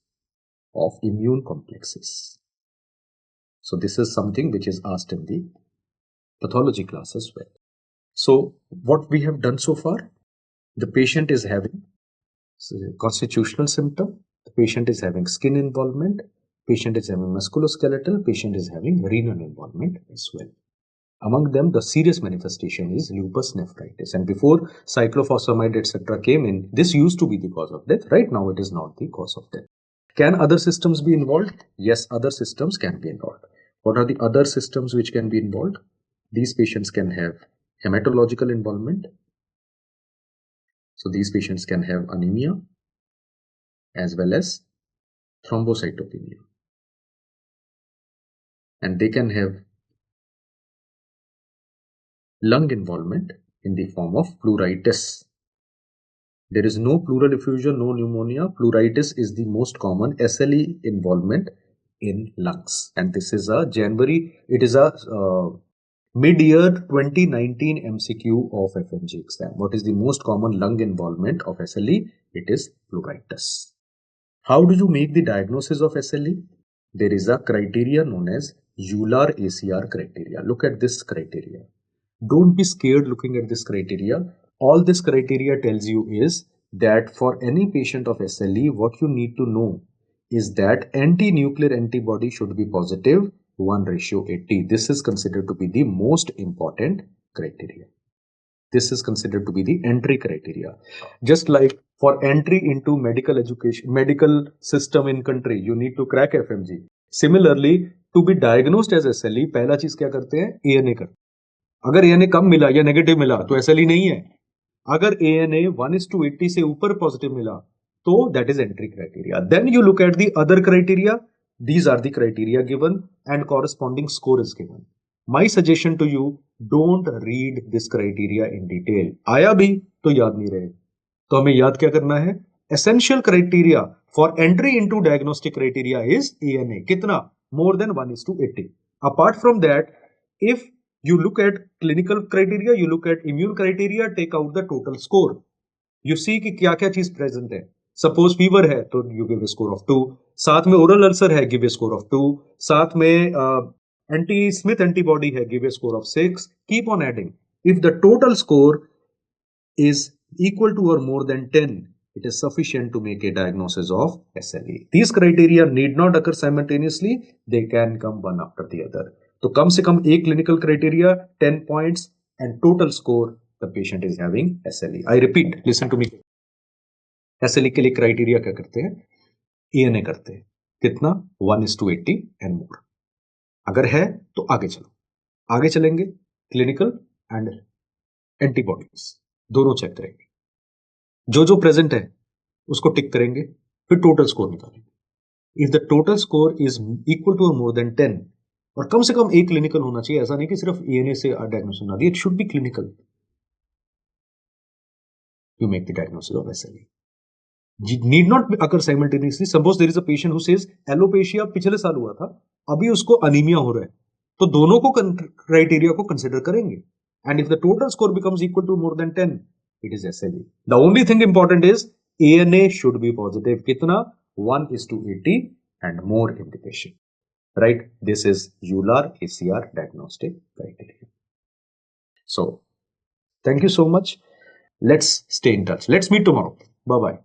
of immune complexes. So this is something which is asked in the pathology class as well. So what we have done so far, the patient is having constitutional symptom, the patient is having skin involvement, patient is having musculoskeletal, patient is having renal involvement as well. Among them, the serious manifestation is lupus nephritis. And before cyclophosphamide etc. came in, this used to be the cause of death. Right now, it is not the cause of death. Can other systems be involved? Yes, other systems can be involved. What are the other systems which can be involved? These patients can have hematological involvement. So these patients can have anemia as well as thrombocytopenia. And they can have lung involvement in the form of pleuritis. There is no pleural effusion, no pneumonia. Pleuritis is the most common SLE involvement in lungs. And this is a mid-year 2019 MCQ of FMGE exam. What is the most common lung involvement of SLE? It is pleuritis. How do you make the diagnosis of SLE? There is a criteria known as Euler ACR criteria. Look at this criteria. Don't be scared looking at this criteria. All this criteria tells you is that for any patient of SLE, what you need to know is that anti-nuclear antibody should be positive 1:80. This is considered to be the most important criteria. This is considered to be the entry criteria. Just like for entry into medical education, medical system in country, you need to crack FMG. Similarly, to be diagnosed as SLE, पहला चीज क्या करते हैं? ANA करते हैं. अगर ANA कम मिला या नेगेटिव मिला तो SLE नहीं है. अगर ANA 1:80 से ऊपर पॉजिटिव मिला तो that is entry criteria. Then you look at the other criteria. These are the criteria given and corresponding score is given. My suggestion to you, don't read this criteria in detail. आया भी तो याद नहीं रहे. तो हमें याद क्या करना है? Essential criteria for entry into diagnostic criteria is ANA. कितना? More than 1:80. Apart from that, if you look at clinical criteria, you look at immune criteria, take out the total score. You see कि क्या क्या चीज present है. Suppose fever है तो you give a score of 2, साथ में oral ulcer है, गिव ए स्कोर ऑफ 2, साथ में एंटी स्मिथ एंटीबॉडी है, give a score of 6. Keep on adding. If the total score is equal to or more than 10, it is sufficient to make a diagnosis of SLE. These criteria need not occur simultaneously, they can come one after the other. तो कम से कम एक clinical criteria, 10 points, and total score, the patient is having SLE. I repeat, listen to me. SLE के लिए criteria क्या करते हैं? ANA करते हैं. कितना? 1:80 and more. अगर है तो आगे चलो. आगे चलेंगे clinical and antibodies. दोनों चेक करेंगे. जो जो प्रेजेंट है उसको टिक करेंगे, फिर टोटल स्कोर निकालेंगे. If the total score is equal to और मोर देन 10, और कम से कम एक क्लिनिकल होना चाहिए. ऐसा नहीं कि सिर्फ एएनए से डायग्नोसिस ना दिए, it should be clinical. You make the diagnosis of SLE. Need not occur simultaneously. Suppose there is a patient who says alopecia पिछले साल हुआ था, अभी उसको अनीमिया हो रहा है, तो दोनों को क्राइटेरिया को कंसिडर करेंगे. And if the total score becomes equal to more than 10, it is SLE. The only thing important is ANA should be positive. Kitna? 1:80 and more in the patient. Right? This is EULAR ACR diagnostic criteria. So, thank you so much. Let's stay in touch. Let's meet tomorrow. Bye-bye.